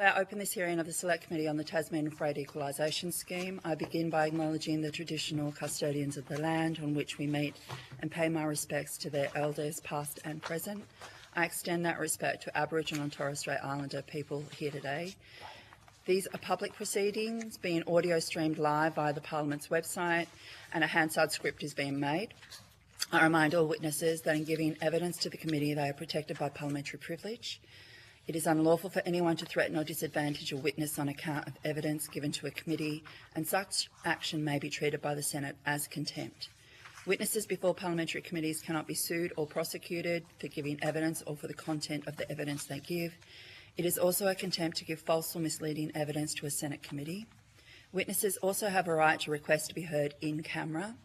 I open this hearing of the Select Committee on the Tasmanian Freight Equalisation Scheme. I begin by acknowledging the traditional custodians of the land on which we meet and pay my respects to their elders, past and present. I extend that respect to Aboriginal and Torres Strait Islander people here today. These are public proceedings, being audio streamed live via the Parliament's website, and a Hansard script is being made. I remind all witnesses that in giving evidence to the committee, they are protected by parliamentary privilege. It is unlawful for anyone to threaten or disadvantage a witness on account of evidence given to a committee, and such action may be treated by the Senate as contempt. Witnesses before parliamentary committees cannot be sued or prosecuted for giving evidence or for the content of the evidence they give. It is also a contempt to give false or misleading evidence to a Senate committee. Witnesses also have a right to request to be heard in camera.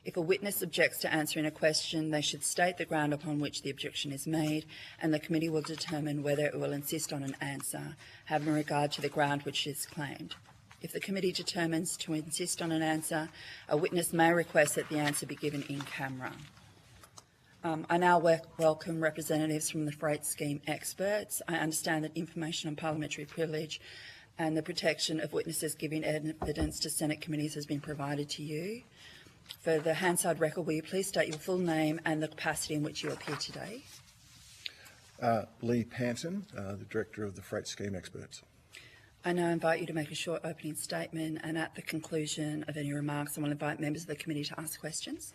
If a witness objects to answering a question, they should state the ground upon which the objection is made, and the committee will determine whether it will insist on an answer, having regard to the ground which is claimed. If the committee determines to insist on an answer, a witness may request that the answer be given in camera. I now welcome representatives from the Freight Scheme experts. I understand that information on parliamentary privilege and the protection of witnesses giving evidence to Senate committees has been provided to you. For the Hansard record, will you please state your full name and the capacity in which you appear today? Lee Panton, the Director of the Freight Scheme Experts. I now invite you to make a short opening statement, and at the conclusion of any remarks, I will invite members of the committee to ask questions.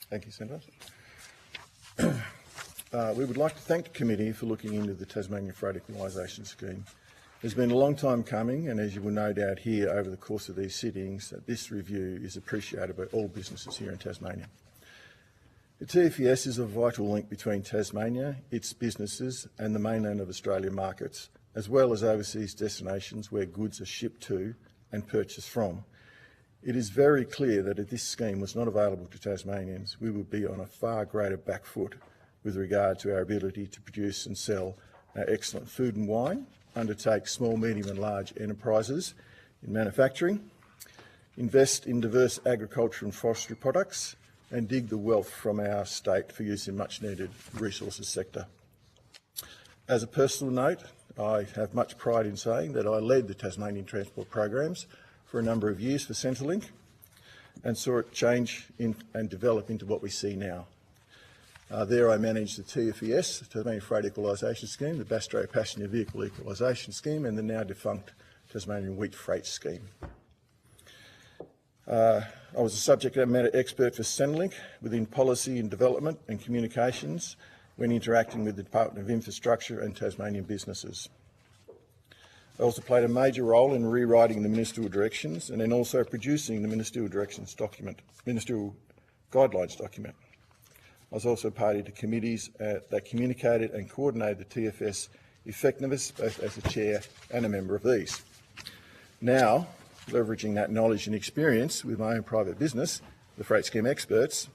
Thank you, Senator. We would like to thank the committee for looking into the Tasmanian Freight Equalisation Scheme. It's been a long time coming, and as you will no doubt hear over the course of these sittings, that this review is appreciated by all businesses here in Tasmania. The TFES is a vital link between Tasmania, its businesses and the mainland of Australia markets, as well as overseas destinations where goods are shipped to and purchased from. It is very clear that if this scheme was not available to Tasmanians, we would be on a far greater back foot with regard to our ability to produce and sell our excellent food and wine, undertake small, medium and large enterprises in manufacturing, invest in diverse agriculture and forestry products, and dig the wealth from our state for use in much needed resources sector. As a personal note, I have much pride in saying that I led the Tasmanian transport programs for a number of years for Centrelink and saw it change and develop into what we see now. There I managed the TFES, the Tasmanian Freight Equalisation Scheme, the Bass Strait Passenger Vehicle Equalisation Scheme and the now defunct Tasmanian Wheat Freight Scheme. I was a subject matter expert for Centrelink within policy and development and communications when interacting with the Department of Infrastructure and Tasmanian businesses. I also played a major role in rewriting the ministerial directions and then also producing the ministerial directions document, ministerial guidelines document. I was also party to committees that communicated and coordinated the TFS effectiveness, both as a chair and a member of these. Now, leveraging that knowledge and experience with my own private business, the Freight Scheme Experts,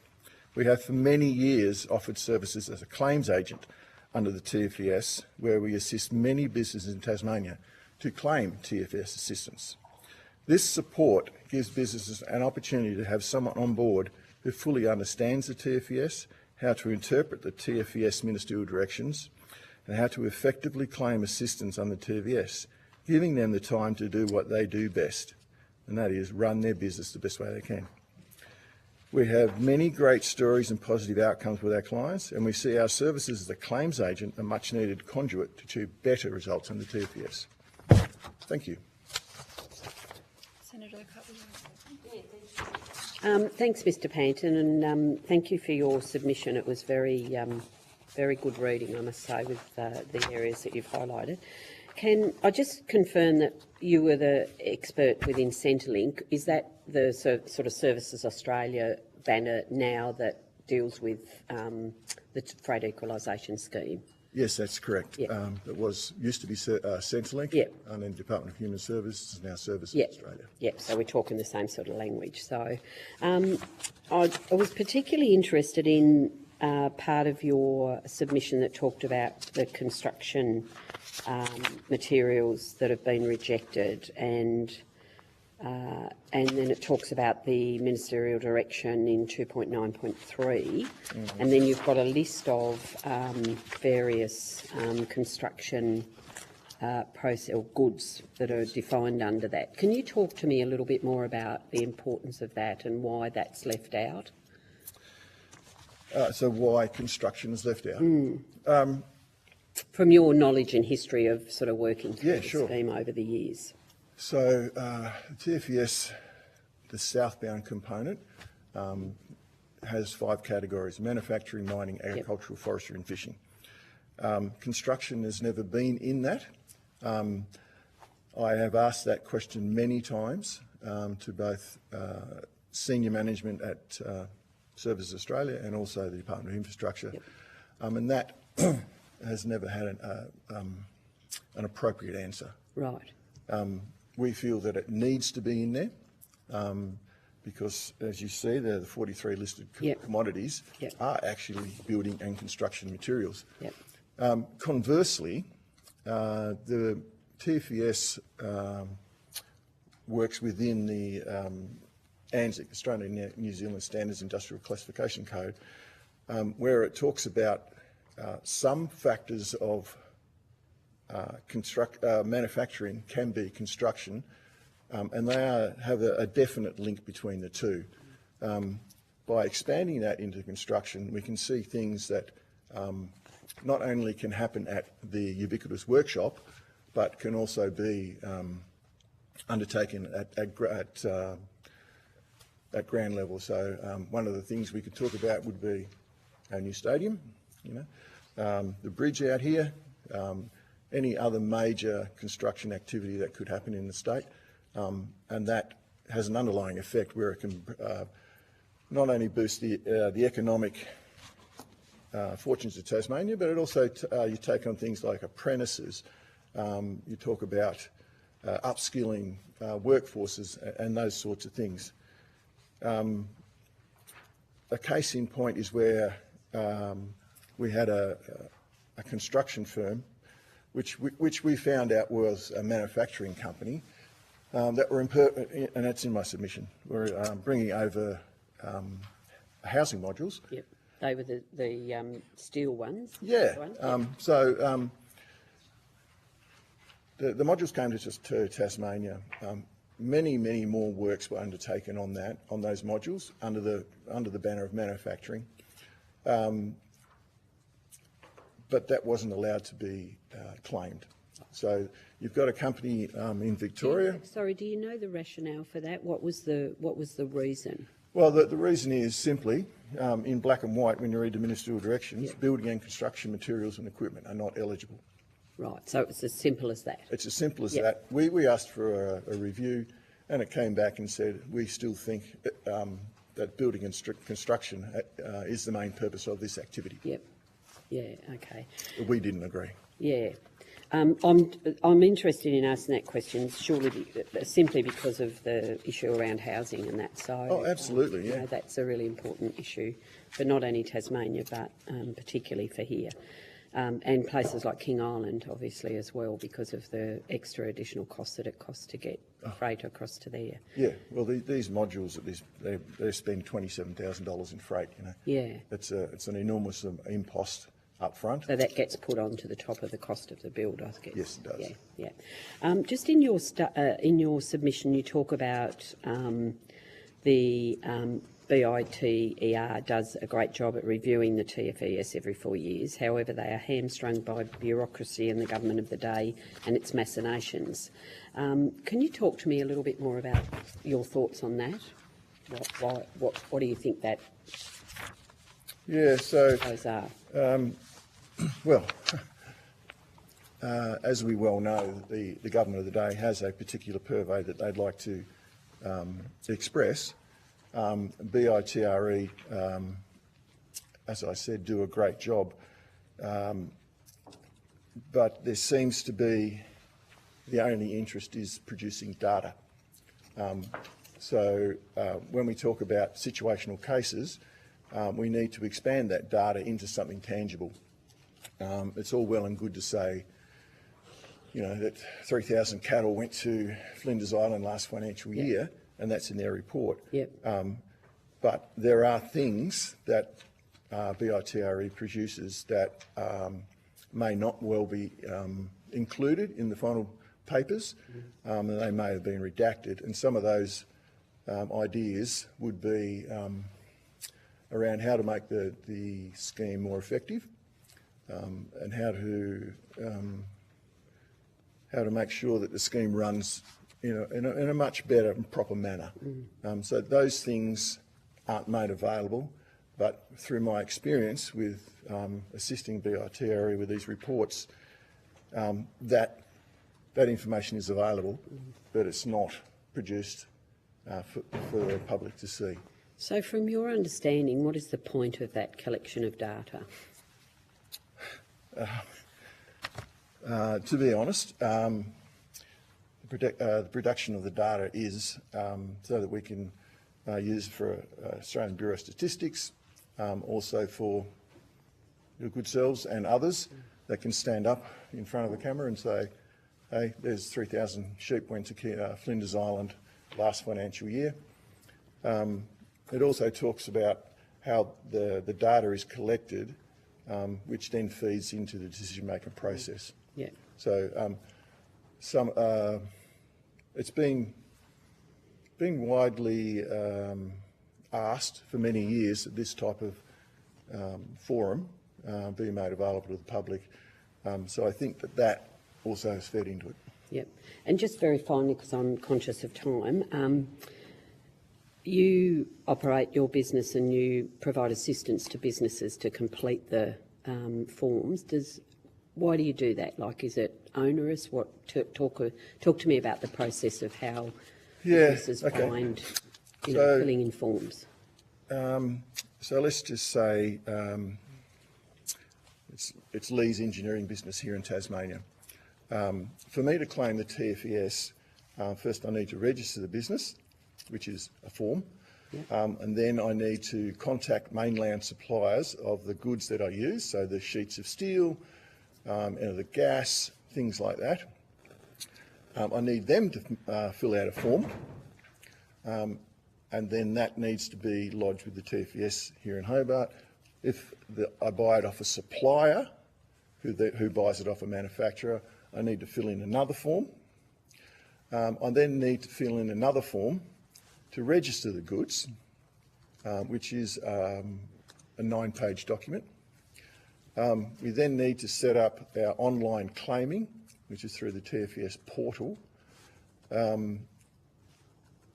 we have for many years offered services as a claims agent under the TFS, where we assist many businesses in Tasmania to claim TFS assistance. This support gives businesses an opportunity to have someone on board who fully understands the TFS, how to interpret the TFES ministerial directions, and how to effectively claim assistance under TFES, giving them the time to do what they do best, and that is run their business the best way they can. We have many great stories and positive outcomes with our clients, and we see our services as a claims agent a much needed conduit to achieve better results in the TFES. Thank you. Senator Cutler. Thanks, Mr. Panton, and thank you for your submission. It was very, very good reading, I must say, with the areas that you've highlighted. Can I just confirm that you were the expert within Centrelink? Is that the sort of Services Australia banner now that deals with the Freight Equalisation Scheme? Yes, that's correct. Yep. It used to be Centrelink, yep, and then Department of Human Services, now Services yep. Australia. Yep, so we're talking the same sort of language. So I was particularly interested in part of your submission that talked about the construction materials that have been rejected, and then it talks about the ministerial direction in 2.9.3, and then you've got a list of various construction process or goods that are defined under that. Can you talk to me a little bit more about the importance of that and why that's left out? So why construction is left out? From your knowledge and history of sort of working through Yeah, the sure. scheme over the years. So TFES, the southbound component, has 5 categories: manufacturing, mining, agricultural, forestry and fishing. Construction has never been in that. I have asked that question many times to both senior management at Services Australia and also the Department of Infrastructure, and that has never had an appropriate answer. Right. We feel that it needs to be in there because, as you see, the 43 listed commodities are actually building and construction materials. Conversely, the TFES works within the ANZIC, Australian New Zealand Standards Industrial Classification Code, where it talks about some factors of manufacturing can be construction, and they have a definite link between the two. By expanding that into construction, we can see things that not only can happen at the ubiquitous workshop, but can also be undertaken at ground level. So one of the things we could talk about would be our new stadium, the bridge out here, any other major construction activity that could happen in the state, and that has an underlying effect where it can not only boost the economic fortunes of Tasmania, but it also you take on things like apprentices. You talk about upskilling workforces and those sorts of things. A case in point is where we had a construction firm, which we found out was a manufacturing company that were and that's in my submission. We're bringing over housing modules. Yep. They were the steel ones. Yeah. One. The modules came to Tasmania. Many more works were undertaken on those modules under the banner of manufacturing, but that wasn't allowed to be claimed. So you've got a company in Victoria. Sorry, do you know the rationale for that? What was the reason? Well, the reason is simply, in black and white, when you read the ministerial directions, building and construction materials and equipment are not eligible. Right, so it's as simple as that. It's as simple as that. We asked for a review, and it came back and said, we still think that building and construction is the main purpose of this activity. Yep. Yeah, okay. We didn't agree. Yeah. I'm interested in asking that question simply because of the issue around housing and that. So, oh, absolutely, yeah. That's a really important issue for not only Tasmania but particularly for here. And places like King Island, obviously, as well, because of the extra additional costs that it costs to get freight across to there. Yeah, well, these modules, they spend $27,000 in freight, Yeah. It's an enormous impost up front. So that gets put onto the top of the cost of the build, I guess. Yes, it does. Yeah. Just in your submission, you talk about the BITER does a great job at reviewing the TFES every 4 years. However, they are hamstrung by bureaucracy and the government of the day and its machinations. Can you talk to me a little bit more about your thoughts on that? What do you think that those are? Well, as we well know, the government of the day has a particular purvey that they'd like to express. BITRE, as I said, do a great job, but there seems to be the only interest is producing data. So when we talk about situational cases, we need to expand that data into something tangible. It's all well and good to say, that 3,000 cattle went to Flinders Island last financial year, and that's in their report. Yep. But there are things that BITRE produces that may not well be included in the final papers, and they may have been redacted. And some of those ideas would be around how to make the scheme more effective, and how to make sure that the scheme runs in a much better and proper manner. So those things aren't made available, but through my experience with assisting BITRE with these reports, that information is available, but it's not produced for the public to see. So from your understanding, what is the point of that collection of data? To be honest, the production of the data is so that we can use it for Australian Bureau of Statistics, also for your good selves and others that can stand up in front of the camera and say, hey, there's 3,000 sheep went to Flinders Island last financial year. It also talks about how the data is collected, which then feeds into the decision-making process. Yeah. So it's been widely asked for many years that this type of forum be made available to the public. So I think that also has fed into it. Yep. And just very finally, because I'm conscious of time, you operate your business and you provide assistance to businesses to complete the forms. Why do you do that? Like, is it onerous? Talk to me about the process of how businesses find filling in forms. So let's just say it's Lee's engineering business here in Tasmania. For me to claim the TFES, first I need to register the business, which is a form, and then I need to contact mainland suppliers of the goods that I use, so the sheets of steel, the gas, things like that. I need them to fill out a form, and then that needs to be lodged with the TFES here in Hobart. If I buy it off a supplier who buys it off a manufacturer, I need to fill in another form. I then need to fill in another form to register the goods, which is a 9-page document. We then need to set up our online claiming, which is through the TFES portal. And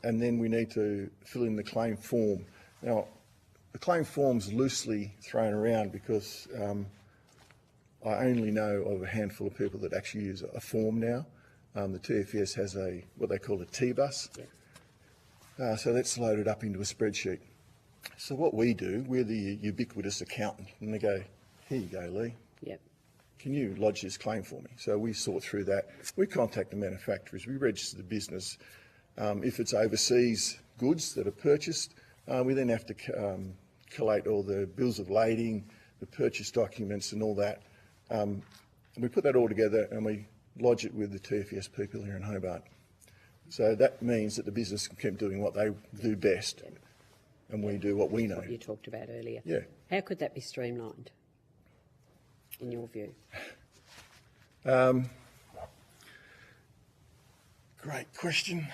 then we need to fill in the claim form. Now, the claim form's loosely thrown around because I only know of a handful of people that actually use a form now. The TFES has what they call a T-bus. Yeah. So that's loaded up into a spreadsheet. So what we do, we're the ubiquitous accountant, and they go, here you go, Lee. Yep. Can you lodge this claim for me? So we sort through that. We contact the manufacturers. We register the business. If it's overseas goods that are purchased, we then have to collate all the bills of lading, the purchase documents and all that. We put that all together and we lodge it with the TFES people here in Hobart. So that means that the business can keep doing what they do best, and we do what we know. What you talked about earlier. Yeah. How could that be streamlined, in your view? Great question.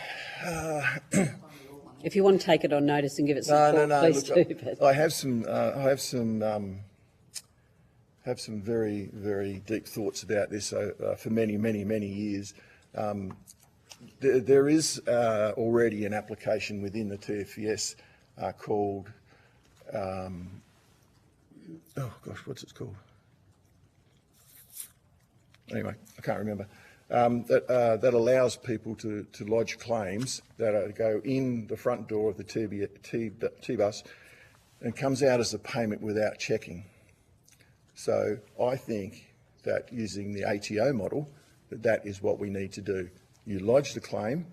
If you want to take it on notice and give it some thought, please look, do. But I have some very, very deep thoughts about this for many, many, many years. There is already an application within the TFES called, oh gosh, what's it called? Anyway, I can't remember. That allows people to lodge claims that go in the front door of the T-bus and comes out as a payment without checking. So I think that using the ATO model, that is what we need to do. You lodge the claim,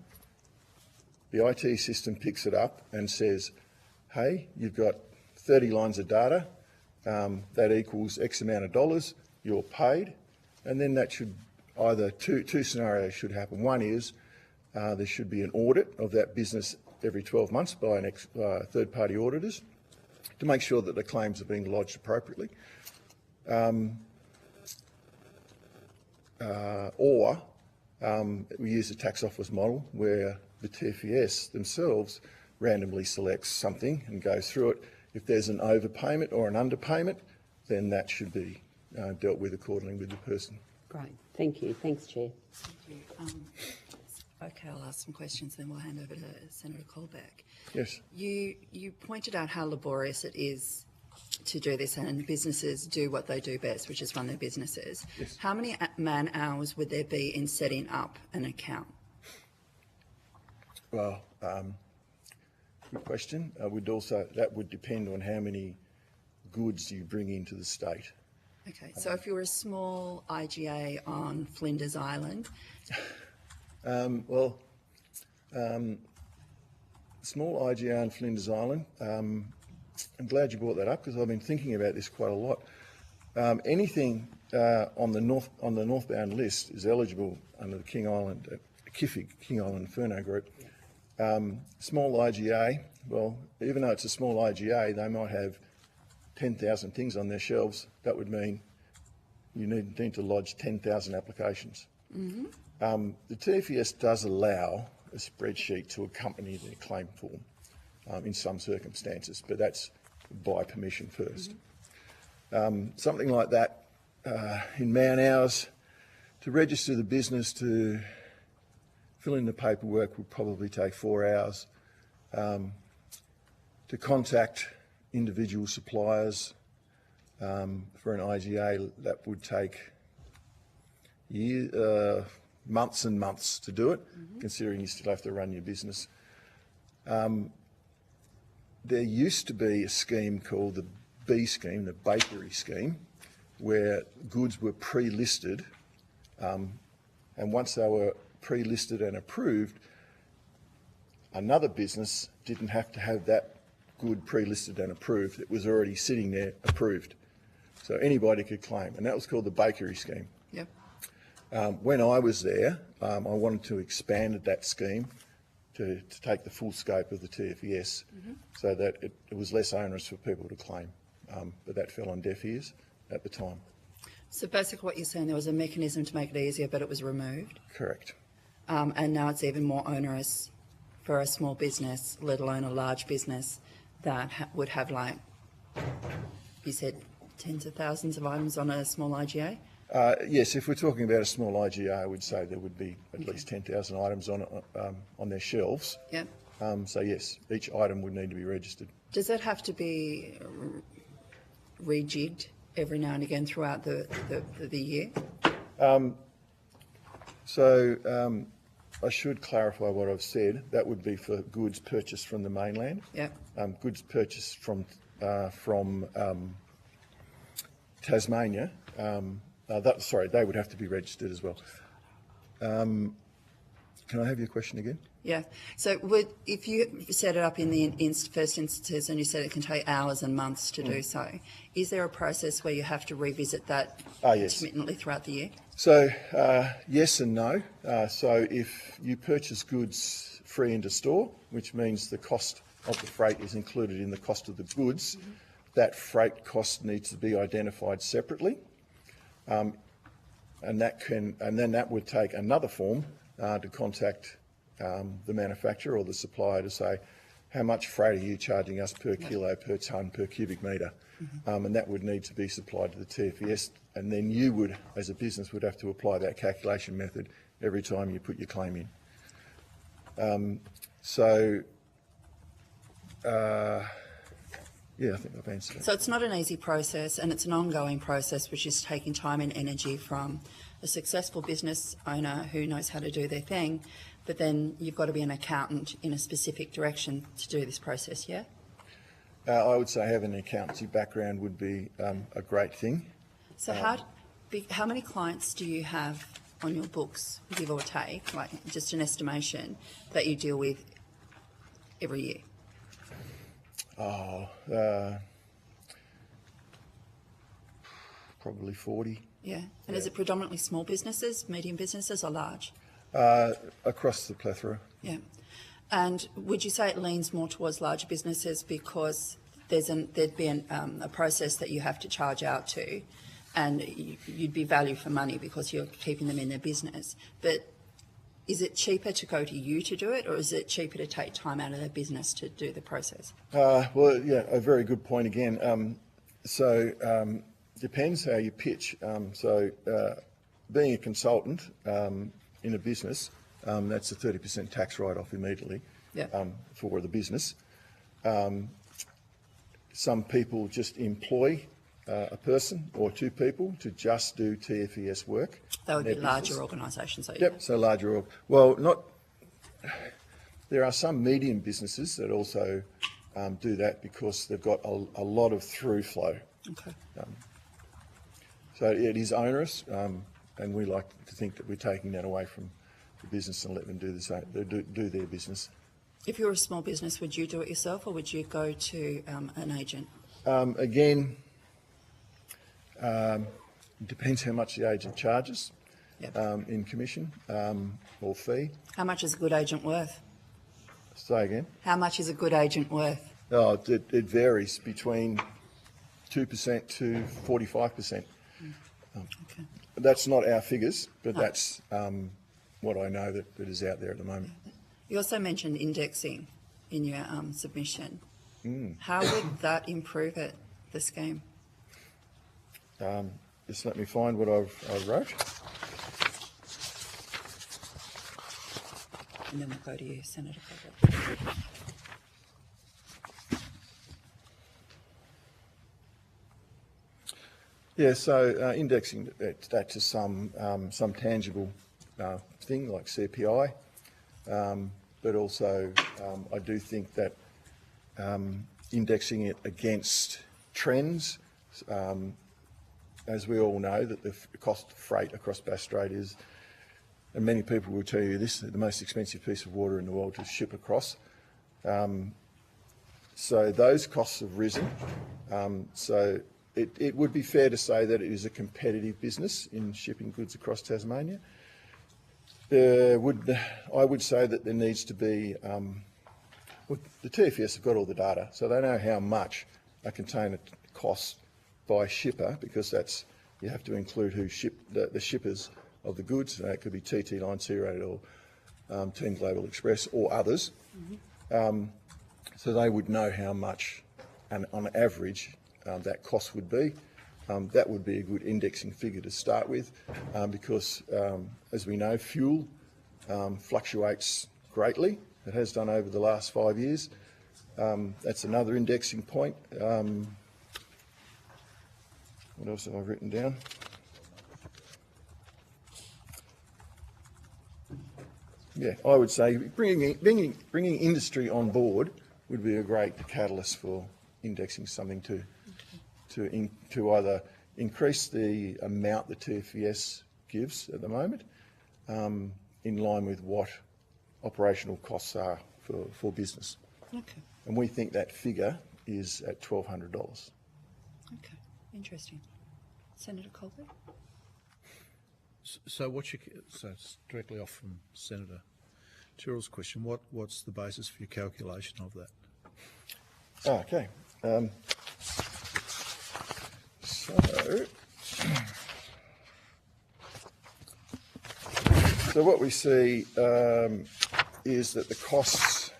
the IT system picks it up and says, hey, you've got 30 lines of data, that equals X amount of dollars, you're paid, and then that should either two scenarios should happen. One is there should be an audit of that business every 12 months by third-party auditors to make sure that the claims are being lodged appropriately. or we use the tax office model where the TFES themselves randomly selects something and goes through it. If there's an overpayment or an underpayment, then that should be dealt with accordingly with the person. Great, thank you. Thanks, Chair. Thank you. Okay, I'll ask some questions, then we'll hand over to Senator Colbeck. Yes. You pointed out how laborious it is to do this, and businesses do what they do best, which is run their businesses. Yes. How many man hours would there be in setting up an account? Well, good question. That would depend on how many goods you bring into the state. Okay, so if you're a small IGA on Flinders Island, Small IGA on Flinders Island. I'm glad you brought that up because I've been thinking about this quite a lot. Anything on the northbound list is eligible under the King Island Inferno Group. Small IGA, well, even though it's a small IGA, they might have 10,000 things on their shelves. That would mean you need to lodge 10,000 applications. Mm-hmm. The TFES does allow a spreadsheet to accompany their claim form in some circumstances, but that's by permission first. Something like that in man hours, to register the business, to fill in the paperwork would probably take 4 hours. To contact individual suppliers for an IGA, that would take months and months to do it, considering you still have to run your business. There used to be a scheme called the B scheme, the bakery scheme, where goods were pre-listed, and once they were pre-listed and approved, another business didn't have to have that good pre-listed and approved. It was already sitting there approved. So anybody could claim, and that was called the bakery scheme. yep. When I was there, I wanted to expand that scheme to take the full scope of the TFES so that it was less onerous for people to claim. But that fell on deaf ears at the time. So basically what you're saying, there was a mechanism to make it easier, but it was removed. Correct. And now it's even more onerous for a small business, let alone a large business that would have, like, you said, tens of thousands of items on a small IGA? Yes, if we're talking about a small IGA, I would say there would be at least 10,000 items on their shelves. Yep. So yes, each item would need to be registered. Does that have to be rejigged every now and again throughout the year? I should clarify what I've said. That would be for goods purchased from the mainland. Yep. Goods purchased from Tasmania. They would have to be registered as well. Can I have your question again? Yeah. So if you set it up in the first instance and you said it can take hours and months to do so, is there a process where you have to revisit that Yes. intermittently throughout the year? So yes and no. So if you purchase goods free into store, which means the cost of the freight is included in the cost of the goods, that freight cost needs to be identified separately. And then that would take another form to contact the manufacturer or the supplier to say, how much freight are you charging us per kilo, per tonne, per cubic metre? And that would need to be supplied to the TFES, and then you would, as a business, would have to apply that calculation method every time you put your claim in. Yeah, I think I've answered that. So it's not an easy process, and it's an ongoing process which is taking time and energy from a successful business owner who knows how to do their thing, but then you've got to be an accountant in a specific direction to do this process, yeah? I would say having an accountancy background would be a great thing. So how many clients do you have on your books, give or take, like just an estimation, that you deal with every year? Probably 40. Yeah. And is it predominantly small businesses, medium businesses, or large? Across the plethora. Yeah. And would you say it leans more towards larger businesses because there'd be a process that you have to charge out to and you'd be value for money because you're keeping them in their business. But is it cheaper to go to you to do it, or is it cheaper to take time out of their business to do the process? Well, yeah, a very good point again. Depends how you pitch. Being a consultant in a business, that's a 30% tax write-off immediately for the business. Some people just employ a person or two people to just do TFES work. They would be larger organisations. Yep, so larger. There are some medium businesses that also do that because they've got a lot of through flow. Okay. So it is onerous, and we like to think that we're taking that away from the business and let them do their business. If you're a small business, would you do it yourself, or would you go to an agent? Again, it depends how much the agent charges in commission or fee. How much is a good agent worth? Say again. How much is a good agent worth? Oh, it varies between 2% to 45%. Okay. That's not our figures, but that's what I know that is out there at the moment. You also mentioned indexing in your submission. How would that improve the scheme? Just let me find what I wrote. And then we'll go to you, Senator Colbert. Yeah, so indexing that to some tangible thing like CPI, but also I do think that indexing it against trends, as we all know, that the cost of freight across Bass Strait is, and many people will tell you this, the most expensive piece of water in the world to ship across. So those costs have risen. So it would be fair to say that it is a competitive business in shipping goods across Tasmania. I would say that there needs to be, the TFS have got all the data, so they know how much a container costs by shipper, because you have to include who the shippers of the goods. It could be TT Line, Sea Rated, or Team Global Express, or others. So they would know how much, and on average, that cost would be. That would be a good indexing figure to start with, because, as we know, fuel fluctuates greatly. It has done over the last 5 years. That's another indexing point. What else have I written down? Yeah, I would say bringing industry on board would be a great catalyst for indexing something to either increase the amount the TFES gives at the moment, in line with what operational costs are for business. Okay. And we think that figure is at $1,200. Okay. Interesting. Senator Colbert? So it's directly off from Senator Tyrrell's question. What's the basis for your calculation of that? Okay. So what we see is that the costs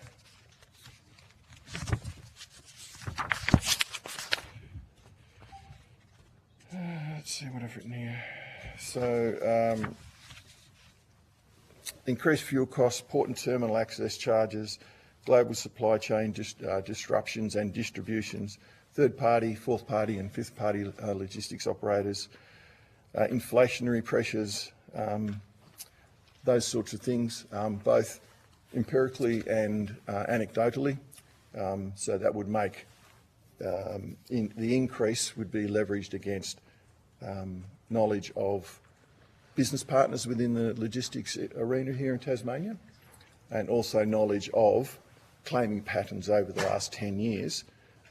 let's see what I've written here. So increased fuel costs, port and terminal access charges, global supply chain disruptions and distributions, third-party, fourth-party and fifth-party logistics operators, inflationary pressures, those sorts of things, both empirically and anecdotally. So that would make the increase would be leveraged against knowledge of business partners within the logistics arena here in Tasmania, and also knowledge of claiming patterns over the last 10 years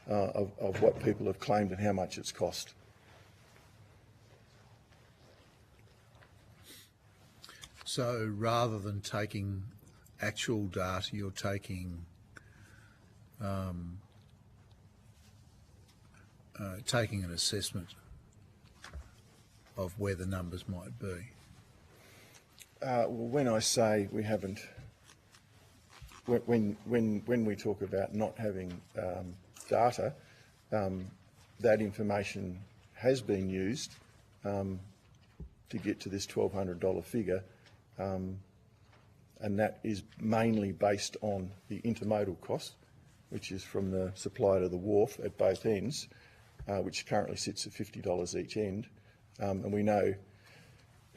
of what people have claimed and how much it's cost. So rather than taking actual data, you're taking an assessment of where the numbers might be? Well, when I say we haven't, when we talk about not having data, that information has been used to get to this $1,200 figure, and that is mainly based on the intermodal cost, which is from the supply to the wharf at both ends, which currently sits at $50 each end. And we know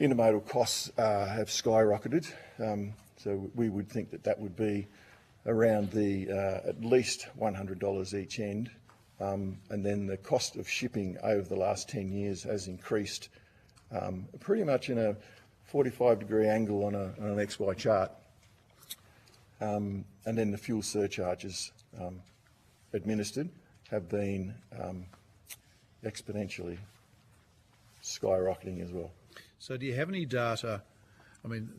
intermodal costs have skyrocketed, so we would think that that would be around the at least $100 each end. And then the cost of shipping over the last 10 years has increased pretty much in a 45-degree angle on an XY chart. And then the fuel surcharges administered have been exponentially skyrocketing as well. So do you have any data? I mean,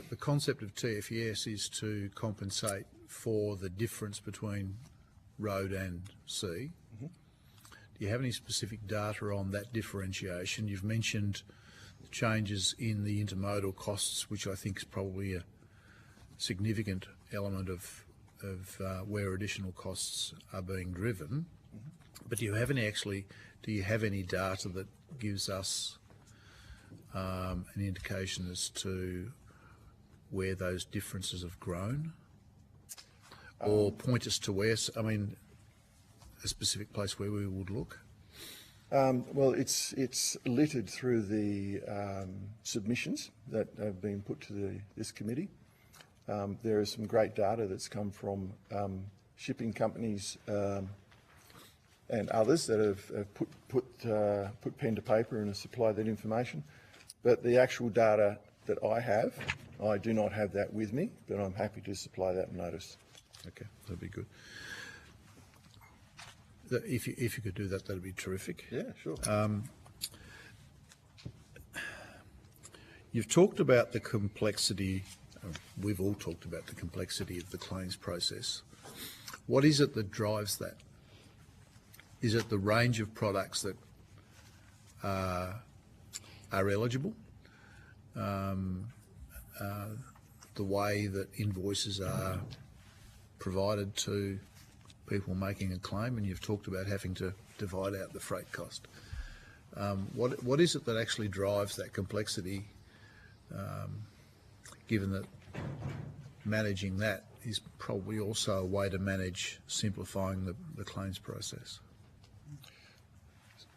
the concept of TFES is to compensate for the difference between road and sea. Mm-hmm. Do you have any specific data on that differentiation? You've mentioned the changes in the intermodal costs, which I think is probably a significant element of where additional costs are being driven. Mm-hmm. But do you have any data that gives us an indication as to where those differences have grown, or point us to where? I mean, a specific place where we would look. Well, it's littered through the submissions that have been put to this committee. There is some great data that's come from shipping companies and others that have put pen to paper and have supplied that information. But the actual data that I do not have that with me, but I'm happy to supply that notice. Okay, that'd be good. If you could do that, that'd be terrific. Yeah, sure. You've talked about the complexity. We've all talked about the complexity of the claims process. What is it that drives that? Is it the range of products that are eligible? The way that invoices are provided to people making a claim, and you've talked about having to divide out the freight cost. What is it that actually drives that complexity, given that managing that is probably also a way to manage simplifying the claims process?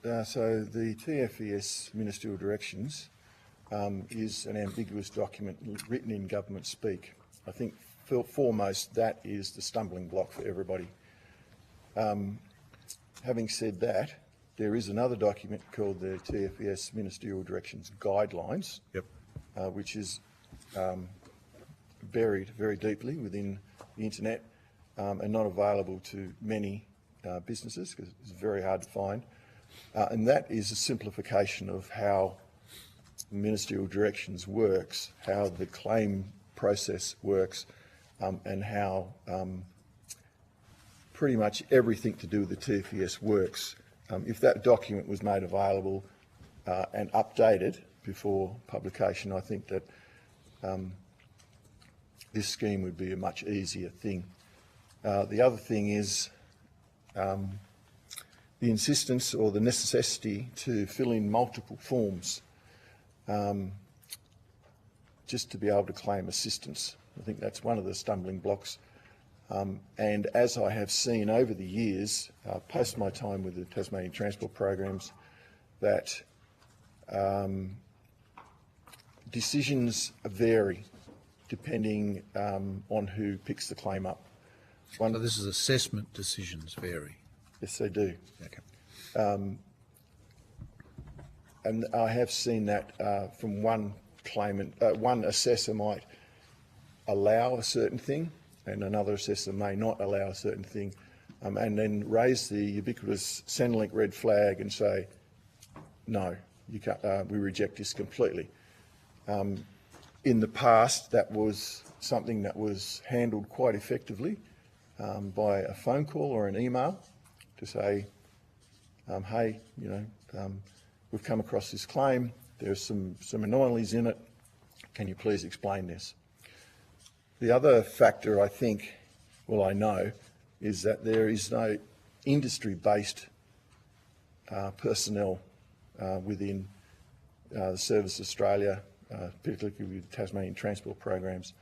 So the TFES ministerial directions is an ambiguous document written in government speak. I think foremost that is the stumbling block for everybody. Having said that, there is another document called the TFES Ministerial Directions Guidelines, Yep. Which is buried very deeply within the internet and not available to many businesses because it's very hard to find. And that is a simplification of how ministerial directions works, how the claim process works, and how pretty much everything to do with the TFES works. If that document was made available and updated before publication, I think that this scheme would be a much easier thing. The other thing is the insistence or the necessity to fill in multiple forms just to be able to claim assistance. I think that's one of the stumbling blocks. And as I have seen over the years, post my time with the Tasmanian Transport Programs, that decisions vary depending on who picks the claim up. So this is assessment decisions vary? Yes, they do. Okay. And I have seen that from one claimant, one assessor might allow a certain thing and another assessor may not allow a certain thing, and then raise the ubiquitous Centrelink red flag and say, no, you can't, we reject this completely. In the past, that was something that was handled quite effectively by a phone call or an email to say, hey, we've come across this claim, There's some anomalies in it. Can you please explain this? The other factor, I think, well, I know, is that there is no industry-based personnel within the Service Australia, particularly with Tasmanian transport programs,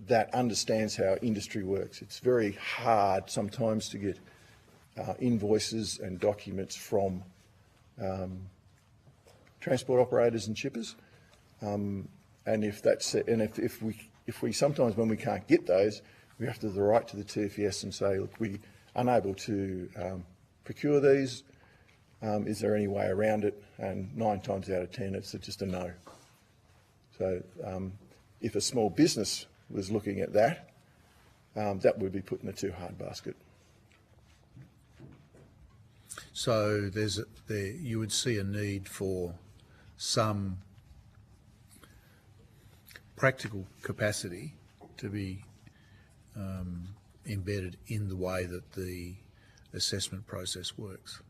that understands how industry works. It's very hard sometimes to get invoices and documents from transport operators and shippers, and if we sometimes, when we can't get those, we have to write to the TFES and say, look, we're unable to procure these. Is there any way around it? And 9 times out of 10, it's just a no. So if a small business was looking at that, that would be put in a too hard basket. So you would see a need for some practical capacity to be embedded in the way that the assessment process works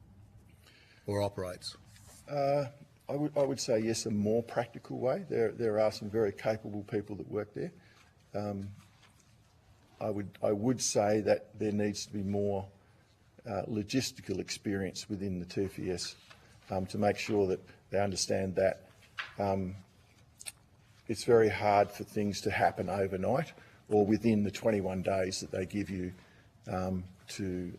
or operates. I would say yes, a more practical way. There are some very capable people that work there. I would say that there needs to be more logistical experience within the TFES to make sure that they understand that it's very hard for things to happen overnight or within the 21 days that they give you to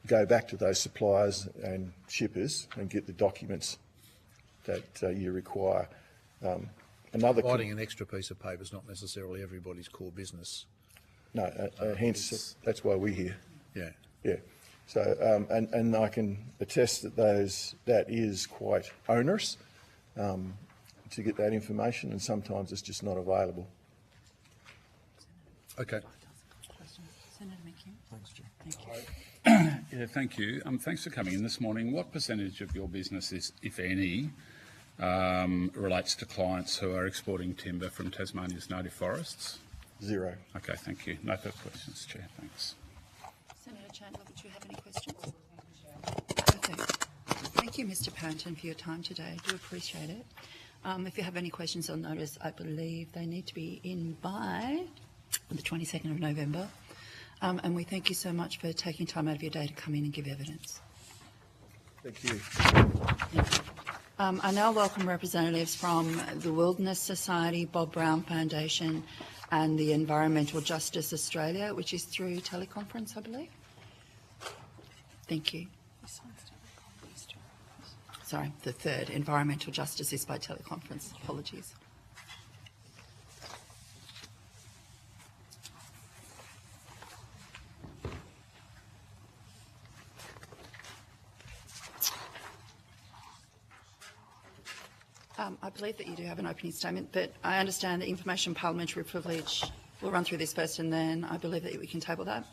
go back to those suppliers and shippers and get the documents that you require. Providing an extra piece of paper is not necessarily everybody's core business. No, hence that's why we're here. Yeah. Yeah. So and I can attest that that is quite onerous to get that information, and sometimes it's just not available. Okay. Senator McKim. Thanks, Chair. Thank you. Yeah, thank you. Thanks for coming in this morning. What percentage of your business is, if any, relates to clients who are exporting timber from Tasmania's native forests? 0. Okay, thank you. No further questions, Chair. Thanks. Senator Chandler, would you have any questions? Perfect. Thank you, Mr. Panton, for your time today. I do appreciate it. If you have any questions on notice, I believe they need to be in by the 22nd of November. And we thank you so much for taking time out of your day to come in and give evidence. Thank you. Thank you. I now welcome representatives from the Wilderness Society, Bob Brown Foundation and the Environmental Justice Australia, which is through teleconference, I believe. Thank you. Sorry, the third, Environmental Justice, is by teleconference. Apologies. I believe that you do have an opening statement, but I understand that information parliamentary privilege, we'll run through this first and then I believe that we can table that.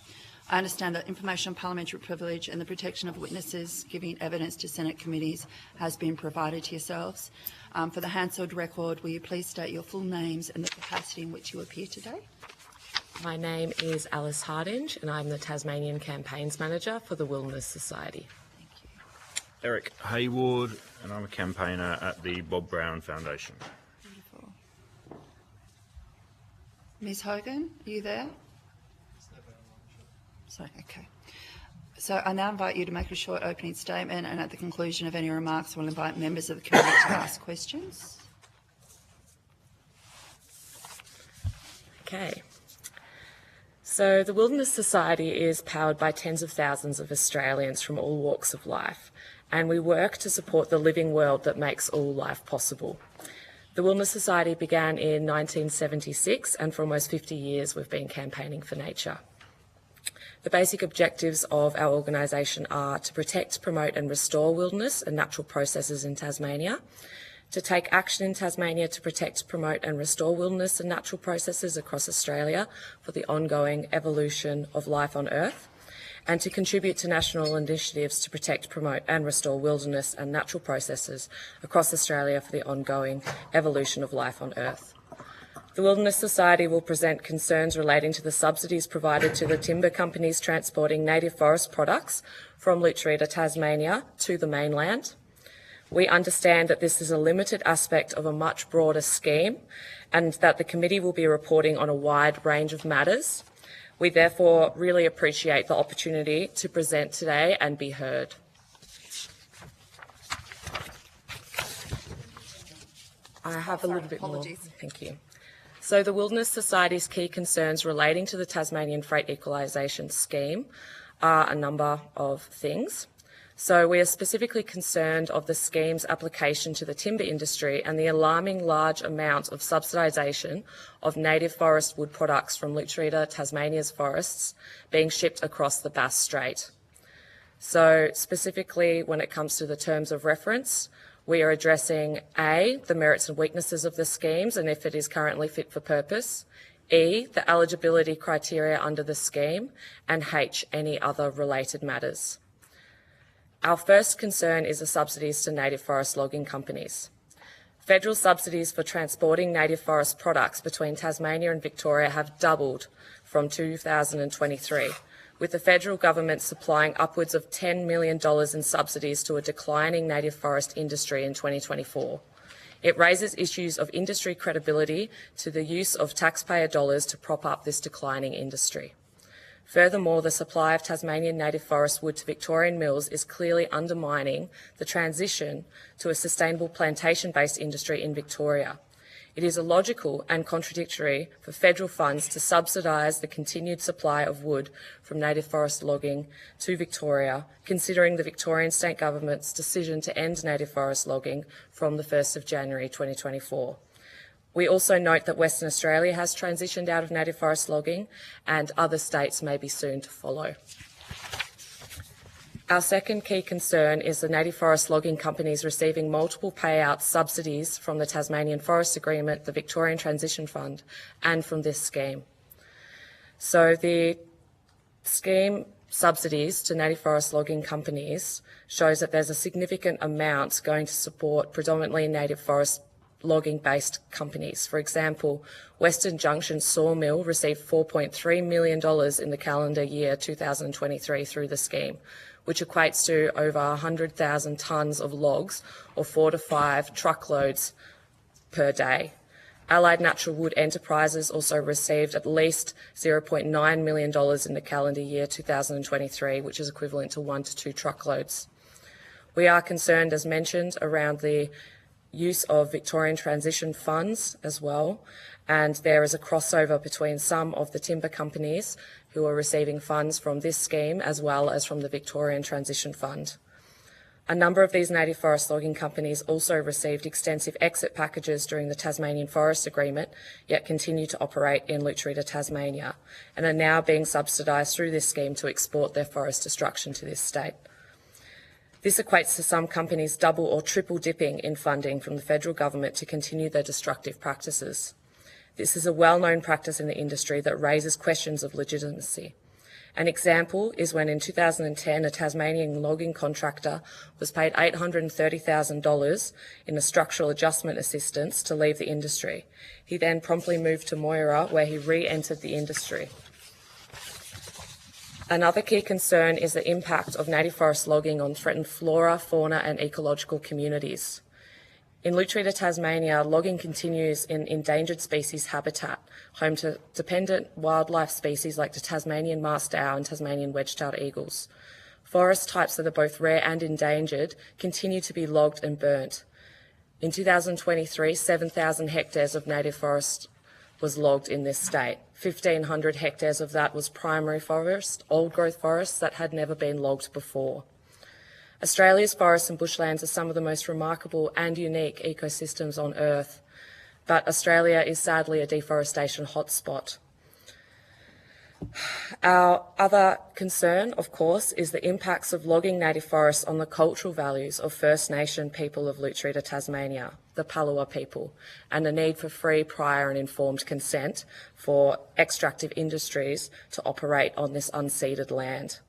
I understand that information parliamentary privilege and the protection of witnesses giving evidence to Senate committees has been provided to yourselves. For the Hansard record, will you please state your full names and the capacity in which you appear today? My name is Alice Hardinge and I'm the Tasmanian Campaigns Manager for the Wilderness Society. Thank you. Eric Hayward, and I'm a campaigner at the Bob Brown Foundation. Beautiful. Ms. Hogan, are you there? Sorry, okay. So I now invite you to make a short opening statement, and at the conclusion of any remarks, we'll invite members of the committee to ask questions. Okay. So the Wilderness Society is powered by tens of thousands of Australians from all walks of life, and we work to support the living world that makes all life possible. The Wilderness Society began in 1976, and for almost 50 years we've been campaigning for nature. The basic objectives of our organisation are to protect, promote and restore wilderness and natural processes in Tasmania, to take action in Tasmania to protect, promote and restore wilderness and natural processes across Australia for the ongoing evolution of life on Earth, and to contribute to national initiatives to protect, promote and restore wilderness and natural processes across Australia for the ongoing evolution of life on Earth. The Wilderness Society will present concerns relating to the subsidies provided to the timber companies transporting native forest products from Lutruwita, Tasmania to the mainland. We understand that this is a limited aspect of a much broader scheme and that the committee will be reporting on a wide range of matters. We therefore really appreciate the opportunity to present today and be heard. I have a little bit more. Thank you. So the Wilderness Society's key concerns relating to the Tasmanian Freight Equalisation Scheme are a number of things. So we are specifically concerned of the scheme's application to the timber industry and the alarming large amount of subsidisation of native forest wood products from Lutruwita, Tasmania's forests being shipped across the Bass Strait. So specifically when it comes to the terms of reference, we are addressing A, the merits and weaknesses of the schemes and if it is currently fit for purpose, E, the eligibility criteria under the scheme, and H, any other related matters. Our first concern is the subsidies to native forest logging companies. Federal subsidies for transporting native forest products between Tasmania and Victoria have doubled from 2023, with the federal government supplying upwards of $10 million in subsidies to a declining native forest industry in 2024. It raises issues of industry credibility to the use of taxpayer dollars to prop up this declining industry. Furthermore, the supply of Tasmanian native forest wood to Victorian mills is clearly undermining the transition to a sustainable plantation-based industry in Victoria. It is illogical and contradictory for federal funds to subsidise the continued supply of wood from native forest logging to Victoria, considering the Victorian state government's decision to end native forest logging from the 1st of January 2024. We also note that Western Australia has transitioned out of native forest logging and other states may be soon to follow. Our second key concern is the native forest logging companies receiving multiple payouts subsidies from the Tasmanian Forest Agreement, the Victorian Transition Fund, and from this scheme. So the scheme subsidies to native forest logging companies shows that there's a significant amount going to support predominantly native forest logging-based companies. For example, Western Junction Sawmill received $4.3 million in the calendar year 2023 through the scheme, which equates to over 100,000 tonnes of logs or 4 to 5 truckloads per day. Allied Natural Wood Enterprises also received at least $0.9 million in the calendar year 2023, which is equivalent to 1 to 2 truckloads. We are concerned, as mentioned, around the use of Victorian transition funds as well, and there is a crossover between some of the timber companies who are receiving funds from this scheme as well as from the Victorian Transition Fund. A number of these native forest logging companies also received extensive exit packages during the Tasmanian Forest Agreement, yet continue to operate in Lutruwita, Tasmania, and are now being subsidised through this scheme to export their forest destruction to this state. This equates to some companies double or triple dipping in funding from the federal government to continue their destructive practices. This is a well-known practice in the industry that raises questions of legitimacy. An example is when in 2010 a Tasmanian logging contractor was paid $830,000 in a structural adjustment assistance to leave the industry. He then promptly moved to Moira, where he re-entered the industry. Another key concern is the impact of native forest logging on threatened flora, fauna and ecological communities. In Lutruwita, Tasmania, logging continues in endangered species habitat, home to dependent wildlife species like the Tasmanian masked owl and Tasmanian wedge-tailed eagles. Forest types that are both rare and endangered continue to be logged and burnt. In 2023, 7,000 hectares of native forest was logged in this state. 1,500 hectares of that was primary forest, old-growth forests that had never been logged before. Australia's forests and bushlands are some of the most remarkable and unique ecosystems on Earth, but Australia is sadly a deforestation hotspot. Our other concern, of course, is the impacts of logging native forests on the cultural values of First Nation people of Lutruwita, Tasmania, the Palawa people, and the need for free, prior and informed consent for extractive industries to operate on this unceded land.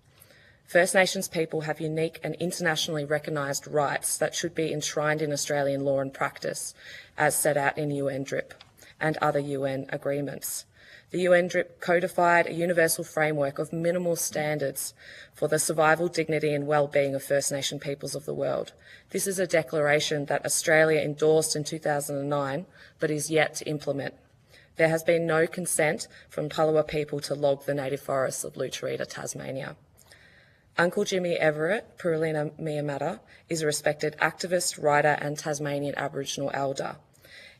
First Nations people have unique and internationally recognised rights that should be enshrined in Australian law and practice, as set out in UN DRIP. and other UN agreements. The UN codified a universal framework of minimal standards for the survival, dignity and well-being of First Nation peoples of the world. This is a declaration that Australia endorsed in 2009, but is yet to implement. There has been no consent from Palawa people to log the native forests of Lutruwita, Tasmania. Uncle Jimmy Everett, Purulina Miamata, is a respected activist, writer and Tasmanian Aboriginal elder.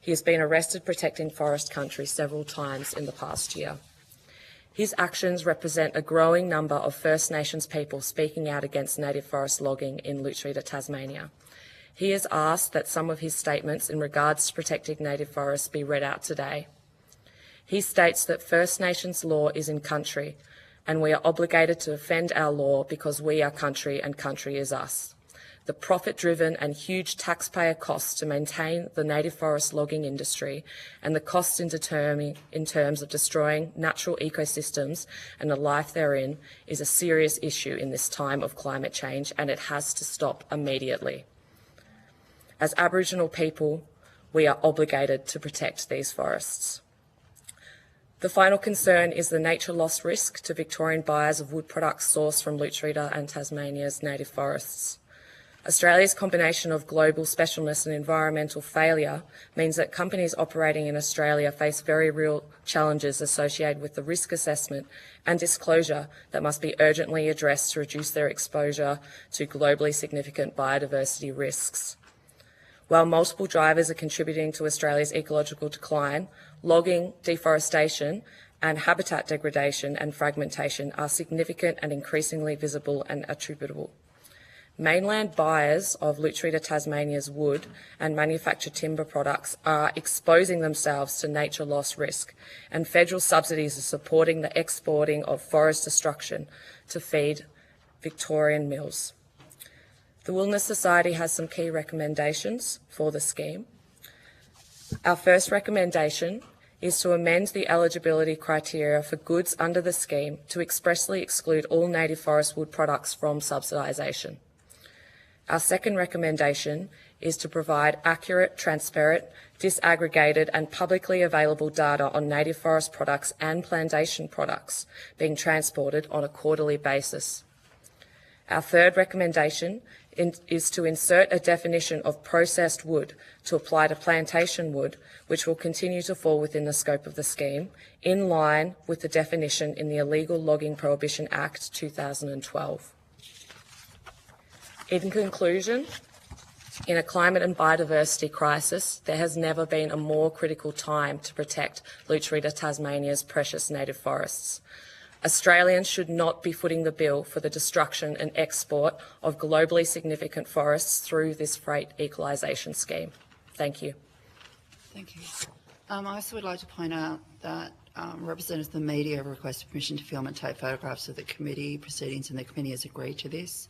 He has been arrested protecting forest country several times in the past year. His actions represent a growing number of First Nations people speaking out against native forest logging in Lutruwita, Tasmania. He has asked that some of his statements in regards to protecting native forests be read out today. He states that First Nations law is in country, and we are obligated to defend our law because we are country and country is us. The profit-driven and huge taxpayer costs to maintain the native forest logging industry and the costs in terms of destroying natural ecosystems and the life therein is a serious issue in this time of climate change, and it has to stop immediately. As Aboriginal people, we are obligated to protect these forests. The final concern is the nature loss risk to Victorian buyers of wood products sourced from Lutruwita and Tasmania's native forests. Australia's combination of global specialness and environmental failure means that companies operating in Australia face very real challenges associated with the risk assessment and disclosure that must be urgently addressed to reduce their exposure to globally significant biodiversity risks. While multiple drivers are contributing to Australia's ecological decline, logging, deforestation, and habitat degradation and fragmentation are significant and increasingly visible and attributable. Mainland buyers of Lutruwita, Tasmania's wood and manufactured timber products are exposing themselves to nature loss risk, and federal subsidies are supporting the exporting of forest destruction to feed Victorian mills. The Wilderness Society has some key recommendations for the scheme. Our first recommendation is to amend the eligibility criteria for goods under the scheme to expressly exclude all native forest wood products from subsidisation. Our second recommendation is to provide accurate, transparent, disaggregated and publicly available data on native forest products and plantation products being transported on a quarterly basis. Our third recommendation is to insert a definition of processed wood to apply to plantation wood, which will continue to fall within the scope of the scheme, in line with the definition in the Illegal Logging Prohibition Act 2012. In conclusion, in a climate and biodiversity crisis, there has never been a more critical time to protect Lutruwita, Tasmania's precious native forests. Australians should not be footing the bill for the destruction and export of globally significant forests through this freight equalisation scheme. Thank you. Thank you. I also would like to point out that representatives of the media have requested permission to film and take photographs of the committee proceedings, and the committee has agreed to this.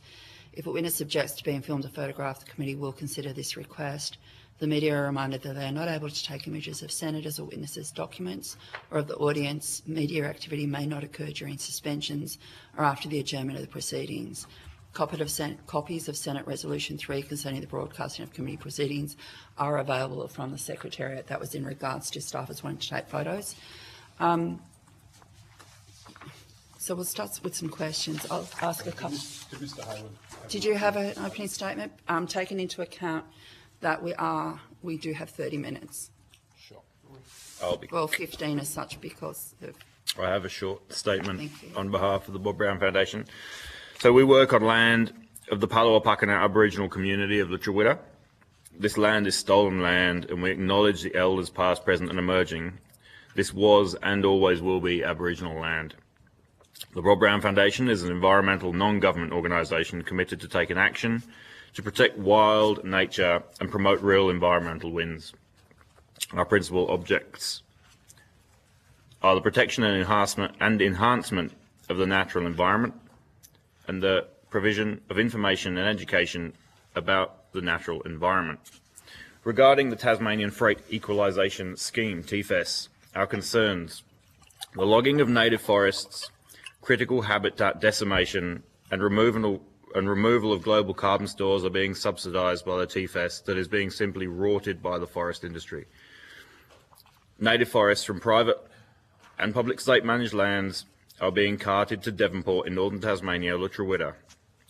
If a witness objects to being filmed or photographed, the committee will consider this request. The media are reminded that they are not able to take images of senators or witnesses' documents or of the audience. Media activity may not occur during suspensions or after the adjournment of the proceedings. Copies of Senate Resolution 3 concerning the broadcasting of committee proceedings are available from the Secretariat. That was in regards to staffers wanting to take photos. So we'll start with some questions. I'll ask a couple. Mr. Hayward. Did you have an opening statement? Taking into account that we do have 30 minutes. Sure. I'll be. Well, 15 as such because of... I have a short statement Thank you. on behalf of the Bob Brown Foundation. So we work on land of the Palawa Pakana Aboriginal community of Lutruwita. This land is stolen land, and we acknowledge the elders past, present and emerging. This was and always will be Aboriginal land. The Bob Brown Foundation is an environmental non-government organisation committed to taking action to protect wild nature and promote real environmental wins. Our principal objects are the protection and enhancement of the natural environment and the provision of information and education about the natural environment. Regarding the Tasmanian Freight Equalisation Scheme, TFES, our concerns: the logging of native forests, critical habitat decimation and removal of global carbon stores are being subsidised by the TFES that is being simply rorted by the forest industry. Native forests from private and public state managed lands are being carted to Devonport in northern Tasmania, Lutruwita.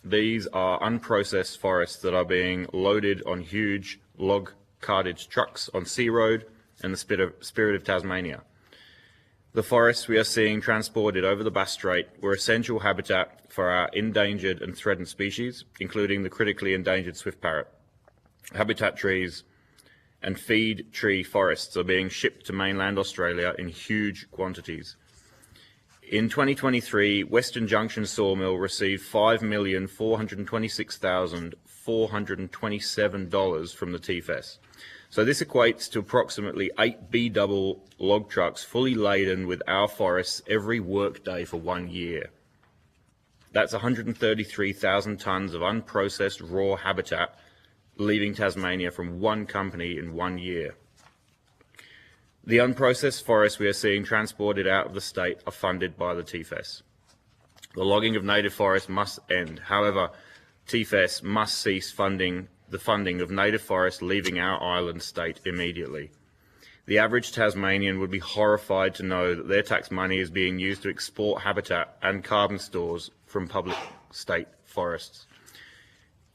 These are unprocessed forests that are being loaded on huge log cartage trucks on Sea Road and the Spirit of Tasmania. The forests we are seeing transported over the Bass Strait were essential habitat for our endangered and threatened species, including the critically endangered swift parrot. Habitat trees and feed tree forests are being shipped to mainland Australia in huge quantities. In 2023, Western Junction Sawmill received $5,426,427 from the TFES. So this equates to approximately 8 B-double log trucks fully laden with our forests every workday for 1 year. That's 133,000 tonnes of unprocessed raw habitat leaving Tasmania from one company in 1 year. The unprocessed forests we are seeing transported out of the state are funded by the TFES. The logging of native forests must end. However, TFES must cease the funding of native forests leaving our island state immediately. The average Tasmanian would be horrified to know that their tax money is being used to export habitat and carbon stores from public state forests.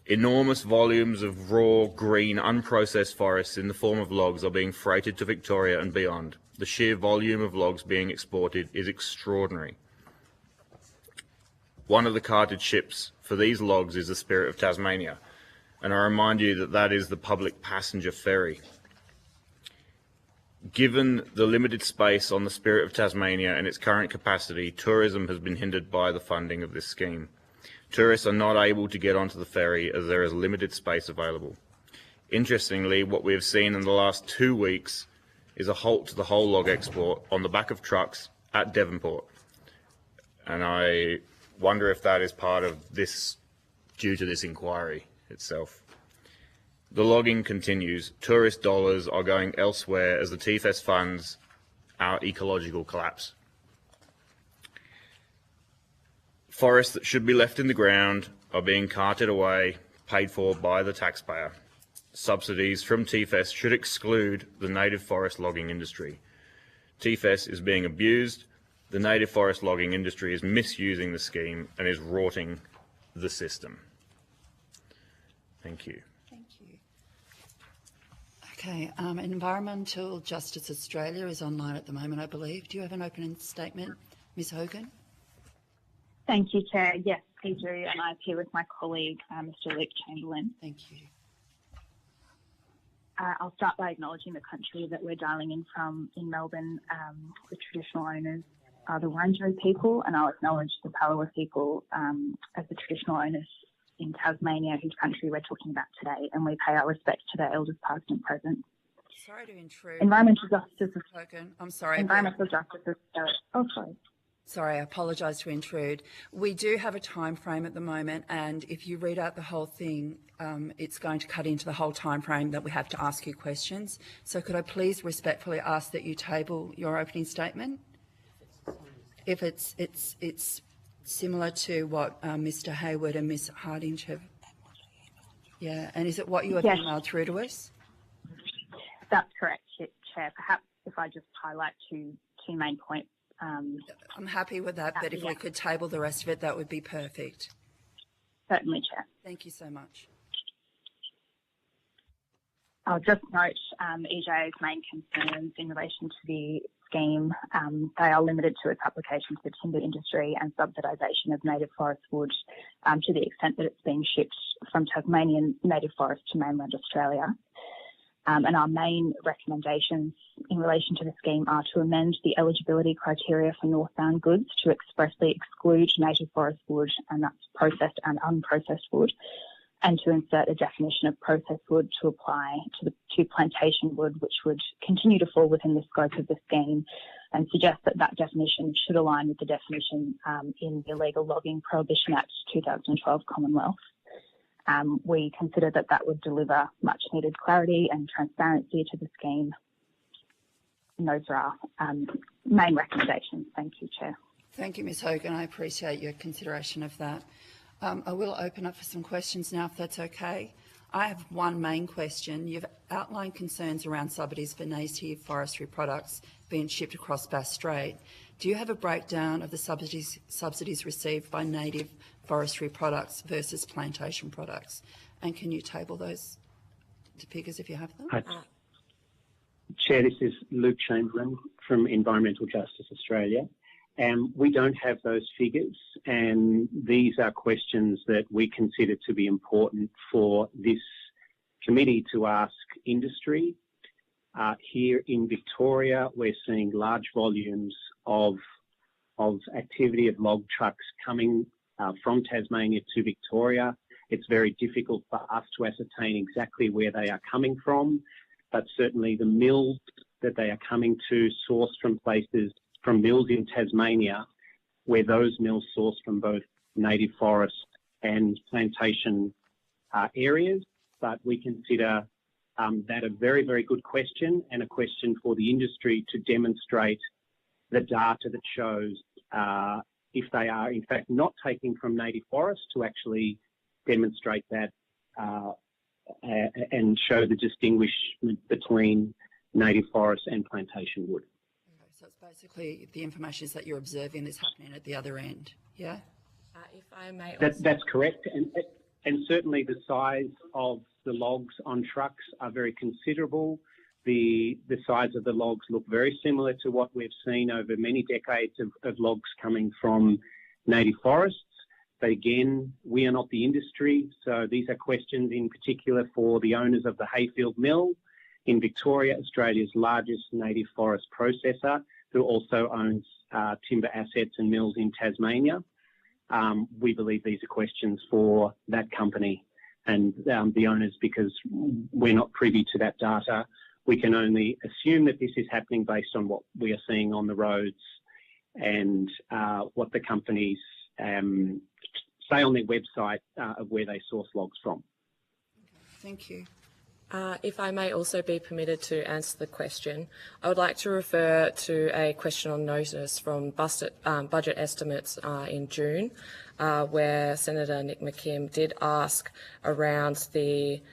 Enormous volumes of raw, green, unprocessed forests in the form of logs are being freighted to Victoria and beyond. The sheer volume of logs being exported is extraordinary. One of the carted ships for these logs is the Spirit of Tasmania, and I remind you that that is the public passenger ferry. Given the limited space on the Spirit of Tasmania and its current capacity, tourism has been hindered by the funding of this scheme. Tourists are not able to get onto the ferry as there is limited space available. Interestingly, what we have seen in the last 2 weeks is a halt to the whole log export on the back of trucks at Devonport. And I wonder if that is part of this, due to this inquiry itself. The logging continues. Tourist dollars are going elsewhere as the TFES funds our ecological collapse. Forests that should be left in the ground are being carted away, paid for by the taxpayer. Subsidies from TFES should exclude the native forest logging industry. TFES is being abused. The native forest logging industry is misusing the scheme and is rorting the system. Thank you. Thank you. Okay, Environmental Justice Australia is online at the moment, I believe. Do you have an opening statement, Ms. Hogan? Thank you, Chair. Yes, I do, and I appear with my colleague, Mr. Luke Chamberlain. Thank you. I'll start by acknowledging the country that we're dialing in from in Melbourne. The traditional owners are the Wurundjeri people, and I'll acknowledge the Palawa people as the traditional owners in Tasmania, whose country we're talking about today, and we pay our respects to their elders past and present. Sorry to intrude. Environmental justice. Hogan, I'm sorry. Environmental justice. Sorry, I apologise to intrude. We do have a time frame at the moment, and if you read out the whole thing, it's going to cut into the whole time frame that we have to ask you questions. So could I please respectfully ask that you table your opening statement? If it's similar to what Mr. Hayward and Ms. Hardinge have. Yeah, and is it what you have emailed through to us? That's correct, Chair. Perhaps if I just highlight two main points. I'm happy with that, but if we could table the rest of it, that would be perfect. Certainly, Chair. Thank you so much. I'll just note EJA's main concerns in relation to the scheme. They are limited to its application to the timber industry and subsidisation of native forest wood to the extent that it's being shipped from Tasmanian native forest to mainland Australia. And our main recommendations in relation to the scheme are to amend the eligibility criteria for northbound goods to expressly exclude native forest wood, and that's processed and unprocessed wood, and to insert a definition of processed wood to apply to plantation wood, which would continue to fall within the scope of the scheme, and suggest that that definition should align with the definition in the Illegal Logging Prohibition Act 2012 Commonwealth. We consider that that would deliver much needed clarity and transparency to the scheme. And those are our main recommendations. Thank you, Chair. Thank you, Ms. Hogan. I appreciate your consideration of that. I will open up for some questions now, if that's okay. I have one main question. You've outlined concerns around subsidies for native forestry products being shipped across Bass Strait. Do you have a breakdown of the subsidies received by native forestry products versus plantation products? And can you table those figures if you have them? Chair, this is Luke Chamberlain from Environmental Justice Australia. We don't have those figures, and these are questions that we consider to be important for this committee to ask industry. Here in Victoria, we're seeing large volumes of activity of log trucks coming from Tasmania to Victoria. It's very difficult for us to ascertain exactly where they are coming from, but certainly the mills that they are coming to source from mills in Tasmania, where those mills source from both native forest and plantation areas. But we consider that a very, very good question, and a question for the industry to demonstrate the data that shows if they are in fact not taking from native forest, to actually demonstrate that and show the distinguishment between native forest and plantation wood. Okay, so it's basically the information is that you're observing this happening at the other end, yeah? If I may That's correct, and certainly the size of the logs on trucks are very considerable. The size of the logs look very similar to what we've seen over many decades of logs coming from native forests. But again, we are not the industry, so these are questions in particular for the owners of the Hayfield Mill in Victoria, Australia's largest native forest processor, who also owns timber assets and mills in Tasmania. We believe these are questions for that company and the owners, because we're not privy to that data. We can only assume that this is happening based on what we are seeing on the roads and what the companies say on their website of where they source logs from. Thank you. If I may also be permitted to answer the question, I would like to refer to a question on notice from budget estimates in June, where Senator Nick McKim did ask around the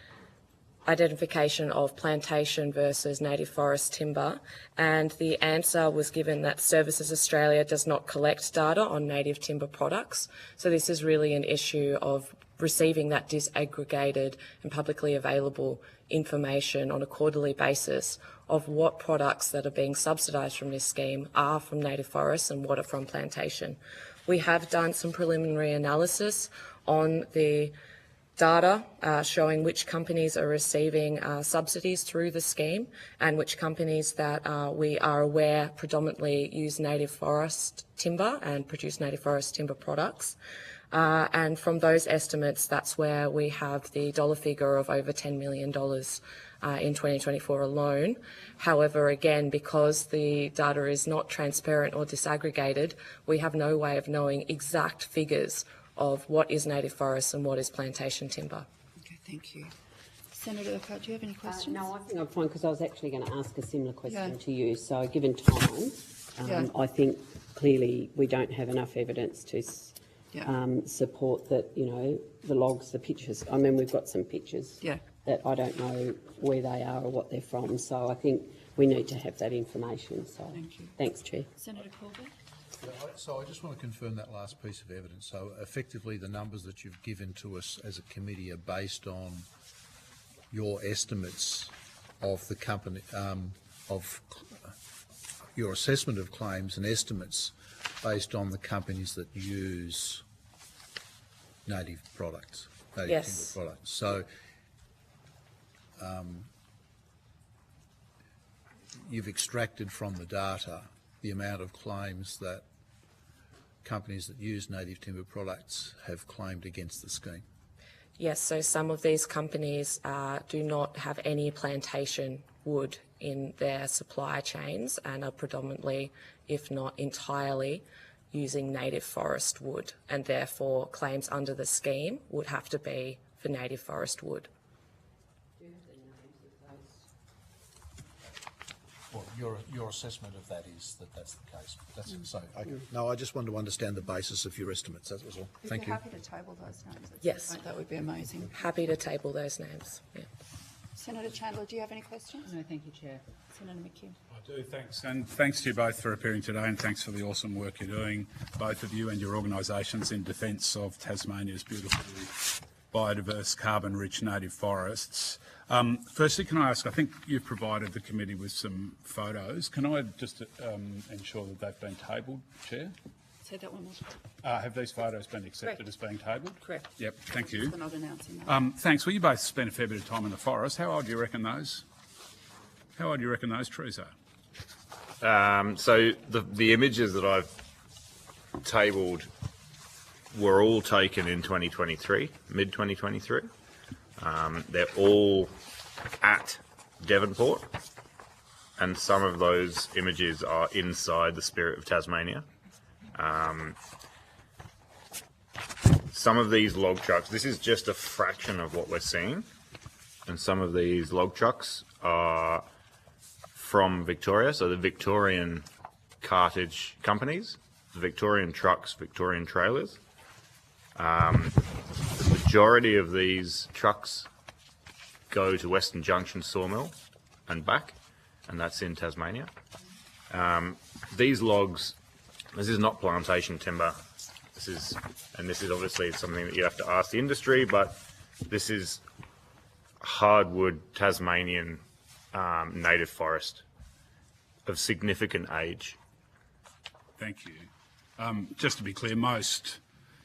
identification of plantation versus native forest timber, and the answer was given that Services Australia does not collect data on native timber products. So this is really an issue of receiving that disaggregated and publicly available information on a quarterly basis of what products that are being subsidised from this scheme are from native forests and what are from plantation. We have done some preliminary analysis on the data showing which companies are receiving subsidies through the scheme and which companies that we are aware predominantly use native forest timber and produce native forest timber products. And from those estimates, that's where we have the dollar figure of over $10 million in 2024 alone. However, again, because the data is not transparent or disaggregated, we have no way of knowing exact figures of what is native forest and what is plantation timber. Okay, thank you. Senator Urquhart, do you have any questions? No, I think I'm fine, because I was actually going to ask a similar question to you. So given time, I think clearly we don't have enough evidence to support that, you know, the logs, the pictures. I mean, we've got some pictures that I don't know where they are or what they're from. So I think we need to have that information. So thank you. Thanks, Chair. Senator Corbett? So I just want to confirm that last piece of evidence. So effectively the numbers that you've given to us as a committee are based on your estimates of the company, of your assessment of claims and estimates based on the companies that use native products, native timber products. So you've extracted from the data the amount of claims that companies that use native timber products have claimed against the scheme. Yes, so some of these companies do not have any plantation wood in their supply chains and are predominantly, if not entirely, using native forest wood, and therefore claims under the scheme would have to be for native forest wood. Well, your assessment of that is that that's the case. That's so. Okay. No, I just wanted to understand the basis of your estimates. That was all. If Thank you're you. happy to table those names at Yes. some point, that would be amazing. Happy to table those names. Yeah. Senator Chandler, do you have any questions? No, thank you, Chair. Senator McHugh. I do, thanks. And thanks to you both for appearing today, and thanks for the awesome work you're doing, both of you and your organisations, in defence of Tasmania's beautiful, biodiverse, carbon-rich native forests. Firstly, can I ask, I think you've provided the committee with some photos. Can I just ensure that they've been tabled, Chair? Say that one more time. Have these photos been accepted Correct. as being tabled? Correct. Yep, thank you. We're not announcing that. Thanks. Well, you both spent a fair bit of time in the forest. How old do you reckon those? How old do you reckon those trees are? So the images that I've tabled were all taken in 2023, mid-2023. They're all at Devonport, and some of those images are inside the Spirit of Tasmania. Some of these log trucks, this is just a fraction of what we're seeing, and some of these log trucks are from Victoria, so the Victorian cartage companies, the Victorian trucks, Victorian trailers. The majority of these trucks go to Western Junction sawmill and back, and that's in Tasmania. These logs, this is not plantation timber. This is obviously something that you have to ask the industry, but this is hardwood Tasmanian native forest of significant age. Thank you. Just to be clear, most,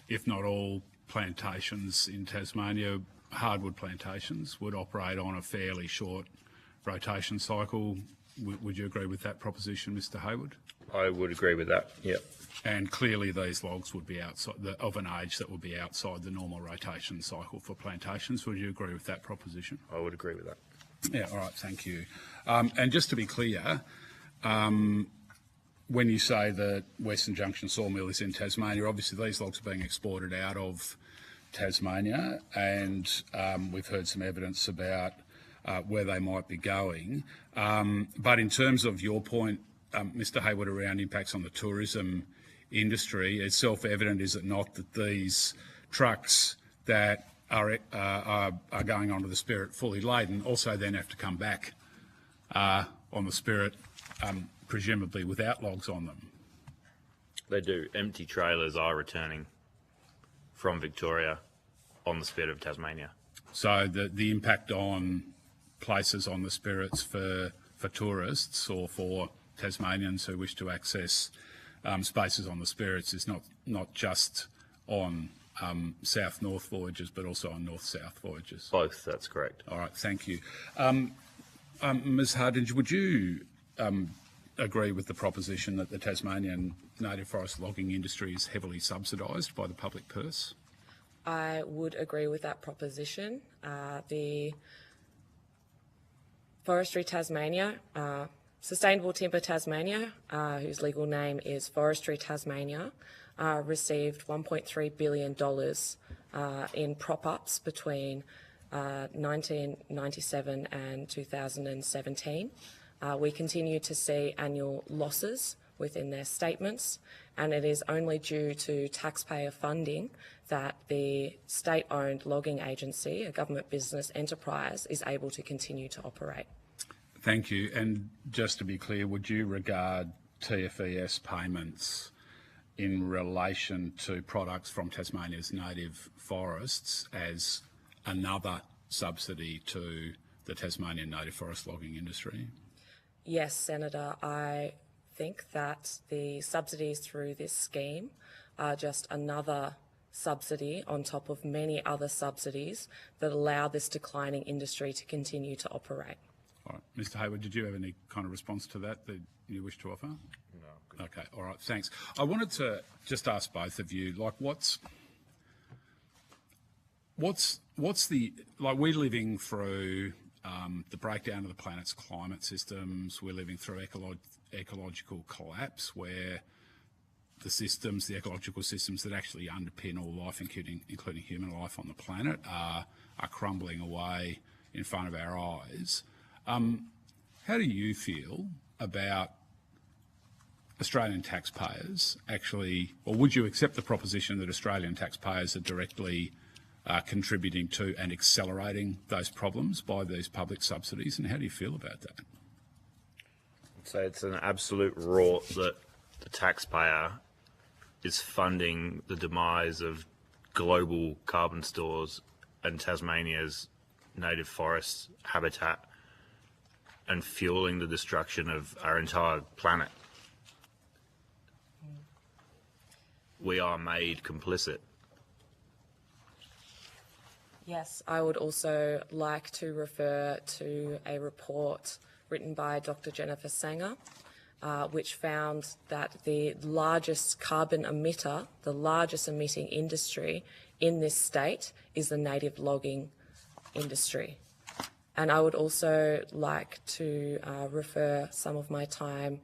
if not all, plantations in Tasmania, hardwood plantations, would operate on a fairly short rotation cycle. Would you agree with that proposition, Mr. Hayward? I would agree with that, yep. And clearly these logs would be outside of an age that would be outside the normal rotation cycle for plantations. Would you agree with that proposition? I would agree with that. Yeah, all right, thank you. And just to be clear, when you say that Western Junction sawmill is in Tasmania, obviously these logs are being exported out of Tasmania, and we've heard some evidence about where they might be going. But in terms of your point, Mr. Hayward, around impacts on the tourism industry, it's self-evident, is it not, that these trucks that are going onto the Spirit fully laden also then have to come back on the Spirit, presumably without logs on them? They do. Empty trailers are returning from Victoria on the Spirit of Tasmania. So the impact on places on the Spirits for tourists or for Tasmanians who wish to access spaces on the Spirits is not just on south-north voyages, but also on north-south voyages? Both, that's correct. All right, thank you. Ms Hardinge, would you agree with the proposition that the Tasmanian native forest logging industry is heavily subsidised by the public purse? I would agree with that proposition. The Forestry Tasmania, Sustainable Timber Tasmania, whose legal name is Forestry Tasmania, received $1.3 billion in prop-ups between 1997 and 2017. We continue to see annual losses within their statements, and it is only due to taxpayer funding that the state-owned logging agency, a government business enterprise, is able to continue to operate. Thank you. And just to be clear, would you regard TFES payments in relation to products from Tasmania's native forests as another subsidy to the Tasmanian native forest logging industry? Yes, Senator, I think that the subsidies through this scheme are just another subsidy on top of many other subsidies that allow this declining industry to continue to operate. All right. Mr Hayward, did you have any kind of response to that you wish to offer? No. Okay, all right, thanks. I wanted to just ask both of you, like, what's the, like, we're living through the breakdown of the planet's climate systems. We're living through ecological collapse, where the ecological systems that actually underpin all life, including human life on the planet, are crumbling away in front of our eyes. How do you feel about Australian taxpayers actually, or would you accept the proposition that Australian taxpayers are directly contributing to and accelerating those problems by these public subsidies, and how do you feel about that? So it's an absolute rort that the taxpayer is funding the demise of global carbon stores and Tasmania's native forest habitat and fueling the destruction of our entire planet. We are made complicit. Yes, I would also like to refer to a report written by Dr. Jennifer Sanger, which found that the largest carbon emitter, the largest emitting industry in this state is the native logging industry. And I would also like to refer some of my time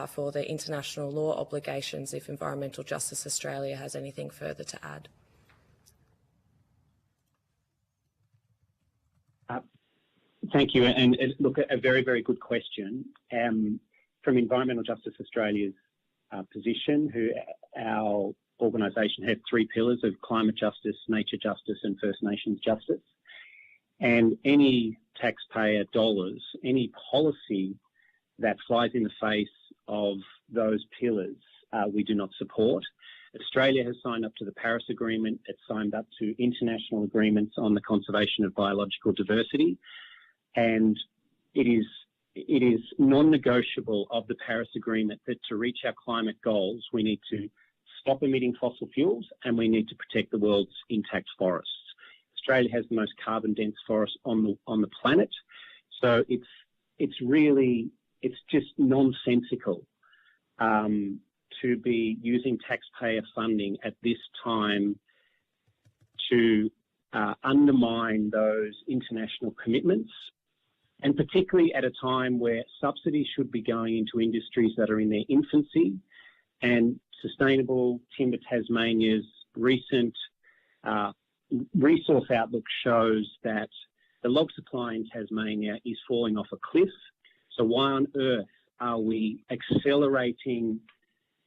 for the international law obligations if Environmental Justice Australia has anything further to add. Thank you. And look, a very, very good question. From Environmental Justice Australia's position, our organisation has 3 pillars of climate justice, nature justice and First Nations justice. And any taxpayer dollars, any policy that flies in the face of those pillars, we do not support. Australia has signed up to the Paris Agreement. It's signed up to international agreements on the conservation of biological diversity. And it is non-negotiable of the Paris Agreement that to reach our climate goals, we need to stop emitting fossil fuels and we need to protect the world's intact forests. Australia has the most carbon-dense forests on the planet, so it's just nonsensical to be using taxpayer funding at this time to undermine those international commitments, and particularly at a time where subsidies should be going into industries that are in their infancy. And Sustainable Timber Tasmania's recent resource outlook shows that the log supply in Tasmania is falling off a cliff. So why on earth are we accelerating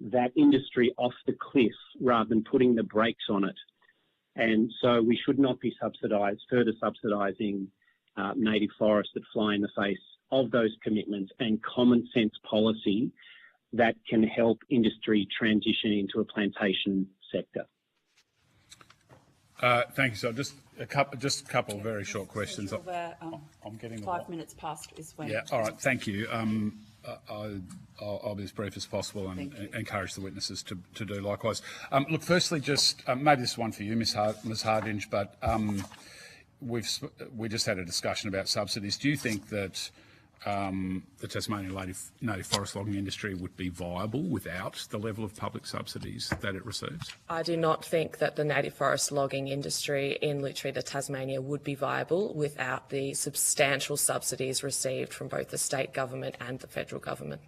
that industry off the cliff rather than putting the brakes on it? And so we should not be further subsidising native forests that fly in the face of those commitments and common sense policy that can help industry transition into a plantation sector. Thank you. So just a couple of very short questions. I'm getting 5 minutes past is when. Yeah. All right. Thank you. I'll be as brief as possible and encourage the witnesses to do likewise. Look, firstly, just maybe this is one for you, Ms. Hardinge, but we just had a discussion about subsidies. Do you think that the Tasmanian native forest logging industry would be viable without the level of public subsidies that it receives? I do not think that the native forest logging industry in literally Tasmania would be viable without the substantial subsidies received from both the state government and the federal government.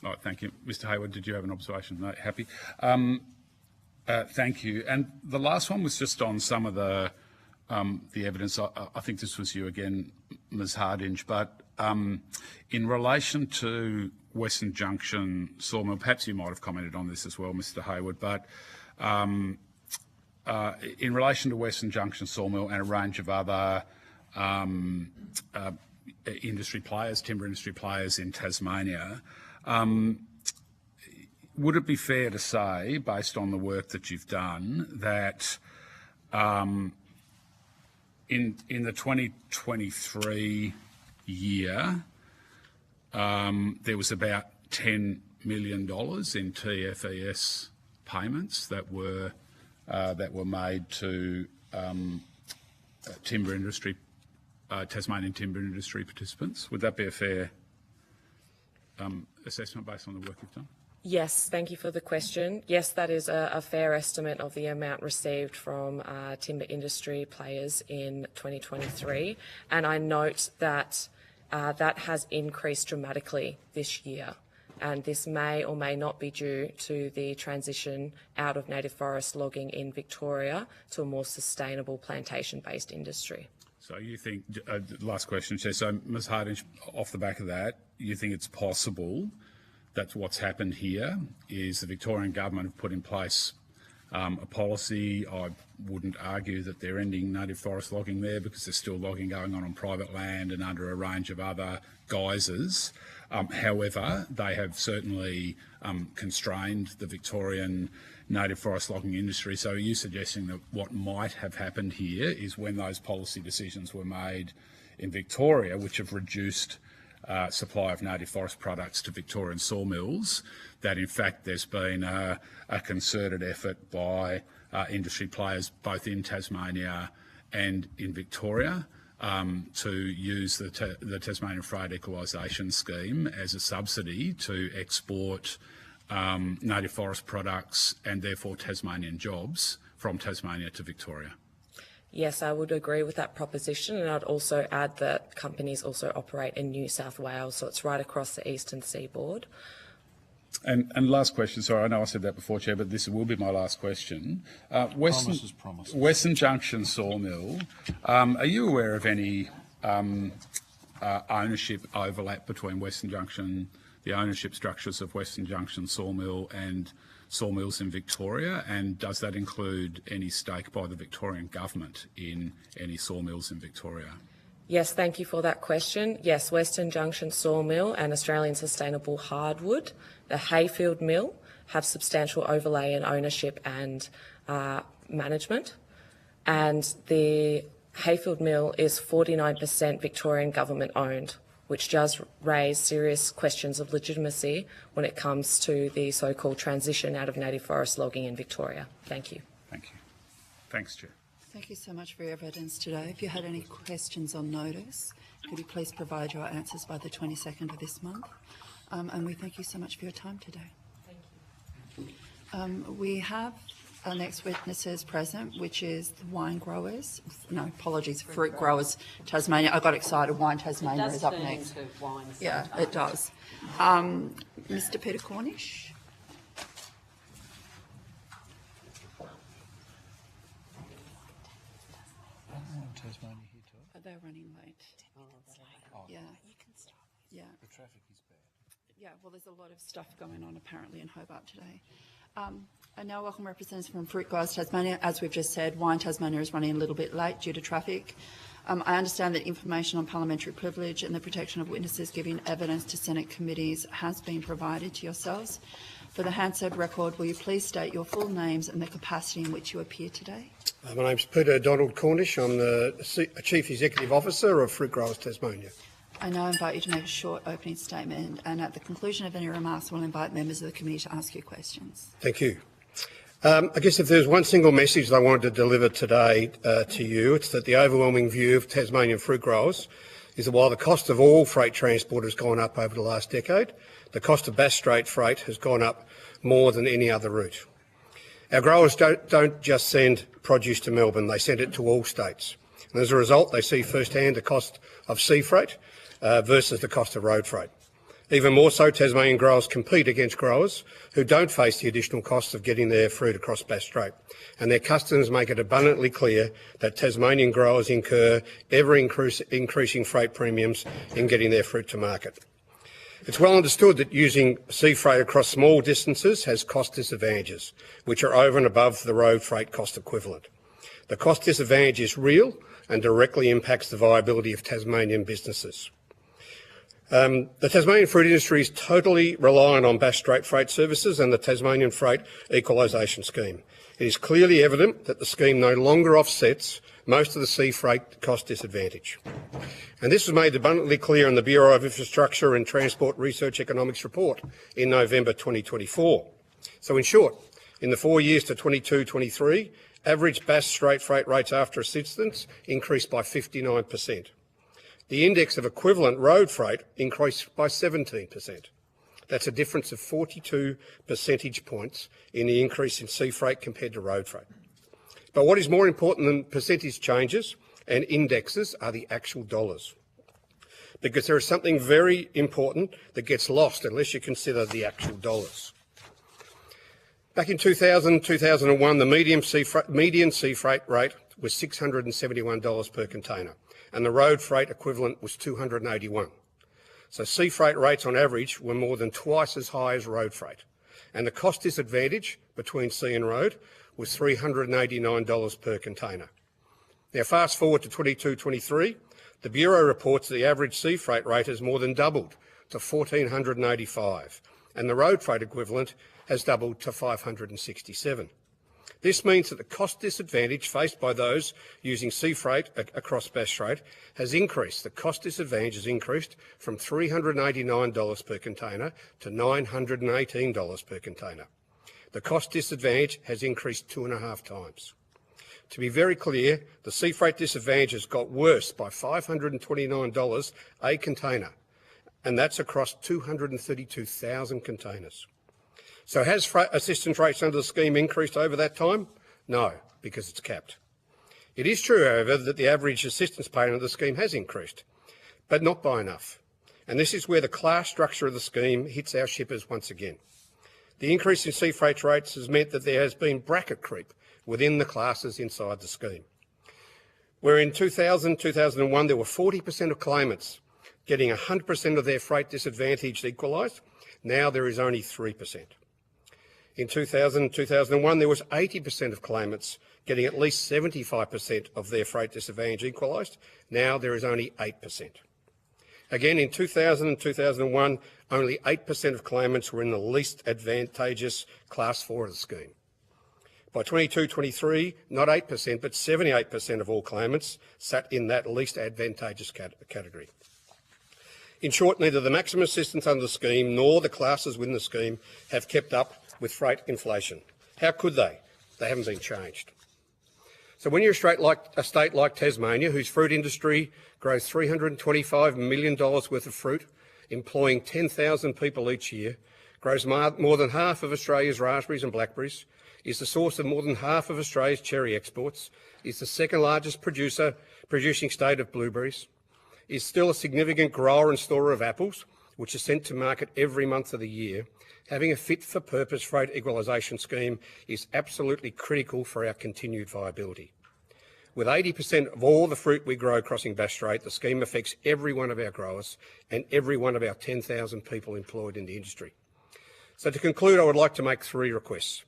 All right, thank you. Mr. Hayward, did you have an observation? No, happy. Thank you. And the last one was just on some of the evidence. I think this was you again, Ms. Hardinge, but in relation to Western Junction sawmill, perhaps you might have commented on this as well, Mr. Hayward, but in relation to Western Junction sawmill and a range of other industry players, timber industry players in Tasmania, would it be fair to say, based on the work that you've done, that in the 2023 year, there was about $10 million in TFES payments that were made to timber industry, Tasmanian timber industry participants? Would that be a fair assessment based on the work you've done? Yes, thank you for the question. Yes, that is a fair estimate of the amount received from timber industry players in 2023. And I note that that has increased dramatically this year. And this may or may not be due to the transition out of native forest logging in Victoria to a more sustainable plantation-based industry. So you think, last question, Chair, so Ms Hardinge, off the back of that, you think it's possible that what's happened here is the Victorian government have put in place a policy. I wouldn't argue that they're ending native forest logging there because there's still logging going on private land and under a range of other guises. However, they have certainly constrained the Victorian native forest logging industry. So are you suggesting that what might have happened here is when those policy decisions were made in Victoria, which have reduced supply of native forest products to Victorian sawmills, that in fact there's been a concerted effort by industry players both in Tasmania and in Victoria to use the Tasmanian Freight Equalisation Scheme as a subsidy to export native forest products and therefore Tasmanian jobs from Tasmania to Victoria? Yes, I would agree with that proposition, and I'd also add that companies also operate in New South Wales, so it's right across the eastern seaboard. And last question, sorry, I know I said that before, Chair, but this will be my last question. Western Junction Sawmill, are you aware of any ownership overlap between Western Junction, the ownership structures of Western Junction Sawmill and sawmills in Victoria, and does that include any stake by the Victorian government in any sawmills in Victoria? Yes, thank you for that question. Yes, Western Junction Sawmill and Australian Sustainable Hardwood, the Hayfield Mill, have substantial overlay in ownership and management. And the Hayfield Mill is 49% Victorian government owned, which does raise serious questions of legitimacy when it comes to the so-called transition out of native forest logging in Victoria. Thank you. Thank you. Thanks, Chair. Thank you so much for your evidence today. If you had any questions on notice, could you please provide your answers by the 22nd of this month? And we thank you so much for your time today. Thank you. We have our next witnesses present, which is the wine growers. No, apologies, fruit growers, Tasmania. I got excited. Wine Tasmania is up next. Yeah, it does. Mr. Peter Cornish. They're running late. Yeah. You can start. Yeah. The traffic is bad. Yeah, well, there's a lot of stuff going on apparently in Hobart today. I now welcome representatives from Fruit Growers Tasmania. As we've just said, Wine Tasmania is running a little bit late due to traffic. I understand that information on parliamentary privilege and the protection of witnesses giving evidence to Senate committees has been provided to yourselves. For the Hansard record, will you please state your full names and the capacity in which you appear today? My name's Peter Donald Cornish. I'm the Chief Executive Officer of Fruit Growers Tasmania. I now invite you to make a short opening statement, and at the conclusion of any remarks, we'll invite members of the committee to ask you questions. Thank you. I guess if there's one single message that I wanted to deliver today to you, it's that the overwhelming view of Tasmanian fruit growers is that while the cost of all freight transport has gone up over the last decade, the cost of Bass Strait freight has gone up more than any other route. Our growers don't just send produce to Melbourne, they send it to all states. And as a result, they see firsthand the cost of sea freight versus the cost of road freight. Even more so, Tasmanian growers compete against growers who don't face the additional costs of getting their fruit across Bass Strait. And their customers make it abundantly clear that Tasmanian growers incur ever-increasing freight premiums in getting their fruit to market. It's well understood that using sea freight across small distances has cost disadvantages, which are over and above the road freight cost equivalent. The cost disadvantage is real and directly impacts the viability of Tasmanian businesses. The Tasmanian fruit industry is totally reliant on Bass Strait freight services and the Tasmanian Freight Equalisation Scheme. It is clearly evident that the scheme no longer offsets most of the sea freight cost disadvantage. And this was made abundantly clear in the Bureau of Infrastructure and Transport Research Economics report in November 2024. So in short, in the 4 years to 22-23, average Bass Strait freight rates after assistance increased by 59%. The index of equivalent road freight increased by 17%. That's a difference of 42 percentage points in the increase in sea freight compared to road freight. But what is more important than percentage changes and indexes are the actual dollars. Because there is something very important that gets lost unless you consider the actual dollars. Back in 2000-2001, the median sea freight rate was $671 per container, and the road freight equivalent was $281. So sea freight rates on average were more than twice as high as road freight, and the cost disadvantage between sea and road was $389 per container. Now fast forward to 22-23, the Bureau reports the average sea freight rate has more than doubled to $1,485, and the road freight equivalent has doubled to $567. This means that the cost disadvantage faced by those using sea freight across Bass Strait has increased. The cost disadvantage has increased from $389 per container to $918 per container. The cost disadvantage has increased 2.5 times. To be very clear, the sea freight disadvantage has got worse by $529 a container, and that's across 232,000 containers. So has assistance rates under the scheme increased over that time? No, because it's capped. It is true, however, that the average assistance payment under the scheme has increased, but not by enough. And this is where the class structure of the scheme hits our shippers once again. The increase in sea freight rates has meant that there has been bracket creep within the classes inside the scheme. Where in 2000-2001 there were 40% of claimants getting 100% of their freight disadvantage equalised, now there is only 3%. In 2000-2001 there was 80% of claimants getting at least 75% of their freight disadvantage equalised, now there is only 8%. Again, in 2000 and 2001, only 8% of claimants were in the least advantageous Class 4 of the scheme. By 22-23, not 8%, but 78% of all claimants sat in that least advantageous category. In short, neither the maximum assistance under the scheme nor the classes within the scheme have kept up with freight inflation. How could they? They haven't been changed. So when you're a state like Tasmania, whose fruit industry grows $325 million worth of fruit, employing 10,000 people each year, grows more than half of Australia's raspberries and blackberries, is the source of more than half of Australia's cherry exports, is the second largest producing state of blueberries, is still a significant grower and storer of apples, which is sent to market every month of the year, having a fit-for-purpose freight equalisation scheme is absolutely critical for our continued viability. With 80% of all the fruit we grow crossing Bass Strait, the scheme affects every one of our growers and every one of our 10,000 people employed in the industry. So to conclude, I would like to make 3 requests.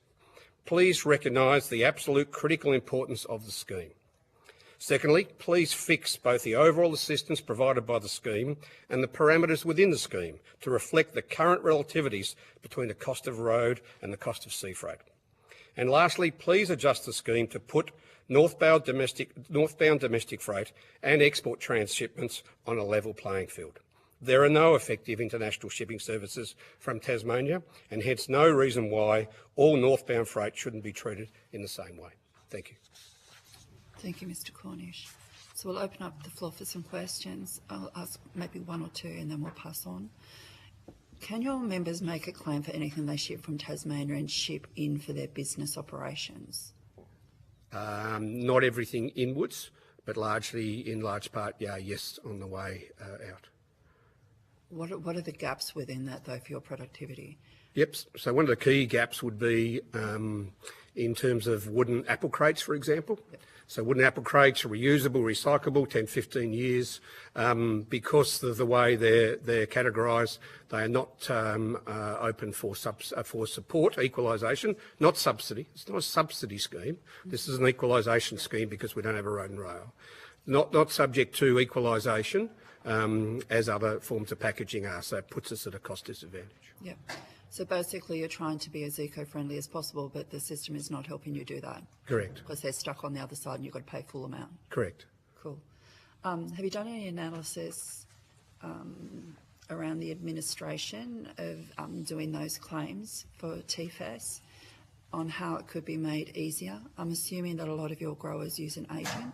Please recognise the absolute critical importance of the scheme. Secondly, please fix both the overall assistance provided by the scheme and the parameters within the scheme to reflect the current relativities between the cost of road and the cost of sea freight. And lastly, please adjust the scheme to put northbound domestic freight and export transshipments on a level playing field. There are no effective international shipping services from Tasmania, and hence no reason why all northbound freight shouldn't be treated in the same way. Thank you. Thank you, Mr. Cornish. So we'll open up the floor for some questions. I'll ask maybe 1 or 2 and then we'll pass on. Can your members make a claim for anything they ship from Tasmania and ship in for their business operations? Not everything inwards, but largely, in large part, yes, on the way out. What are the gaps within that, though, for your productivity? Yep, so one of the key gaps would be in terms of wooden apple crates, for example. Yep. So wooden apple crates are reusable, recyclable, 10, 15 years. Because of the way they're categorised, they are not open for support, equalisation, not subsidy. It's not a subsidy scheme. This is an equalisation scheme because we don't have a road and rail. Not subject to equalisation as other forms of packaging are, so it puts us at a cost disadvantage. Yep. So basically you're trying to be as eco-friendly as possible, but the system is not helping you do that. Correct. Because they're stuck on the other side and you've got to pay full amount. Correct. Cool. Have you done any analysis around the administration of doing those claims for TFS on how it could be made easier? I'm assuming that a lot of your growers use an agent.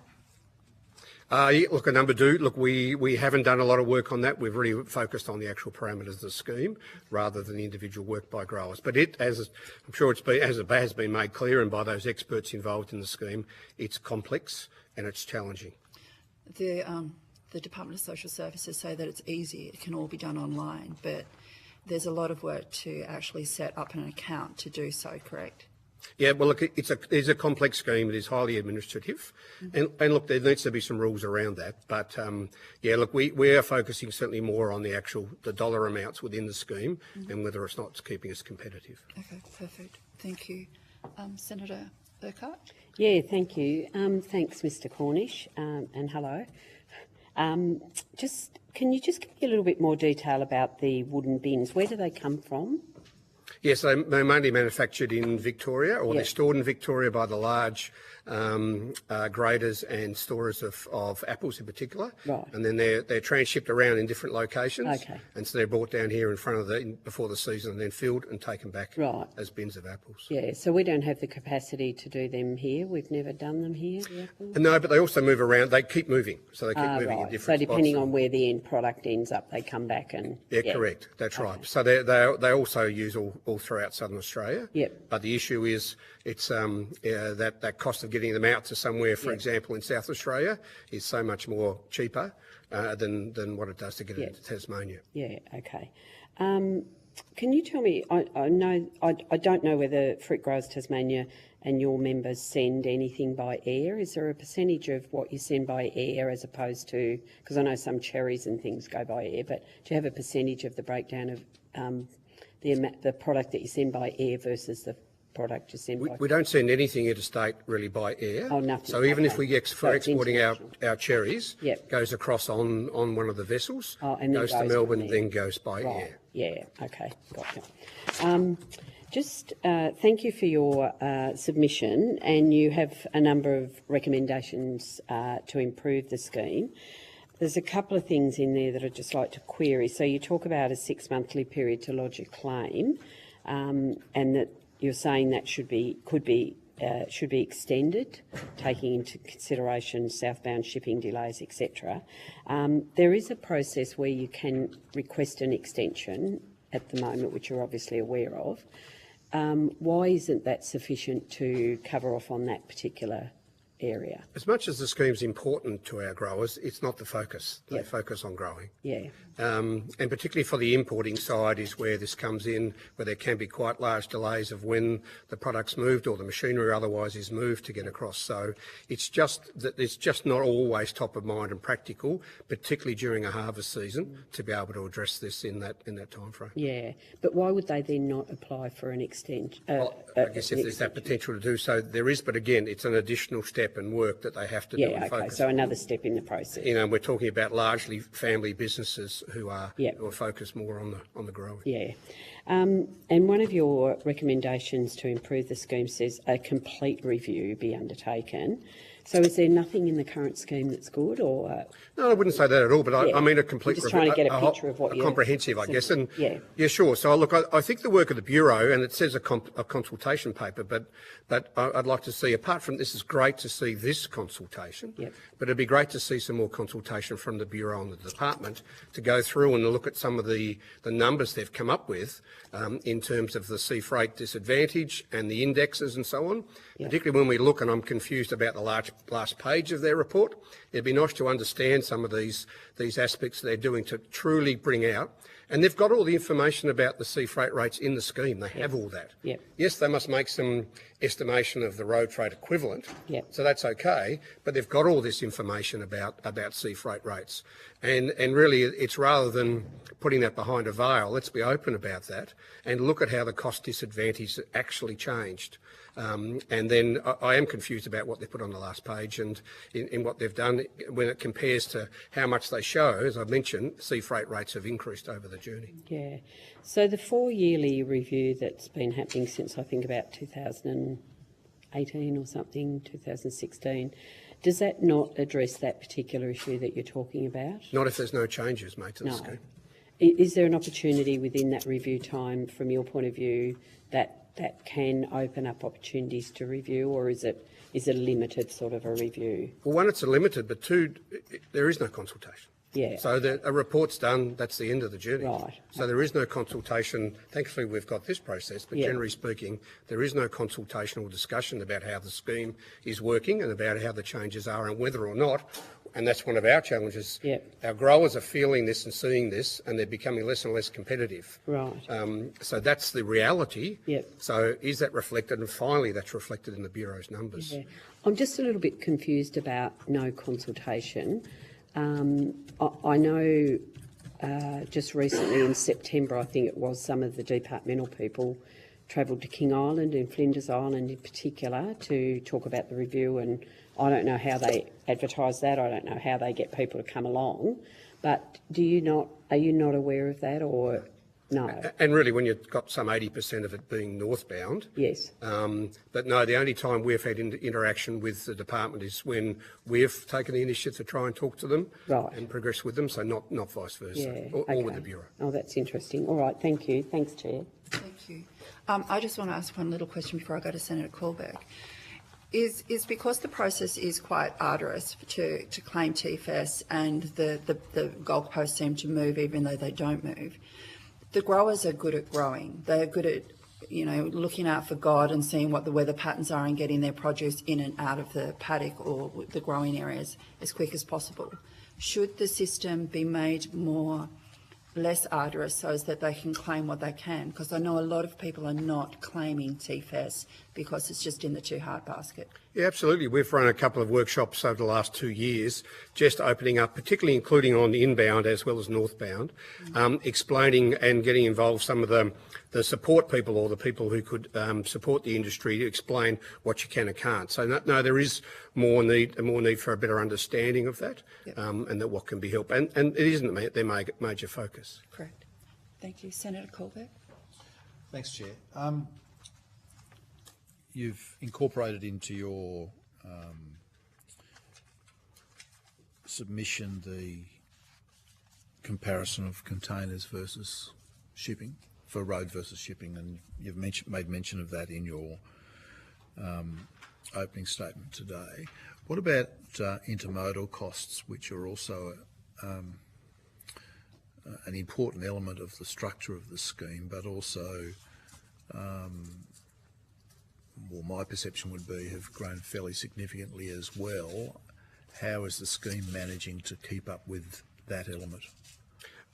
Look, a number do. Look, we haven't done a lot of work on that. We've really focused on the actual parameters of the scheme rather than the individual work by growers. But as I'm sure as it has been made clear and by those experts involved in the scheme, it's complex and it's challenging. The Department of Social Services say that it's easy, it can all be done online, but there's a lot of work to actually set up an account to do so, correct? Yeah, well, look, it's a complex scheme. It is highly administrative, and look, there needs to be some rules around that. But yeah, look, we are focusing certainly more on the dollar amounts within the scheme and whether or not it's keeping us competitive. Okay, perfect. Thank you. Senator Urquhart? Yeah, thank you. Thanks, Mr. Cornish, and hello. Can you just give me a little bit more detail about the wooden bins? Where do they come from? Yes, they're mainly manufactured in Victoria, or they're Yeah. stored in Victoria by the large graders and storers of apples in particular. Right. And then they're transshipped around in different locations. Okay. And so they're brought down here in front of before the season, and then filled and taken back Right. as bins of apples. Yeah, so we don't have the capacity to do them here. We've never done them here, the apples. No, but they also move around. They keep moving, so they keep moving in Right. So different depending spots. on where the end product ends up, they come back and... Yeah, correct. That's right. So they also use all throughout Southern Australia. Yep. But the issue is it's that cost of getting them out to somewhere, for example, in South Australia, is so much more cheaper than what it does to get it into Tasmania. Yeah, okay. Can you tell me, I don't know whether Fruit Growers Tasmania and your members send anything by air. Is there a percentage of what you send by air as opposed to, because I know some cherries and things go by air, but do you have a percentage of the breakdown of the product that you send by air versus the product you send by... We don't send anything interstate really by air. Oh, nothing. So even if Okay. we So it's exporting our international. cherries, Yep. goes across on one of the vessels, Oh, and then goes to goes Melbourne, from there. then goes by Right. air. Yeah, okay, gotcha. Thank you for your submission, and you have a number of recommendations to improve the scheme. There's a couple of things in there that I'd just like to query. So you talk about a 6-monthly period to lodge a claim, and that you're saying that should be extended, taking into consideration southbound shipping delays, etc. There is a process where you can request an extension at the moment, which you're obviously aware of. Why isn't that sufficient to cover off on that particular area? As much as the scheme's important to our growers, it's not the focus. They Yep. focus on growing. Yeah, And particularly for the importing side is where this comes in, where there can be quite large delays of when the product's moved or the machinery or otherwise is moved to get across. So it's just not always top of mind and practical, particularly during a harvest season, to be able to address this in that time frame. yeah. But why would they then not apply for an extension? Well, I guess if there's that potential to do so, there is, but again, it's an additional step and work that they have to do and Yeah, okay, focus so on. another step in the process. You know, we're talking about largely family businesses who are Yep. focused more on the growing. Yeah. And one of your recommendations to improve the scheme says a complete review be undertaken. So is there nothing in the current scheme that's good, or... No, I wouldn't say that at all, but Yeah. I mean a complete I'm just trying to get a picture of what a you're comprehensive, I guess. And Yeah. sure. So look, I think the work of the Bureau, and it says a consultation paper, but I'd like to see, apart from this, is great to see this consultation, Yep. but it'd be great to see some more consultation from the Bureau and the department to go through and look at some of the numbers they've come up with in terms of the sea freight disadvantage and the indexes and so on. Particularly when we look, and I'm confused about the last page of their report, it'd be nice to understand some of these aspects they're doing to truly bring out. And they've got all the information about the sea freight rates in the scheme. They have all that. Yep. Yes, they must make some estimation of the road freight equivalent. Yep. So that's okay, but they've got all this information about sea freight rates. And really, it's rather than putting that behind a veil, let's be open about that and look at how the cost disadvantage actually changed. And then I am confused about what they put on the last page and in what they've done when it compares to how much they show. As I mentioned, sea freight rates have increased over the journey. Yeah. So the 4-yearly review that's been happening since, I think, about 2018 or something, 2016, does that not address that particular issue that you're talking about? Not if there's no changes made to the No. scheme. Is there an opportunity within that review time, from your point of view, that can open up opportunities to review, or is it a limited sort of a review? Well, one, it's a limited, but two, there is no consultation. Yeah. So a report's done, that's the end of the journey. Right. So there is no consultation. Thankfully, we've got this process, but Yeah. generally speaking, there is no consultation or discussion about how the scheme is working and about how the changes are and whether or not And that's one of our challenges. Yep. Our growers are feeling this and seeing this, and they're becoming less and less competitive. Right. So that's the reality. Yep. So is that reflected? And finally, that's reflected in the Bureau's numbers. Yeah. I'm just a little bit confused about no consultation. I know just recently in September, I think it was, some of the departmental people travelled to King Island and Flinders Island in particular to talk about the review, and I don't know how they advertise that. I don't know how they get people to come along. But are you not aware of that, or no? And really, when you've got some 80% of it being northbound. Yes. But no, the only time we've had interaction with the department is when we've taken the initiative to try and talk to them and progress with them, so not vice versa, or with the Bureau. Oh, that's interesting. All right, thank you. Thanks, Chair. Thank you. I just want to ask one little question before I go to Senator Colbeck. Is because the process is quite arduous to claim TFS, and the goalposts seem to move even though they don't move. The growers are good at growing. They're good at, looking out for God and seeing what the weather patterns are and getting their produce in and out of the paddock or the growing areas as quick as possible. Should the system be made less arduous so that they can claim what they can? Because I know a lot of people are not claiming TFS because it's just in the too hard basket. Yeah, absolutely. We've run a couple of workshops over the last 2 years, just opening up, particularly including on the inbound as well as northbound, explaining and getting involved some of the support people or the people who could support the industry to explain what you can and can't. So no, there is more need for a better understanding of that, and that what can be helped. And it isn't their major focus. Correct. Thank you. Senator Colbeck. Thanks, Chair. You've incorporated into your submission the comparison of containers versus shipping, for road versus shipping, and you've made mention of that in your opening statement today. What about intermodal costs, which are also an important element of the structure of the scheme, but also my perception would be have grown fairly significantly as well. How is the scheme managing to keep up with that element?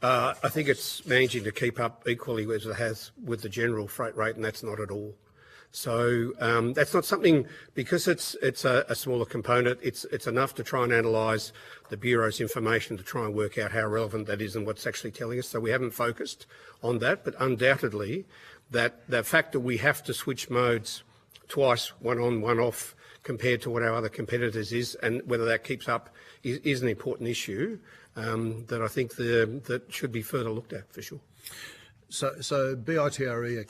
I think it's managing to keep up equally as it has with the general freight rate, and that's not at all. So that's not something, because it's a smaller component, it's enough to try and analyse the Bureau's information to try and work out how relevant that is and what's actually telling us. So we haven't focused on that, but undoubtedly that the fact that we have to switch modes twice, one on, one off, compared to what our other competitors is, and whether that keeps up is an important issue that I think that should be further looked at for sure. So BITRE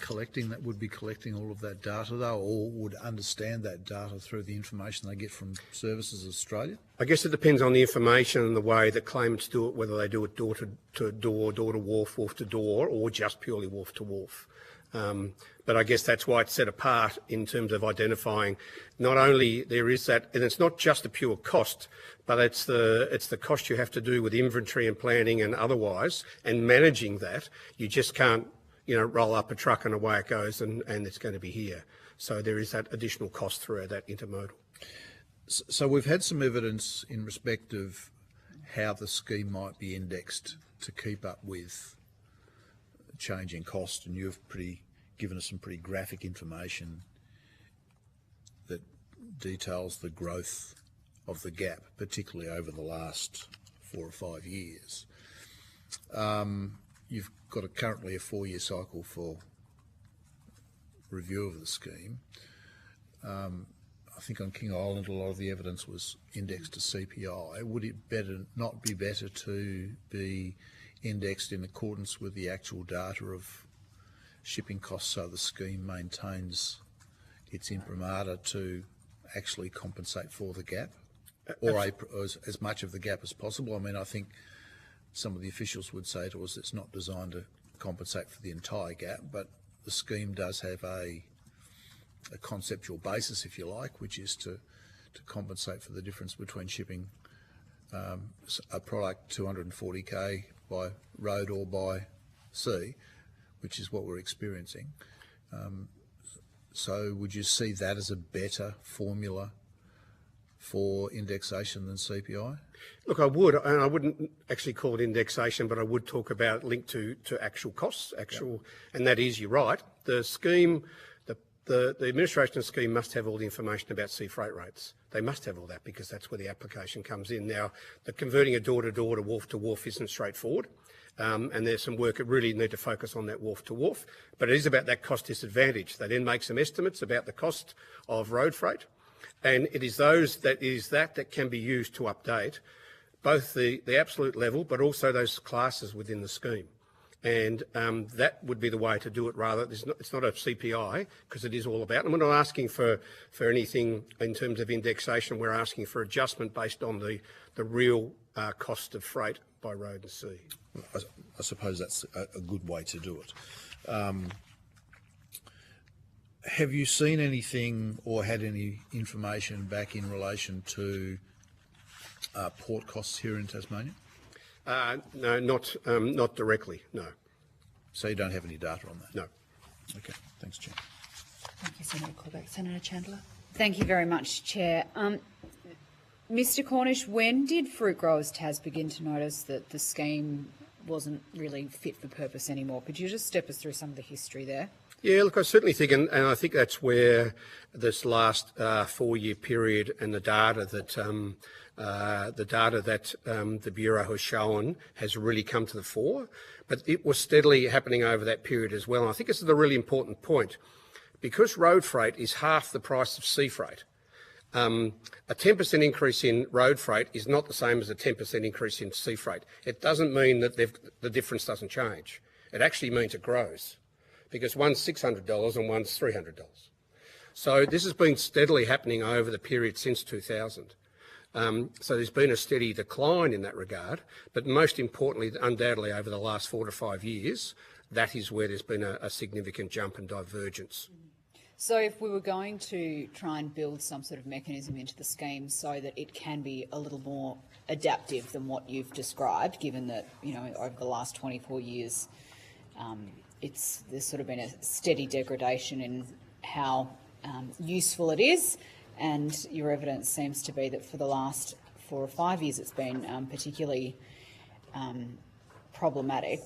would be collecting all of that data though, or would understand that data through the information they get from Services Australia? I guess it depends on the information and the way that claimants do it, whether they do it door to door, door to wharf, wharf to door, or just purely wharf to wharf. But I guess that's why it's set apart in terms of identifying not only there is that, and it's not just a pure cost, but it's the cost you have to do with inventory and planning and otherwise, and managing that. You just can't, roll up a truck and away it goes and it's going to be here. So there is that additional cost through that intermodal. So we've had some evidence in respect of how the scheme might be indexed to keep up with changing cost, and you've given us some pretty graphic information that details the growth of the gap, particularly over the last 4 or 5 years. You've got currently a 4-year cycle for review of the scheme. I think on King Island a lot of the evidence was indexed to CPI. Would it not be better to be indexed in accordance with the actual data of shipping costs, so the scheme maintains its imprimatur to actually compensate for the gap, or as much of the gap as possible? I mean, I think some of the officials would say to us it's not designed to compensate for the entire gap, but the scheme does have a conceptual basis, if you like, which is to compensate for the difference between shipping a product 240k by road or by sea, which is what we're experiencing. So would you see that as a better formula for indexation than CPI? Look, I would, and I wouldn't actually call it indexation, but I would talk about linked to actual costs, and that is, you're right. The scheme, the administration scheme must have all the information about sea freight rates. They must have all that because that's where the application comes in. Now, the converting a door-to-door to wharf isn't straightforward. And there's some work that really need to focus on that wharf to wharf, but it is about that cost disadvantage. They then make some estimates about the cost of road freight, and it is that can be used to update both the absolute level, but also those classes within the scheme. And that would be the way to do it. It's not a CPI because it is all about. And we're not asking for anything in terms of indexation. We're asking for adjustment based on the real cost of freight by road and sea. I suppose that's a good way to do it. Have you seen anything or had any information back in relation to port costs here in Tasmania? No, not directly, no. So you don't have any data on that? No. Okay, thanks, Chair. Thank you, Senator Corbeck. Senator Chandler. Thank you very much, Chair. Mr Cornish, when did Fruit Growers Tas begin to notice that the scheme wasn't really fit for purpose anymore? Could you just step us through some of the history there? Yeah, look, I certainly think, and I think that's where this last 4-year period and the data that the Bureau has shown has really come to the fore. But it was steadily happening over that period as well. And I think this is a really important point. Because road freight is half the price of sea freight, a 10% increase in road freight is not the same as a 10% increase in sea freight. It doesn't mean that the difference doesn't change. It actually means it grows, because one's $600 and one's $300. So this has been steadily happening over the period since 2000. So there's been a steady decline in that regard, but most importantly, undoubtedly over the last 4 to 5 years, that is where there's been a significant jump and divergence. So if we were going to try and build some sort of mechanism into the scheme so that it can be a little more adaptive than what you've described, given that, you know, over the last 24 years, there's sort of been a steady degradation in how useful it is, and your evidence seems to be that for the last 4 or 5 years it's been particularly problematic.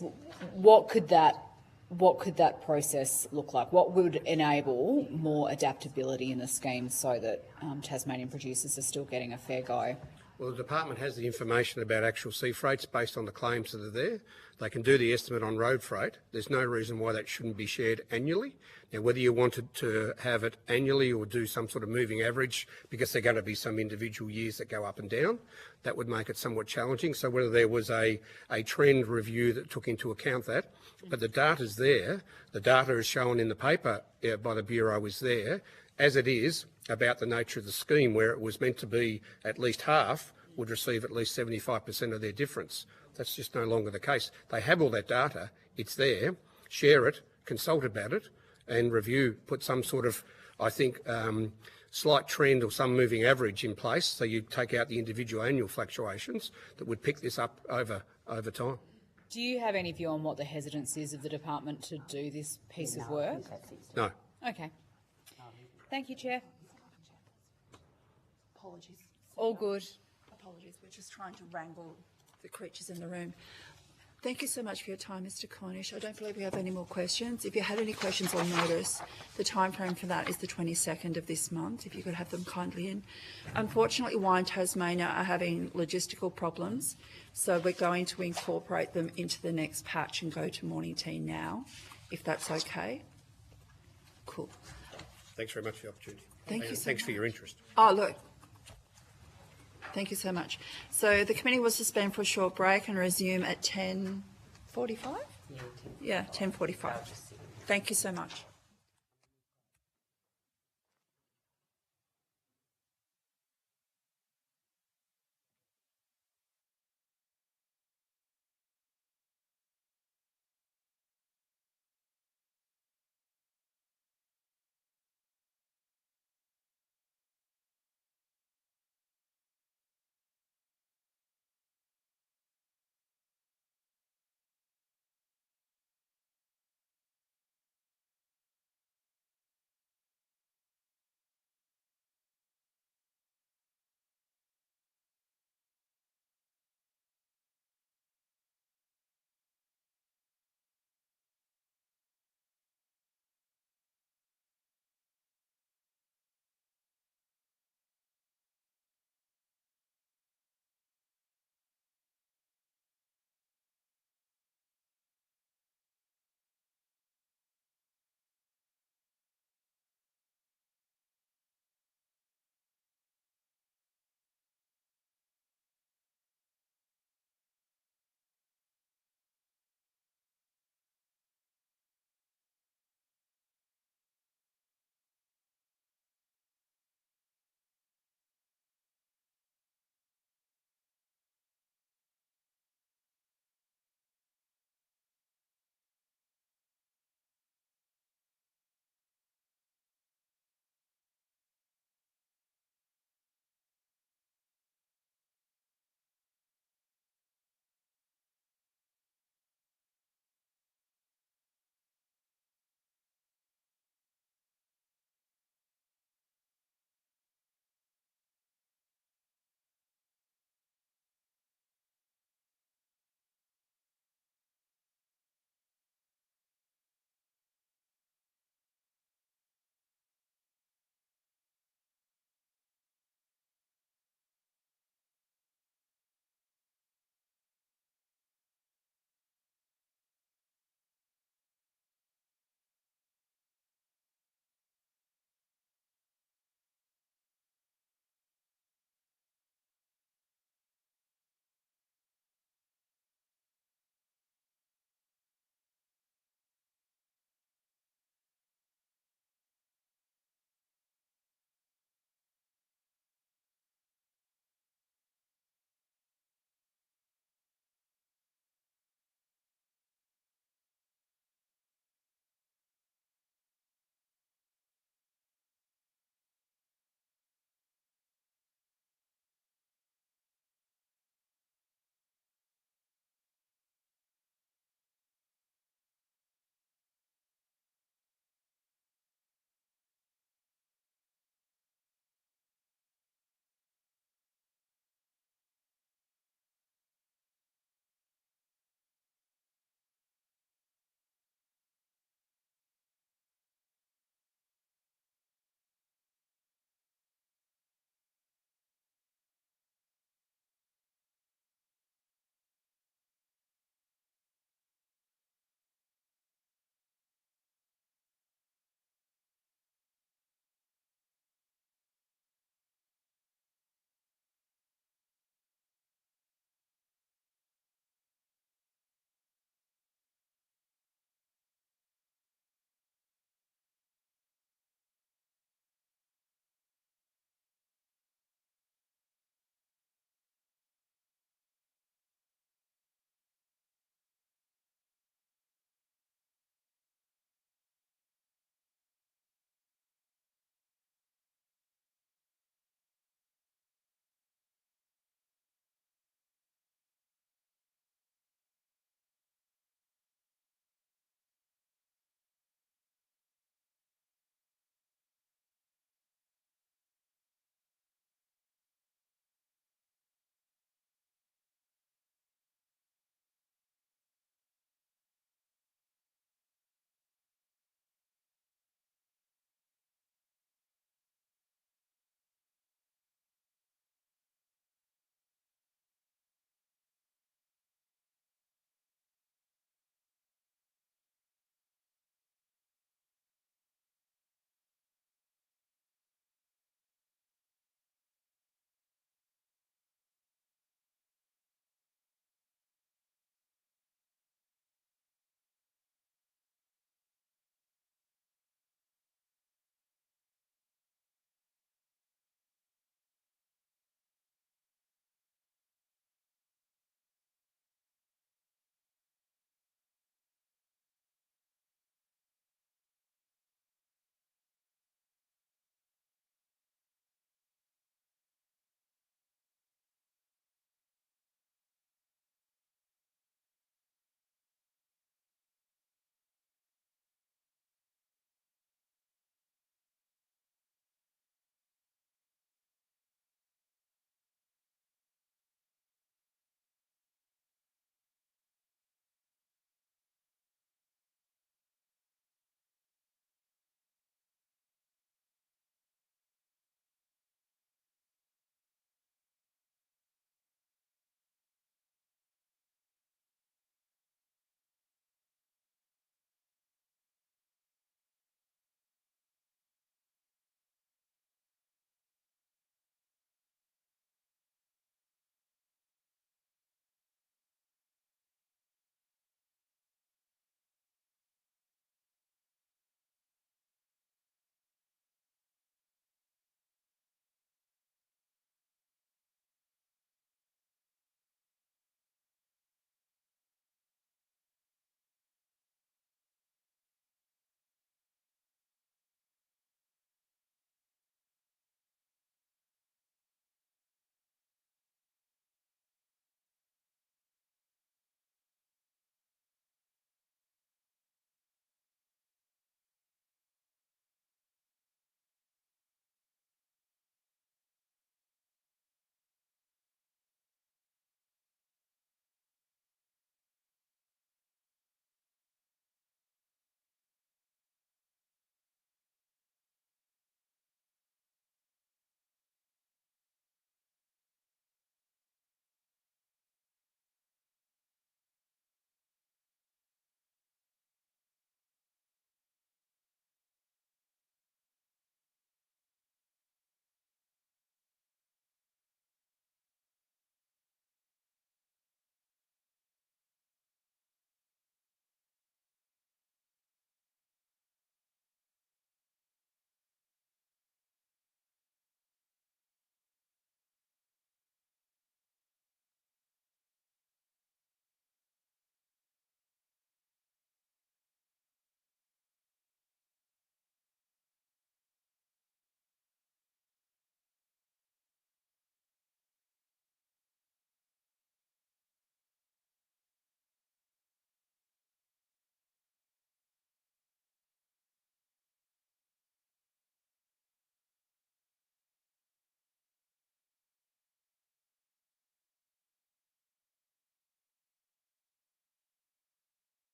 What could that process look like? What would enable more adaptability in the scheme so that Tasmanian producers are still getting a fair go? Well, the department has the information about actual sea freights based on the claims that are there. They can do the estimate on road freight. There's no reason why that shouldn't be shared annually. Now, whether you wanted to have it annually or do some sort of moving average, because there are going to be some individual years that go up and down, that would make it somewhat challenging. So whether there was a trend review that took into account that, but the data's there. The data is shown in the paper by the Bureau is there, as it is about the nature of the scheme, where it was meant to be at least half would receive at least 75% of their difference. That's just no longer the case. They have all that data, it's there, share it, consult about it, and review, put some sort of, I think, slight trend or some moving average in place, so you take out the individual annual fluctuations that would pick this up over time. Do you have any view on what the hesitance is of the department to do this piece of work? No. Okay. Thank you, Chair. Apologies. All good. Apologies, we're just trying to wrangle the creatures in the room. Thank you so much for your time, Mr Cornish. I don't believe we have any more questions. If you had any questions on notice, the time frame for that is the 22nd of this month, if you could have them kindly in. Unfortunately, Wine Tasmania are having logistical problems, so we're going to incorporate them into the next patch and go to morning tea now, if that's okay. Cool. Thanks very much for the opportunity. Thank you so Thanks much. for your interest. Oh, look. Thank you so much. So the committee will suspend for a short break and resume at 10:45? Yeah, 10:45. Thank you so much.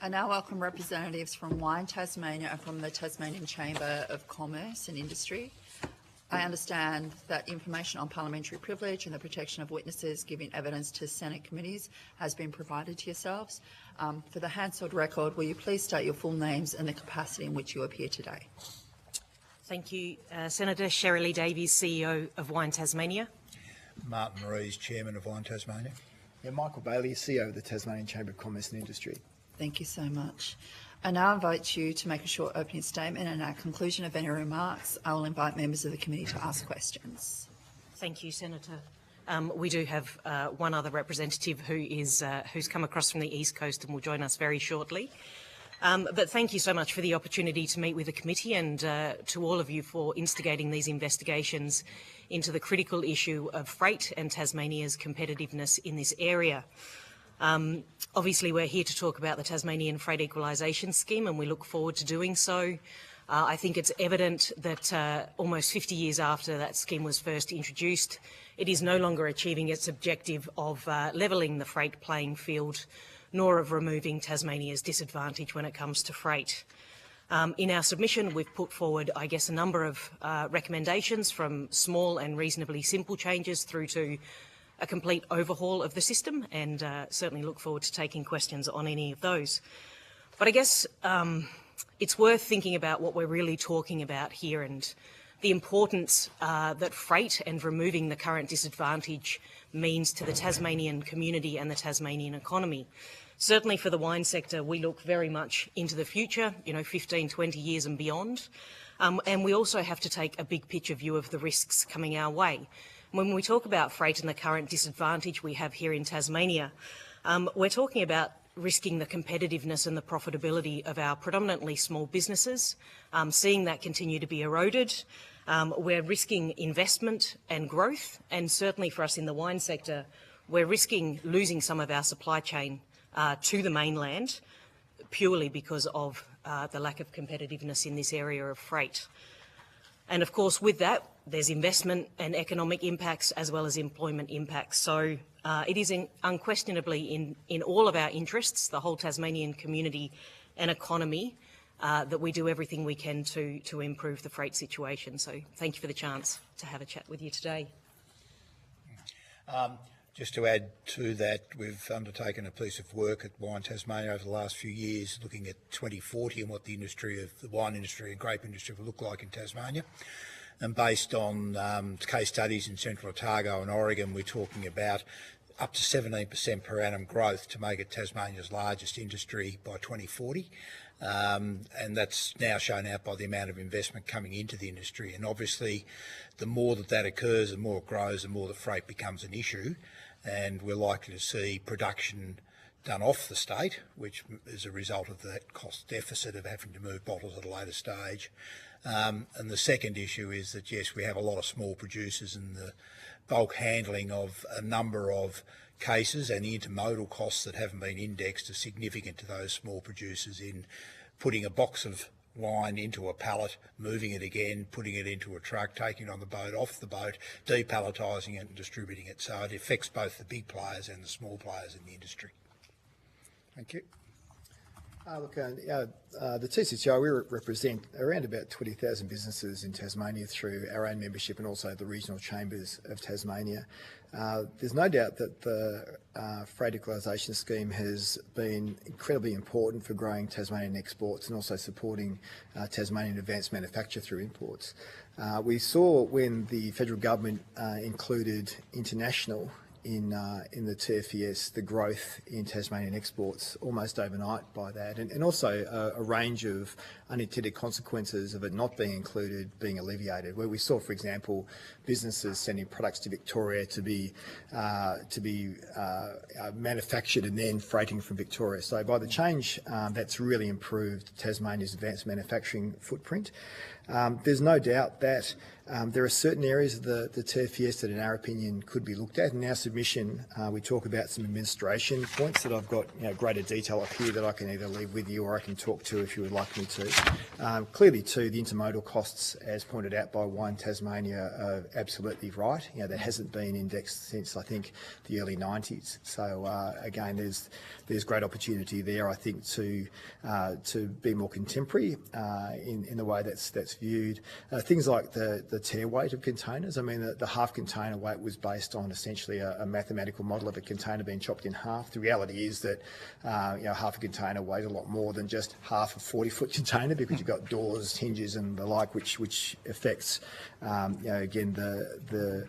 I now welcome representatives from Wine Tasmania and from the Tasmanian Chamber of Commerce and Industry. I understand that information on parliamentary privilege and the protection of witnesses giving evidence to Senate committees has been provided to yourselves. For the Hansard record, will you please state your full names and the capacity in which you appear today? Thank you. Senator Sherry Lee Davies, CEO of Wine Tasmania. Martin Rees, Chairman of Wine Tasmania. Yeah, Michael Bailey, CEO of the Tasmanian Chamber of Commerce and Industry. Thank you so much. I now invite you to make a short opening statement, and at conclusion of any remarks, I will invite members of the committee to ask questions. Thank you, Senator. We do have one other representative who's come across from the East Coast and will join us very shortly. But thank you so much for the opportunity to meet with the committee and to all of you for instigating these investigations into the critical issue of freight and Tasmania's competitiveness in this area. Obviously, we're here to talk about the Tasmanian Freight Equalisation Scheme, and we look forward to doing so. I think it's evident that almost 50 years after that scheme was first introduced, it is no longer achieving its objective of levelling the freight playing field, nor of removing Tasmania's disadvantage when it comes to freight. In our submission, we've put forward, I guess, a number of recommendations, from small and reasonably simple changes through to a complete overhaul of the system, and certainly look forward to taking questions on any of those. But I guess it's worth thinking about what we're really talking about here and the importance that freight and removing the current disadvantage means to the Tasmanian community and the Tasmanian economy. Certainly for the wine sector, we look very much into the future, 15, 20 years and beyond. And we also have to take a big picture view of the risks coming our way. When we talk about freight and the current disadvantage we have here in Tasmania, we're talking about risking the competitiveness and the profitability of our predominantly small businesses, seeing that continue to be eroded. We're risking investment and growth, and certainly for us in the wine sector, we're risking losing some of our supply chain to the mainland purely because of the lack of competitiveness in this area of freight. And of course, with that, there's investment and economic impacts as well as employment impacts. So it is unquestionably in all of our interests, the whole Tasmanian community and economy, that we do everything we can to improve the freight situation. So thank you for the chance to have a chat with you today. Just to add to that, we've undertaken a piece of work at Wine Tasmania over the last few years looking at 2040 and what the wine industry and grape industry will look like in Tasmania. And based on case studies in Central Otago and Oregon, we're talking about up to 17% per annum growth to make it Tasmania's largest industry by 2040. And that's now shown out by the amount of investment coming into the industry. And obviously, the more that occurs, the more it grows, the more the freight becomes an issue. And we're likely to see production done off the state, which is a result of that cost deficit of having to move bottles at a later stage. And the second issue is that, yes, we have a lot of small producers, and the bulk handling of a number of cases and the intermodal costs that haven't been indexed are significant to those small producers in putting a box of wine into a pallet, moving it again, putting it into a truck, taking it on the boat, off the boat, depalletising it and distributing it. So it affects both the big players and the small players in the industry. Thank you. The TCCI, we represent around about 20,000 businesses in Tasmania through our own membership and also the regional chambers of Tasmania. There's no doubt that the Freight Equalisation Scheme has been incredibly important for growing Tasmanian exports and also supporting Tasmanian advanced manufacture through imports. We saw when the federal government included international in the TFES, the growth in Tasmanian exports almost overnight by that, and also a range of unintended consequences of it not being included being alleviated, where we saw, for example, businesses sending products to Victoria to be manufactured and then freighting from Victoria. So by the change, that's really improved Tasmania's advanced manufacturing footprint. There's no doubt that there are certain areas of the TFES that, in our opinion, could be looked at. In our submission, we talk about some administration points that I've got greater detail up here that I can either leave with you or I can talk to if you would like me to. Clearly, too, the intermodal costs, as pointed out by Wine Tasmania, are absolutely right. That hasn't been indexed since, I think, the early 90s. So, again, there's great opportunity there, I think, to be more contemporary in the way that's viewed. Things like the tear weight of containers. I mean, the half container weight was based on essentially a mathematical model of a container being chopped in half. The reality is that half a container weighs a lot more than just half a 40-foot container, because you've got doors, hinges, and the like, which affects again the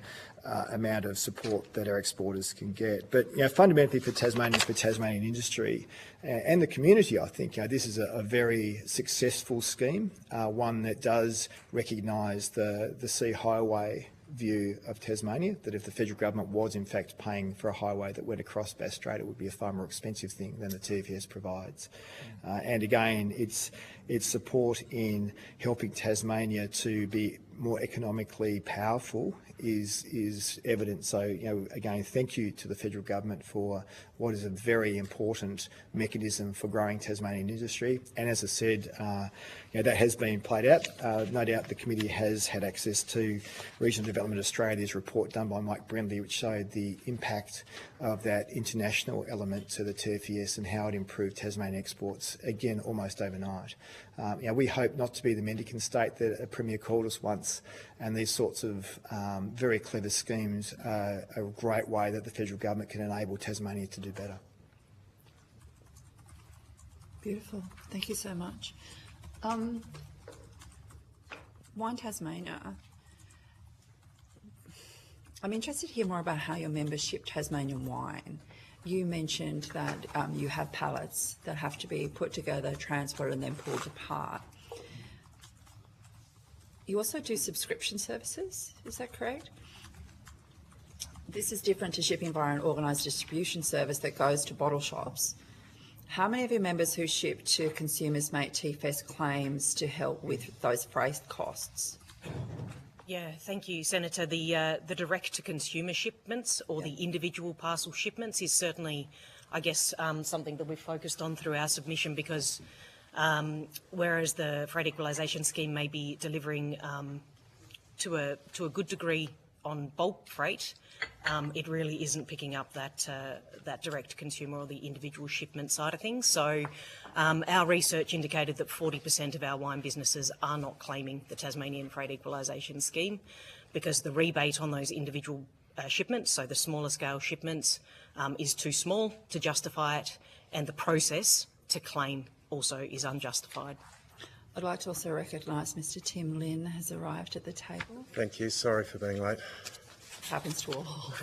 amount of support that our exporters can get. But fundamentally for Tasmanians, for Tasmanian industry and the community, I think this is a very successful scheme, one that does recognise the sea highway view of Tasmania, that if the federal government was in fact paying for a highway that went across Bass Strait, it would be a far more expensive thing than the TFES provides. And again, its support in helping Tasmania to be more economically powerful is evident. So, again, thank you to the federal government for what is a very important mechanism for growing Tasmanian industry. And as I said, that has been played out. No doubt the committee has had access to Regional Development Australia's report done by Mike Brindley, which showed the impact of that international element to the TFES and how it improved Tasmanian exports, again, almost overnight. We hope not to be the mendicant state that a Premier called us once, and these sorts of very clever schemes are a great way that the federal government can enable Tasmania to do better. Beautiful. Thank you so much. Wine Tasmania. I'm interested to hear more about how your members ship Tasmanian wine. You mentioned that you have pallets that have to be put together, transported, and then pulled apart. You also do subscription services, is that correct? This is different to shipping via an organised distribution service that goes to bottle shops. How many of your members who ship to consumers make TFES claims to help with those freight costs? Yeah, thank you, Senator. The direct-to-consumer shipments or the individual parcel shipments is certainly, I guess, something that we've focused on through our submission, because whereas the Freight Equalisation Scheme may be delivering to a good degree on bulk freight, it really isn't picking up that direct consumer or the individual shipment side of things. So our research indicated that 40% of our wine businesses are not claiming the Tasmanian Freight Equalisation Scheme because the rebate on those individual shipments, so the smaller scale shipments, is too small to justify it, and the process to claim also is unjustified. I'd like to also recognise Mr Tim Lynn has arrived at the table. Thank you. Sorry for being late. Happens to all.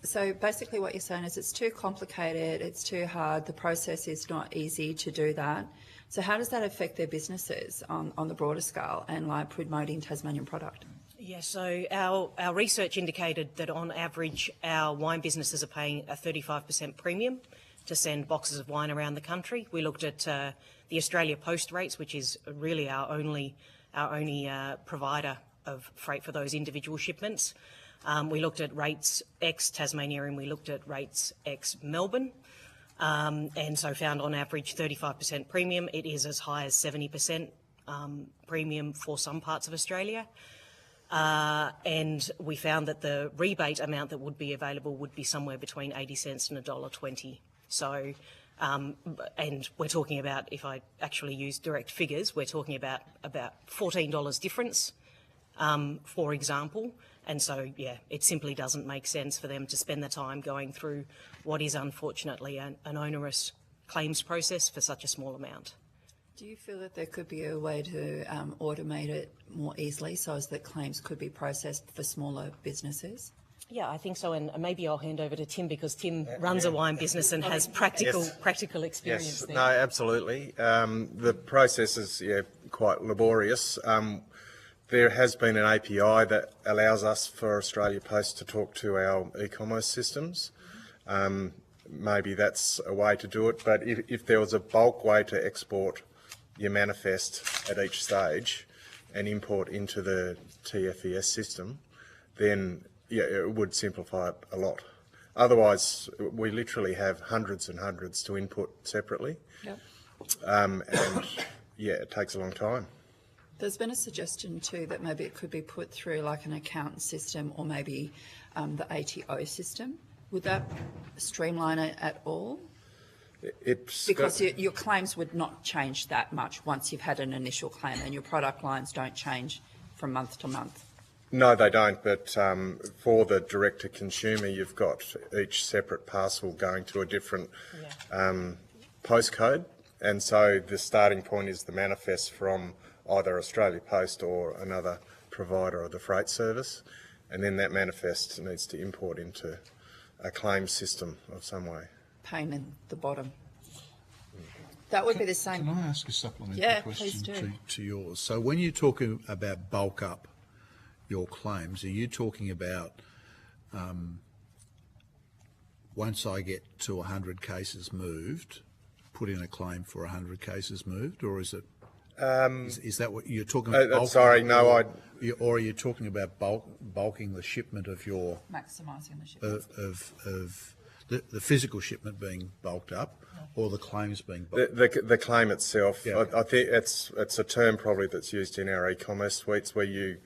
So basically what you're saying is it's too complicated, it's too hard, the process is not easy to do that. So how does that affect their businesses on the broader scale and like promoting Tasmanian product? Yeah, so our research indicated that on average our wine businesses are paying a 35% premium to send boxes of wine around the country. We looked at the Australia Post rates, which is really our only provider of freight for those individual shipments. We looked at rates ex Tasmania and we looked at rates ex Melbourne, and so found on average 35% premium. It is as high as 70% premium for some parts of Australia. And we found that the rebate amount that would be available would be somewhere between 80 cents and $1.20. So, and we're talking about, if I actually use direct figures, we're talking about $14 difference, for example. And so, yeah, it simply doesn't make sense for them to spend the time going through what is unfortunately an onerous claims process for such a small amount. Do you feel that there could be a way to automate it more easily so as that claims could be processed for smaller businesses? Yeah, I think so, and maybe I'll hand over to Tim because Tim runs a wine business and has practical experience there. No, absolutely. The process is quite laborious. There has been an API that allows us for Australia Post to talk to our e-commerce systems. maybe that's a way to do it. But if there was a bulk way to export your manifest at each stage and import into the TFES system, then yeah, it would simplify it a lot. Otherwise, we literally have hundreds and hundreds to input separately. Yep. And yeah, it takes a long time. There's been a suggestion too that maybe it could be put through like an account system or maybe the ATO system. Would that streamline it at all? Because your claims would not change that much once you've had an initial claim, and your product lines don't change from month to month. No, they don't, but for the direct-to-consumer, you've got each separate parcel going to a different postcode, and so the starting point is the manifest from either Australia Post or another provider of the freight service, and then that manifest needs to import into a claim system of some way. Pain in the bottom. That would be the same. Can I ask a supplementary please do. question to yours? So when you're talking about bulk up your claims, are you talking about once I get to 100 cases moved, put in a claim for 100 cases moved, or is it? Is that what you're talking about? Sorry, no, or are you talking about bulking the shipment of your maximising the shipment of the physical shipment being bulked up, or the claims being bulked? The claim itself. Yeah. I think it's a term probably that's used in our e-commerce suites where you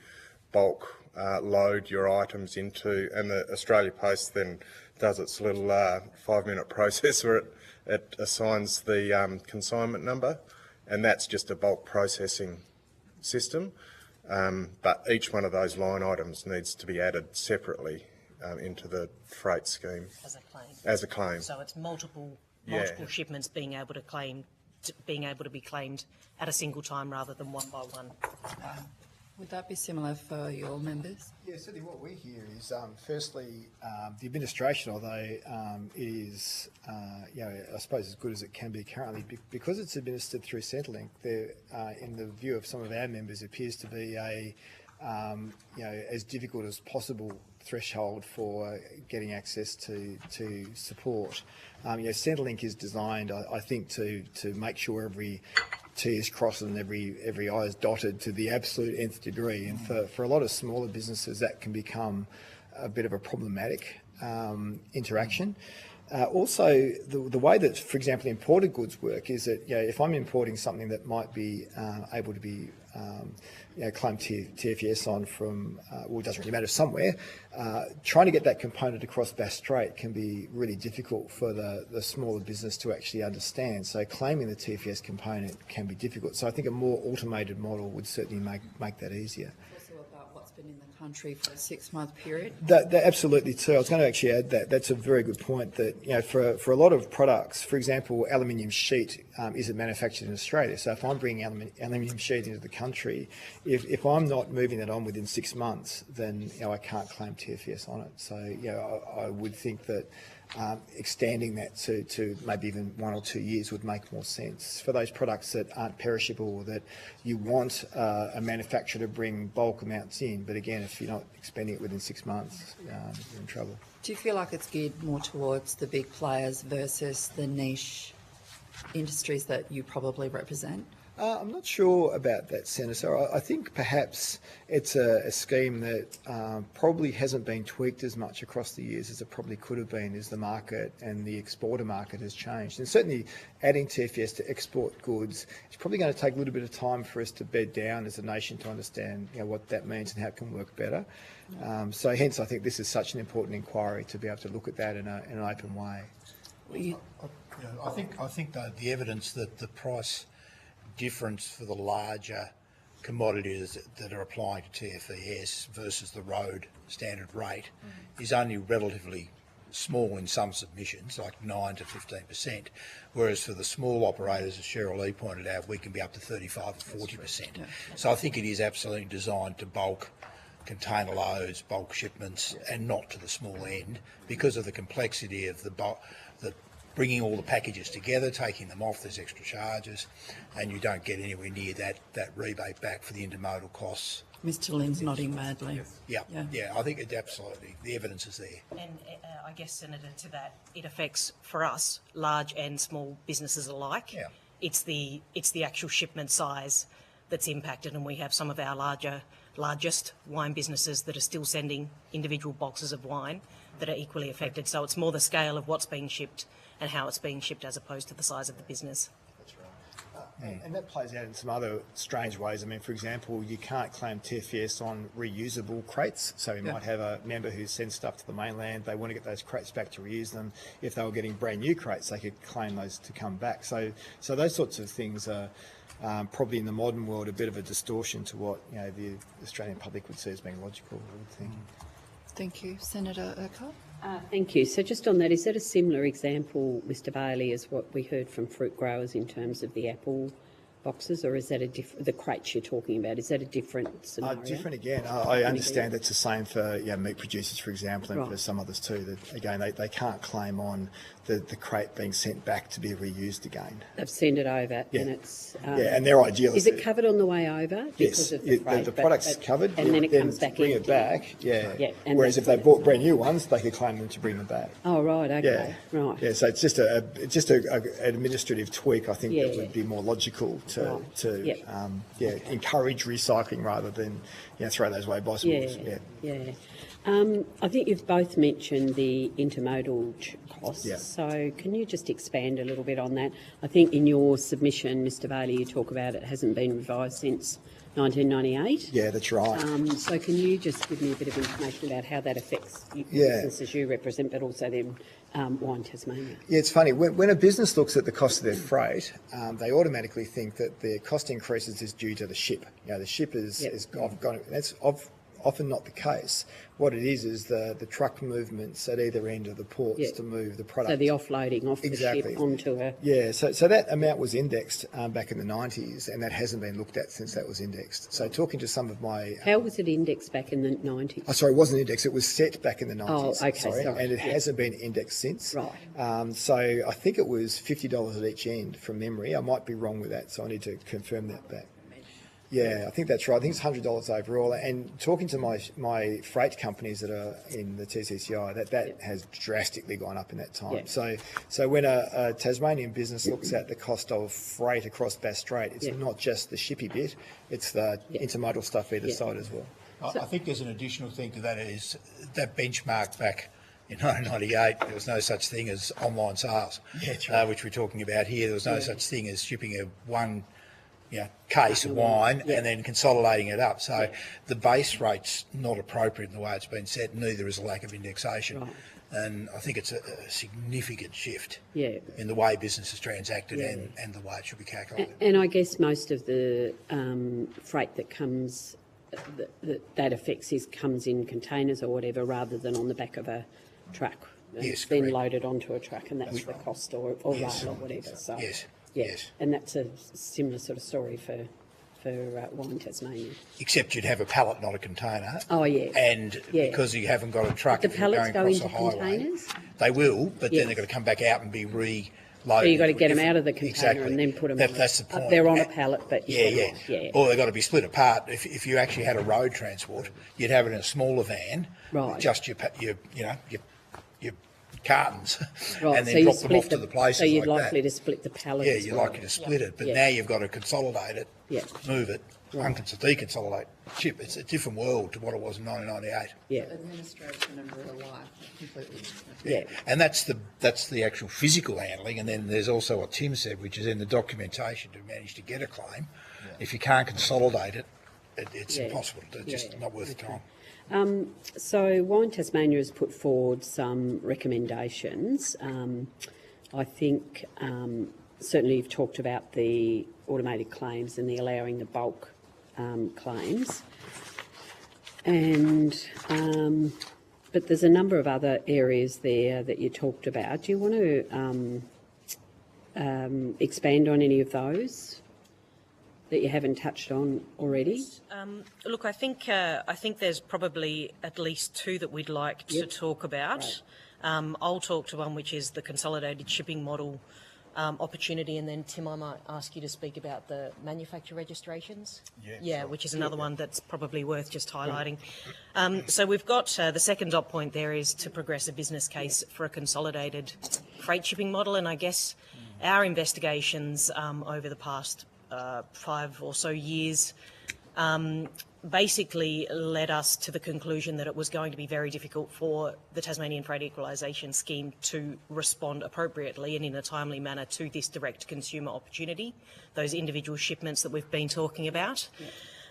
bulk load your items into, and the Australia Post then does its little 5-minute process where it assigns the consignment number, and that's just a bulk processing system. But each one of those line items needs to be added separately into the freight scheme As a claim. As a claim. So it's multiple Yeah. shipments being able to be claimed at a single time rather than one by one. Would that be similar for your members? Yeah, certainly what we hear is, firstly, the administration, although it is, I suppose as good as it can be currently, because it's administered through Centrelink, there, in the view of some of our members, appears to be a, as difficult as possible threshold for getting access to support. Centrelink is designed, I think, to make sure every T is crossed and every I is dotted to the absolute nth degree. And for a lot of smaller businesses, that can become a bit of a problematic interaction. Also, the way that, for example, imported goods work is that if I'm importing something that might be able to be claimed TFES on from, well, it doesn't really matter, somewhere, trying to get that component across Bass Strait can be really difficult for the smaller business to actually understand. So claiming the TFES component can be difficult. So I think a more automated model would certainly make that easier. Also about what's been in the country for a 6-month period. That absolutely too. I was going to actually add that. That's a very good point. That for a lot of products, for example, aluminium sheet isn't manufactured in Australia. So if I'm bringing aluminium sheet into the country, if I'm not moving that on within 6 months, then I can't claim TFES on it. So I would think that extending that to maybe even 1 or 2 years would make more sense for those products that aren't perishable, or that you want a manufacturer to bring bulk amounts in. But again, if you're not expending it within 6 months, you're in trouble. Do you feel like it's geared more towards the big players versus the niche industries that you probably represent? I'm not sure about that, Senator. I think perhaps it's a scheme that probably hasn't been tweaked as much across the years as it probably could have been, as the market and the exporter market has changed. And certainly adding TFES to export goods is probably going to take a little bit of time for us to bed down as a nation to understand what that means and how it can work better. So hence I think this is such an important inquiry to be able to look at that in an open way. I think that the evidence that the price difference for the larger commodities that are applying to TFES versus the road standard rate is only relatively small in some submissions, like 9 to 15%, whereas for the small operators, as Cheryl Lee pointed out, we can be up to 35 or 40%. So I think it is absolutely designed to bulk container loads, bulk shipments, and not to the small end, because of the complexity of the bringing all the packages together, taking them off, there's extra charges, and you don't get anywhere near that rebate back for the intermodal costs Mr. Lynn's nodding madly. Yeah, I think it absolutely, the evidence is there. And I guess, Senator, to that, it affects, for us, large and small businesses alike. Yeah. It's the actual shipment size that's impacted, and we have some of our largest wine businesses that are still sending individual boxes of wine that are equally affected. So it's more the scale of what's being shipped and how it's being shipped as opposed to the size of the business. And that plays out in some other strange ways. I mean, for example, you can't claim TFS on reusable crates. So you might have a member who sends stuff to the mainland. They want to get those crates back to reuse them. If they were getting brand new crates, they could claim those to come back. So those sorts of things are probably in the modern world a bit of a distortion to what the Australian public would see as being logical, I would think. Thank you. Senator Urquhart? Thank you. So just on that, is that a similar example, Mr. Bailey, as what we heard from fruit growers in terms of the apple boxes, or is that the crates you're talking about? Is that a different scenario? Different again. I understand that's the same for meat producers, for example, and for some others too. That again, they can't claim on the crate being sent back to be reused again. They've sent it over, and it's and they're ideal. Is it covered on the way over? Yes, of the freight, the product's covered, and then it comes back bring empty. it back. And whereas if they bought brand new ones, they could claim them to bring them back. Oh right, okay, right. Yeah, so it's just an administrative tweak. I think that would be more logical to encourage recycling rather than throw those away bicycles. I think you've both mentioned the intermodal costs. Yeah. So can you just expand a little bit on that? I think in your submission, Mr. Bailey, you talk about it hasn't been revised since 1998. Yeah, that's right. So can you just give me a bit of information about how that affects the businesses you represent, but also then Wine Tasmania? Yeah, it's funny. When a business looks at the cost of their freight, they automatically think that the cost increases is due to the ship. The ship is gone. That's often not the case. What it is the truck movements at either end of the ports to move the product. So the offloading off the ship onto a... Yeah, so that amount was indexed back in the 90s, and that hasn't been looked at since that was indexed. So talking to some of my... How was it indexed back in the 90s? Oh, sorry, it wasn't indexed. It was set back in the 90s. Oh, okay, sorry. And it hasn't been indexed since. Right. So I think it was $50 at each end from memory. I might be wrong with that, so I need to confirm that back. Yeah, I think that's right. I think it's $100 overall. And talking to my freight companies that are in the TCCI, that has drastically gone up in that time. So when a Tasmanian business looks at the cost of freight across Bass Strait, it's not just the shippy bit, it's the intermodal stuff either side as well. I think there's an additional thing to that is that benchmark back in 1998, there was no such thing as online sales, which we're talking about here. There was no such thing as shipping one case of wine and then consolidating it up. So the base rate's not appropriate in the way it's been set, neither is a lack of indexation. Right. And I think it's a significant shift in the way business is transacted and the way it should be calculated. And I guess most of the freight that comes, that affects comes in containers or whatever rather than on the back of a truck. Yes, then correct. loaded onto a truck, and that's the cost or rail or whatever. So. Yes. And that's a similar sort of story for Wine Tasmania. Except you'd have a pallet, not a container. Oh, yeah. And because you haven't got a truck, but the pallets go into highway, containers? They will, but then they're going to come back out and be reloaded. So you've got to get them out of the container and then put them That's the point. They're on a pallet, but Or they've got to be split apart. If you actually had a road transport, you'd have it in a smaller van, just your cartons, and then drop them off to the places so you're like likely that. to split the pallet. Yeah, you're likely to split it, but now you've got to consolidate it, move it, deconsolidate, ship. It's a different world to what it was in 1998. Yeah. Administration and real life completely different. Yeah, and that's the actual physical handling, and then there's also what Tim said, which is in the documentation to manage to get a claim. If you can't consolidate it, it's impossible. It's just not worth the time. So Wine Tasmania has put forward some recommendations. I think certainly you've talked about the automated claims and the allowing the bulk claims. And but there's a number of other areas there that you talked about. Do you want to expand on any of those that you haven't touched on already? Look, I think there's probably at least two that we'd like to talk about. I'll talk to one which is the consolidated shipping model opportunity, and then Tim, I might ask you to speak about the manufacturer registrations. Yeah, sure. Which is another one that's probably worth just highlighting. So we've got the second dot point there is to progress a business case for a consolidated freight shipping model, and I guess our investigations over the past 5 or so years basically led us to the conclusion that it was going to be very difficult for the Tasmanian Freight Equalisation Scheme to respond appropriately and in a timely manner to this direct consumer opportunity, those individual shipments that we've been talking about.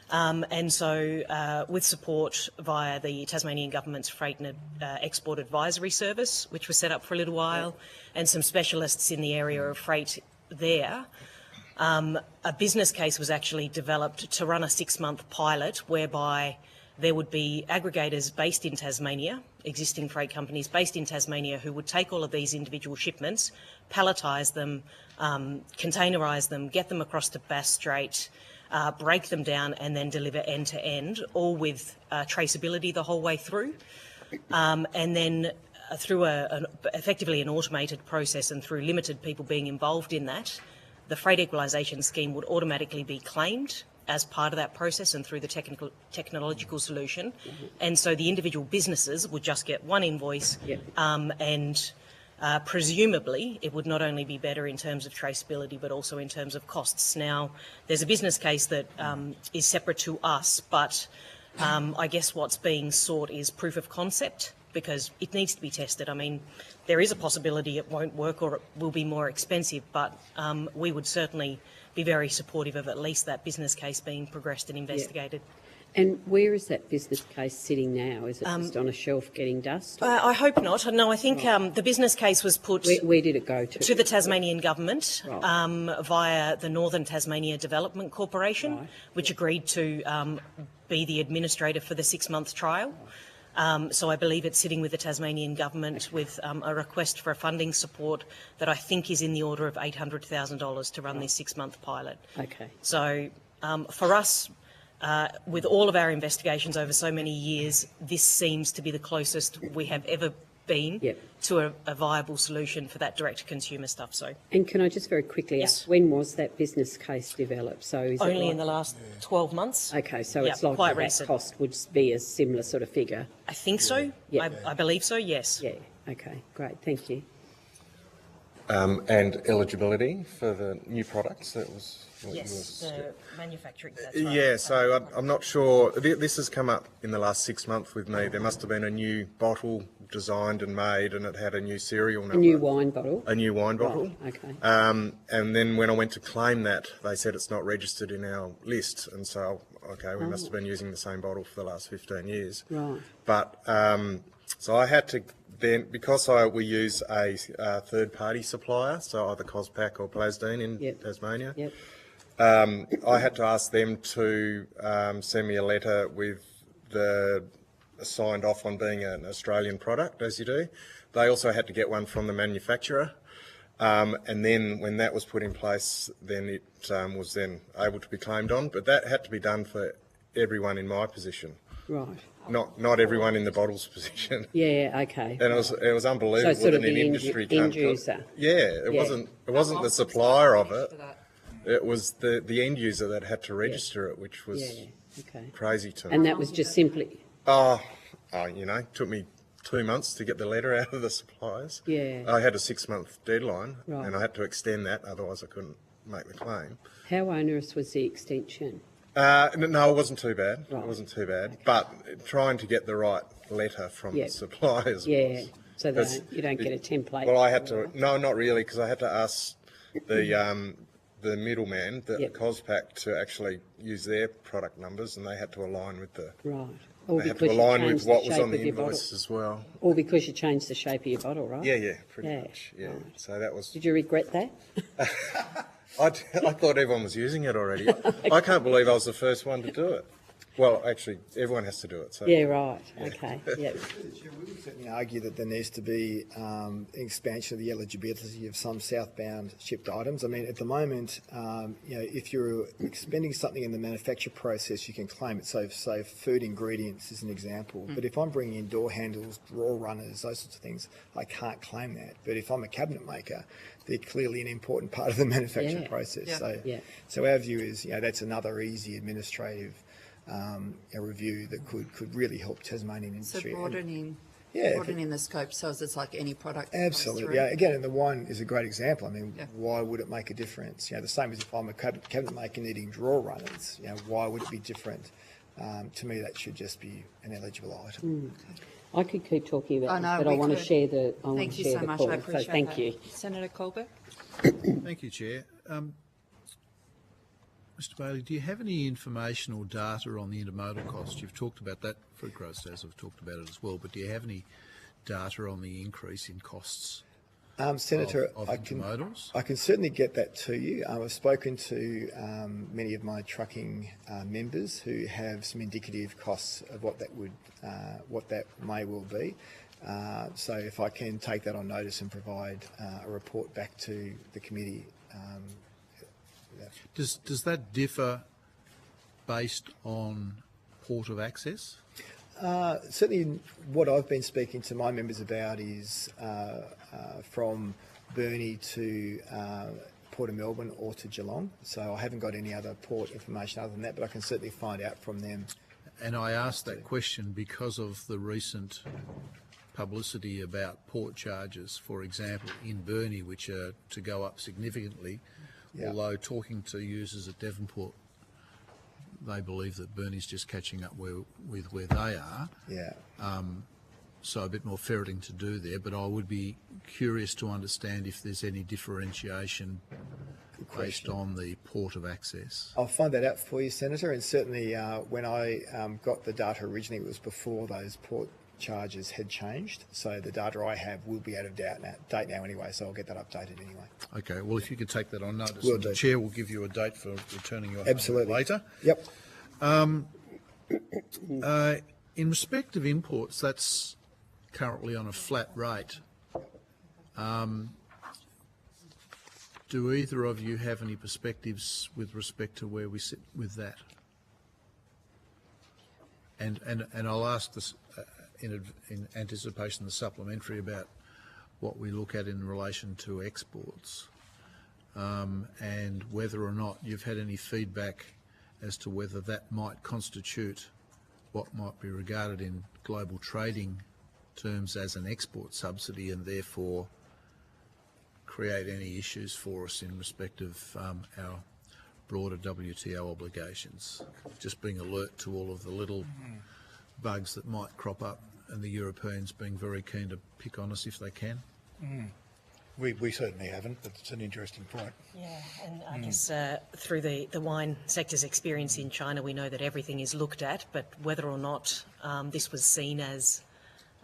And so with support via the Tasmanian Government's Freight and Export Advisory Service, which was set up for a little while, and some specialists in the area of freight there, a business case was actually developed to run a 6-month pilot whereby there would be aggregators based in Tasmania, existing freight companies based in Tasmania, who would take all of these individual shipments, palletise them, containerise them, get them across to Bass Strait, break them down and then deliver end to end, all with traceability the whole way through. And then through effectively an automated process and through limited people being involved in that, the Freight Equalisation Scheme would automatically be claimed as part of that process and through the technological solution. And so the individual businesses would just get one invoice and presumably it would not only be better in terms of traceability but also in terms of costs. Now, there's a business case that is separate to us, but I guess what's being sought is proof of concept, because it needs to be tested. I mean, there is a possibility it won't work or it will be more expensive, but we would certainly be very supportive of at least that business case being progressed and investigated. And where is that business case sitting now? Is it just on a shelf getting dust? I hope not. No, I think the business case was put... Where did it go to? To the Tasmanian Government via the Northern Tasmania Development Corporation, which agreed to be the administrator for the 6-month trial. So I believe it's sitting with the Tasmanian Government with a request for a funding support that I think is in the order of $800,000 to run this 6-month pilot. Okay. So for us, with all of our investigations over so many years, this seems to be the closest we have ever been to a viable solution for that direct-to-consumer stuff. So. And can I just very quickly ask, when was that business case developed? So is only in the last 12 months. Okay, so it's like quite that recent. Cost would be a similar sort of figure? I think so. I believe so, yes. Yeah, okay, great, thank you. And eligibility for the new products, that was... the manufacturing, that's right. Yeah, so I'm not sure. This has come up in the last 6 months with me. There must have been a new bottle designed and made, and it had a new serial number. A new wine bottle? A new wine bottle. Right, okay. And then when I went to claim that, they said it's not registered in our list. And so, okay, we must have been using the same bottle for the last 15 years. Right. But, so I had to then, because we use a third-party supplier, so either Cospac or Plasdene in Tasmania, I had to ask them to send me a letter with the signed off on being an Australian product, as you do. They also had to get one from the manufacturer. And then when that was put in place, then it was then able to be claimed on. But that had to be done for everyone in my position. Right. Not everyone in the bottles position. Yeah, okay. And it was unbelievable. So sort of that an the industry end user. It wasn't the supplier of it. It was the end user that had to register it, which was crazy to me. And that was just simply... took me 2 months to get the letter out of the suppliers. Yeah. I had a 6-month deadline, and I had to extend that, otherwise I couldn't make the claim. How onerous was the extension? No, it wasn't too bad. It wasn't too bad. But trying to get the right letter from the suppliers was... so that you don't get a template. Well, I had to... No, not really, because I had to ask the middleman, the Cospac, to actually use their product numbers, and they had to align with the... Right. They had to align with what was on the invoice as well. Or because you changed the shape of your bottle, right? Yeah, pretty much. Yeah. Right. So that was... Did you regret that? I thought everyone was using it already. I can't believe I was the first one to do it. Well, actually, everyone has to do it. So. Yeah, right. Okay. Yeah. We would certainly argue that there needs to be an expansion of the eligibility of some southbound shipped items. I mean, at the moment, if you're expending something in the manufacture process, you can claim it. So food ingredients is an example. But if I'm bringing in door handles, drawer runners, those sorts of things, I can't claim that. But if I'm a cabinet maker, they're clearly an important part of the manufacturing process. Yeah. So our view is, that's another easy administrative a review that could really help Tasmanian industry. So broadening the scope so it's like any product. Absolutely, yeah. Again, and the wine is a great example. I mean, why would it make a difference? The same as if I'm a cabinet maker needing drawer runners. Why would it be different? To me, that should just be an eligible item. I could keep talking about this, but I want to share the. Thank you so much. I appreciate that. Thank you, Senator Colbeck. Thank you, Chair. Mr. Bailey, do you have any information or data on the intermodal cost? You've talked about that, fruit growers have talked about it as well, but do you have any data on the increase in costs Senator, of intermodals? I can certainly get that to you. I've spoken to many of my trucking members who have some indicative costs of what that may well be. So if I can take that on notice and provide a report back to the committee. Does that differ based on port of access? Certainly what I've been speaking to my members about is from Burnie to Port of Melbourne or to Geelong. So I haven't got any other port information other than that, but I can certainly find out from them. And I asked that question because of the recent publicity about port charges, for example, in Burnie, which are to go up significantly. Although talking to users at Devonport, they believe that Burnie's just catching up with where they are. So a bit more ferreting to do there, but I would be curious to understand if there's any differentiation based on the port of access. I'll find that out for you, Senator, and certainly when I got the data originally, it was before those port charges had changed, so the data I have will be out of date now anyway, so I'll get that updated anyway. Okay, well, if you could take that on notice, Will the do. Chair will give you a date for returning your Absolutely. later. Yep. In respect of imports, that's currently on a flat rate. Do either of you have any perspectives with respect to where we sit with that? And I'll ask this in anticipation of the supplementary about what we look at in relation to exports, and whether or not you've had any feedback as to whether that might constitute what might be regarded in global trading terms as an export subsidy and therefore create any issues for us in respect of our broader WTO obligations. Just being alert to all of the little bugs that might crop up, and the Europeans being very keen to pick on us if they can. We certainly haven't, but it's an interesting point. Yeah, and I guess through the wine sector's experience in China, we know that everything is looked at, but whether or not this was seen as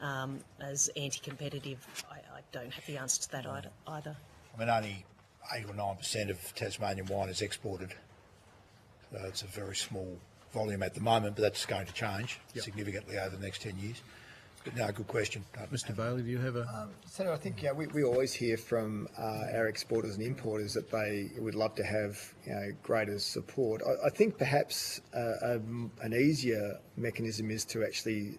anti-competitive, I don't have the answer to that either. I mean, only 8 or 9% of Tasmanian wine is exported. So it's a very small volume at the moment, but that's going to change significantly over the next 10 years. But no, good question. Mr. Bailey, do you have a... Senator, I think we always hear from our exporters and importers that they would love to have greater support. I think perhaps an easier mechanism is to actually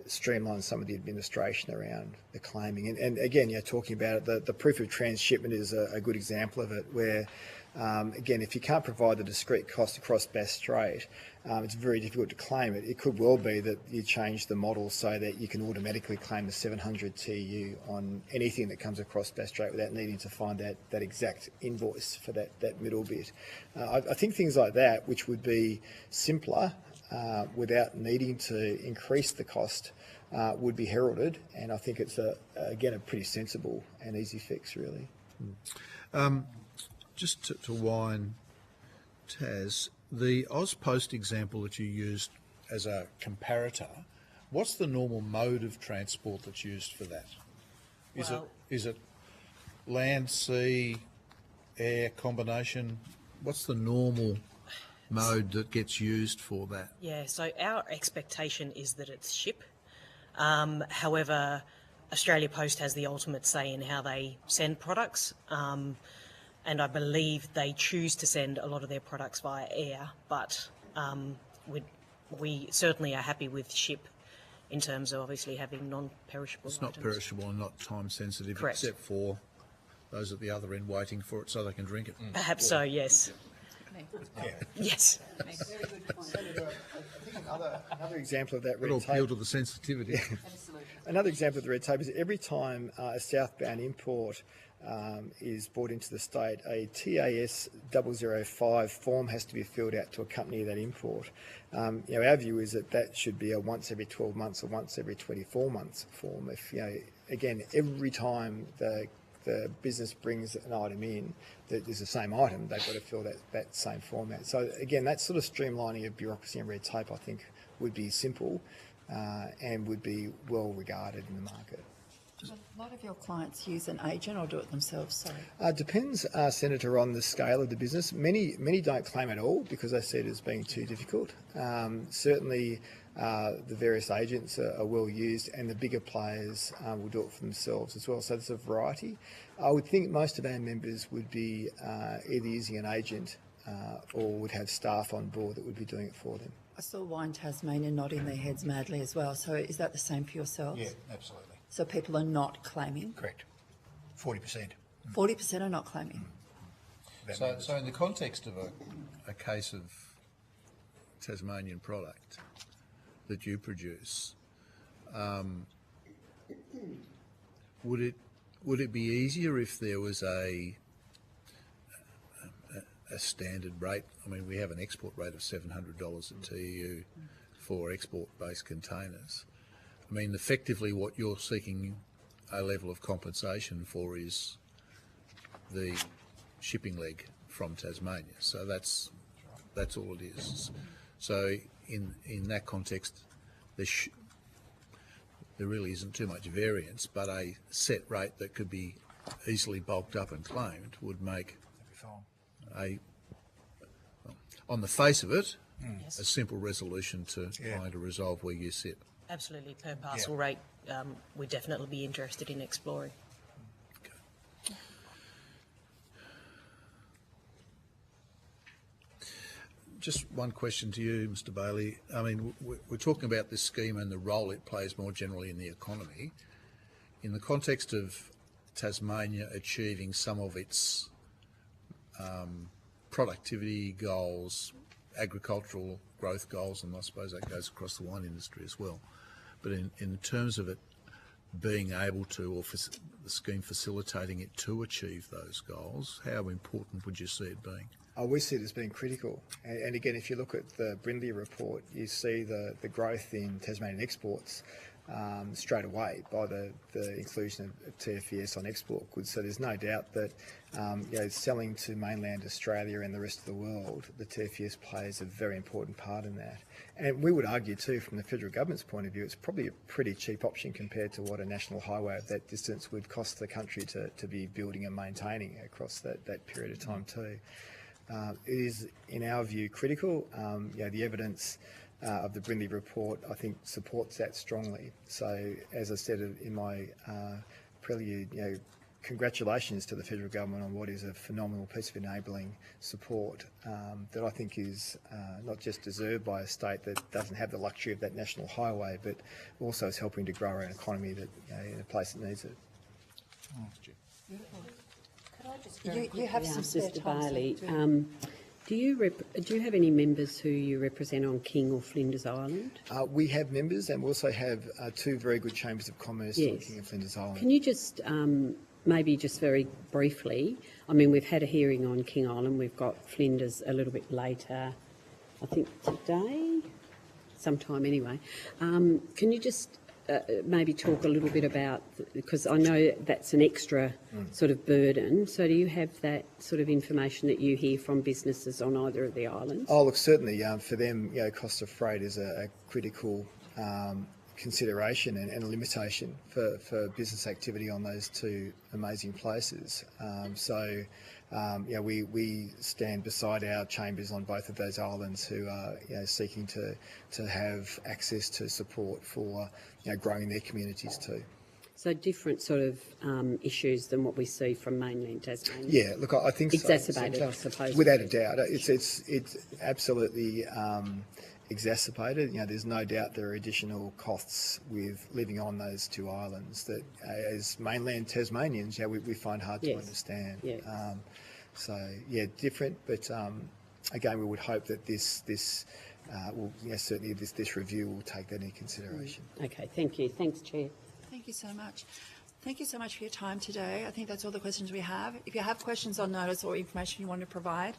streamline some of the administration around the claiming. And again, talking about it, the proof of transshipment is a good example of it, where again, if you can't provide the discrete cost across Bass Strait, it's very difficult to claim it. It could well be that you change the model so that you can automatically claim the 700 TU on anything that comes across Bass Strait without needing to find that exact invoice for that middle bit. I think things like that, which would be simpler without needing to increase the cost, would be heralded, and I think it's again a pretty sensible and easy fix, really. Just to wind, Taz, the AusPost example that you used as a comparator, what's the normal mode of transport that's used for that? Is it land, sea, air combination? What's the normal mode that gets used for that? Yeah, so our expectation is that it's ship. However, Australia Post has the ultimate say in how they send products, and I believe they choose to send a lot of their products via air, but we certainly are happy with ship in terms of obviously having non-perishable items. It's not perishable and not time sensitive, Correct. except for those at the other end waiting for it so they can drink it. Perhaps so, yes. Yes. Another example of that red It'll tape. appeal to the sensitivity. Another example of the red tape is every time a southbound import is brought into the state, a TAS 005 form has to be filled out to accompany that import. Our view is that should be a once every 12 months or once every 24 months form. If again, every time the business brings an item in that is the same item, they've got to fill that same form out. So again, that sort of streamlining of bureaucracy and red tape, I think, would be simple and would be well regarded in the market. Do a lot of your clients use an agent or do it themselves? Sorry. Depends, Senator, on the scale of the business. Many don't claim at all because they see it as being too difficult. Certainly, the various agents are well used, and the bigger players will do it for themselves as well. So there's a variety. I would think most of our members would be either using an agent or would have staff on board that would be doing it for them. I saw Wine Tasmania nodding their heads madly as well. So is that the same for yourselves? Yeah, absolutely. So people are not claiming? Correct. 40%. 40% are not claiming? So in the context of a case of Tasmanian product that you produce, would it be easier if there was a standard rate? I mean, we have an export rate of $700 at TEU for export-based containers. I mean, effectively what you're seeking a level of compensation for is the shipping leg from Tasmania. So that's all it is. So in that context, there really isn't too much variance, but a set rate that could be easily bulked up and claimed would make on the face of it, a simple resolution to trying to resolve where you sit. Absolutely, per parcel rate, we'd definitely be interested in exploring. Okay. Just one question to you, Mr. Bailey. I mean, we're talking about this scheme and the role it plays more generally in the economy. In the context of Tasmania achieving some of its productivity goals, agricultural growth goals, and I suppose that goes across the wine industry as well. But in terms of it being able to, or the scheme facilitating it to achieve those goals, how important would you see it being? We see it as being critical. And again, if you look at the Brindley report, you see the growth in Tasmanian exports straight away by the inclusion of TFES on export goods. So there's no doubt that selling to mainland Australia and the rest of the world, the TFES plays a very important part in that. And we would argue too, from the federal government's point of view, it's probably a pretty cheap option compared to what a national highway of that distance would cost the country to be building and maintaining across that period of time too. It is, in our view, critical. The evidence of the Brindley report, I think, supports that strongly. So, as I said in my prelude, congratulations to the federal government on what is a phenomenal piece of enabling support that I think is not just deserved by a state that doesn't have the luxury of that national highway, but also is helping to grow our economy that in a place that needs it. You have some spare Mr. time, Bailey, so do you have any members who you represent on King or Flinders Island? We have members, and we also have two very good chambers of commerce on King and Flinders Island. Can you just maybe just very briefly, I mean, we've had a hearing on King Island, we've got Flinders a little bit later, I think today, sometime anyway. Can you just maybe talk a little bit about, because I know that's an extra sort of burden, so do you have that sort of information that you hear from businesses on either of the islands? Oh, look, certainly for them, cost of freight is a critical consideration and a limitation for business activity on those two amazing places. we stand beside our chambers on both of those islands who are seeking to have access to support for growing their communities too. So different sort of issues than what we see from mainland Tasmania. Yeah, look, I think exacerbated, so. I suppose. Without a doubt, it's absolutely exacerbated. There's no doubt there are additional costs with living on those two islands that, as mainland Tasmanians, we find hard to understand. Yeah. Different, but again, we would hope that this certainly this review will take that into consideration. Okay, thank you. Thanks, Chair. Thank you so much. Thank you so much for your time today. I think that's all the questions we have. If you have questions on notice or information you want to provide,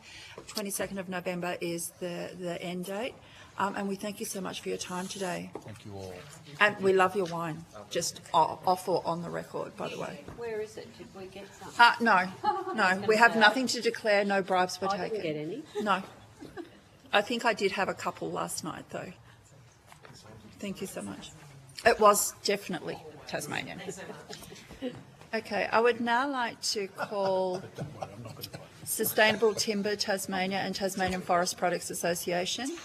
22nd of November is the end date. And we thank you so much for your time today. Thank you all. And we love your wine, just off or on the record, by the way. Where is it? Did we get some? No, we have nothing to declare, no bribes were taken. I didn't get any. No. I think I did have a couple last night, though. Thank you so much. It was definitely Tasmanian. Okay, I would now like to call Sustainable Timber Tasmania and Tasmanian Forest Products Association.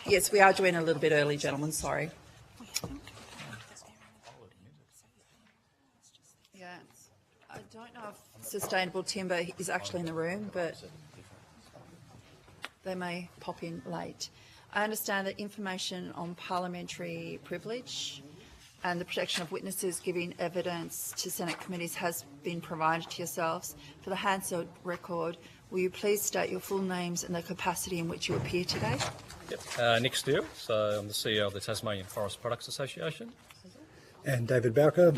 Yes, we are doing a little bit early, gentlemen, sorry. Yeah, I don't know if Sustainable Timber is actually in the room, but they may pop in late. I understand that information on parliamentary privilege and the protection of witnesses giving evidence to Senate committees has been provided to yourselves. For the Hansard record, will you please state your full names and the capacity in which you appear today? Yep. Nick Steele, so I'm the CEO of the Tasmanian Forest Products Association. And David Bowker,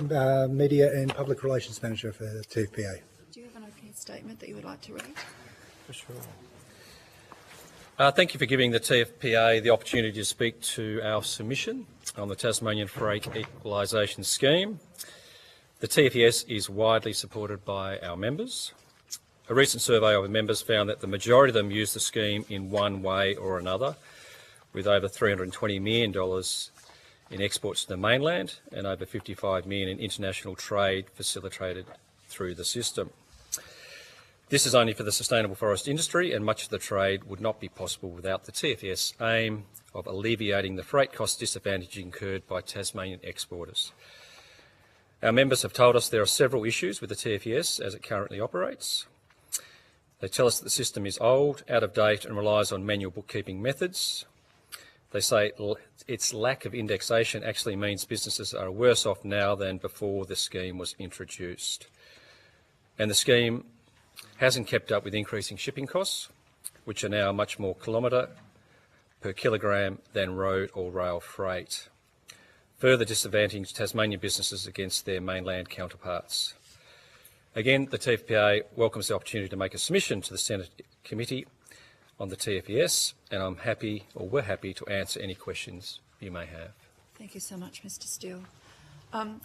Media and Public Relations Manager for TFPA. Do you have an opening statement that you would like to read? For sure. Thank you for giving the TFPA the opportunity to speak to our submission on the Tasmanian Freight Equalisation Scheme. The TFES is widely supported by our members. A recent survey of our members found that the majority of them use the scheme in one way or another, with over $320 million in exports to the mainland and over $55 million in international trade facilitated through the system. This is only for the sustainable forest industry, and much of the trade would not be possible without the TFS aim of alleviating the freight cost disadvantage incurred by Tasmanian exporters. Our members have told us there are several issues with the TFS as it currently operates. They tell us that the system is old, out of date and relies on manual bookkeeping methods. They say its lack of indexation actually means businesses are worse off now than before the scheme was introduced. And the scheme hasn't kept up with increasing shipping costs, which are now much more kilometre per kilogram than road or rail freight, further disadvantaging Tasmanian businesses against their mainland counterparts. Again, the TFPA welcomes the opportunity to make a submission to the Senate Committee on the TFES, and we're happy to answer any questions you may have. Thank you so much, Mr. Steele.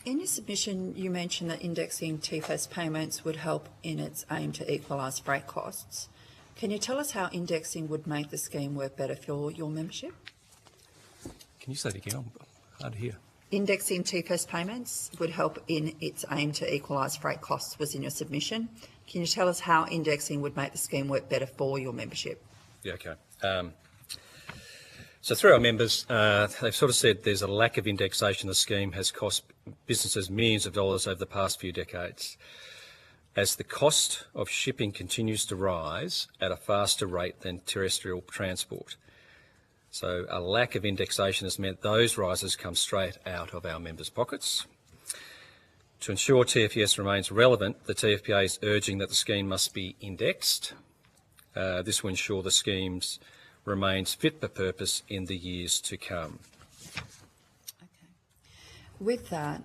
In your submission, you mentioned that indexing TFS payments would help in its aim to equalise freight costs. Can you tell us how indexing would make the scheme work better for your membership? Can you say it again? I'm hard to hear. Indexing TFS payments would help in its aim to equalise freight costs was in your submission. Can you tell us how indexing would make the scheme work better for your membership? Yeah, okay. So through our members, they've sort of said there's a lack of indexation. The scheme has cost businesses millions of dollars over the past few decades. As the cost of shipping continues to rise at a faster rate than terrestrial transport. So a lack of indexation has meant those rises come straight out of our members' pockets. To ensure TFES remains relevant, the TFPA is urging that the scheme must be indexed. This will ensure the schemes remains fit for purpose in the years to come. Okay. With that,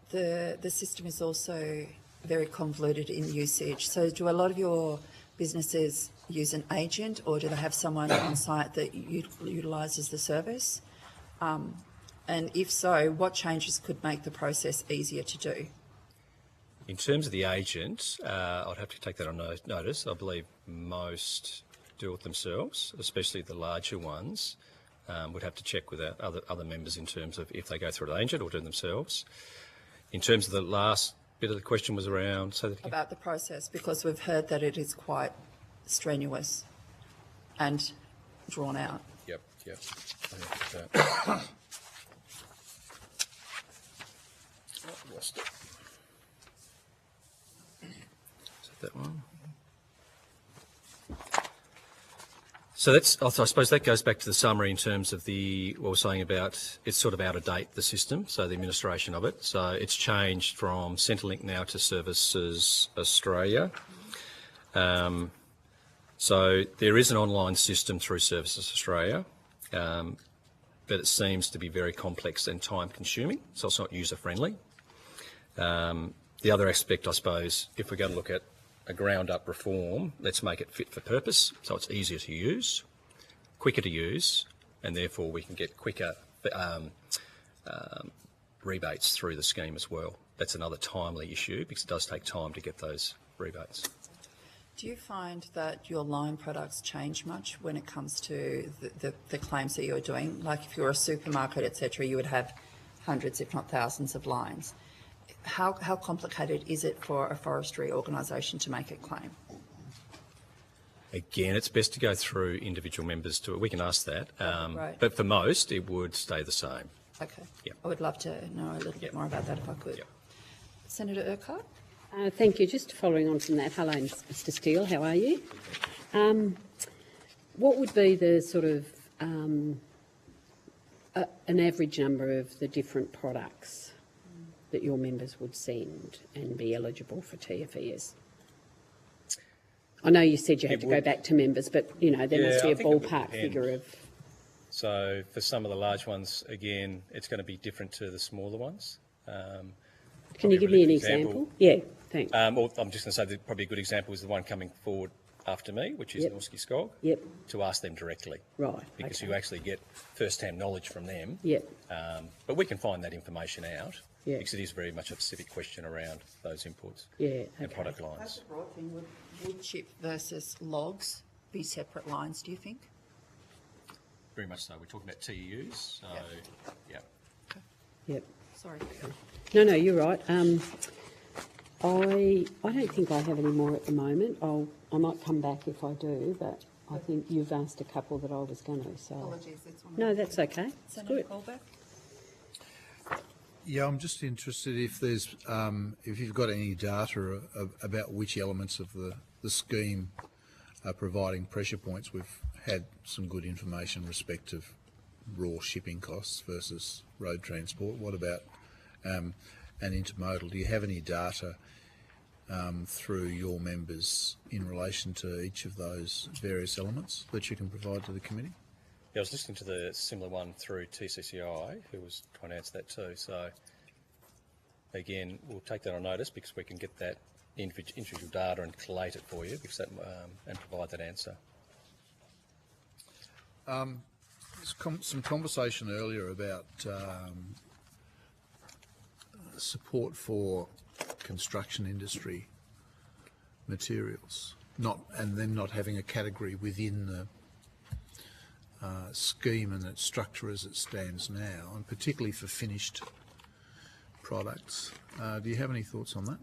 the system is also very convoluted in usage. So do a lot of your businesses use an agent, or do they have someone on site that utilises the service? And if so, what changes could make the process easier to do? In terms of the agent, I'd have to take that on notice. I believe most do it themselves, especially the larger ones. Would have to check with our other members in terms of if they go through an agent or do it themselves. In terms of the last bit of the question was around? So that About the process, because we've heard that it is quite strenuous and drawn out. Yep. Lost it. Is that one? So I suppose that goes back to the summary in terms of what we're saying about it's sort of out of date, the system, so the administration of it. So it's changed from Centrelink now to Services Australia. So there is an online system through Services Australia, but it seems to be very complex and time consuming, so it's not user friendly. The other aspect, I suppose, if we're going to look at a ground-up reform, let's make it fit for purpose, so it's easier to use, quicker to use, and therefore we can get quicker rebates through the scheme as well. That's another timely issue because it does take time to get those rebates. Do you find that your line products change much when it comes to the claims that you're doing? Like if you're a supermarket, etc., you would have hundreds, if not thousands, of lines. How complicated is it for a forestry organisation to make a claim? Again, it's best to go through individual members to it. We can ask that. Right. But for most, it would stay the same. Okay. Yep. I would love to know a little bit more about that if I could. Yep. Senator Urquhart? Thank you. Just following on from that, hello, Mr Steele, how are you? What would be the sort of an average number of the different products that your members would send and be eligible for TFES? I know you said you had to go back to members, but, you know, there must be a ballpark figure of... So for some of the large ones, again, it's going to be different to the smaller ones. Can you give me an example? Yeah, thanks. Well, I'm just going to say that probably a good example is the one coming forward after me, which is Norski Skog. Yep. To ask them directly. Right. Because you actually get first-hand knowledge from them. Yep. But we can find that information out. Yeah. Because it is very much a specific question around those inputs. Yeah. And product lines. That's a broad thing. Would wood chip versus logs be separate lines, do you think? Very much so. We're talking about TEUs. So, yeah. Yep. Sorry. No, you're right. I don't think I have any more at the moment. I might come back if I do, but I think you've asked a couple that I was going to. So. Apologies. No, that's okay. Senator Colbeck? Yeah, I'm just interested if there's if you've got any data about which elements of the scheme are providing pressure points. We've had some good information in respect of raw shipping costs versus road transport. What about an intermodal? Do you have any data through your members in relation to each of those various elements that you can provide to the committee? Yeah, I was listening to the similar one through TCCI, who was trying to answer that too. So, again, we'll take that on notice because we can get that individual data and collate it for you because that, and provide that answer. Some conversation earlier about support for construction industry materials, and then not having a category within the scheme and its structure as it stands now, and particularly for finished products. Do you have any thoughts on that?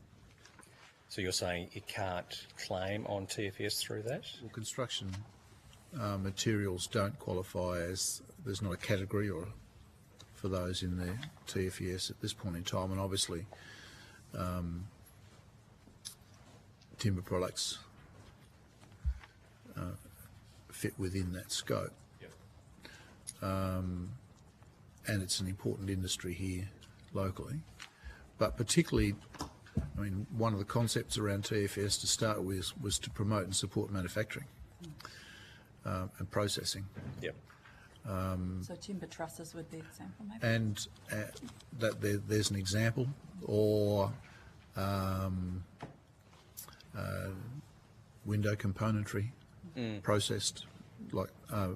So you're saying you can't claim on TFS through that? Well, construction materials don't qualify as, there's not a category or for those in the TFES at this point in time, and obviously timber products fit within that scope. And it's an important industry here locally, but particularly, I mean, one of the concepts around TFS to start with was to promote and support manufacturing and processing. Yep. So timber trusses would be an example, maybe? And that there's an example, or window componentry processed, like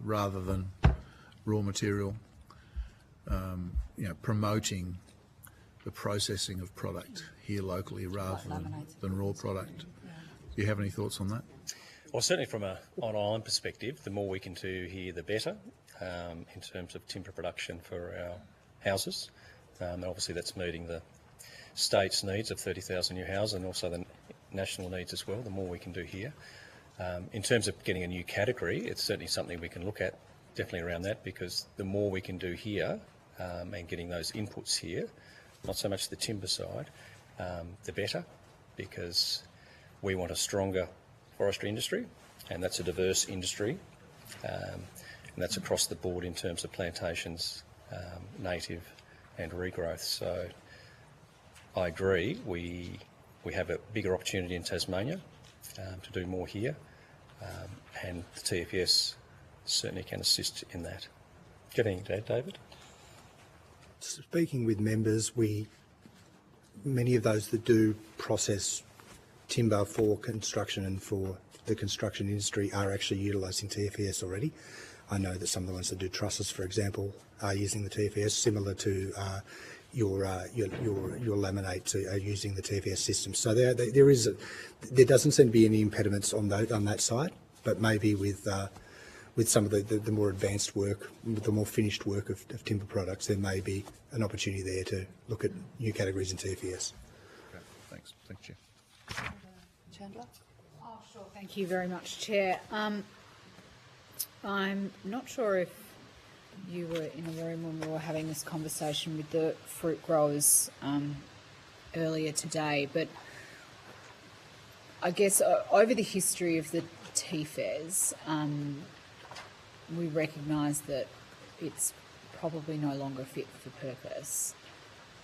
rather than raw material, promoting the processing of product here locally rather than raw product. Do you have any thoughts on that? Well, certainly from an on-island perspective, the more we can do here, the better, in terms of timber production for our houses. And obviously that's meeting the state's needs of 30,000 new houses and also the national needs as well, the more we can do here. In terms of getting a new category, it's certainly something we can look at, definitely around that, because the more we can do here and getting those inputs here, not so much the timber side, the better, because we want a stronger forestry industry, and that's a diverse industry, and that's across the board in terms of plantations, native and regrowth. So I agree, we have a bigger opportunity in Tasmania to do more here, and the TFES certainly can assist in that. Do you have anything to add, David? Speaking with members, many of those that do process timber for construction and for the construction industry are actually utilising TFES already. I know that some of the ones that do trusses, for example, are using the TFES, similar to your laminates are using the TFES system. So there doesn't seem to be any impediments on that side, but maybe with some of the more advanced work, with the more finished work of timber products, there may be an opportunity there to look at new categories in TFES. Okay, thanks. Thank you. Chandler? Oh, sure. Thank you very much, Chair. I'm not sure if you were in the room when we were having this conversation with the fruit growers earlier today, but I guess over the history of the TFES, we recognise that it's probably no longer fit for purpose.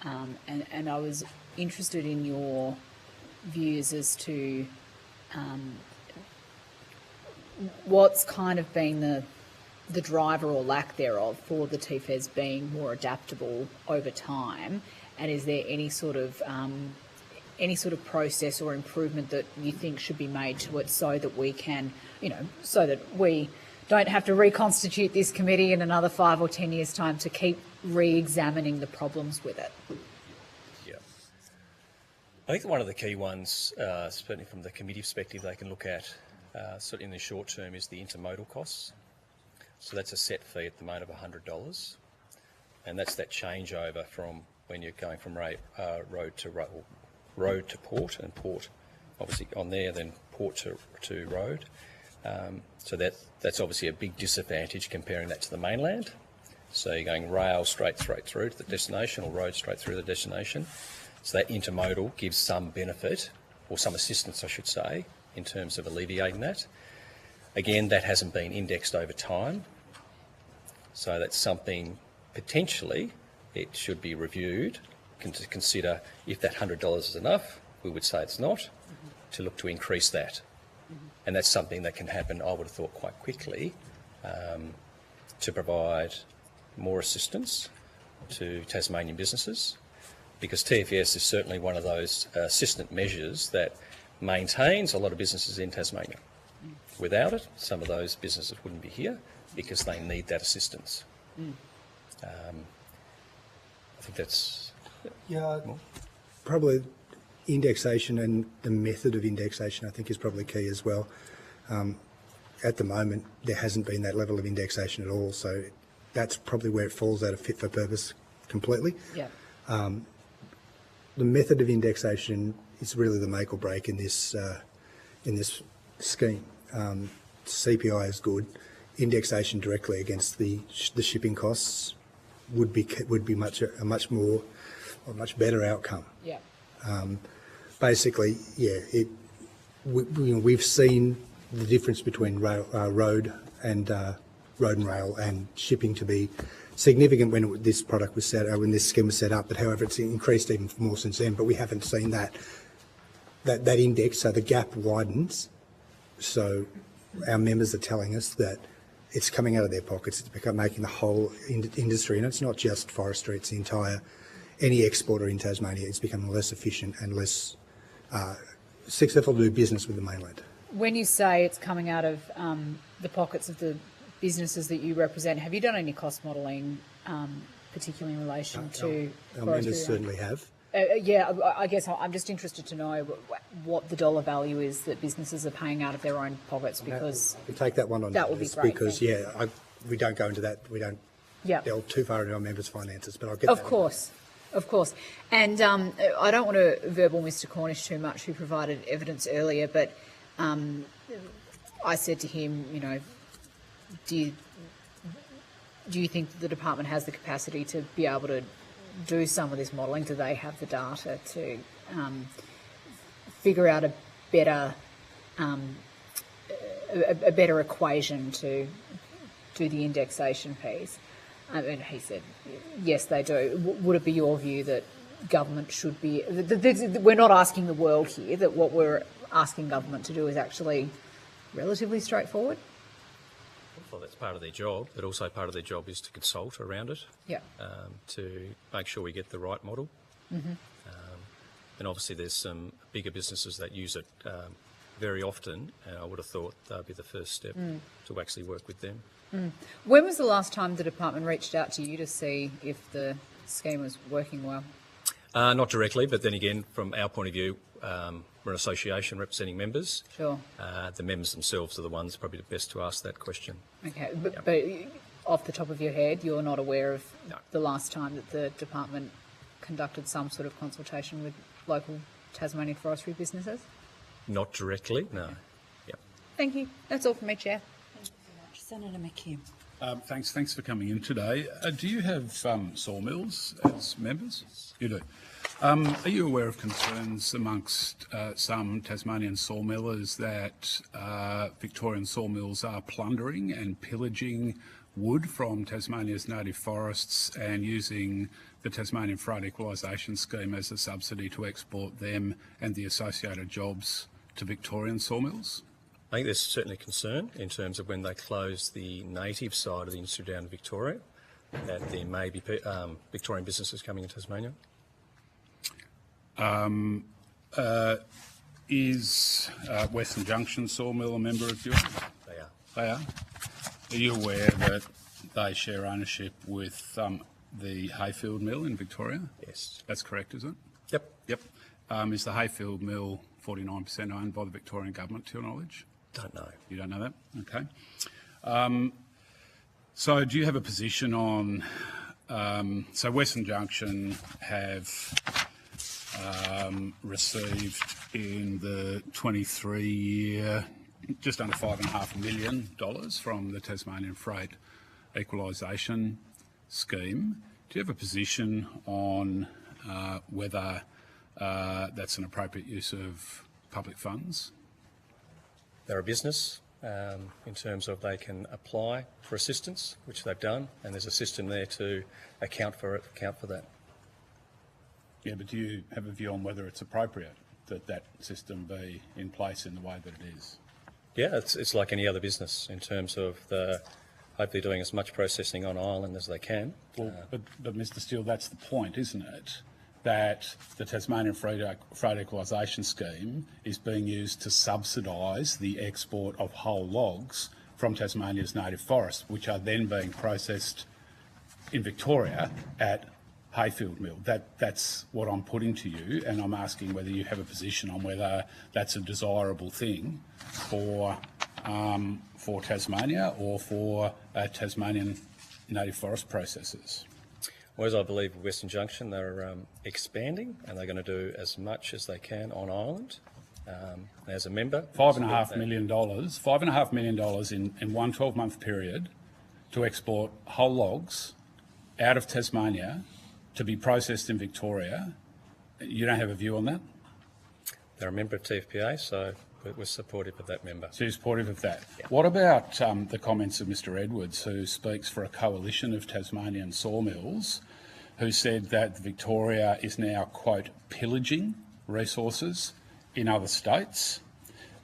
And I was interested in your views as to what's kind of been the driver or lack thereof for the TFES being more adaptable over time, and is there any sort of process or improvement that you think should be made to it so that we can, so that we don't have to reconstitute this committee in another 5 or 10 years' time to keep re-examining the problems with it? Yeah. I think one of the key ones, certainly from the committee perspective, they can look at, certainly in the short term, is the intermodal costs. So that's a set fee at the moment of $100, and that's that changeover from when you're going from road to port, and port obviously on there, then port to road. So that's obviously a big disadvantage comparing that to the mainland. So you're going rail straight through to the destination, or road straight through the destination. So that intermodal gives some benefit, or some assistance I should say, in terms of alleviating that. Again, that hasn't been indexed over time. So that's something potentially it should be reviewed to consider if that $100 is enough. We would say it's not, to look to increase that. And that's something that can happen, I would have thought, quite quickly, to provide more assistance to Tasmanian businesses, because TFES is certainly one of those assistant measures that maintains a lot of businesses in Tasmania. Without it, some of those businesses wouldn't be here because they need that assistance. I think that's... Yeah, probably indexation and the method of indexation I think is probably key as well. At the moment, there hasn't been that level of indexation at all, so that's probably where it falls out of fit for purpose completely. Yeah. The method of indexation is really the make or break in this scheme. CPI is good. Indexation directly against the shipping costs would be a much better outcome. Yeah. Basically, yeah, we've seen the difference between road and rail and shipping to be significant when this product was when this scheme was set up. But however, it's increased even more since then. But we haven't seen that index, so the gap widens. So our members are telling us that it's coming out of their pockets. It's making the whole industry, and it's not just forestry, it's the entire, any exporter in Tasmania is becoming less efficient and less successful to do business with the mainland. When you say it's coming out of the pockets of the businesses that you represent, have you done any cost modelling, particularly in relation to Our members certainly have. Yeah, I guess I'm just interested to know what the dollar value is that businesses are paying out of their own pockets, because we take that one on. That would be great. Because we don't go into that. We don't delve too far into our members' finances. But I'll get. Of course. Of course. And I don't want to verbal Mr Cornish too much, who provided evidence earlier, but I said to him, you know, do you think that the department has the capacity to be able to do some of this modelling? Do they have the data to figure out a better equation to do the indexation piece? And he said, yes, they do. Would it be your view that government should be... We're not asking the world here, that what we're asking government to do is actually relatively straightforward? Well, that's part of their job, but also part of their job is to consult around it, yeah, to make sure we get the right model. Mm-hmm. And obviously there's some bigger businesses that use it very often, and I would have thought that would be the first step to actually work with them. Mm. When was the last time the department reached out to you to see if the scheme was working well? Not directly, but then again, from our point of view, we're an association representing members. Sure. The members themselves are the ones probably the best to ask that question. Okay, but off the top of your head, you're not aware of the last time that the department conducted some sort of consultation with local Tasmanian forestry businesses? Not directly, no. Yep. Thank you. That's all from me, Chair. Thank you so much. Senator McKim. Thanks for coming in today. Do you have sawmills as members? You do. Are you aware of concerns amongst some Tasmanian sawmillers that Victorian sawmills are plundering and pillaging wood from Tasmania's native forests and using the Tasmanian Freight Equalisation Scheme as a subsidy to export them and the associated jobs to Victorian sawmills? I think there's certainly concern in terms of when they close the native side of the industry down in Victoria, that there may be Victorian businesses coming in Tasmania. Is Western Junction Sawmill a member of yours? They are. They are? Are you aware that they share ownership with the Hayfield Mill in Victoria? Yes. That's correct, is it? Yep. Yep. Is the Hayfield Mill 49% owned by the Victorian government, to your knowledge? Don't know. You don't know that? Okay. So do you have a position on... so Western Junction have received in the 23 year just under $5.5 million from the Tasmanian Freight Equalisation Scheme. Do you have a position on whether that's an appropriate use of public funds? They're a business in terms of they can apply for assistance, which they've done, and there's a system there to account for that. Yeah, but do you have a view on whether it's appropriate that that system be in place in the way that it is? Yeah, it's like any other business in terms of hopefully doing as much processing on island as they can. Well, but Mr Steele, that's the point, isn't it? That the Tasmanian Freight Equalisation Scheme is being used to subsidise the export of whole logs from Tasmania's native forests, which are then being processed in Victoria at Hayfield Mill. That's what I'm putting to you, and I'm asking whether you have a position on whether that's a desirable thing for Tasmania or for Tasmanian native forest processors. Well, as I believe with Western Junction, they're expanding and they're going to do as much as they can on island. As a member, $5.5 million in one 12-month period to export whole logs out of Tasmania to be processed in Victoria. You don't have a view on that? They're a member of TFPA, so we're supportive of that member. So you're supportive of that. Yeah. What about the comments of Mr Edwards, who speaks for a coalition of Tasmanian sawmills, who said that Victoria is now, quote, pillaging resources in other states,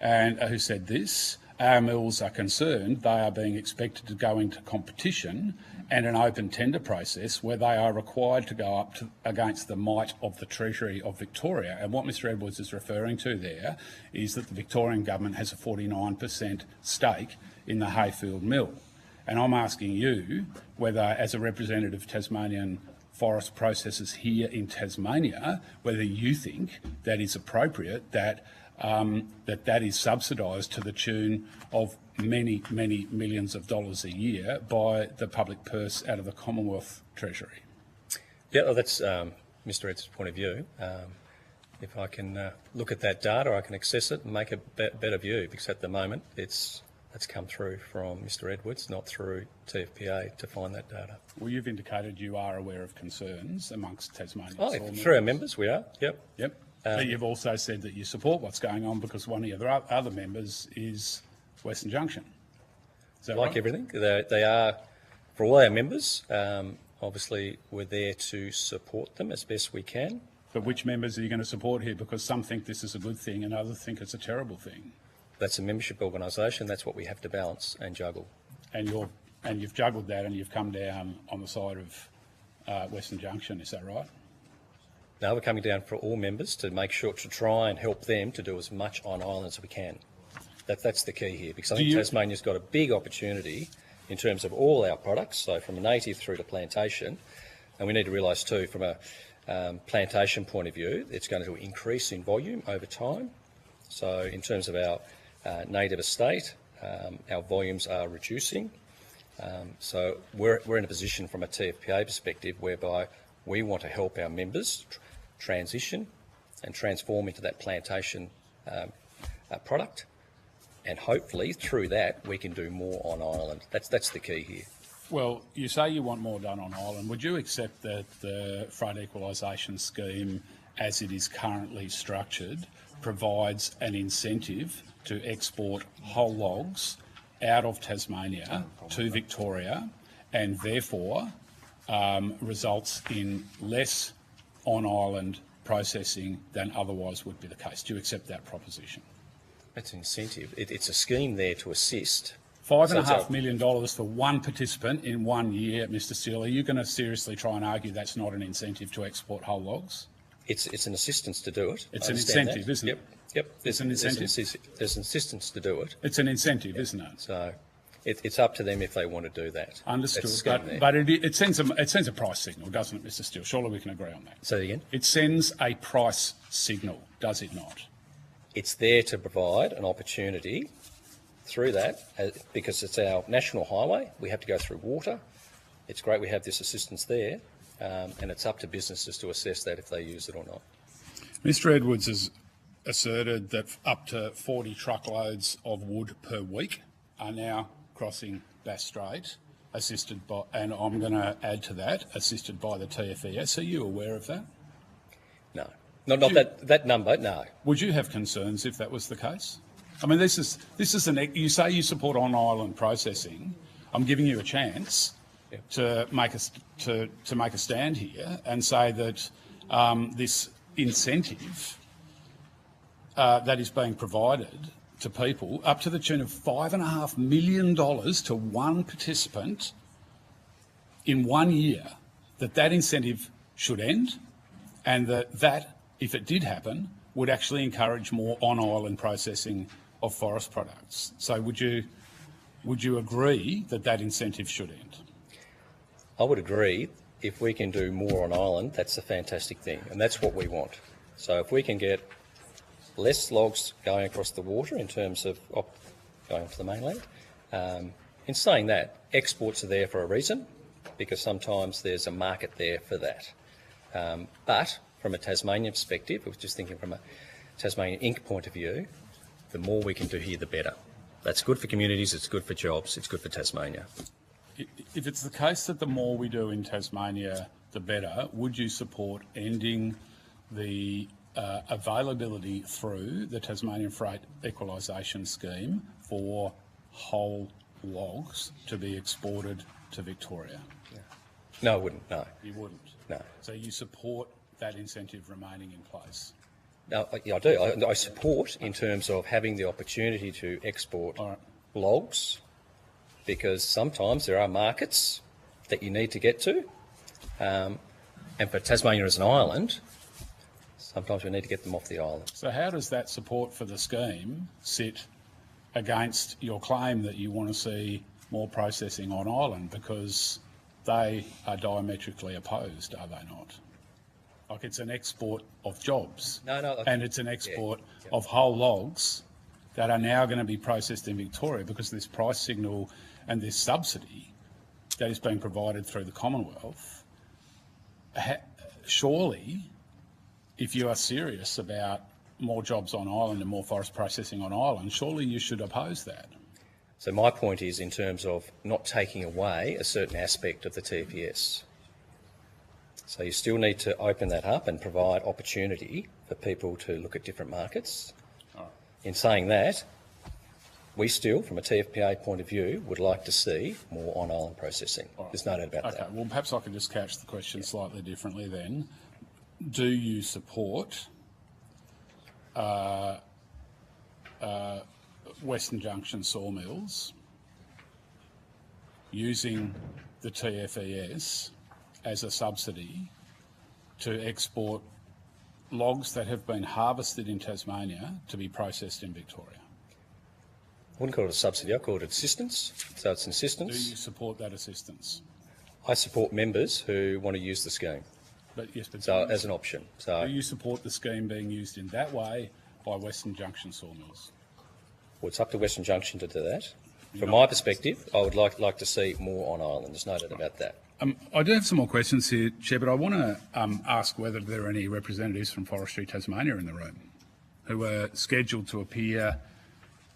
and who said this: our mills are concerned they are being expected to go into competition and an open tender process where they are required to go up against the might of the Treasury of Victoria. And what Mr Edwards is referring to there is that the Victorian government has a 49% stake in the Hayfield Mill. And I'm asking you whether, as a representative of Tasmanian forest processors here in Tasmania, whether you think that is appropriate, that that is subsidised to the tune of many, many millions of dollars a year by the public purse out of the Commonwealth Treasury. Yeah, well, that's Mr. Ed's point of view. If I can look at that data, I can access it and make a better view, because at the moment that's come through from Mr. Edwards, not through TFPA, to find that data. Well, you've indicated you are aware of concerns amongst Tasmanian Oh, through our members, we are. Yep. Yep. But you've also said that you support what's going on because one of your other members is Western Junction. Is that like right? everything, they are, for all our members, obviously we're there to support them as best we can. But which members are you going to support here? Because some think this is a good thing and others think it's a terrible thing. That's a membership organisation. That's what we have to balance and juggle. And you've juggled that, and you've come down on the side of Western Junction. Is that right? No, we're coming down for all members to make sure, to try and help them to do as much on island as we can. That's the key here, because I think Tasmania's got a big opportunity in terms of all our products, so from a native through to plantation. And we need to realise too, from a plantation point of view, it's going to increase in volume over time. So in terms of our native estate, our volumes are reducing. So we're in a position from a TFPA perspective whereby we want to help our members transition and transform into that plantation product. And hopefully through that we can do more on island. That's the key here. Well, you say you want more done on island. Would you accept that the Freight Equalisation Scheme, as it is currently structured, provides an incentive to export whole logs out of Tasmania to Victoria, and therefore results in less on-island processing than otherwise would be the case? Do you accept that proposition? That's an incentive. It's a scheme there to assist. $5.5 million for one participant in 1 year, Mr. Steele. Are you going to seriously try and argue that's not an incentive to export whole logs? It's an assistance to do it. It's an incentive, isn't it? Yep. It's an incentive. There's an assistance to do it. It's an incentive, isn't it? So it's up to them if they want to do that. Understood. But it sends a price signal, doesn't it, Mr. Steele? Surely we can agree on that. Say it again? It sends a price signal, does it not? It's there to provide an opportunity through that, because it's our national highway. We have to go through water. It's great we have this assistance there, and it's up to businesses to assess that if they use it or not. Mr. Edwards has asserted that up to 40 truckloads of wood per week are now crossing Bass Strait, assisted by, and I'm going to add to that, assisted by the TFES. Are you aware of that? No. Not that number, no. Would you have concerns if that was the case? I mean, this is you say you support on-island processing. I'm giving you a chance to make a stand here and say that this incentive that is being provided to people up to the tune of $5.5 million to one participant in 1 year, that incentive should end, and that if it did happen, would actually encourage more on-island processing of forest products. So would you agree that incentive should end? I would agree. If we can do more on island, that's a fantastic thing, and that's what we want. So if we can get less logs going across the water in terms of going to the mainland, in saying that, exports are there for a reason, because sometimes there's a market there for that. But from a Tasmanian perspective, I was just thinking from a Tasmanian Inc. point of view, the more we can do here, the better. That's good for communities, it's good for jobs, it's good for Tasmania. If it's the case that the more we do in Tasmania, the better, would you support ending the availability through the Tasmanian Freight Equalisation Scheme for whole logs to be exported to Victoria? Yeah. No, I wouldn't, no. You wouldn't? No. So you support that incentive remaining in place? No, yeah, I do. I support in terms of having the opportunity to export logs, because sometimes there are markets that you need to get to, and for Tasmania as an island, sometimes we need to get them off the island. So how does that support for the scheme sit against your claim that you want to see more processing on island, because they are diametrically opposed, are they not? Like, it's an export of jobs, and it's an export of whole logs that are now going to be processed in Victoria because of this price signal and this subsidy that is being provided through the Commonwealth. surely, if you are serious about more jobs on island and more forest processing on island, surely you should oppose that. So my point is in terms of not taking away a certain aspect of the TFES. So you still need to open that up and provide opportunity for people to look at different markets. All right. In saying that, we still, from a TFPA point of view, would like to see more on-island processing. All right. There's no doubt about Okay, that. well, perhaps I can just couch the question slightly differently then. Do you support Western Junction sawmills using the TFES as a subsidy to export logs that have been harvested in Tasmania to be processed in Victoria? I wouldn't call it a subsidy, I call it assistance. So it's Do assistance. you support that assistance? I support members who want to use the scheme. But yes, but So as an option. So do you support the scheme being used in that way by Western Junction sawmills? well, it's up to Western Junction to do that. From my perspective, I would like to see more on island. There's no doubt about that. I do have some more questions here, Chair, but I want to ask whether there are any representatives from Forestry Tasmania in the room who were scheduled to appear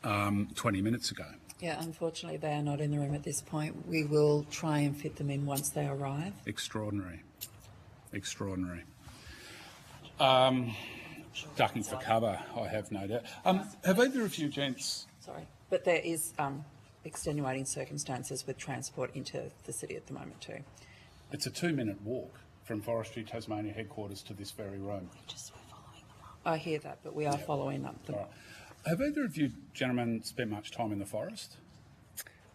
20 minutes ago. Yeah, unfortunately, they are not in the room at this point. We will try and fit them in once they arrive. Extraordinary. Extraordinary. Ducking for cover, I have no doubt. Have either of you gents... Sorry, but there is extenuating circumstances with transport into the city at the moment too. It's a 2-minute walk from Forestry Tasmania headquarters to this very room. I hear that, but we are following up. All right. Have either of you gentlemen spent much time in the forest?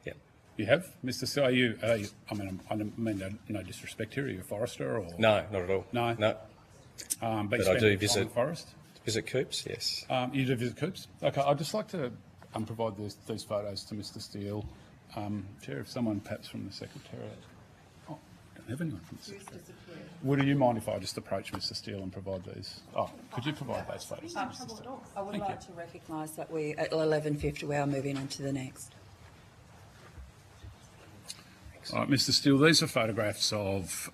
Yeah. You have? Mr. Steele, are you, I mean no disrespect here, are you a forester or...? No, not at all. No? No. But you I spend do time visit in the forest? Visit coops, yes. You do visit coops? Okay, I'd just like to provide these photos to Mr. Steele. Chair, if someone perhaps from the Secretariat... Oh, I don't have anyone from the Secretariat. Would you mind if I just approach Mr. Steele and provide these? Oh, could you provide those photos? I would like to recognise that we, at 11:50, we are moving on to the next. All right, Mr. Steele, these are photographs of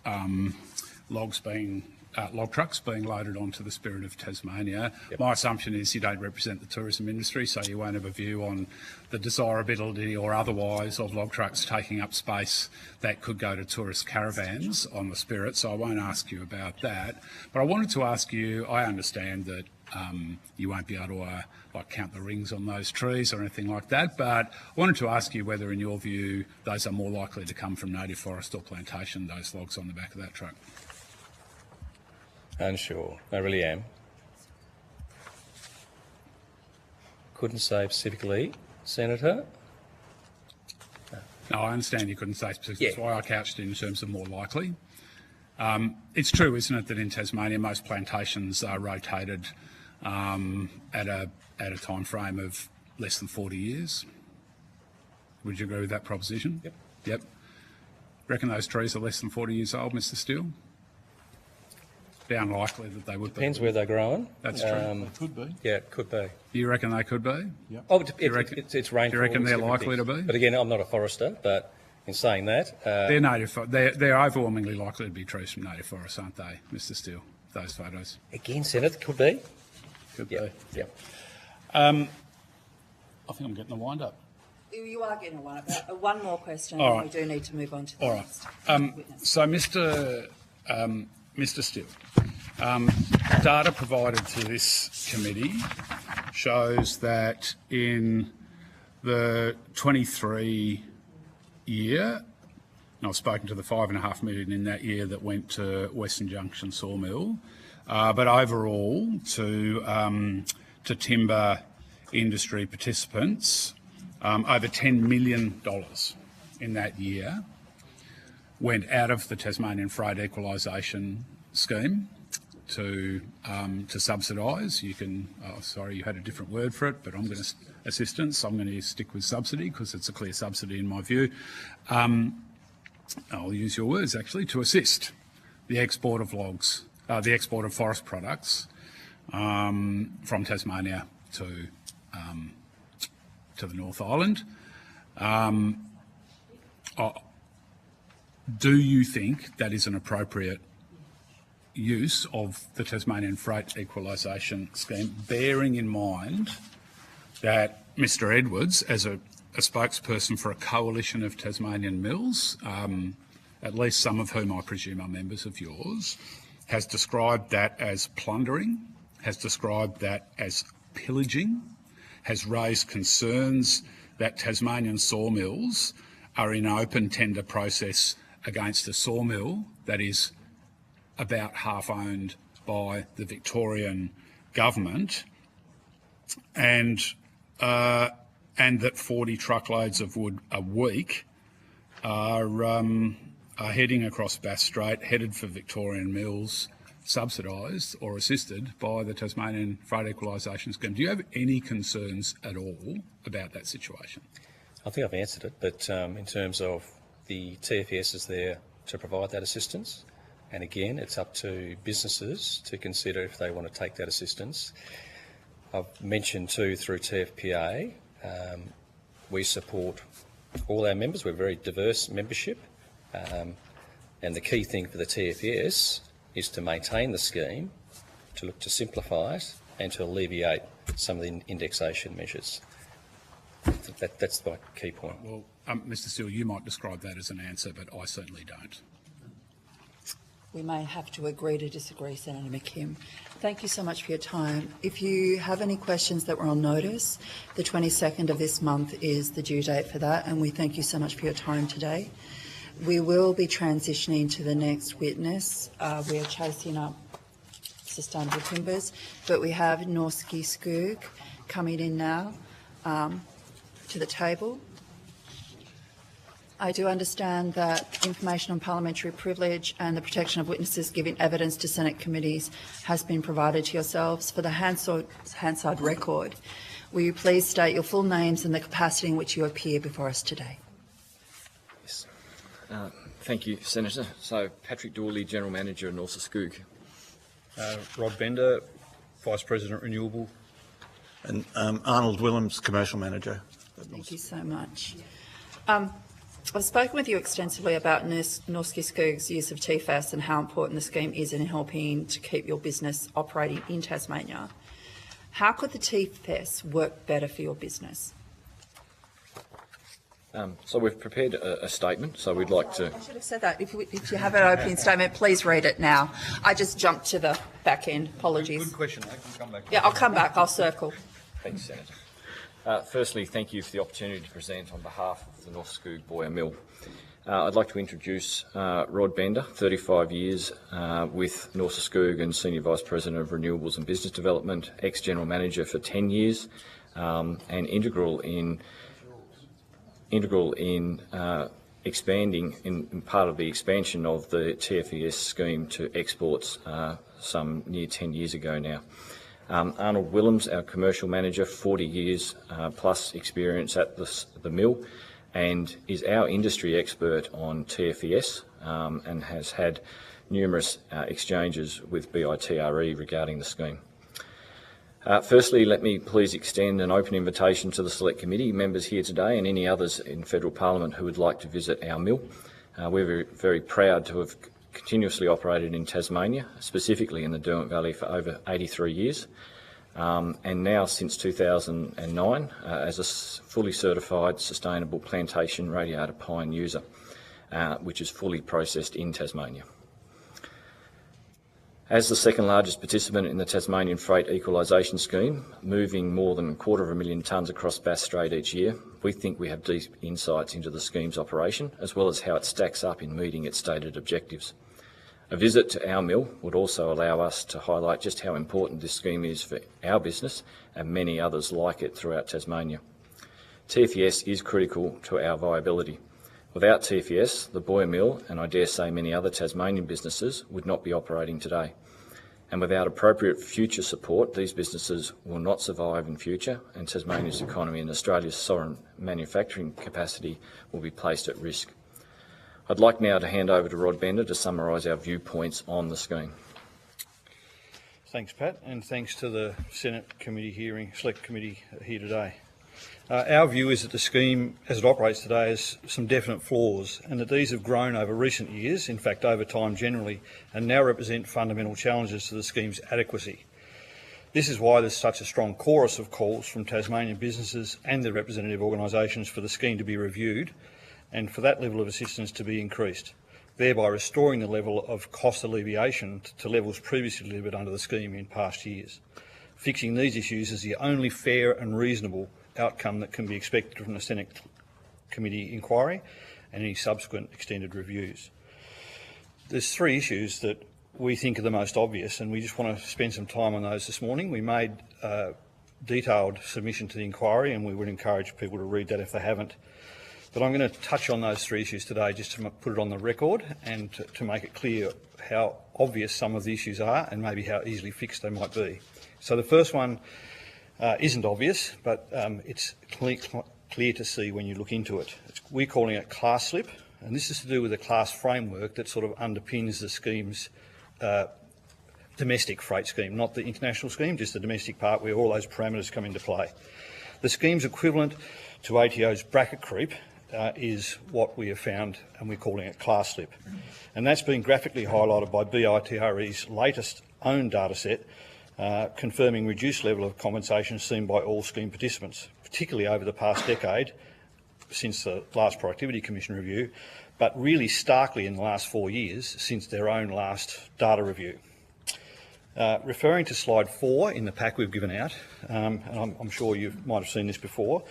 log trucks being loaded onto the Spirit of Tasmania. Yep. My assumption is you don't represent the tourism industry, so you won't have a view on the desirability or otherwise of log trucks taking up space that could go to tourist caravans on the Spirit, so I won't ask you about that. But I wanted to ask you, I understand that you won't be able to count the rings on those trees or anything like that, but I wanted to ask you whether, in your view, those are more likely to come from native forest or plantation, those logs on the back of that truck. Unsure. I really am. Couldn't say specifically, Senator. No, I understand you couldn't say specifically. Yeah. That's why I couched it in terms of more likely. It's true, isn't it, that in Tasmania most plantations are rotated at a time frame of less than 40 years? Would you agree with that proposition? Yep. Yep. Reckon those trees are less than 40 years old, Mr. Steele? Be unlikely that they would be. Depends where they're growing. That's true. They could be. Yeah, it could be. Do you reckon they could be? Yep. Oh, it's rainfall. Do you reckon they're different likely things. to be? But again, I'm not a forester, but in saying that... they're native. They're overwhelmingly likely to be trees from native forests, aren't they, Mr. Steele, those photos? Again, Senator, could be. Could be. Yeah. I think I'm getting the wind up. You are getting one more question, All and right. we do need to move on to the All next. right. So, Mr. Steele, data provided to this committee shows that in the 23 year, and I've spoken to the $5.5 million in that year that went to Western Junction Sawmill, but overall to timber industry participants, over $10 million in that year went out of the Tasmanian Freight Equalisation Scheme to subsidise. You can, sorry, you had a different word for it, but I'm going to assistance. I'm going to stick with subsidy because it's a clear subsidy in my view. I'll use your words actually, to assist the export of logs, the export of forest products from Tasmania to the North Island. Do you think that is an appropriate use of the Tasmanian Freight Equalisation Scheme, bearing in mind that Mr Edwards, as a spokesperson for a coalition of Tasmanian mills, at least some of whom I presume are members of yours, has described that as plundering, has described that as pillaging, has raised concerns that Tasmanian sawmills are in open tender process against a sawmill that is about half owned by the Victorian government, and that 40 truckloads of wood a week are heading across Bass Strait, headed for Victorian mills, subsidised or assisted by the Tasmanian Freight Equalisation Scheme. Do you have any concerns at all about that situation? I think I've answered it, but in terms of the TFES is there to provide that assistance, and again, it's up to businesses to consider if they want to take that assistance. I've mentioned too, through TFPA, we support all our members. We're a very diverse membership, and the key thing for the TFES is to maintain the scheme, to look to simplify it and to alleviate some of the indexation measures. I think that's my key point. Well, Mr Steele, you might describe that as an answer, but I certainly don't. We may have to agree to disagree, Senator McKim. Thank you so much for your time. If you have any questions that were on notice, the 22nd of this month is the due date for that, and we thank you so much for your time today. We will be transitioning to the next witness. We are chasing up sustainable timbers, but we have Norske Skog coming in now to the table. I do understand that information on parliamentary privilege and the protection of witnesses giving evidence to Senate committees has been provided to yourselves. For the Hansard record, will you please state your full names and the capacity in which you appear before us today? Yes. Thank you, Senator. So, Patrick Dawley, General Manager at Norske Skog. Rod Bender, Vice President Renewable. And Arnold Willems, Commercial Manager. Thank you so much. I've spoken with you extensively about Norske Skog's use of TFAS and how important the scheme is in helping to keep your business operating in Tasmania. How could the TFAS work better for your business? So we've prepared a statement, so we'd like to... I should have said that. If you have an opening statement, please read it now. I just jumped to the back end. Apologies. Good question. I can come back. Yeah, I'll come back. I'll circle. Thanks, Senator. Firstly, thank you for the opportunity to present on behalf of the Norske Skog Boyer Mill. I'd like to introduce Rod Bender, 35 years with Norske Skog and Senior Vice President of Renewables and Business Development, ex-General Manager for 10 years, and integral in expanding in part of the expansion of the TFES scheme to exports some near 10 years ago now. Arnold Willems, our Commercial Manager, 40 years plus experience at the mill, and is our industry expert on TFES and has had numerous exchanges with BITRE regarding the scheme. Firstly, let me please extend an open invitation to the Select Committee members here today and any others in Federal Parliament who would like to visit our mill. We're very proud to have continuously operated in Tasmania, specifically in the Derwent Valley, for over 83 years, and now since 2009 as a fully certified sustainable plantation radiata pine user, which is fully processed in Tasmania. As the second largest participant in the Tasmanian Freight Equalisation Scheme, moving more than 250,000 tonnes across Bass Strait each year, we think we have deep insights into the scheme's operation, as well as how it stacks up in meeting its stated objectives. A visit to our mill would also allow us to highlight just how important this scheme is for our business and many others like it throughout Tasmania. TFES is critical to our viability. Without TFES, the Boyer Mill, and I dare say many other Tasmanian businesses, would not be operating today. And without appropriate future support, these businesses will not survive in future, and Tasmania's economy and Australia's sovereign manufacturing capacity will be placed at risk. I'd like now to hand over to Rod Bender to summarise our viewpoints on the scheme. Thanks, Pat, and thanks to the Senate Select Committee here today. Our view is that the scheme, as it operates today, has some definite flaws, and that these have grown over recent years, in fact over time generally, and now represent fundamental challenges to the scheme's adequacy. This is why there's such a strong chorus of calls from Tasmanian businesses and their representative organisations for the scheme to be reviewed and for that level of assistance to be increased, thereby restoring the level of cost alleviation to levels previously delivered under the scheme in past years. Fixing these issues is the only fair and reasonable outcome that can be expected from the Senate Committee inquiry and any subsequent extended reviews. There's three issues that we think are the most obvious, and we just want to spend some time on those this morning. We made a detailed submission to the inquiry, and we would encourage people to read that if they haven't. But I'm going to touch on those three issues today just to put it on the record and to make it clear how obvious some of the issues are and maybe how easily fixed they might be. So the first one isn't obvious, but it's clear to see when you look into it. We're calling it class slip, and this is to do with the class framework that sort of underpins the scheme's domestic freight scheme, not the international scheme, just the domestic part where all those parameters come into play. The scheme's equivalent to ATO's bracket creep is what we have found, and we're calling it class slip. And that's been graphically highlighted by BITRE's latest own data set, confirming reduced level of compensation seen by all scheme participants, particularly over the past decade since the last Productivity Commission review, but really starkly in the last 4 years since their own last data review. Referring to slide 4 in the pack we've given out, and I'm sure you might have seen this before,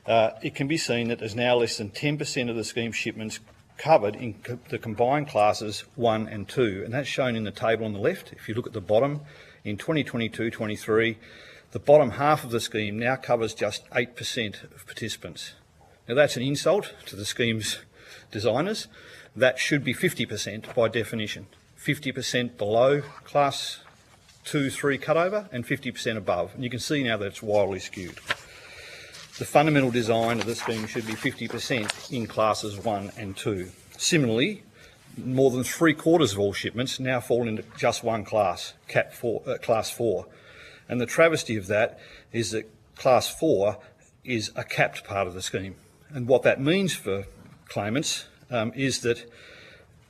it can be seen that there's now less than 10% of the scheme shipments covered in the combined classes 1 and 2, and that's shown in the table on the left. If you look at the bottom, in 2022-23, the bottom half of the scheme now covers just 8% of participants. Now that's an insult to the scheme's designers. That should be 50% by definition. 50% below class 2-3 cutover and 50% above. And you can see now that it's wildly skewed. The fundamental design of the scheme should be 50% in classes 1 and 2. Similarly, more than 3/4 of all shipments now fall into just one class, class 4. And the travesty of that is that class 4 is a capped part of the scheme. And what that means for claimants is that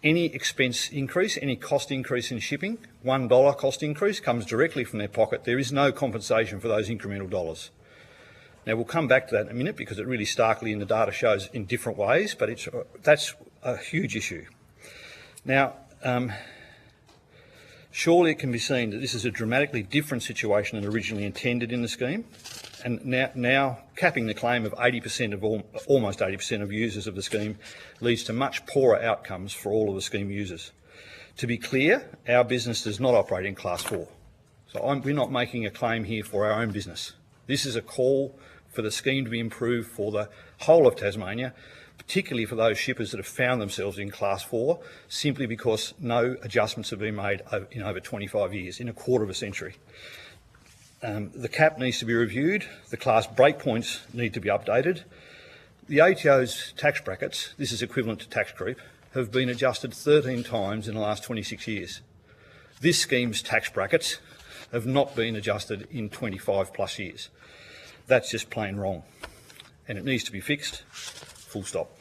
any expense increase, any cost increase in shipping, $1 cost increase comes directly from their pocket. There is no compensation for those incremental dollars. Now, we'll come back to that in a minute because it really starkly in the data shows in different ways, but that's a huge issue. Now, surely it can be seen that this is a dramatically different situation than originally intended in the scheme, and now capping the claim of 80% of almost 80% of users of the scheme leads to much poorer outcomes for all of the scheme users. To be clear, our business does not operate in class 4, so we're not making a claim here for our own business. This is a call for the scheme to be improved for the whole of Tasmania, particularly for those shippers that have found themselves in class 4, simply because no adjustments have been made in over 25 years, in a quarter of a century. The cap needs to be reviewed, the class breakpoints need to be updated. The ATO's tax brackets, this is equivalent to tax creep, have been adjusted 13 times in the last 26 years. This scheme's tax brackets have not been adjusted in 25 plus years. That's just plain wrong, and it needs to be fixed, full stop.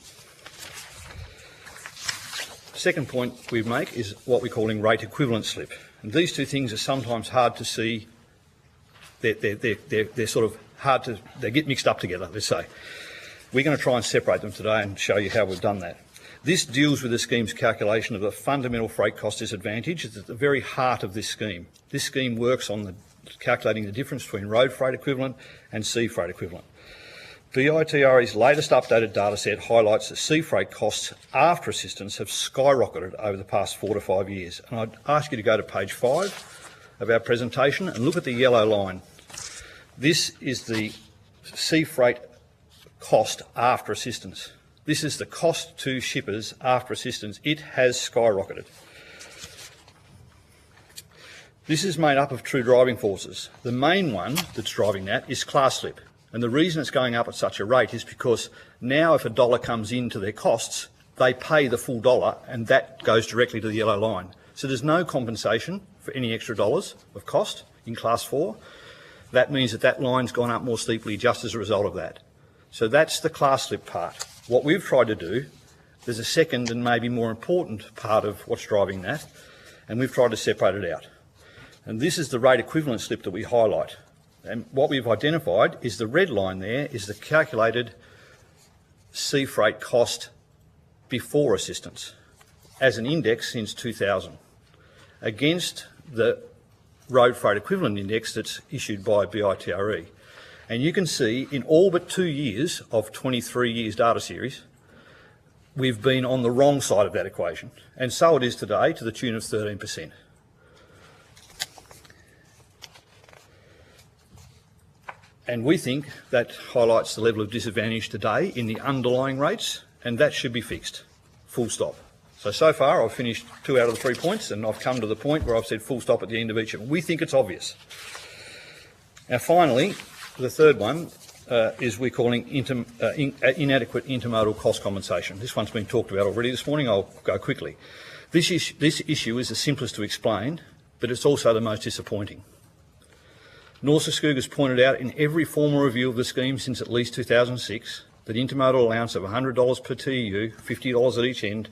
The second point we make is what we're calling rate equivalent slip. And these two things are sometimes hard to see. They're sort of hard to, they get mixed up together, let's say. We're going to try and separate them today and show you how we've done that. This deals with the scheme's calculation of the fundamental freight cost disadvantage. It's at the very heart of this scheme. This scheme works on calculating the difference between road freight equivalent and sea freight equivalent. BITRE's latest updated data set highlights that sea freight costs after assistance have skyrocketed over the past 4 to 5 years. And I'd ask you to go to page 5 of our presentation and look at the yellow line. This is the sea freight cost after assistance. This is the cost to shippers after assistance. It has skyrocketed. This is made up of two driving forces. The main one that's driving that is class slip. And the reason it's going up at such a rate is because now if $1 comes into their costs, they pay the full $1 and that goes directly to the yellow line. So there's no compensation for any extra dollars of cost in class 4. That means that that line's gone up more steeply just as a result of that. So that's the class slip part. What we've tried to do, there's a second and maybe more important part of what's driving that, and we've tried to separate it out. And this is the rate equivalent slip that we highlight. And what we've identified is the red line there is the calculated sea freight cost before assistance as an index since 2000 against the road freight equivalent index that's issued by BITRE. And you can see in all but 2 years of 23 years data series, we've been on the wrong side of that equation. And so it is today, to the tune of 13%. And we think that highlights the level of disadvantage today in the underlying rates, and that should be fixed, full stop. So far I've finished 2 out of the 3 points, and I've come to the point where I've said full stop at the end of each of them. We think it's obvious. Now finally, the third one is we're calling inadequate intermodal cost compensation. This one's been talked about already this morning. I'll go quickly. This issue is the simplest to explain, but it's also the most disappointing. Norsa Skoog has pointed out in every formal review of the scheme since at least 2006 that intermodal allowance of $100 per TEU, $50 at each end,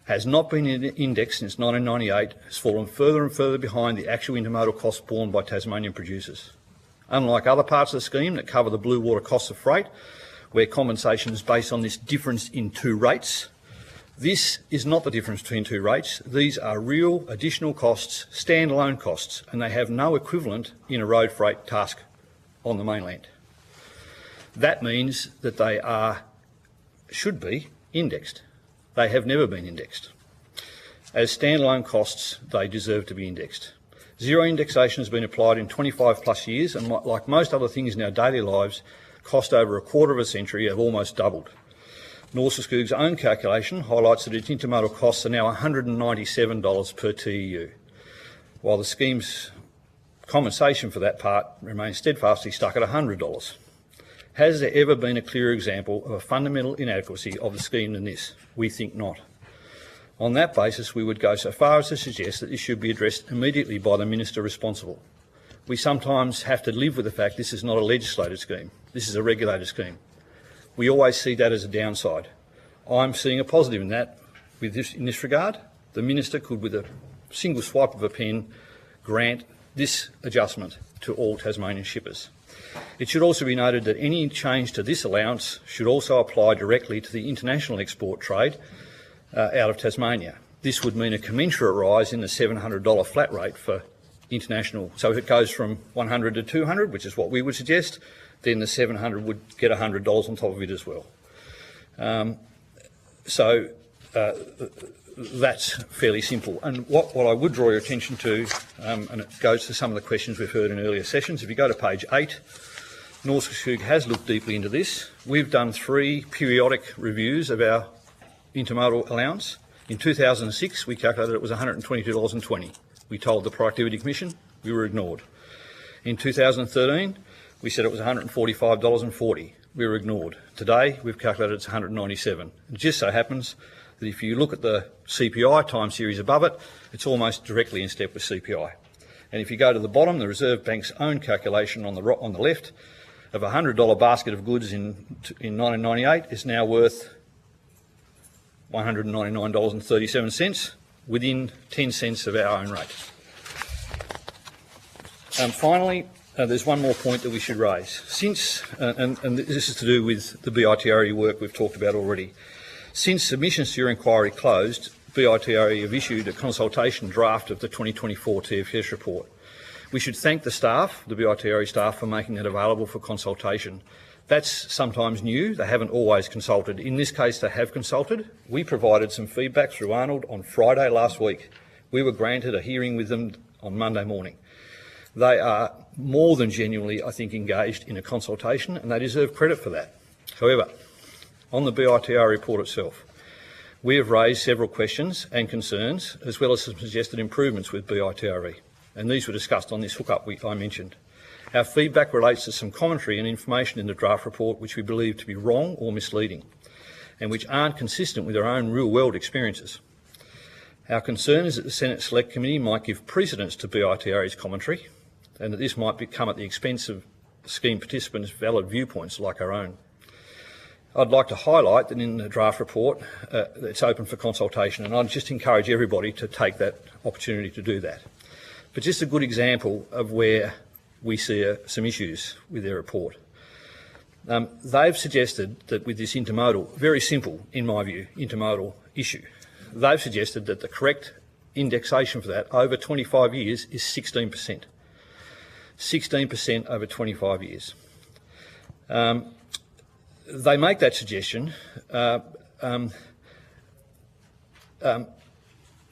has not been indexed since 1998, has fallen further and further behind the actual intermodal costs borne by Tasmanian producers. Unlike other parts of the scheme that cover the blue water costs of freight, where compensation is based on this difference in two rates, this is not the difference between two rates. These are real additional costs, standalone costs, and they have no equivalent in a road freight task on the mainland. That means that they should be indexed. They have never been indexed. As standalone costs, they deserve to be indexed. Zero indexation has been applied in 25 plus years, and like most other things in our daily lives, cost over a quarter of a century have almost doubled. Norsa Skoog's own calculation highlights that its intermodal costs are now $197 per TEU, while the scheme's compensation for that part remains steadfastly stuck at $100. Has there ever been a clearer example of a fundamental inadequacy of the scheme than this? We think not. On that basis, we would go so far as to suggest that this should be addressed immediately by the Minister responsible. We sometimes have to live with the fact this is not a legislated scheme. This is a regulated scheme. We always see that as a downside. I'm seeing a positive in that. In this regard, the Minister could, with a single swipe of a pen, grant this adjustment to all Tasmanian shippers. It should also be noted that any change to this allowance should also apply directly to the international export trade out of Tasmania. This would mean a commensurate rise in the $700 flat rate for international. So if it goes from 100 to 200, which is what we would suggest, then the 700 would get $100 on top of it as well. That's fairly simple. And what I would draw your attention to, and it goes to some of the questions we've heard in earlier sessions, if you go to page 8, Norsa Skoog has looked deeply into this. We've done 3 periodic reviews of our intermodal allowance. In 2006, we calculated it was $122.20. We told the Productivity Commission, we were ignored. In 2013, we said it was $145.40. We were ignored. Today, we've calculated it's $197. It just so happens that if you look at the CPI time series above it, it's almost directly in step with CPI. And if you go to the bottom, the Reserve Bank's own calculation on the left of a $100 basket of goods in 1998 is now worth $199.37, within 10 cents of our own rate. Finally, there's one more point that we should raise. Since, and this is to do with the BITRE work we've talked about already, since submissions to your inquiry closed, BITRE have issued a consultation draft of the 2024 TFS report. We should thank the staff, the BITRE staff, for making it available for consultation. That's sometimes new. They haven't always consulted. In this case, they have consulted. We provided some feedback through Arnold on Friday last week. We were granted a hearing with them on Monday morning. They are more than genuinely, I think, engaged in a consultation, and they deserve credit for that. However, on the BITRE report itself, we have raised several questions and concerns, as well as some suggested improvements with BITRE, and these were discussed on this hookup I mentioned. Our feedback relates to some commentary and information in the draft report which we believe to be wrong or misleading, and which aren't consistent with our own real-world experiences. Our concern is that the Senate Select Committee might give precedence to BITRE's commentary, and that this might come at the expense of scheme participants' valid viewpoints like our own. I'd like to highlight that in the draft report, it's open for consultation, and I'd just encourage everybody to take that opportunity to do that. But just a good example of where we see some issues with their report. They've suggested that with this intermodal, very simple, in my view, intermodal issue, they've suggested that the correct indexation for that over 25 years is 16%. 16% over 25 years. They make that suggestion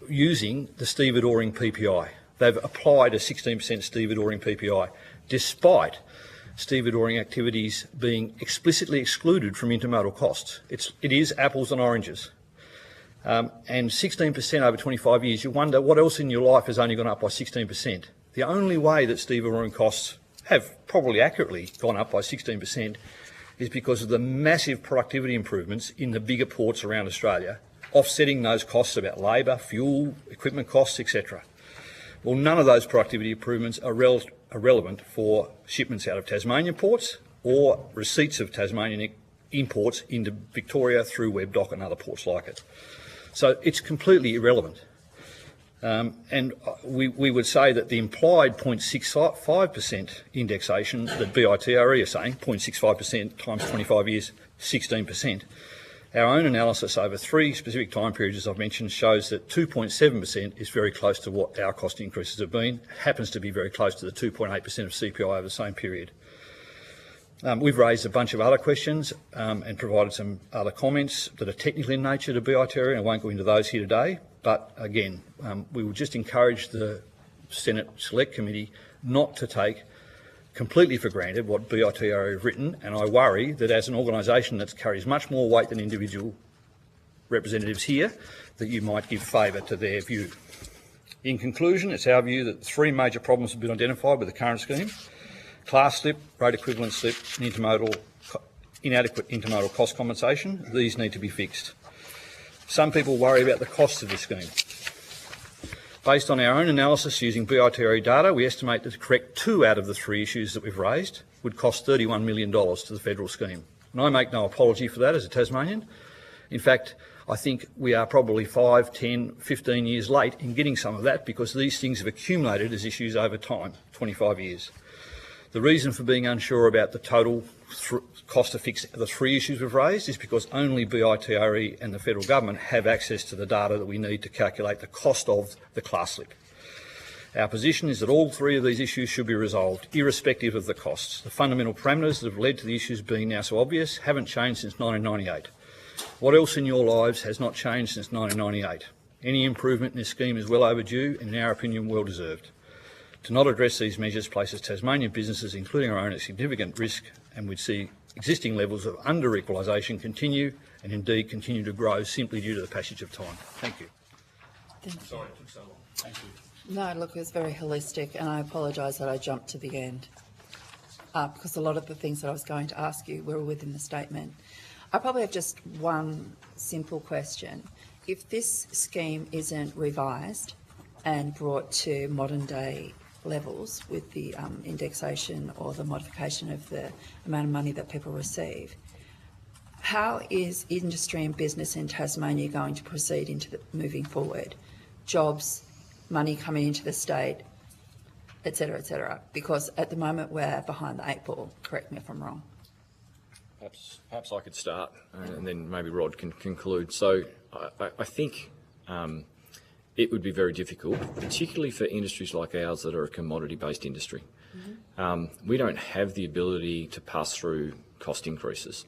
using the stevedoring PPI. They've applied a 16% stevedoring PPI, despite stevedoring activities being explicitly excluded from intermodal costs. It is apples and oranges. And 16% over 25 years, you wonder what else in your life has only gone up by 16%. The only way that stevedoring costs have probably accurately gone up by 16% is because of the massive productivity improvements in the bigger ports around Australia, offsetting those costs about labour, fuel, equipment costs, etc. Well, none of those productivity improvements are relevant for shipments out of Tasmanian ports or receipts of Tasmanian imports into Victoria through Webb Dock and other ports like it. So it's completely irrelevant. And we would say that the implied 0.65% indexation that BITRE are saying, 0.65% times 25 years, 16%. Our own analysis over 3 specific time periods, as I've mentioned, shows that 2.7% is very close to what our cost increases have been, happens to be very close to the 2.8% of CPI over the same period. We've raised a bunch of other questions and provided some other comments that are technical in nature to BITRE, and I won't go into those here today. But again, we would just encourage the Senate Select Committee not to take completely for granted what BITRE have written, and I worry that as an organisation that carries much more weight than individual representatives here, that you might give favour to their view. In conclusion, it's our view that 3 major problems have been identified with the current scheme: class slip, rate equivalent slip and inadequate intermodal cost compensation. These need to be fixed. Some people worry about the costs of this scheme. Based on our own analysis using BITRE data, we estimate that to correct 2 out of the 3 issues that we've raised would cost $31 million to the federal scheme. And I make no apology for that as a Tasmanian. In fact, I think we are probably 5, 10, 15 years late in getting some of that because these things have accumulated as issues over time, 25 years. The reason for being unsure about the total cost to fix the 3 issues we've raised is because only BITRE and the federal government have access to the data that we need to calculate the cost of the class slip. Our position is that all 3 of these issues should be resolved, irrespective of the costs. The fundamental parameters that have led to the issues being now so obvious haven't changed since 1998. What else in your lives has not changed since 1998? Any improvement in this scheme is well overdue and, in our opinion, well deserved. To not address these measures places Tasmanian businesses, including our own, at significant risk, and we'd see existing levels of under-equalisation continue and indeed continue to grow simply due to the passage of time. Thank you. Sorry it took so long. Thank you. No, look, it was very holistic, and I apologise that I jumped to the end because a lot of the things that I was going to ask you were within the statement. I probably have just one simple question. If this scheme isn't revised and brought to modern-day levels with the indexation or the modification of the amount of money that people receive, how is industry and business in Tasmania going to proceed moving forward? Jobs, money coming into the state, et cetera, because at the moment we're behind the 8 ball. Correct me if I'm wrong. Perhaps I could start and then maybe Rod can conclude. So I think it would be very difficult, particularly for industries like ours that are a commodity-based industry. We don't have the ability to pass through cost increases,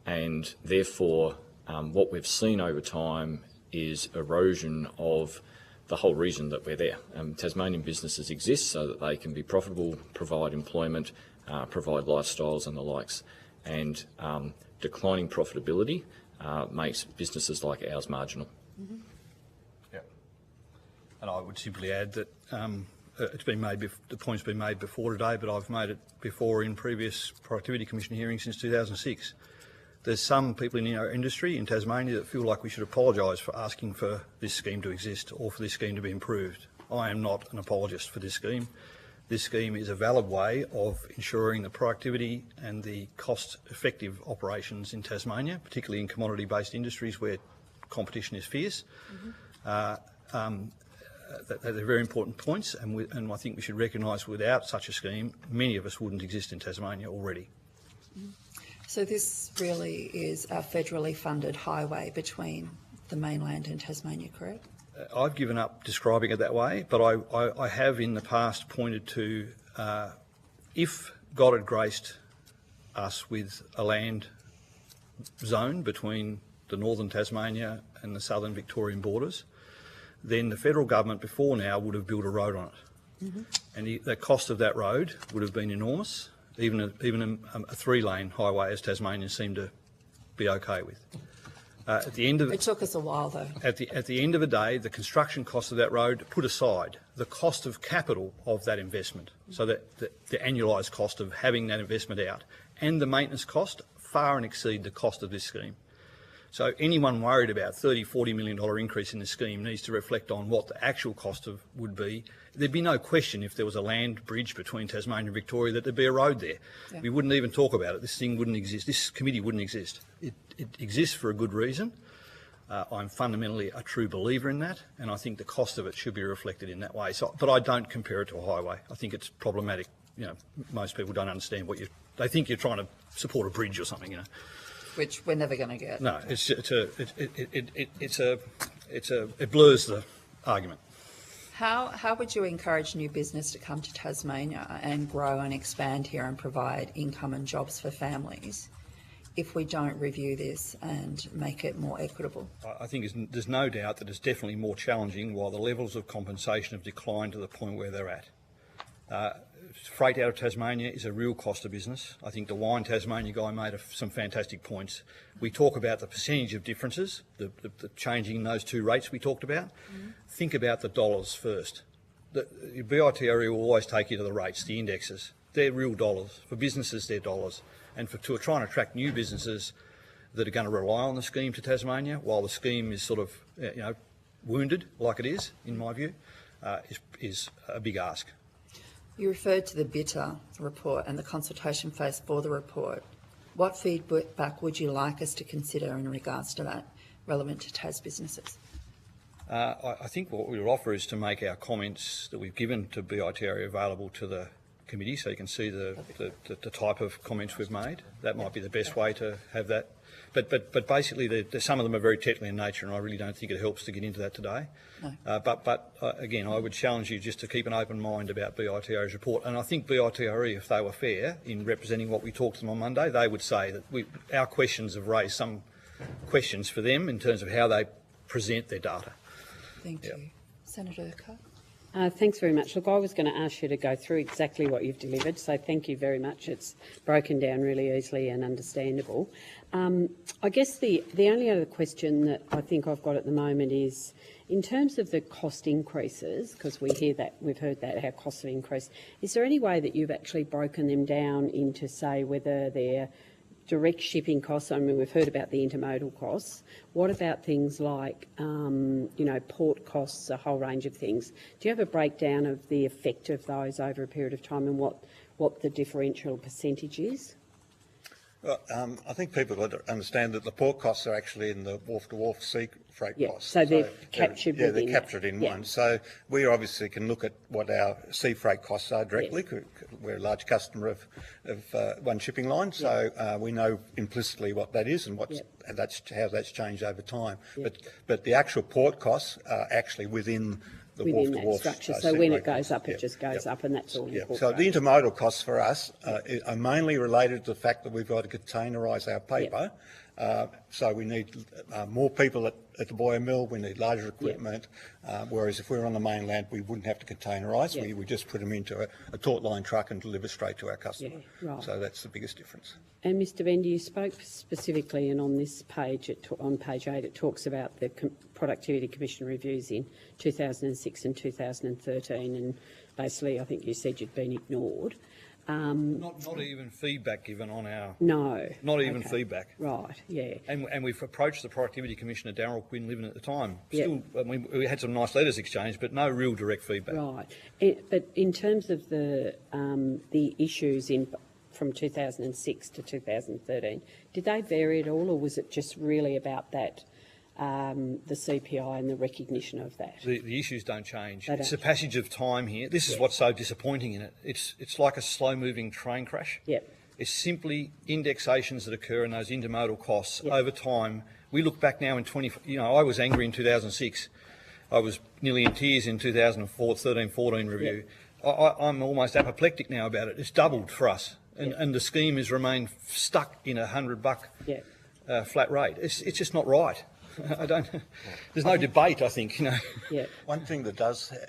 and therefore what we've seen over time is erosion of the whole reason that we're there. Tasmanian businesses exist so that they can be profitable, provide employment, provide lifestyles and the likes, and declining profitability makes businesses like ours marginal. And I would simply add that it's been made. The point's been made before today, but I've made it before in previous Productivity Commission hearings since 2006. There's some people in our industry in Tasmania that feel like we should apologise for asking for this scheme to exist or for this scheme to be improved. I am not an apologist for this scheme. this scheme is a valid way of ensuring the productivity and the cost-effective operations in Tasmania, particularly in commodity-based industries where competition is fierce. They're very important points, and I think we should recognise without such a scheme, many of us wouldn't exist in Tasmania already. So this really is a federally funded highway between the mainland and Tasmania, correct? I've given up describing it that way, but I have in the past pointed to if God had graced us with a land zone between the northern Tasmania and the southern Victorian borders, then the federal government before now would have built a road on it. And the cost of that road would have been enormous, even a three-lane highway, as Tasmanians seem to be okay with. At the end of it took us a while, though. At the end of the day, the construction cost of that road, put aside the cost of capital of that investment, so that the annualised cost of having that investment out, and the maintenance cost far and exceed the cost of this scheme. So anyone worried about $30, $40 million increase in the scheme needs to reflect on what the actual cost would be. There'd be no question if there was a land bridge between Tasmania and Victoria that there'd be a road there. Yeah. We wouldn't even talk about it. This thing wouldn't exist. This committee wouldn't exist. It exists for a good reason. I'm fundamentally a true believer in that, and I think the cost of it should be reflected in that way. So, but I don't compare it to a highway. I think it's problematic. You know, most people don't understand they think you're trying to support a bridge or something. You know. Which we're never going to get. No, it blurs the argument. How would you encourage new business to come to Tasmania and grow and expand here and provide income and jobs for families if we don't review this and make it more equitable? I think there's no doubt that it's definitely more challenging while the levels of compensation have declined to the point where they're at. Freight out of Tasmania is a real cost of business. I think the Wine Tasmania guy made some fantastic points. We talk about the percentage of differences, the changing those two rates we talked about. Think about the dollars first. The BITRE will always take you to the rates, the indexes. They're real dollars. For businesses, they're dollars. And to try and attract new businesses that are going to rely on the scheme to Tasmania, while the scheme is sort of wounded, like it is, in my view, is a big ask. You referred to the BITRE report and the consultation phase for the report. What feedback would you like us to consider in regards to that relevant to Tas businesses? I think what we would offer is to make our comments that we've given to BITRE available to the committee so you can see the type of comments we've made. That might be the best way to have that. But basically, some of them are very technical in nature, and I really don't think it helps to get into that today. No. But again, I would challenge you just to keep an open mind about BITRE's report. And I think BITRE, if they were fair in representing what we talked to them on Monday, they would say that our questions have raised some questions for them in terms of how they present their data. Thank you. Senator Urquhart. Thanks very much. Look, I was going to ask you to go through exactly what you've delivered, so thank you very much. It's broken down really easily and understandable. I guess the only other question that I think I've got at the moment is, in terms of the cost increases, because we've heard that, how costs have increased, is there any way that you've actually broken them down into, say, whether they're direct shipping costs? I mean, we've heard about the intermodal costs. What about things like, port costs, a whole range of things? Do you have a breakdown of the effect of those over a period of time and what the differential percentage is? Well, I think people got to understand that the port costs are actually in the wharf-to-wharf sea freight costs. So they're captured within. Yeah, they're captured in one. So we obviously can look at what our sea freight costs are directly. Yes. We're a large customer of one shipping line, so we know implicitly what that is and that's how that's changed over time. But the actual port costs are actually within within that structure. So when it goes up, it just goes up, and that's all incorporated. So the intermodal costs for us are mainly related to the fact that we've got to containerise our paper. So we need more people at the Boyer Mill, we need larger equipment, whereas if we were on the mainland, we wouldn't have to containerise. We would just put them into a taut line truck and deliver straight to our customer. Right. So that's the biggest difference. And Mr Bender, you spoke specifically, and on this page, on page 8, it talks about the Productivity Commission reviews in 2006 and 2013, and basically I think you said you'd been ignored. Not even feedback given on our... No. Not even feedback. Right, yeah. And we've approached the Productivity Commissioner, Darryl Quinn, living at the time. Yep. Still, I mean, we had some nice letters exchanged, but no real direct feedback. Right. But in terms of the issues from 2006 to 2013, did they vary at all, or was it just really about that, the CPI and the recognition of that? The issues don't change. They It's don't a passage of time here. This is what's so disappointing in it. It's like a slow-moving train crash. Yep. It's simply indexations that occur in those intermodal costs over time. We look back now in I was angry in 2006. I was nearly in tears in 2004, 13-14 review. I'm almost apoplectic now about it. It's doubled for us. And the scheme has remained stuck in $100 flat rate. It's just not right. There's no debate, I think, One thing that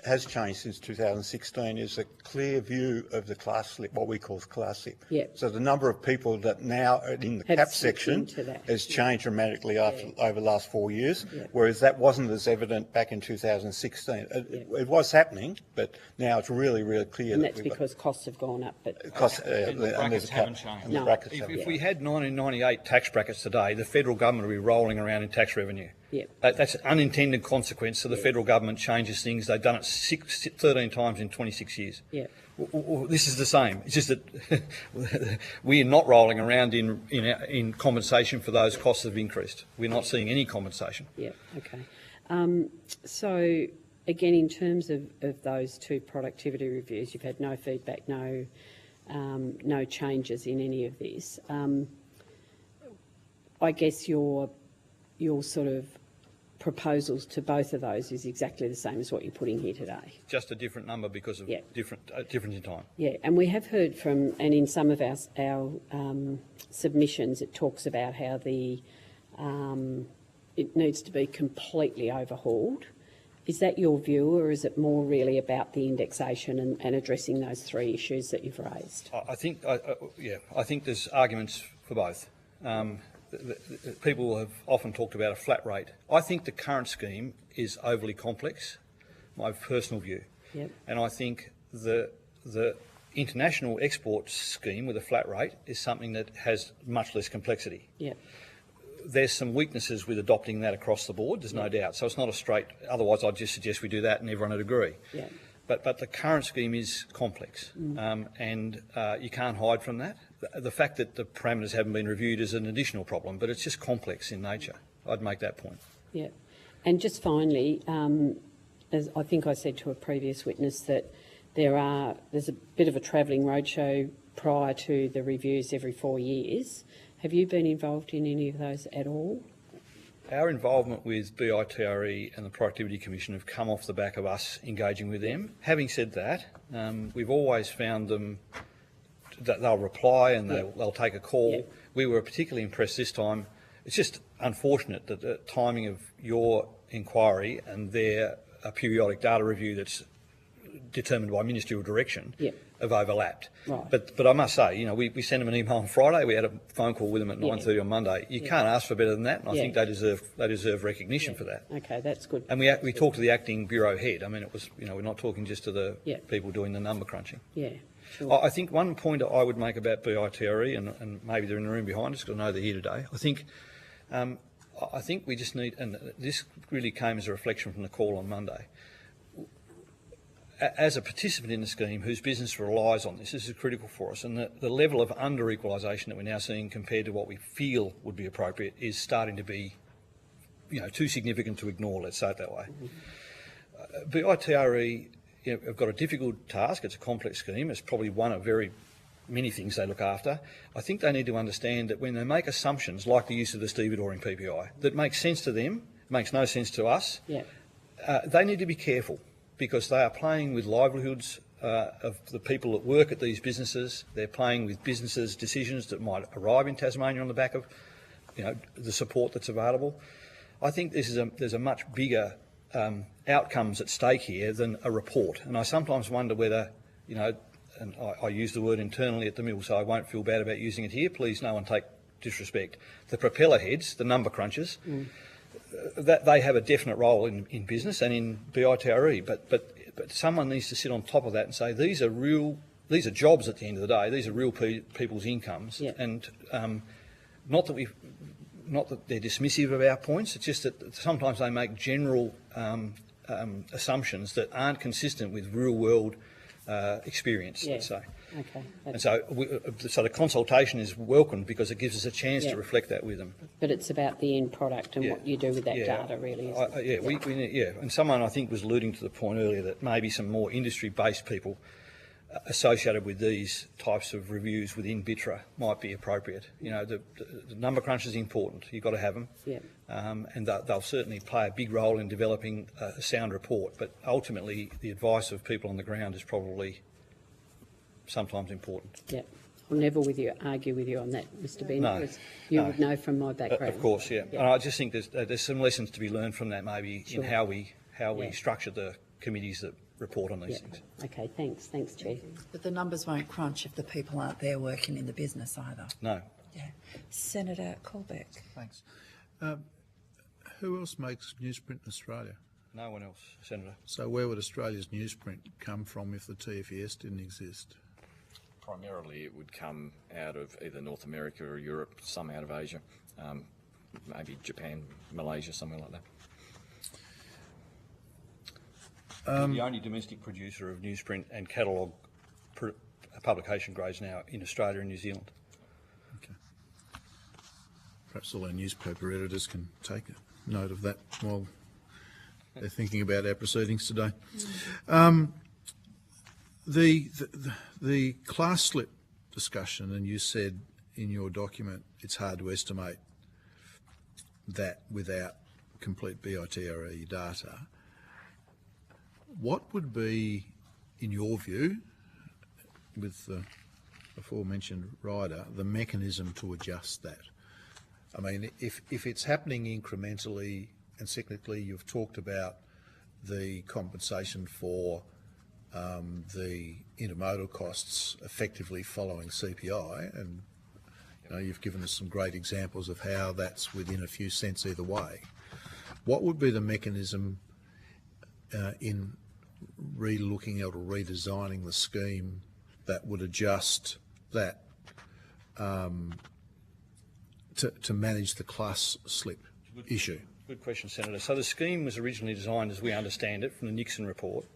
has changed since 2016 is a clear view of the class slip, what we call the class slip. So the number of people that now are in the cap section has changed dramatically over the last 4 years, whereas that wasn't as evident back in 2016. It was happening, but now it's really, really clear. And that's because costs have gone up. But and the brackets haven't changed. If we had 1998 tax brackets today, the federal government would be rolling around in tax revenue. That's an unintended consequence of the federal government changes things. They've done it 13 times in 26 years. This is the same. It's just that we're not rolling around in compensation for those costs that have increased. We're not seeing any compensation. Okay. So, again, in terms of those two productivity reviews, you've had no feedback, no changes in any of this. I guess your sort of proposals to both of those is exactly the same as what you're putting here today. Just a different number because of different in time. Yeah, and we have heard from, and in some of our submissions, it talks about how it needs to be completely overhauled. Is that your view, or is it more really about the indexation and addressing those three issues that you've raised? I think there's arguments for both. People have often talked about a flat rate. I think the current scheme is overly complex, my personal view. And I think the international export scheme with a flat rate is something that has much less complexity. There's some weaknesses with adopting that across the board, there's no doubt. So it's not a straight, otherwise I'd just suggest we do that and everyone would agree. But the current scheme is complex, and you can't hide from that. The fact that the parameters haven't been reviewed is an additional problem, but it's just complex in nature. I'd make that point. And just finally, as I think I said to a previous witness, that there's a bit of a travelling roadshow prior to the reviews every 4 years. Have you been involved in any of those at all? Our involvement with BITRE and the Productivity Commission have come off the back of us engaging with them. Having said that, we've always found them that they'll reply and they'll take a call. We were particularly impressed this time. It's just unfortunate that the timing of your inquiry and their periodic data review that's determined by ministerial direction have overlapped. But I must say, we sent them an email on Friday. We had a phone call with them at 9:30 on Monday. You can't ask for better than that, and I think they deserve recognition for that. Okay, that's good. And we talked to the acting bureau head. I mean, it was we're not talking just to the people doing the number crunching. Sure. I think one point I would make about BITRE, and maybe they're in the room behind us because I know they're here today. I think we just need, and this really came as a reflection from the call on Monday. As a participant in the scheme whose business relies on this is critical for us, and the level of under-equalisation that we're now seeing compared to what we feel would be appropriate is starting to be, too significant to ignore, let's say it that way. BITRE have got a difficult task. It's a complex scheme. It's probably one of very many things they look after. I think they need to understand that when they make assumptions like the use of the stevedoring PPI that makes sense to them, makes no sense to us, they need to be careful, because they are playing with livelihoods of the people that work at these businesses. They're playing with businesses' decisions that might arrive in Tasmania on the back of, the support that's available. I think there's a much bigger outcomes at stake here than a report. And I sometimes wonder whether, and I use the word internally at the mill, so I won't feel bad about using it here. Please, no one take disrespect. The propeller heads, the number crunchers, that they have a definite role in business and in BITRE, but someone needs to sit on top of that and say these are these are jobs at the end of the day. These are real people's incomes, and not that they're dismissive of our points. It's just that sometimes they make general assumptions that aren't consistent with real world experience. Let's say. Okay. And so the consultation is welcome because it gives us a chance to reflect that with them. But it's about the end product and what you do with that data, really. Isn't it? And someone I think was alluding to the point earlier that maybe some more industry-based people associated with these types of reviews within BITRA might be appropriate. You know, the number crunch is important. You've got to have them, and they'll certainly play a big role in developing a sound report. But ultimately, the advice of people on the ground is probably sometimes important. Yeah, I'll never argue with you on that, Mr. Ben, No, because you would know from my background. Of course, And I just think there's some lessons to be learned from that, maybe in how we structure the committees that report on these things. Okay, thanks, Chair. But the numbers won't crunch if the people aren't there working in the business either. No. Yeah. Senator Colbeck. Thanks. Who else makes newsprint in Australia? No one else, Senator. So where would Australia's newsprint come from if the TFES didn't exist? Primarily it would come out of either North America or Europe, some out of Asia, maybe Japan, Malaysia, something like that. The only domestic producer of newsprint and catalogue publication grades now in Australia and New Zealand. Okay. Perhaps all our newspaper editors can take a note of that while they're thinking about our proceedings today. The class slip discussion, and you said in your document it's hard to estimate that without complete BITRE data. What would be, in your view, with the aforementioned rider, the mechanism to adjust that? I mean, if it's happening incrementally and cyclically, you've talked about the compensation for the intermodal costs effectively following CPI, and you know, you've given us some great examples of how that's within a few cents either way. What would be the mechanism in re-looking at or redesigning the scheme that would adjust that to manage the class slip issue? Good question, Senator. So the scheme was originally designed, as we understand it, from the Nixon report,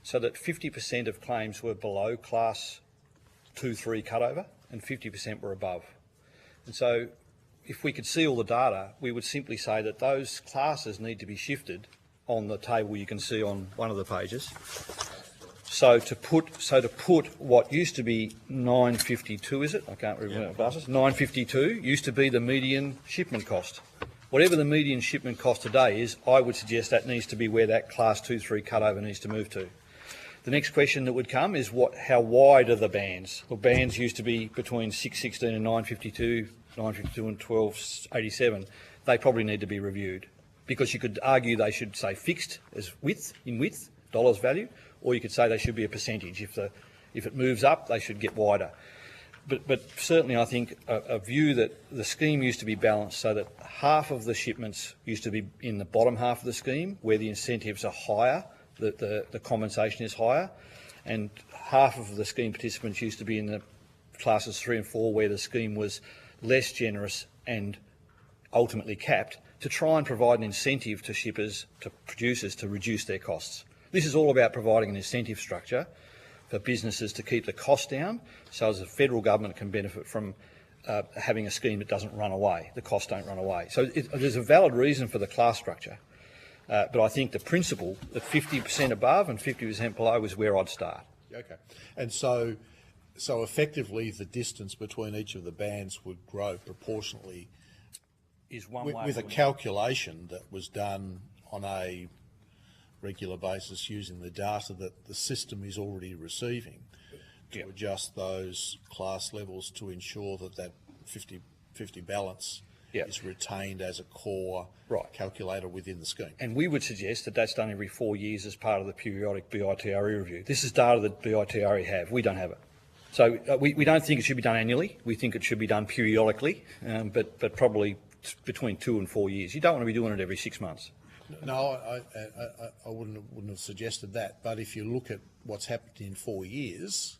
so that 50% of claims were below class 2-3 cutover and 50% were above. And so if we could see all the data, we would simply say that those classes need to be shifted on the table you can see on one of the pages. So to put what used to be 952, is it? I can't remember my glasses. 952 used to be the median shipment cost. Whatever the median shipment cost today is, I would suggest that needs to be where that class 2-3 cutover needs to move to. The next question that would come is how wide are the bands? Well, bands used to be between 616 and 952 and 1287. They probably need to be reviewed, because you could argue they should say fixed as width, dollars value, or you could say they should be a percentage. If it moves up, they should get wider. But certainly I think a view that the scheme used to be balanced so that half of the shipments used to be in the bottom half of the scheme, where the incentives are higher, the compensation is higher, and half of the scheme participants used to be in the classes 3 and 4, where the scheme was less generous and ultimately capped, to try and provide an incentive to shippers, to producers, to reduce their costs. This is all about providing an incentive structure for businesses to keep the cost down, so as the federal government can benefit from having a scheme that doesn't run away, the costs don't run away. So there's a valid reason for the class structure, but I think the principle that 50% above and 50% below is where I'd start. Okay. And so effectively the distance between each of the bands would grow proportionally is one way with a calculation that was done on a regular basis using the data that the system is already receiving to adjust those class levels to ensure that 50-50 balance is retained as a core calculator within the scheme. And we would suggest that that's done every 4 years as part of the periodic BITRE review. This is data that BITRE have. We don't have it. So we don't think it should be done annually. We think it should be done periodically, but probably between 2 and 4 years. You don't want to be doing it every 6 months. No, I wouldn't have suggested that. But if you look at what's happened in 4 years,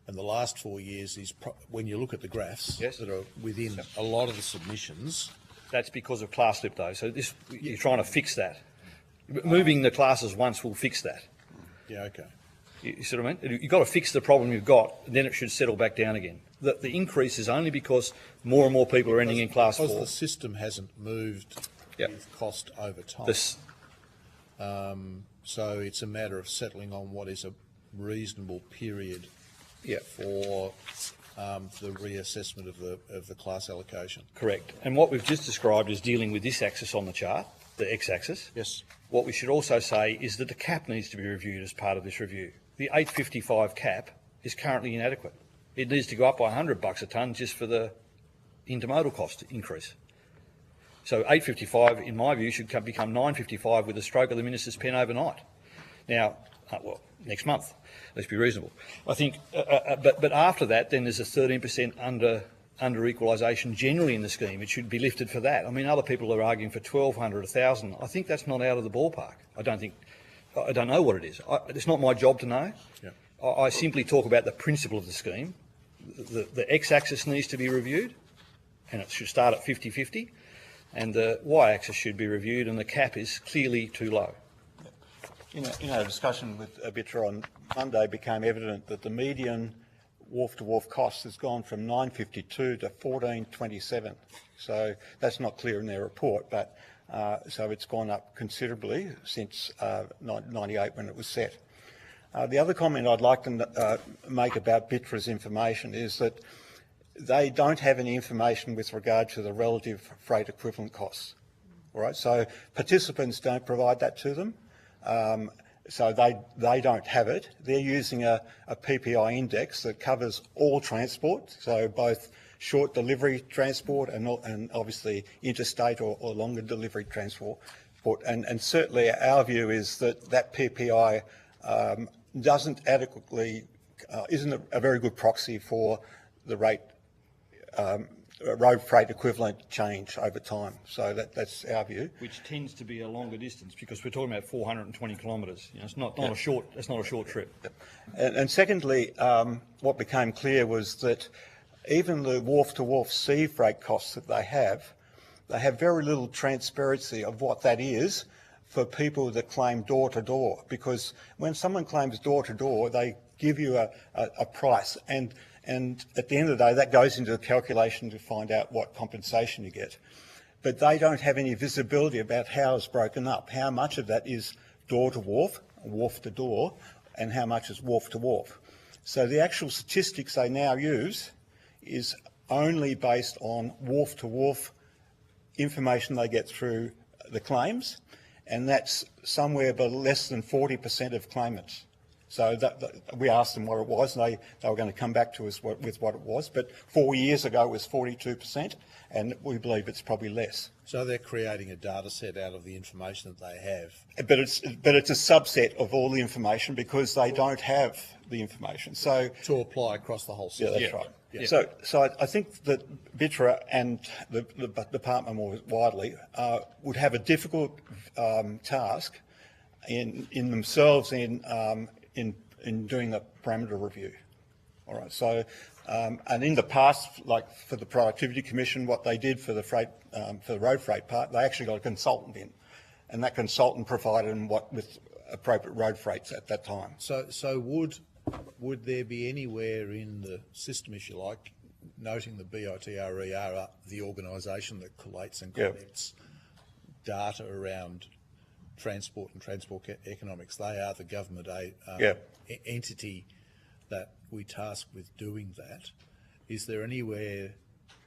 And the last 4 years is, when you look at the graphs Yes. that are within a lot of the submissions. That's because of class slip, though. So this, you're trying to fix that. Moving the classes once will fix that. Yeah, okay. You see what I mean? You've got to fix the problem you've got, and then it should settle back down again. The increase is only because more and more people are ending in class 4. Because the system hasn't moved with cost over time. So it's a matter of settling on what is a reasonable period for the reassessment of the class allocation. Correct. And what we've just described is dealing with this axis on the chart, the x-axis. Yes. What we should also say is that the cap needs to be reviewed as part of this review. The 855 cap is currently inadequate. It needs to go up by $100 a tonne just for the intermodal cost increase. So 855, in my view, should become 955 with a stroke of the minister's pen overnight. Now, well, next month. Let's be reasonable. I think, but after that, then there's a 13% under equalisation generally in the scheme. It should be lifted for that. I mean, other people are arguing for 1,200, 1,000. I think that's not out of the ballpark. I don't know what it is. It's not my job to know. Yeah. I simply talk about the principle of the scheme. The x-axis needs to be reviewed, and it should start at 50-50, and the y-axis should be reviewed, and the cap is clearly too low. In our discussion with ABITRA on Monday, became evident that the median wharf-to-wharf cost has gone from 952 to 1427. So that's not clear in their report, but so it's gone up considerably since 98 when it was set. The other comment I'd like to make about BITRA's information is that they don't have any information with regard to the relative freight equivalent costs. All right, so participants don't provide that to them. So they don't have it. They're using a PPI index that covers all transport, so both short delivery transport and obviously interstate or longer delivery transport. And certainly our view is that PPI doesn't adequately, isn't a very good proxy for the rate road freight equivalent change over time. So that's our view. Which tends to be a longer distance because we're talking about 420 kilometres. You know, it's not a short. It's not a short trip. And secondly, what became clear was that even the wharf-to-wharf sea freight costs that they have very little transparency of what that is for people that claim door-to-door. Because when someone claims door-to-door, they give you a price, and at the end of the day, that goes into the calculation to find out what compensation you get. But they don't have any visibility about how it's broken up, how much of that is door-to-wharf, wharf-to-door, and how much is wharf-to-wharf. So the actual statistics they now use is only based on wharf-to-wharf information they get through the claims, and that's somewhere but less than 40% of claimants. So we asked them what it was, and they were going to come back to us with what it was. But 4 years ago it was 42%, and we believe it's probably less. So they're creating a data set out of the information that they have. But it's a subset of all the information because they don't have the information. So to apply across the whole system. Yeah, that's right. Yeah. So I think that BITRA and the department more widely would have a difficult task in themselves in doing the parameter review. All right. So and in the past, like for the Productivity Commission, what they did for the freight for the road freight part, they actually got a consultant in, and that consultant provided them with appropriate road freights at that time. So would there be anywhere in the system, if you like, noting the BITRE are the organisation that collates and collects data around transport and transport economics? They are the government entity that we task with doing that. Is there anywhere,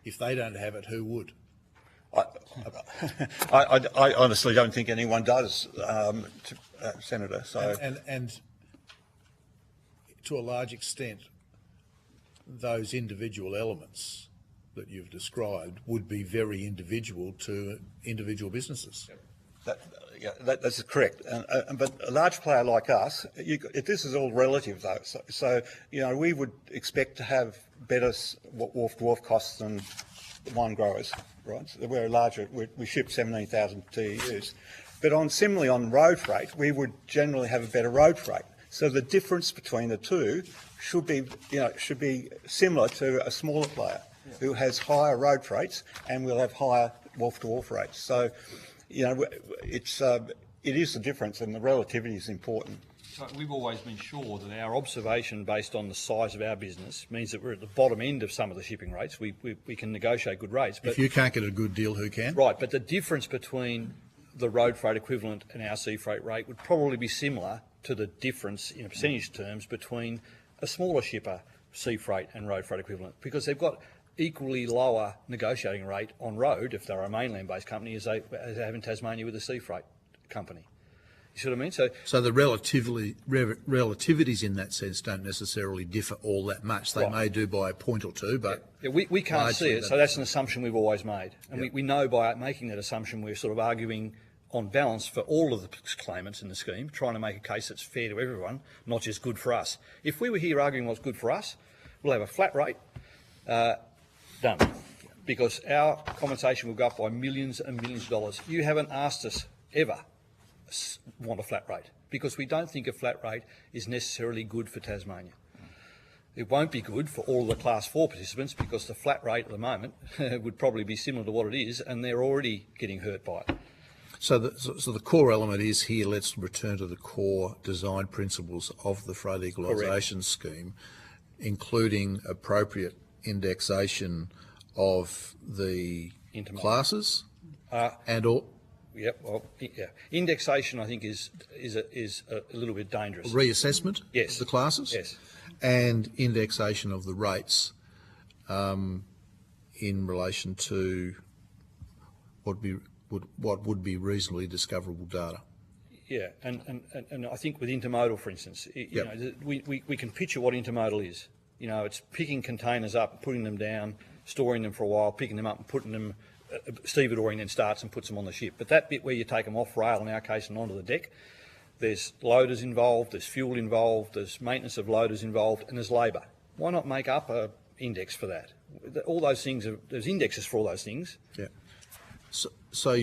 if they don't have it, who would? I honestly don't think anyone does, Senator. So and to a large extent, those individual elements that you've described would be very individual to individual businesses. That's correct. But a large player like us, this is all relative though. So you know, we would expect to have better wharf-to-wharf costs than wine growers, right? So we're larger. We ship 17,000 TEUs. But similarly on road freight, we would generally have a better road freight. So the difference between the two should be similar to a smaller player who has higher road freights and will have higher wharf-to-wharf rates. So, it is the difference, and the relativity is important. So we've always been sure that our observation based on the size of our business means that we're at the bottom end of some of the shipping rates. We can negotiate good rates. But if you can't get a good deal, who can? Right, but the difference between the road freight equivalent and our sea freight rate would probably be similar to the difference in percentage terms between a smaller shipper, sea freight and road freight equivalent, because they've got equally lower negotiating rate on road, if they're a mainland-based company, as they have in Tasmania with a sea freight company. You see what I mean? So the relativities in that sense don't necessarily differ all that much. They may do by a point or two, but we can't see it. So that's an assumption we've always made, and we know by making that assumption we're sort of arguing on balance for all of the claimants in the scheme, trying to make a case that's fair to everyone, not just good for us. If we were here arguing what's good for us, we'll have a flat rate, done, because our compensation will go up by millions and millions of dollars. You haven't asked us ever want a flat rate, because we don't think a flat rate is necessarily good for Tasmania. It won't be good for all the Class 4 participants, because the flat rate at the moment would probably be similar to what it is, and they're already getting hurt by it. So the core element is here, let's return to the core design principles of the Freight Equalisation Scheme, including appropriate indexation of the classes and all. Yep. Well, yeah. Indexation, I think, is a little bit dangerous. Reassessment. Yes. Of the classes. Yes. And indexation of the rates in relation to what would be reasonably discoverable data. Yeah, and I think with intermodal, for instance, you know, we can picture what intermodal is. You know, it's picking containers up, putting them down, storing them for a while, picking them up and putting them, stevedoring then starts and puts them on the ship. But that bit where you take them off rail, in our case, and onto the deck, there's loaders involved, there's fuel involved, there's maintenance of loaders involved, and there's labour. Why not make up an index for that? All those things, there's indexes for all those things. Yeah. So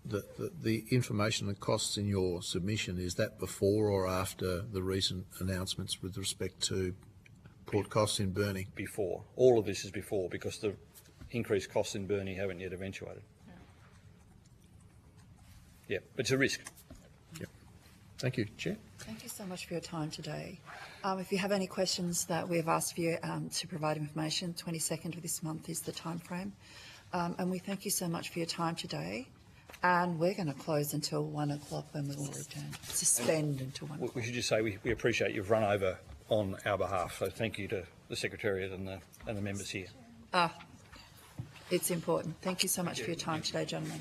the information and costs in your submission, is that before or after the recent announcements with respect to port costs in Burnie? Before. All of this is before, because the increased costs in Burnie haven't yet eventuated. Yeah, but it's a risk. Yep. Thank you, Chair. Thank you so much for your time today. If you have any questions that we've asked for you to provide information, 22nd of this month is the time frame. And we thank you so much for your time today. And we're going to close until 1 o'clock when we will return. Suspend until 1 o'clock. We should just say we appreciate you've run over on our behalf. So thank you to the Secretariat and the members here. It's important. Thank you so much for your time today, gentlemen.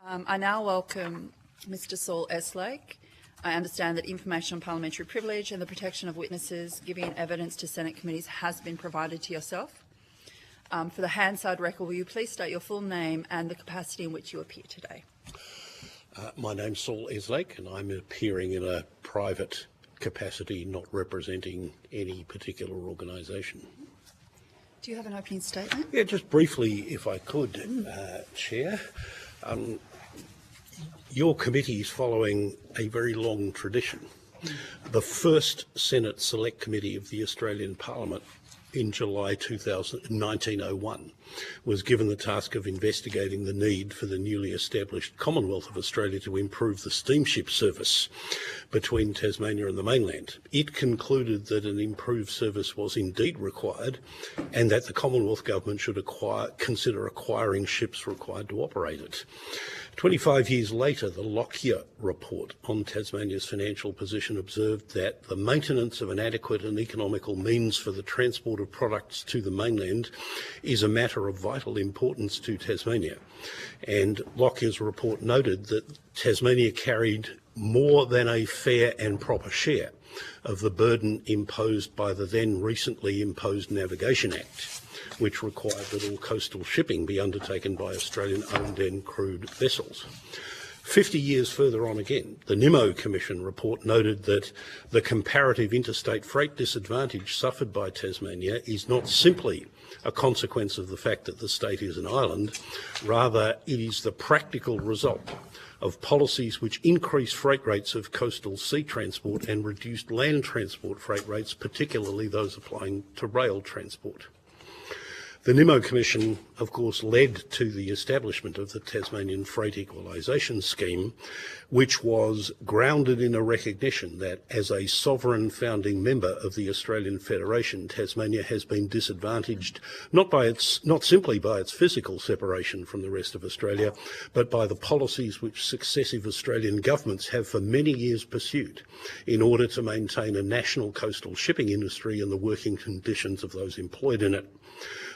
I now welcome Mr. Saul Eslake. I understand that information on parliamentary privilege and the protection of witnesses giving evidence to Senate committees has been provided to yourself. For the Hansard record, will you please state your full name and the capacity in which you appear today? My name's Saul Eslake, and I'm appearing in a private capacity, not representing any particular organisation. Do you have an opening statement? Yeah, just briefly, if I could, Chair. Your committee is following a very long tradition. The first Senate Select Committee of the Australian Parliament in July 1901 was given the task of investigating the need for the newly established Commonwealth of Australia to improve the steamship service between Tasmania and the mainland. It concluded that an improved service was indeed required and that the Commonwealth Government should consider acquiring ships required to operate it. 25 years later, the Lockyer report on Tasmania's financial position observed that the maintenance of an adequate and economical means for the transport of products to the mainland is a matter of vital importance to Tasmania. And Lockyer's report noted that Tasmania carried more than a fair and proper share of the burden imposed by the then recently imposed Navigation Act, which required that all coastal shipping be undertaken by Australian-owned and crewed vessels. 50 years further on again, the Nimmo Commission report noted that the comparative interstate freight disadvantage suffered by Tasmania is not simply a consequence of the fact that the state is an island, rather it is the practical result of policies which increased freight rates of coastal sea transport and reduced land transport freight rates, particularly those applying to rail transport. The Nimmo Commission, of course, led to the establishment of the Tasmanian Freight Equalisation Scheme, which was grounded in a recognition that as a sovereign founding member of the Australian Federation, Tasmania has been disadvantaged not simply by its physical separation from the rest of Australia, but by the policies which successive Australian governments have for many years pursued in order to maintain a national coastal shipping industry and the working conditions of those employed in it.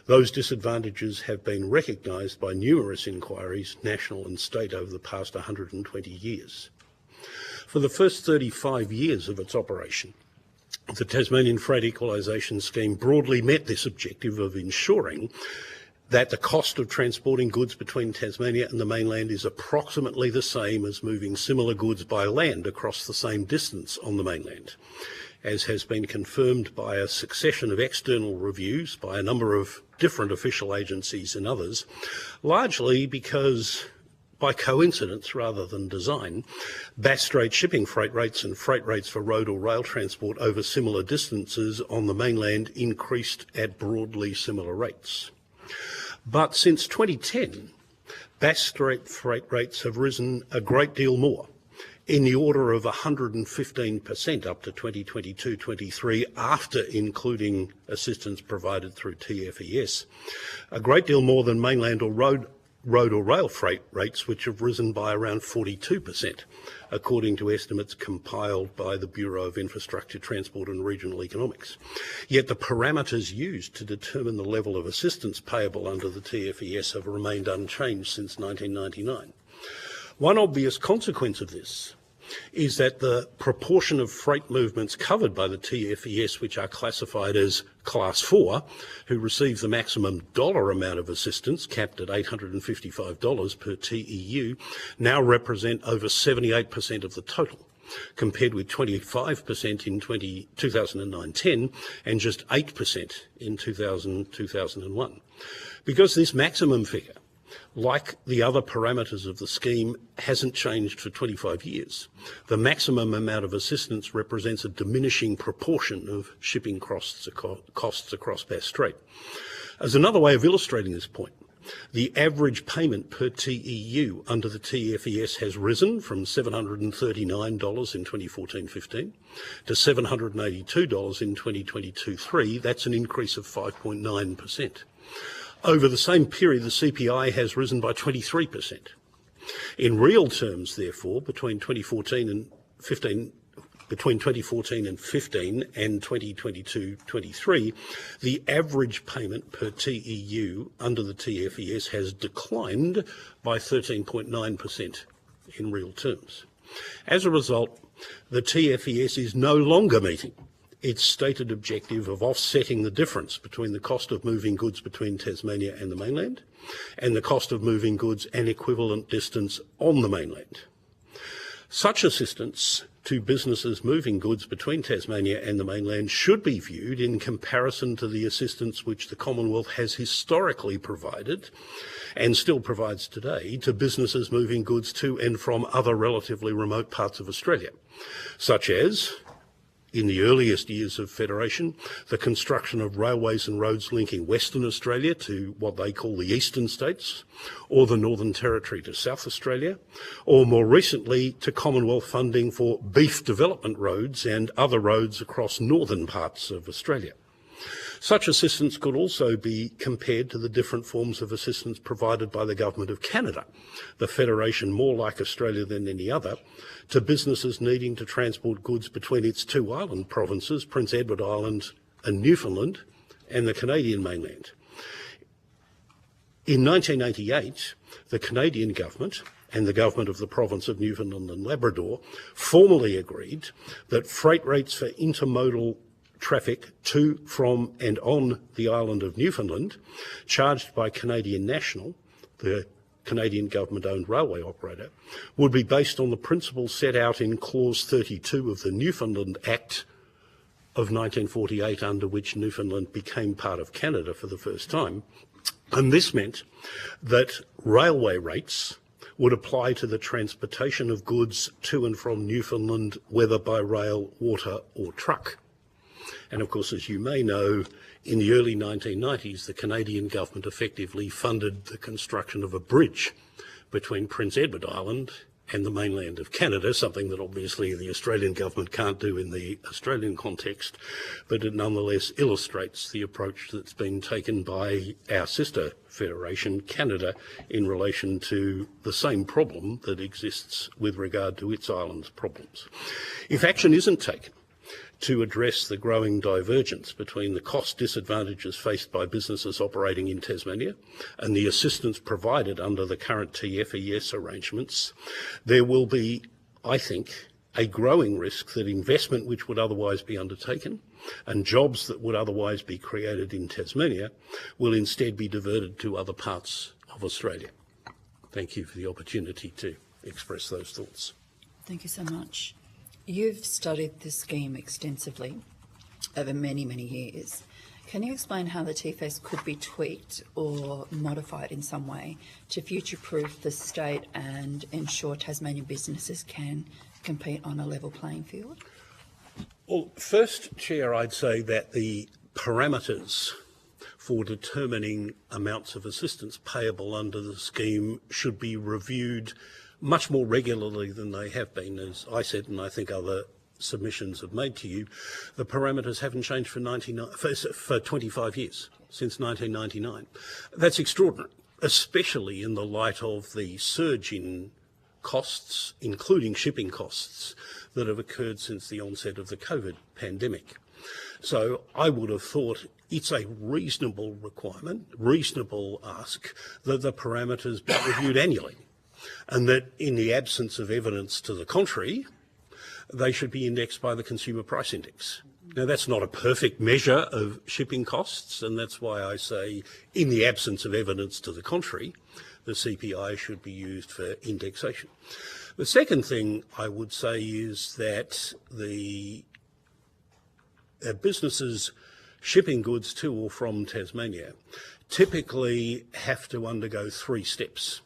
Those disadvantages have been recognised by numerous inquiries, national and state, over the past 120 years. For the first 35 years of its operation, the Tasmanian Freight Equalisation Scheme broadly met this objective of ensuring that the cost of transporting goods between Tasmania and the mainland is approximately the same as moving similar goods by land across the same distance on the mainland, as has been confirmed by a succession of external reviews by a number of different official agencies and others, largely because, by coincidence rather than design, Bass Strait shipping freight rates and freight rates for road or rail transport over similar distances on the mainland increased at broadly similar rates. But since 2010, Bass Strait freight rates have risen a great deal more, in the order of 115% up to 2022-23, after including assistance provided through TFES, a great deal more than mainland or road or rail freight rates, which have risen by around 42%, according to estimates compiled by the Bureau of Infrastructure, Transport and Regional Economics. Yet the parameters used to determine the level of assistance payable under the TFES have remained unchanged since 1999. One obvious consequence of this is that the proportion of freight movements covered by the TFES, which are classified as Class 4, who receive the maximum dollar amount of assistance, capped at $855 per TEU, now represent over 78% of the total, compared with 25% in 2009-10 and just 8% in 2000-2001. Because this maximum figure, like the other parameters of the scheme, hasn't changed for 25 years, the maximum amount of assistance represents a diminishing proportion of shipping costs across Bass Strait. As another way of illustrating this point, the average payment per TEU under the TFES has risen from $739 in 2014-15 to $782 in 2022-3. That's an increase of 5.9%. Over the same period, the CPI has risen by 23%. In real terms, therefore, between 2014 and 15, between 2014 and 15 and 2022-23, the average payment per TEU under the TFES has declined by 13.9% in real terms. As a result, the TFES is no longer meeting its stated objective of offsetting the difference between the cost of moving goods between Tasmania and the mainland and the cost of moving goods an equivalent distance on the mainland. Such assistance to businesses moving goods between Tasmania and the mainland should be viewed in comparison to the assistance which the Commonwealth has historically provided and still provides today to businesses moving goods to and from other relatively remote parts of Australia, such as, in the earliest years of Federation, the construction of railways and roads linking Western Australia to what they call the eastern states, or the Northern Territory to South Australia, or more recently to Commonwealth funding for beef development roads and other roads across northern parts of Australia. Such assistance could also be compared to the different forms of assistance provided by the Government of Canada, the Federation more like Australia than any other, to businesses needing to transport goods between its two island provinces, Prince Edward Island and Newfoundland, and the Canadian mainland. In 1988, the Canadian government and the government of the province of Newfoundland and Labrador formally agreed that freight rates for intermodal traffic to, from and on the island of Newfoundland, charged by Canadian National, the Canadian government-owned railway operator, would be based on the principles set out in Clause 32 of the Newfoundland Act of 1948, under which Newfoundland became part of Canada for the first time. And this meant that railway rates would apply to the transportation of goods to and from Newfoundland, whether by rail, water or truck. And of course, as you may know, in the early 1990s, the Canadian government effectively funded the construction of a bridge between Prince Edward Island and the mainland of Canada, something that obviously the Australian government can't do in the Australian context, but it nonetheless illustrates the approach that's been taken by our sister federation, Canada, in relation to the same problem that exists with regard to its islands' problems. If action isn't taken to address the growing divergence between the cost disadvantages faced by businesses operating in Tasmania and the assistance provided under the current TFES arrangements, there will be, I think, a growing risk that investment which would otherwise be undertaken and jobs that would otherwise be created in Tasmania will instead be diverted to other parts of Australia. Thank you for the opportunity to express those thoughts. Thank you so much. You've studied this scheme extensively over many, many years. Can you explain how the TFES could be tweaked or modified in some way to future-proof the state and ensure Tasmanian businesses can compete on a level playing field? Well, first, Chair, I'd say that the parameters for determining amounts of assistance payable under the scheme should be reviewed much more regularly than they have been. As I said, and I think other submissions have made to you, the parameters haven't changed for 25 years, since 1999. That's extraordinary, especially in the light of the surge in costs, including shipping costs, that have occurred since the onset of the COVID pandemic. So I would have thought it's a reasonable requirement, reasonable ask, that the parameters be reviewed annually, and that in the absence of evidence to the contrary, they should be indexed by the Consumer Price Index. Now, that's not a perfect measure of shipping costs, and that's why I say, in the absence of evidence to the contrary, the CPI should be used for indexation. The second thing I would say is that the businesses shipping goods to or from Tasmania typically have to undergo 3 steps.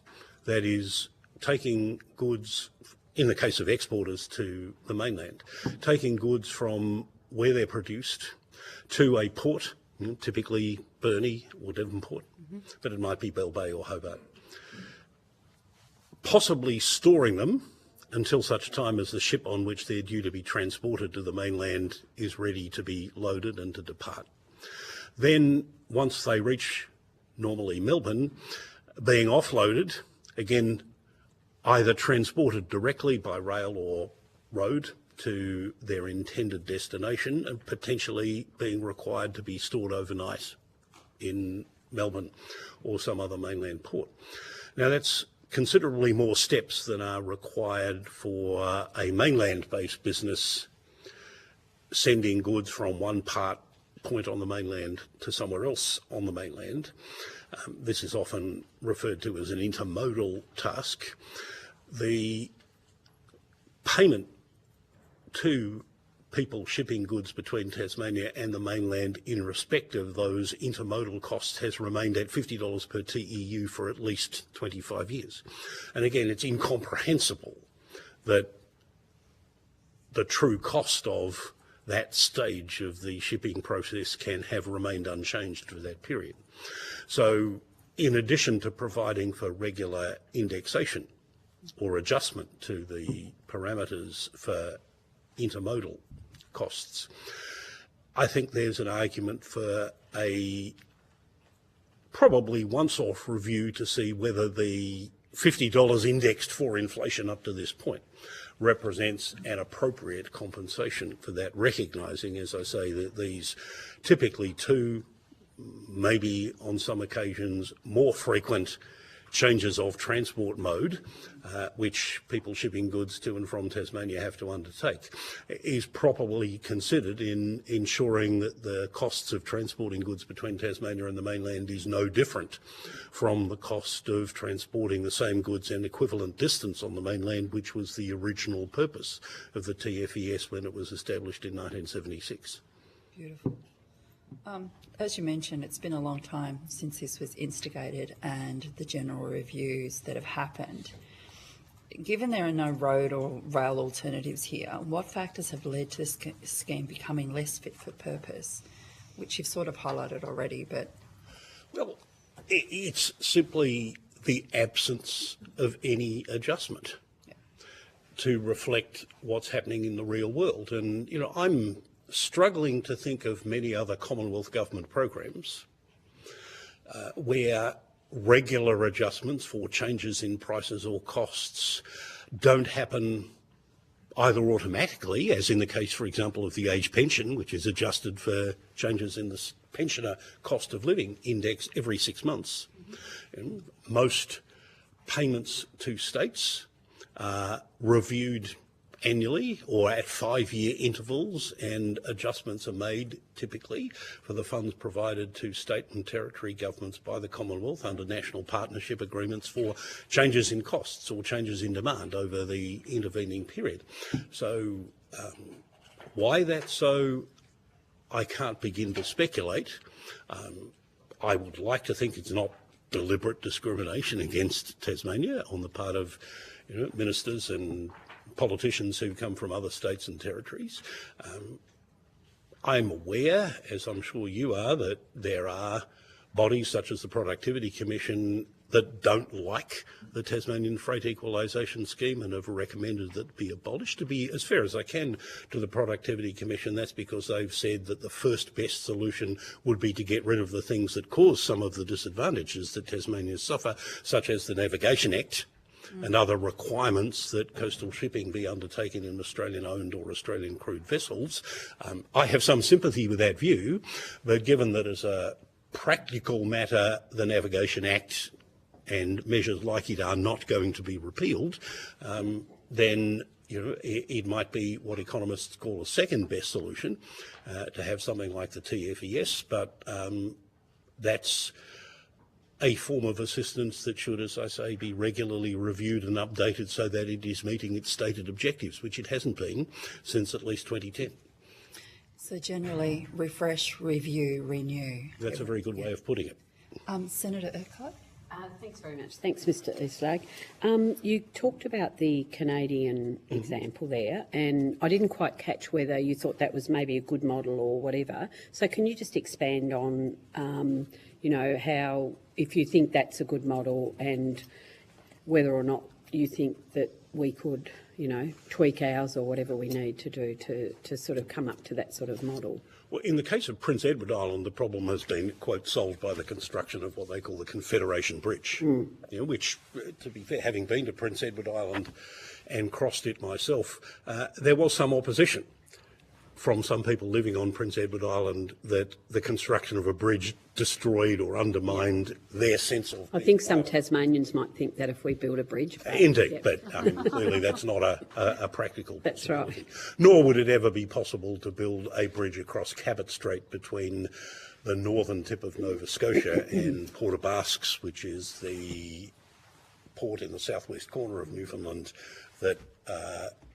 That is, taking goods, in the case of exporters to the mainland, taking goods from where they're produced to a port, typically Burnie or Devonport, but it might be Bell Bay or Hobart, possibly storing them until such time as the ship on which they're due to be transported to the mainland is ready to be loaded and to depart. Then, once they reach, normally Melbourne, being offloaded, again, either transported directly by rail or road to their intended destination and potentially being required to be stored overnight in Melbourne or some other mainland port. Now that's considerably more steps than are required for a mainland-based business sending goods from one point on the mainland to somewhere else on the mainland. This is often referred to as an intermodal task. The payment to people shipping goods between Tasmania and the mainland in respect of those intermodal costs has remained at $50 per TEU for at least 25 years. And again, it's incomprehensible that the true cost of that stage of the shipping process can have remained unchanged for that period. So in addition to providing for regular indexation or adjustment to the parameters for intermodal costs, I think there's an argument for a probably once-off review to see whether the $50 indexed for inflation up to this point represents an appropriate compensation for that, recognising, as I say, that these typically two, maybe on some occasions more frequent changes of transport mode, which people shipping goods to and from Tasmania have to undertake, is properly considered in ensuring that the costs of transporting goods between Tasmania and the mainland is no different from the cost of transporting the same goods and equivalent distance on the mainland, which was the original purpose of the TFES when it was established in 1976. Beautiful. As you mentioned, it's been a long time since this was instigated and the general reviews that have happened. Given there are no road or rail alternatives here, what factors have led to this scheme becoming less fit for purpose, which you've sort of highlighted already, but... Well, it's simply the absence of any adjustment to reflect what's happening in the real world. And, you know, I'm struggling to think of many other Commonwealth government programs where regular adjustments for changes in prices or costs don't happen either automatically, as in the case, for example, of the age pension, which is adjusted for changes in the pensioner cost of living index every 6 months. And most payments to states are reviewed annually or at 5-year intervals, and adjustments are made typically for the funds provided to state and territory governments by the Commonwealth under national partnership agreements for changes in costs or changes in demand over the intervening period. So why that's so, I can't begin to speculate. I would like to think it's not deliberate discrimination against Tasmania on the part of ministers and politicians who come from other states and territories. I'm aware, as I'm sure you are, that there are bodies such as the Productivity Commission that don't like the Tasmanian Freight Equalisation Scheme and have recommended that it be abolished. To be as fair as I can to the Productivity Commission, that's because they've said that the first best solution would be to get rid of the things that cause some of the disadvantages that Tasmanians suffer, such as the Navigation Act, and other requirements that coastal shipping be undertaken in Australian-owned or Australian-crewed vessels. I have some sympathy with that view, but given that as a practical matter, the Navigation Act and measures like it are not going to be repealed, then it might be what economists call a second best solution to have something like the TFES, but that's a form of assistance that should, as I say, be regularly reviewed and updated so that it is meeting its stated objectives, which it hasn't been since at least 2010. So generally, refresh, review, renew. That's a very good way of putting it. Senator Urquhart? Thanks very much. Thanks, Mr. Eastlag. You talked about the Canadian example there, and I didn't quite catch whether you thought that was maybe a good model or whatever. So can you just expand on, how, if you think that's a good model and whether or not, you think that we could, tweak ours or whatever we need to do to sort of come up to that sort of model? Well, in the case of Prince Edward Island, the problem has been, quote, solved by the construction of what they call the Confederation Bridge, which, to be fair, having been to Prince Edward Island and crossed it myself, there was some opposition from some people living on Prince Edward Island that the construction of a bridge destroyed or undermined their sense of... I think some Tasmanians might think that if we build a bridge... Indeed, but clearly that's not a practical That's right. Nor would it ever be possible to build a bridge across Cabot Strait between the northern tip of Nova Scotia and Port aux Basques, which is the port in the southwest corner of Newfoundland that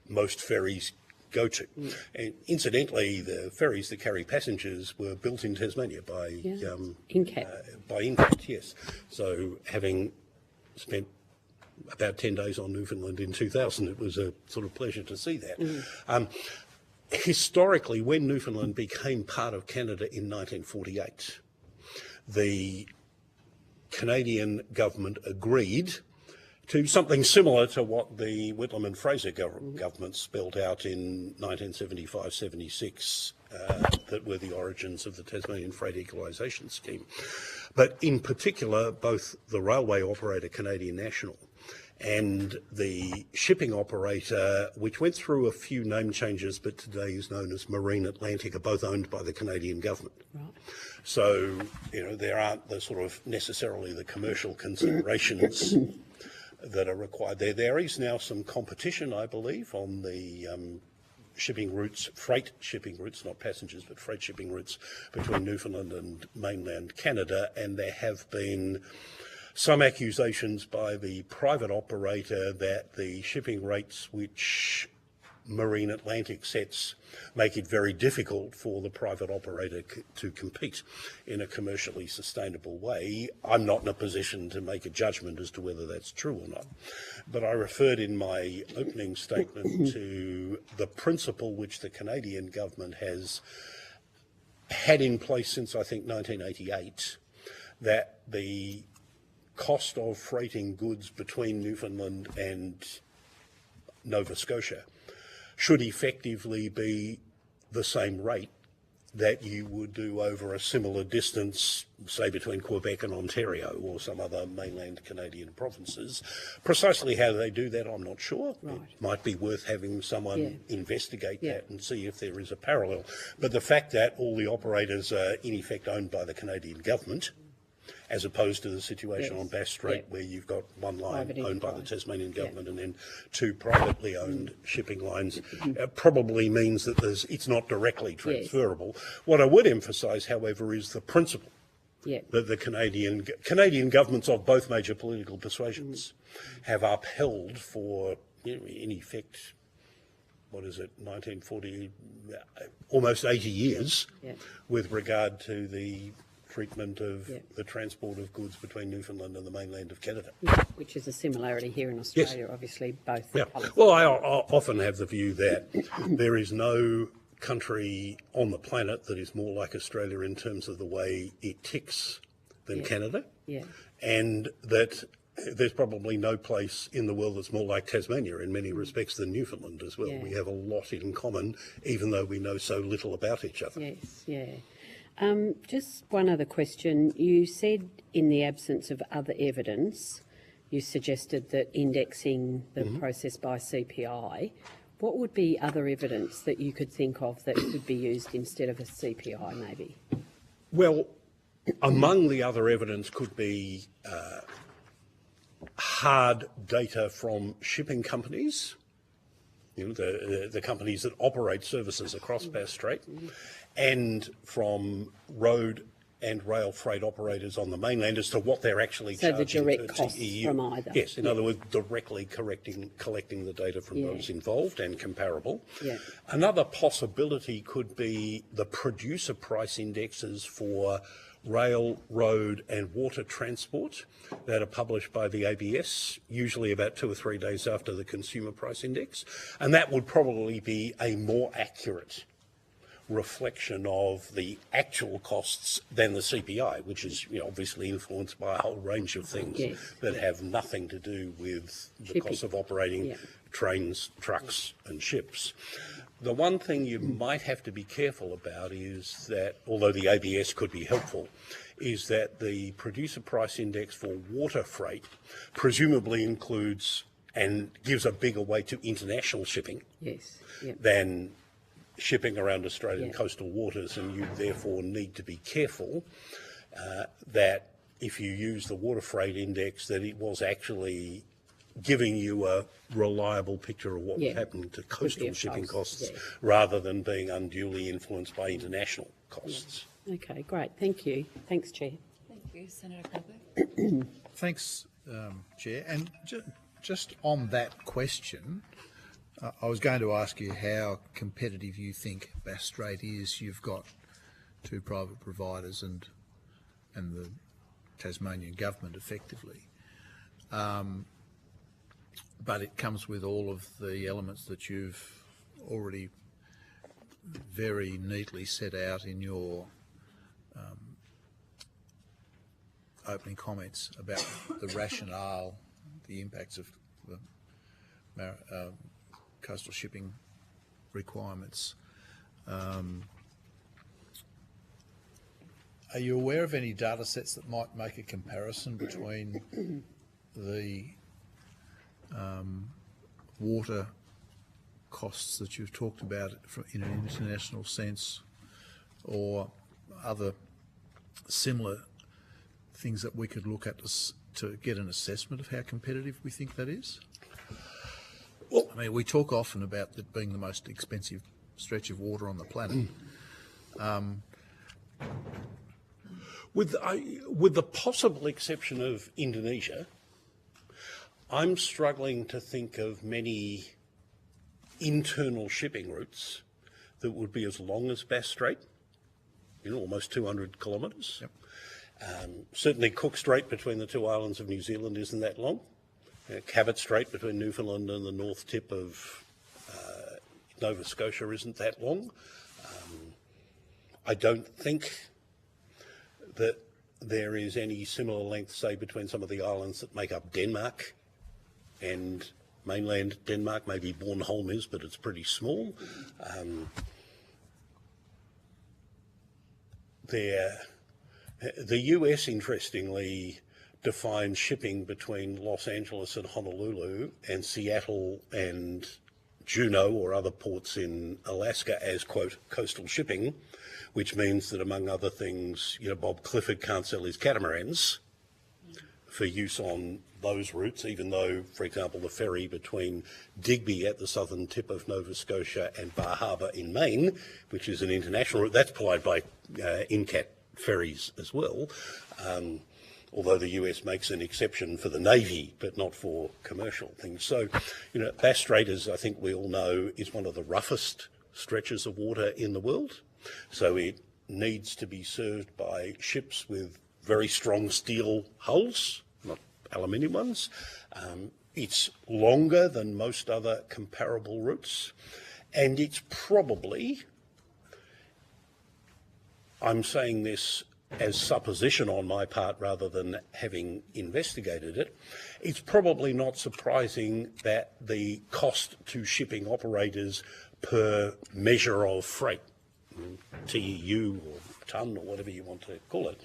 most ferries go to. And incidentally, the ferries that carry passengers were built in Tasmania by Incat, yes. So having spent about 10 days on Newfoundland in 2000, it was a sort of pleasure to see that. Historically, when Newfoundland became part of Canada in 1948, the Canadian government agreed to something similar to what the Whitlam and Fraser government spelled out in 1975-76, that were the origins of the Tasmanian Freight Equalisation Scheme. But in particular, both the railway operator, Canadian National, and the shipping operator, which went through a few name changes but today is known as Marine Atlantic, are both owned by the Canadian government. Right. So, there aren't the sort of necessarily the commercial considerations that are required there. There is now some competition, I believe, on the shipping routes, freight shipping routes, not passengers, but freight shipping routes between Newfoundland and mainland Canada, and there have been some accusations by the private operator that the shipping rates which Marine Atlantic sets make it very difficult for the private operator to compete in a commercially sustainable way. I'm not in a position to make a judgment as to whether that's true or not, but I referred in my opening statement to the principle which the Canadian government has had in place since, I think, 1988, that the cost of freighting goods between Newfoundland and Nova Scotia should effectively be the same rate that you would do over a similar distance, say between Quebec and Ontario or some other mainland Canadian provinces. Precisely how they do that, I'm not sure. Right. It might be worth having someone investigate that and see if there is a parallel. But the fact that all the operators are in effect owned by the Canadian government, as opposed to the situation on Bass Strait where you've got one line owned by the Tasmanian government and then two privately owned shipping lines, probably means that it's not directly transferable. What I would emphasise, however, is the principle that the Canadian governments of both major political persuasions have upheld for, in effect, 1940, almost 80 years, with regard to the treatment of the transport of goods between Newfoundland and the mainland of Canada. Which is a similarity here in Australia, obviously, both. Well, I often have the view that there is no country on the planet that is more like Australia in terms of the way it ticks than Canada, and that there's probably no place in the world that's more like Tasmania in many respects than Newfoundland as well. We have a lot in common, even though we know so little about each other. Just one other question. You said in the absence of other evidence, you suggested that indexing the process by CPI. What would be other evidence that you could think of that could be used instead of a CPI, maybe? Well, among the other evidence could be hard data from shipping companies, the companies that operate services across Bass Strait, and from road and rail freight operators on the mainland as to what they're actually charging the direct costs EU. From either. Yes, in other words, directly collecting the data from those involved and comparable. Another possibility could be the producer price indexes for rail, road and water transport that are published by the ABS, usually about 2 or 3 days after the consumer price index. And that would probably be a more accurate reflection of the actual costs than the CPI, which is obviously influenced by a whole range of things that have nothing to do with the cost of operating trains, trucks and ships. The one thing you might have to be careful about is that, although the ABS could be helpful, is that the producer price index for water freight presumably includes and gives a bigger weight to international shipping than shipping around Australian coastal waters, and you therefore need to be careful that if you use the water freight index, that it was actually giving you a reliable picture of what was happening to coastal shipping costs rather than being unduly influenced by international costs. Okay, great. Thank you. Thanks, Chair. Thank you, Senator Coburn. Thanks, Chair. And just on that question, I was going to ask you how competitive you think Bass Strait is. You've got two private providers and the Tasmanian government effectively. But it comes with all of the elements that you've already very neatly set out in your opening comments about the rationale, the impacts of the coastal shipping requirements. Are you aware of any data sets that might make a comparison between the water costs that you've talked about in an international sense, or other similar things that we could look at to get an assessment of how competitive we think that is? Well, I mean, we talk often about it being the most expensive stretch of water on the planet. With the possible exception of Indonesia, I'm struggling to think of many internal shipping routes that would be as long as Bass Strait, almost 200 kilometres. Certainly Cook Strait between the two islands of New Zealand isn't that long. Cabot Strait between Newfoundland and the north tip of Nova Scotia isn't that long. I don't think that there is any similar length, say, between some of the islands that make up Denmark and mainland Denmark. Maybe Bornholm is, but it's pretty small. The US, interestingly, defines shipping between Los Angeles and Honolulu and Seattle and Juneau or other ports in Alaska as, quote, coastal shipping, which means that, among other things, Bob Clifford can't sell his catamarans for use on those routes, even though, for example, the ferry between Digby at the southern tip of Nova Scotia and Bar Harbor in Maine, which is an international route, that's plied by INCAT ferries as well, although the US makes an exception for the Navy, but not for commercial things. So, Bass Strait, as I think we all know, is one of the roughest stretches of water in the world. So it needs to be served by ships with very strong steel hulls, not aluminium ones. It's longer than most other comparable routes, and it's probably, I'm saying this as supposition on my part rather than having investigated it, it's probably not surprising that the cost to shipping operators per measure of freight, TEU or tonne or whatever you want to call it,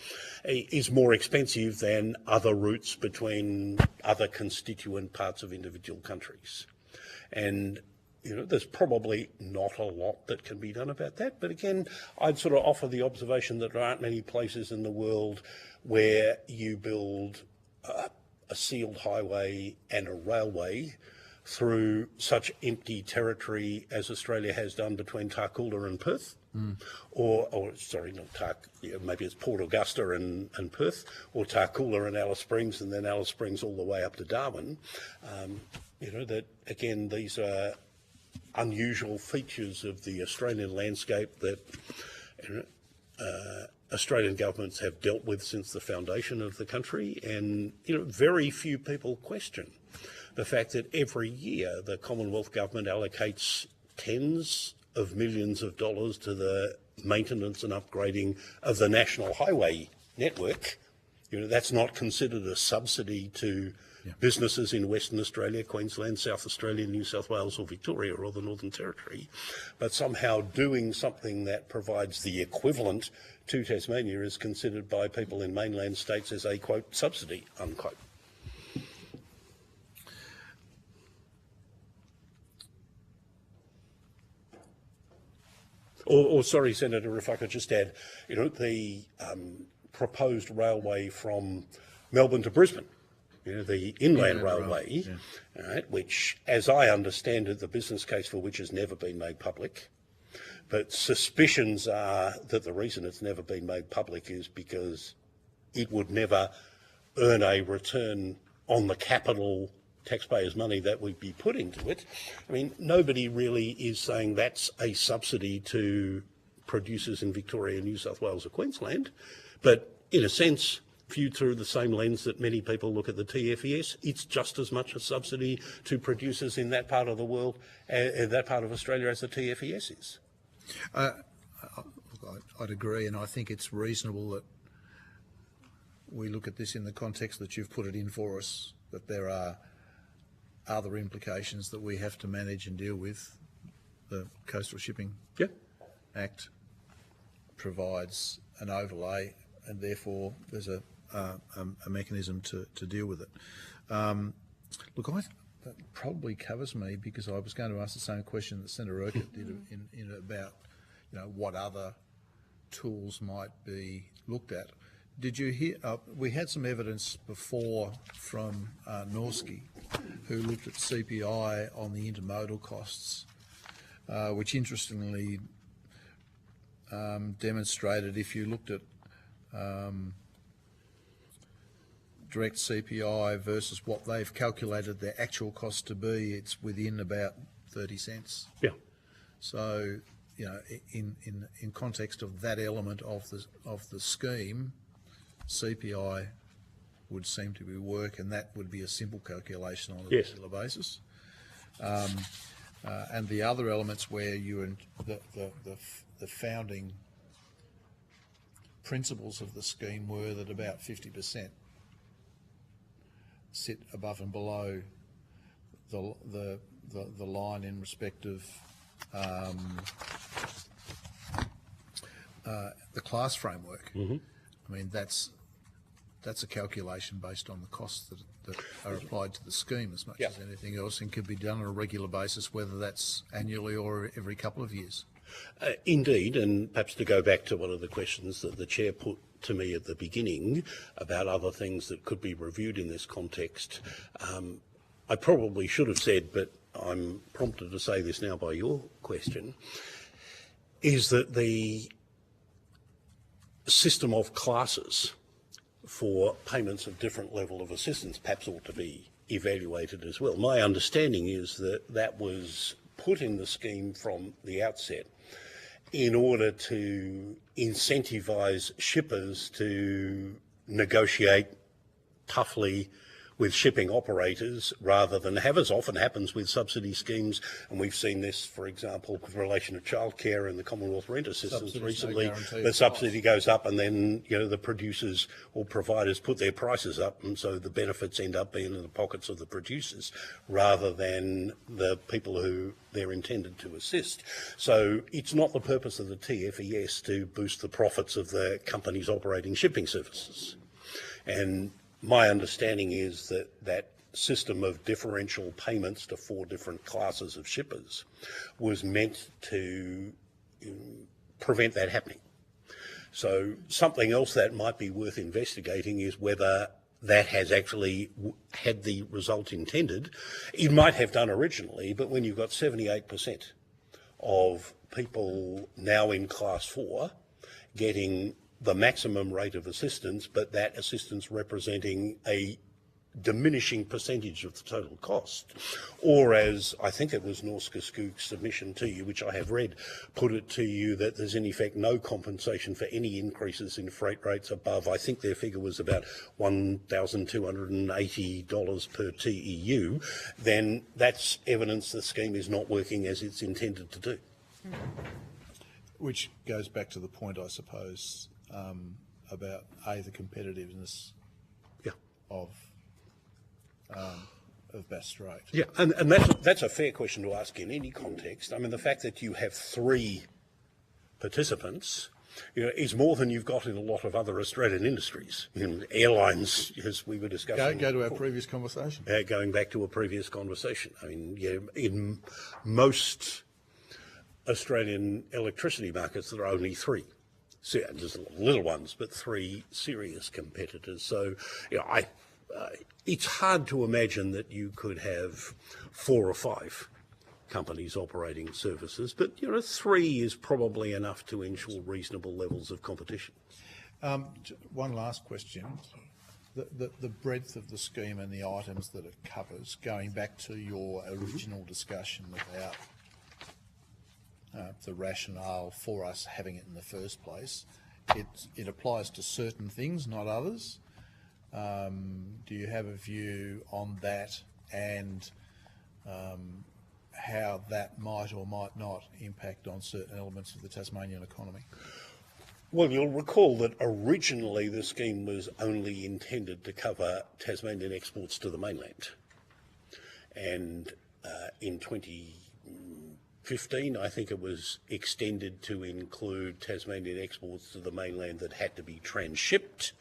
is more expensive than other routes between other constituent parts of individual countries. And there's probably not a lot that can be done about that. But again, I'd sort of offer the observation that there aren't many places in the world where you build a sealed highway and a railway through such empty territory as Australia has done between Tarcoola and Perth. Maybe it's Port Augusta and Perth, or Tarcoola and Alice Springs, and then Alice Springs all the way up to Darwin. That again, these are unusual features of the Australian landscape that Australian governments have dealt with since the foundation of the country, and very few people question the fact that every year the Commonwealth government allocates tens of millions of dollars to the maintenance and upgrading of the national highway network, that's not considered a subsidy to businesses in Western Australia, Queensland, South Australia, New South Wales or Victoria or the Northern Territory, but somehow doing something that provides the equivalent to Tasmania is considered by people in mainland states as a, quote, subsidy, unquote. Sorry, Senator, if I could just add, the proposed railway from Melbourne to Brisbane, the inland railway, right, which, as I understand it, the business case for which has never been made public. But suspicions are that the reason it's never been made public is because it would never earn a return on the capital taxpayers' money that would be put into it. I mean, nobody really is saying that's a subsidy to producers in Victoria, New South Wales or Queensland, but in a sense, viewed through the same lens that many people look at the TFES, it's just as much a subsidy to producers in that part of the world, that part of Australia, as the TFES is. I'd agree, and I think it's reasonable that we look at this in the context that you've put it in for us, that there are other implications that we have to manage and deal with. The Coastal Shipping Act provides an overlay, and therefore there's a mechanism to deal with it. Look, that probably covers me, because I was going to ask the same question that Senator Urquhart did in about what other tools might be looked at. Did you hear? We had some evidence before from Norski, who looked at CPI on the intermodal costs, which interestingly demonstrated if you looked at direct CPI versus what they've calculated their actual cost to be, it's within about 30 cents. Yeah. So, in context of that element of the scheme, CPI would seem to be work, and that would be a simple calculation on a regular basis. And the other elements where the founding principles of the scheme were that about 50% sit above and below the line in respect of the class framework. Mm-hmm. I mean, that's a calculation based on the costs that are applied to the scheme as much as anything else, and could be done on a regular basis, whether that's annually or every couple of years. Indeed, and perhaps to go back to one of the questions that the Chair put to me at the beginning about other things that could be reviewed in this context, I probably should have said, but I'm prompted to say this now by your question, is that the system of classes for payments of different level of assistance perhaps ought to be evaluated as well. My understanding is that that was put in the scheme from the outset in order to incentivise shippers to negotiate toughly with shipping operators rather than have, as often happens with subsidy schemes, and we've seen this, for example, with relation to childcare and the Commonwealth Rent Assistance recently, the subsidy goes up and then the producers or providers put their prices up, and so the benefits end up being in the pockets of the producers rather than the people who they're intended to assist. So it's not the purpose of the TFES to boost the profits of the companies operating shipping services. And my understanding is that that system of differential payments to 4 different classes of shippers was meant to prevent that happening. So something else that might be worth investigating is whether that has actually had the result intended. It might have done originally, but when you've got 78% of people now in Class 4 getting the maximum rate of assistance, but that assistance representing a diminishing percentage of the total cost. Or as I think it was Norska Skog's submission to you, which I have read, put it to you that there's in effect no compensation for any increases in freight rates above, I think their figure was about $1,280 per TEU, then that's evidence the scheme is not working as it's intended to do. Which goes back to the point, I suppose, about the competitiveness of Bass Strait. Yeah, and that's a fair question to ask in any context. I mean, the fact that you have 3 participants, is more than you've got in a lot of other Australian industries. Airlines, as we were discussing. Go to our previous conversation. Going back to a previous conversation. I mean, in most Australian electricity markets, there are only 3. So, there's little ones, but 3 serious competitors. So, it's hard to imagine that you could have 4 or 5 companies operating services, but 3 is probably enough to ensure reasonable levels of competition. One last question. The breadth of the scheme and the items that it covers, going back to your original discussion about the rationale for us having it in the first place, it applies to certain things, not others. Do you have a view on that and how that might or might not impact on certain elements of the Tasmanian economy? Well, you'll recall that originally the scheme was only intended to cover Tasmanian exports to the mainland. And in 2015, I think it was extended to include Tasmanian exports to the mainland that had to be transshipped.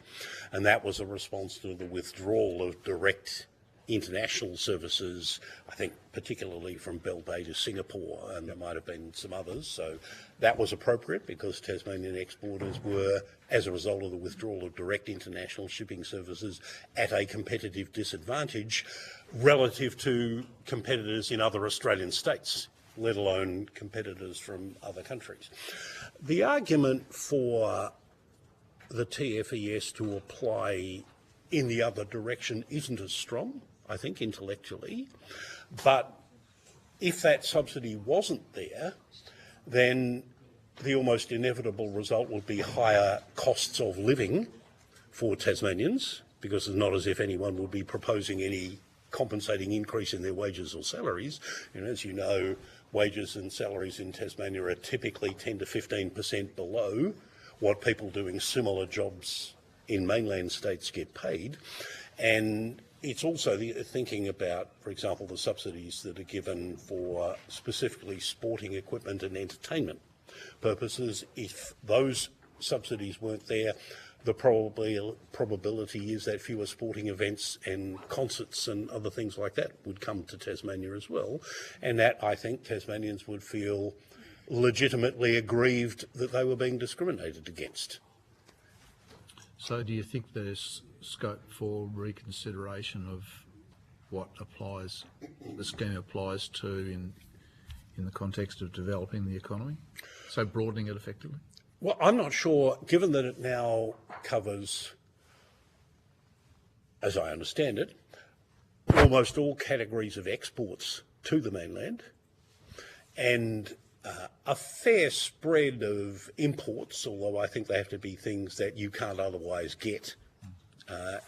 And that was a response to the withdrawal of direct international services, I think particularly from Bell Bay to Singapore, and there might have been some others. So that was appropriate because Tasmanian exporters were, as a result of the withdrawal of direct international shipping services, at a competitive disadvantage relative to competitors in other Australian states, let alone competitors from other countries. The argument for the TFES to apply in the other direction isn't as strong, I think, intellectually. But if that subsidy wasn't there, then the almost inevitable result would be higher costs of living for Tasmanians, because it's not as if anyone would be proposing any compensating increase in their wages or salaries. As you know, wages and salaries in Tasmania are typically 10 to 15% below what people doing similar jobs in mainland states get paid. And it's also thinking about, for example, the subsidies that are given for specifically sporting equipment and entertainment purposes. If those subsidies weren't there, the probability is that fewer sporting events and concerts and other things like that would come to Tasmania as well. And that, I think, Tasmanians would feel legitimately aggrieved that they were being discriminated against. So do you think there's scope for reconsideration of what the scheme applies to in the context of developing the economy? So broadening it effectively? Well, I'm not sure, given that it now covers, as I understand it, almost all categories of exports to the mainland, and a fair spread of imports, although I think they have to be things that you can't otherwise get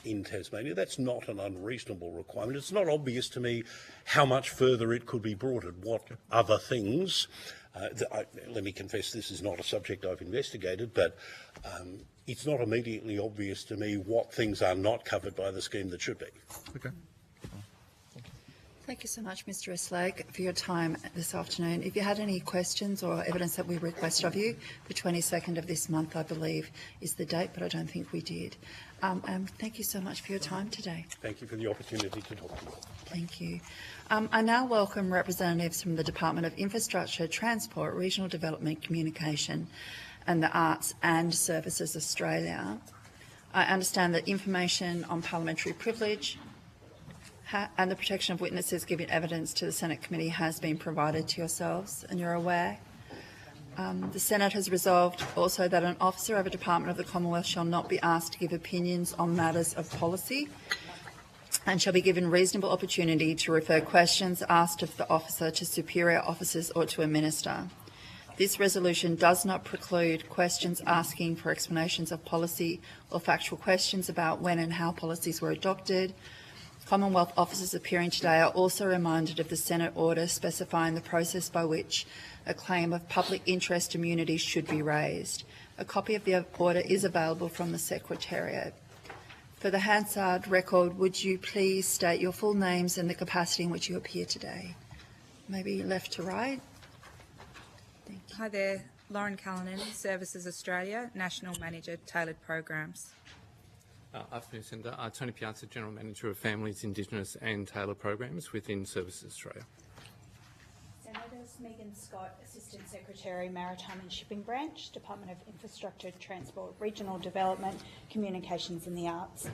in Tasmania. That's not an unreasonable requirement. It's not obvious to me how much further it could be broadened, what other things. Let me confess, this is not a subject I've investigated, but it's not immediately obvious to me what things are not covered by the scheme that should be. Okay. Thank you so much, Mr. Eslag, for your time this afternoon. If you had any questions or evidence that we request of you, the 22nd of this month, I believe, is the date, but I don't think we did. Thank you so much for your time today. Thank you for the opportunity to talk to you. Thank you. I now welcome representatives from the Department of Infrastructure, Transport, Regional Development, Communication and the Arts and Services Australia. I understand that information on parliamentary privilege and the protection of witnesses giving evidence to the Senate committee has been provided to yourselves, and you're aware. The Senate has resolved also that an officer of a department of the Commonwealth shall not be asked to give opinions on matters of policy and shall be given reasonable opportunity to refer questions asked of the officer to superior officers or to a minister. This resolution does not preclude questions asking for explanations of policy or factual questions about when and how policies were adopted, Commonwealth officers appearing today are also reminded of the Senate order specifying the process by which a claim of public interest immunity should be raised. A copy of the order is available from the Secretariat. For the Hansard record, would you please state your full names and the capacity in which you appear today? Maybe left to right. Hi there, Lauren Callanan, Services Australia, National Manager, Tailored Programs. Afternoon, Senator. Tony Piazza, General Manager of Families, Indigenous and Tailored Programs within Services Australia. Senators Megan Scott, Assistant Secretary, Maritime and Shipping Branch, Department of Infrastructure, Transport, Regional Development, Communications and the Arts.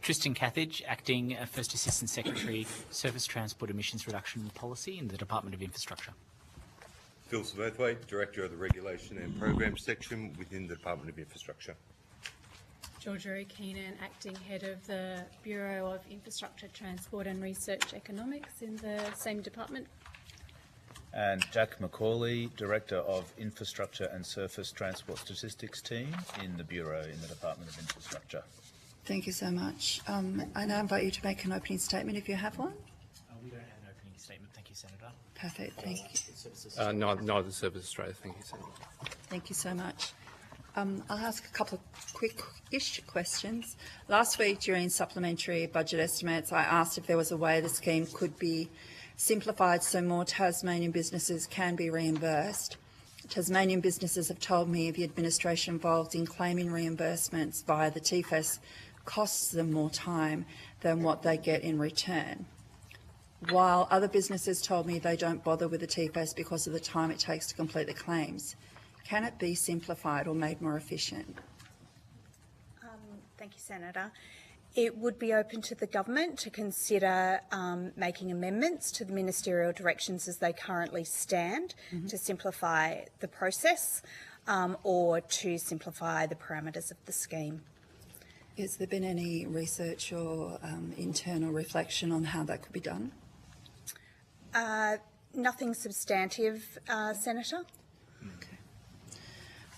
Tristan Cathage, Acting First Assistant Secretary, Surface Transport Emissions Reduction Policy in the Department of Infrastructure. Phil Sverthwaite, Director of the Regulation and Programs Section within the Department of Infrastructure. Georgia Keenan, Acting Head of the Bureau of Infrastructure, Transport and Research Economics in the same department. And Jack McCauley, Director of Infrastructure and Surface Transport Statistics Team in the Bureau in the Department of Infrastructure. Thank you so much. I now invite you to make an opening statement if you have one. We don't have an opening statement. Thank you, Senator. Perfect, thank you. Neither Service Australia. Thank you, Senator. Thank you so much. I'll ask a couple of quick-ish questions. Last week during supplementary budget estimates, I asked if there was a way the scheme could be simplified so more Tasmanian businesses can be reimbursed. Tasmanian businesses have told me the administration involved in claiming reimbursements via the TFES costs them more time than what they get in return. While other businesses told me they don't bother with the TFES because of the time it takes to complete the claims. Can it be simplified or made more efficient? Thank you, Senator. It would be open to the government to consider making amendments to the ministerial directions as they currently stand to simplify the process or to simplify the parameters of the scheme. Has there been any research or internal reflection on how that could be done? Nothing substantive, Senator.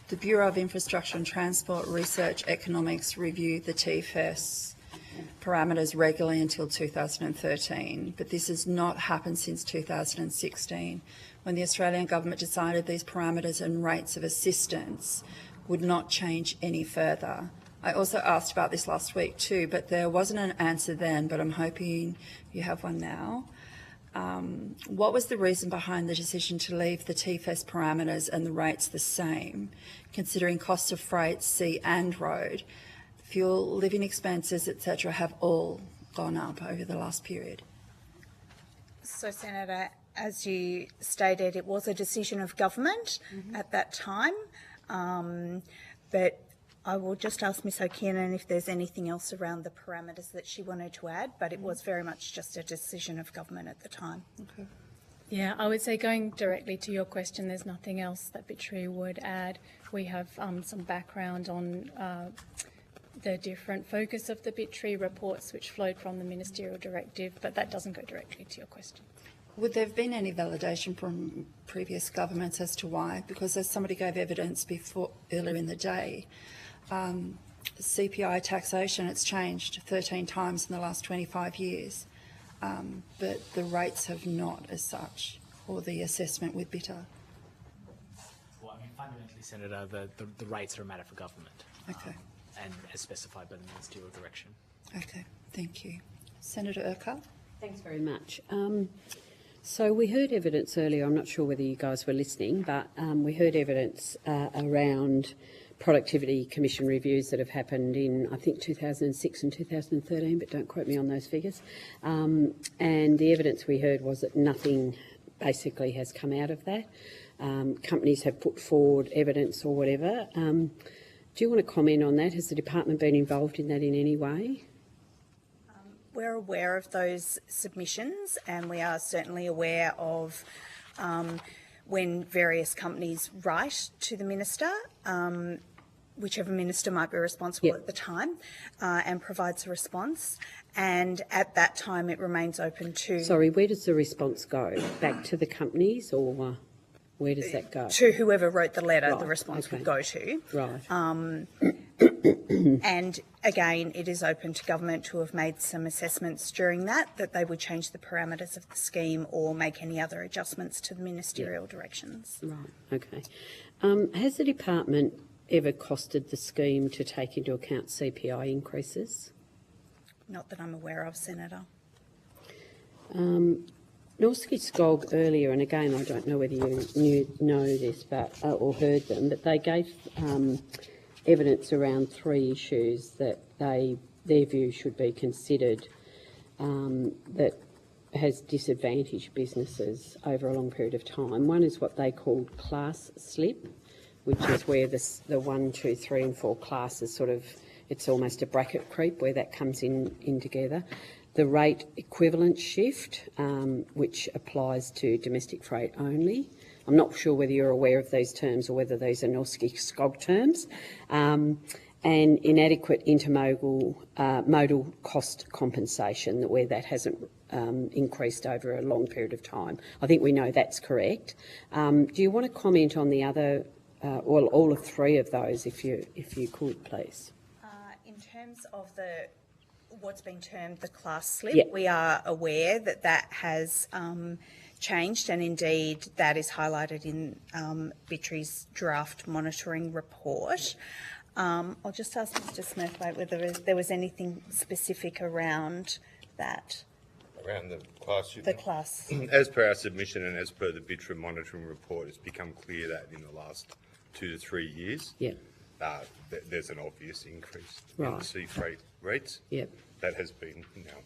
The Bureau of Infrastructure and Transport Research Economics reviewed the TFES parameters regularly until 2013, but this has not happened since 2016, when the Australian government decided these parameters and rates of assistance would not change any further. I also asked about this last week too, but there wasn't an answer then, but I'm hoping you have one now. What was the reason behind the decision to leave the TFES parameters and the rates the same, considering costs of freight, sea and road, fuel, living expenses, etc., have all gone up over the last period? So, Senator, as you stated, it was a decision of government at that time, but I will just ask Ms O'Kiernan if there's anything else around the parameters that she wanted to add, but it was very much just a decision of government at the time. Okay. Yeah, I would say going directly to your question, there's nothing else that Bittree would add. We have some background on the different focus of the Bittree reports which flowed from the ministerial directive, but that doesn't go directly to your question. Would there have been any validation from previous governments as to why? Because as somebody gave evidence earlier in the day, CPI taxation, it's changed 13 times in the last 25 years, but the rates have not as such, or the assessment with bitter. Well, I mean, fundamentally, Senator, the rates are a matter for government. Okay. And as specified by the ministerial direction. Okay, thank you. Senator Urquhart? Thanks very much. So we heard evidence earlier, I'm not sure whether you guys were listening, but we heard evidence around productivity commission reviews that have happened in, I think, 2006 and 2013, but don't quote me on those figures. And the evidence we heard was that nothing basically has come out of that. Companies have put forward evidence or whatever. Do you want to comment on that? Has the department been involved in that in any way? We're aware of those submissions, and we are certainly aware of when various companies write to the minister, whichever minister might be responsible at the time, and provides a response. And at that time, it remains open to... Sorry, where does the response go? Back to the companies or...? Where does that go? To whoever wrote the letter, Right, the response okay. would go to. Right. And again, it is open to government to have made some assessments during that they would change the parameters of the scheme or make any other adjustments to the ministerial directions. Right, okay. Has the department ever costed the scheme to take into account CPI increases? Not that I'm aware of, Senator. Norski Skog earlier, and again, I don't know whether you know this or heard them, but they gave evidence around 3 issues that their view should be considered that has disadvantaged businesses over a long period of time. One is what they called class slip, which is where the 1, 2, 3 and 4 classes sort of, it's almost a bracket creep where that comes in together. The rate equivalent shift, which applies to domestic freight only. I'm not sure whether you're aware of these terms or whether these are Norski Skog terms. And inadequate intermodal modal cost compensation, where that hasn't increased over a long period of time. I think we know that's correct. Do you want to comment on the other, well, all of 3 of those, if you could, please? In terms of what's been termed the class slip, Yep. we are aware that has changed, and indeed that is highlighted in Bittre's draft monitoring report. I'll just ask Mr Smurthwaite whether there was anything specific around that. Around the class. The class. As per our submission and as per the Bitra monitoring report, it's become clear that in the last 2 to 3 years, there's an obvious increase in the sea freight rates. Yep. That has been now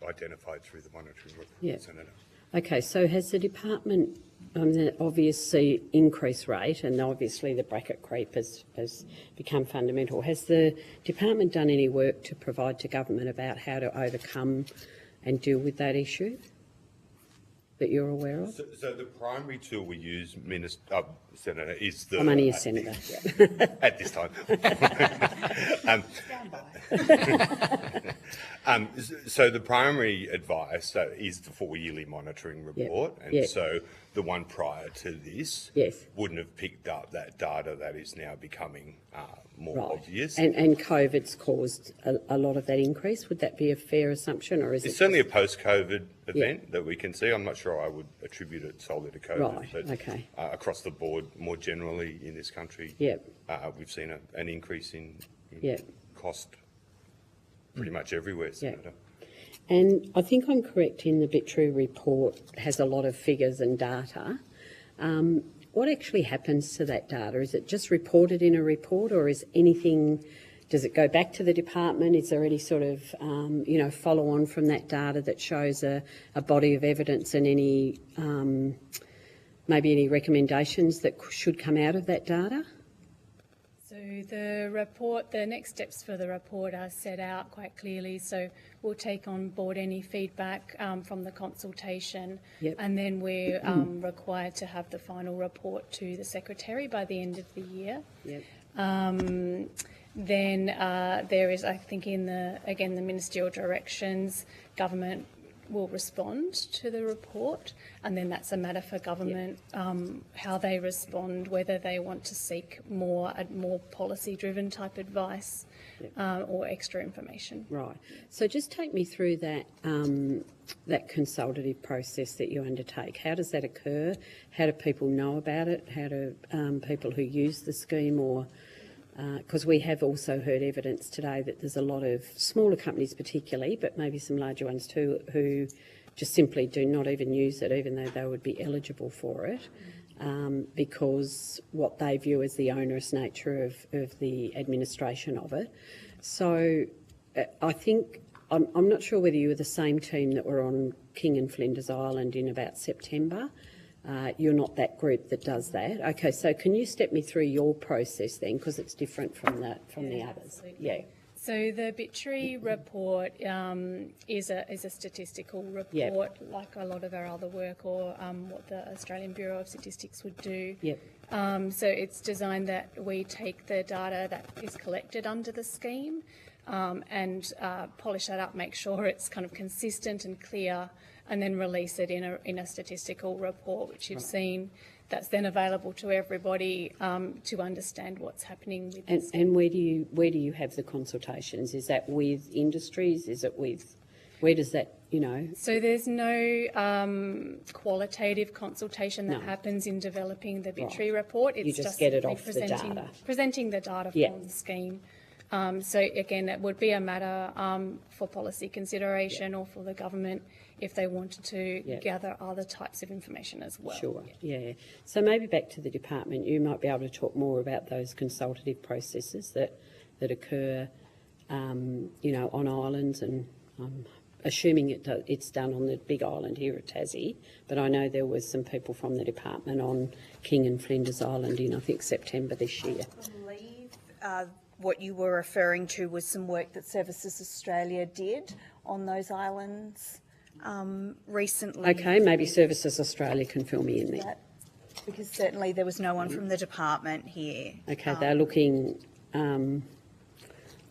identified through the monitoring report, Senator. Okay, so has the department, the obvious increase rate, and obviously the bracket creep has become fundamental, has the department done any work to provide to government about how to overcome and deal with that issue that you're aware of? So the primary tool we use, Senator, is the... I'm only a senator. At this time. So the primary advice is the 4-yearly monitoring report, and so the one prior to this wouldn't have picked up that data that is now becoming more obvious. And COVID's caused a lot of that increase. Would that be a fair assumption, or is It's it certainly a post-COVID event that we can see. I'm not sure I would attribute it solely to COVID, but across the board, more generally in this country, we've seen an increase in cost pretty much everywhere, Senator. And I think I'm correct in the Bittru report has a lot of figures and data. What actually happens to that data? Is it just reported in a report, or is anything, does it go back to the department? Is there any sort of, follow on from that data that shows a body of evidence and any, maybe any recommendations that should come out of that data? So the report, the next steps for the report are set out quite clearly. So we'll take on board any feedback from the consultation, and then we're required to have the final report to the Secretary by the end of the year. Then there is, I think, in the ministerial directions, government will respond to the report, and then that's a matter for government how they respond, whether they want to seek more policy-driven type advice or extra information. Right. So just take me through that that consultative process that you undertake. How does that occur? How do people know about it? How do people who use the scheme, or because we have also heard evidence today that there's a lot of smaller companies particularly, but maybe some larger ones too, who just simply do not even use it, even though they would be eligible for it, because what they view as the onerous nature of the administration of it. So I think, I'm not sure whether you were the same team that were on King and Flinders Island in about September. You're not that group that does that. Okay, so can you step me through your process then, because it's different from the others. Absolutely. So the Bittry report is a statistical report, like a lot of our other work, or what the Australian Bureau of Statistics would do. So it's designed that we take the data that is collected under the scheme and polish that up, make sure it's kind of consistent and clear, and then release it in a statistical report, which you've seen. That's then available to everybody to understand what's happening with this. And where do you have the consultations? Is that with industries? Is it with, where does that, you know? So there's no qualitative consultation that happens in developing the BITRE report. It's You just get it off the data. Presenting the data from the scheme. So again, it would be a matter for policy consideration or for the government if they wanted to gather other types of information as well. Sure, yeah. So maybe back to the department, you might be able to talk more about those consultative processes that occur, you know, on islands, and assuming it's done on the big island here at Tassie, but I know there was some people from the department on King and Flinders Island in, I think, September this year. I believe what you were referring to was some work that Services Australia did on those islands recently. Okay, maybe Services Australia can fill me in there. Because certainly there was no one from the department here. Okay, they're looking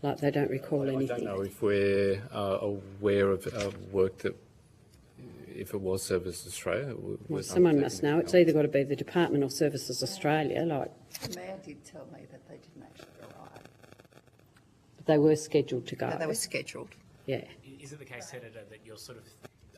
like they don't recall anything. I don't know if we're aware of work that, if it was Services Australia. Well, someone must know. It's either got to be the department or Services Australia. Like, The Mayor did tell me that they didn't actually arrive. but they were scheduled to go. No, they were scheduled. Yeah. Is it the case, Senator, that you're sort of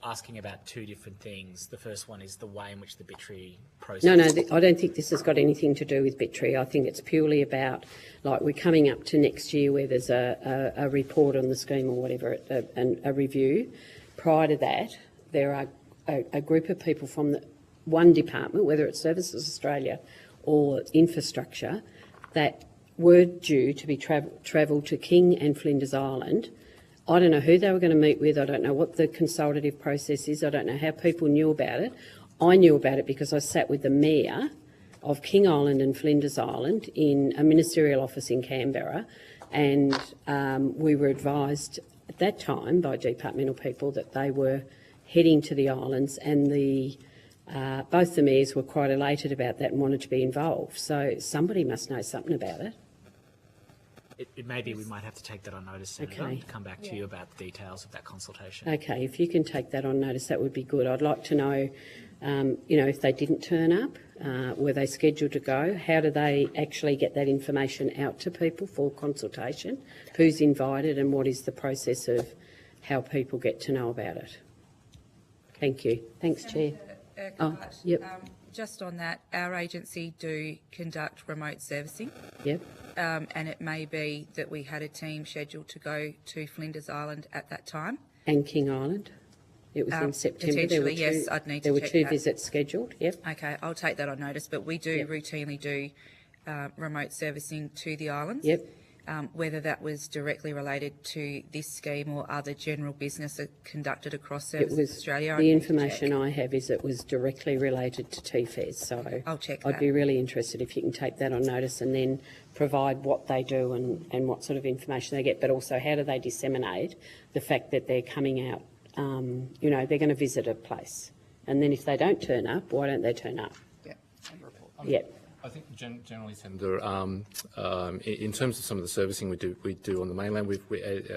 asking about two different things? The first one is the way in which the BITRE process... No, I don't think this has got anything to do with BITRE. I think it's purely about, like, we're coming up to next year where there's a report on the scheme or whatever, a review. Prior to that, there are a group of people from one department, whether it's Services Australia or Infrastructure, that were due to be travel to King and Flinders Island. I don't know who they were going to meet with. I don't know what the consultative process is. I don't know how people knew about it. I knew about it because I sat with the Mayor of King Island and Flinders Island in a ministerial office in Canberra, and we were advised at that time by departmental people that they were heading to the islands, and both the mayors were quite elated about that and wanted to be involved. So somebody must know something about it. It may be we might have to take that on notice, Senator, and come back to you about the details of that consultation. Okay, if you can take that on notice, that would be good. I'd like to know, you know, if they didn't turn up, were they scheduled to go? How do they actually get that information out to people for consultation? Who's invited, and what is the process of how people get to know about it? Thank you. Thanks, Chair. Just on that, our agency do conduct remote servicing. Yep. And it may be that we had a team scheduled to go to Flinders Island at that time. And King Island. It was in September. Potentially, yes, I'd need to check that. There were 2 visits scheduled, yep. Okay, I'll take that on notice, but we do routinely do remote servicing to the islands. Yep. Whether that was directly related to this scheme or other general business that conducted across Services Australia. The information I have is it was directly related to TFES, so I'll check I'd that. be really interested if you can take that on notice and then provide what they do and what sort of information they get, but also how do they disseminate the fact that they're coming out, you know, they're going to visit a place, and then if they don't turn up, why don't they turn up? Yeah, and report. Yep. I think generally, Senator, in terms of some of the servicing we do on the mainland,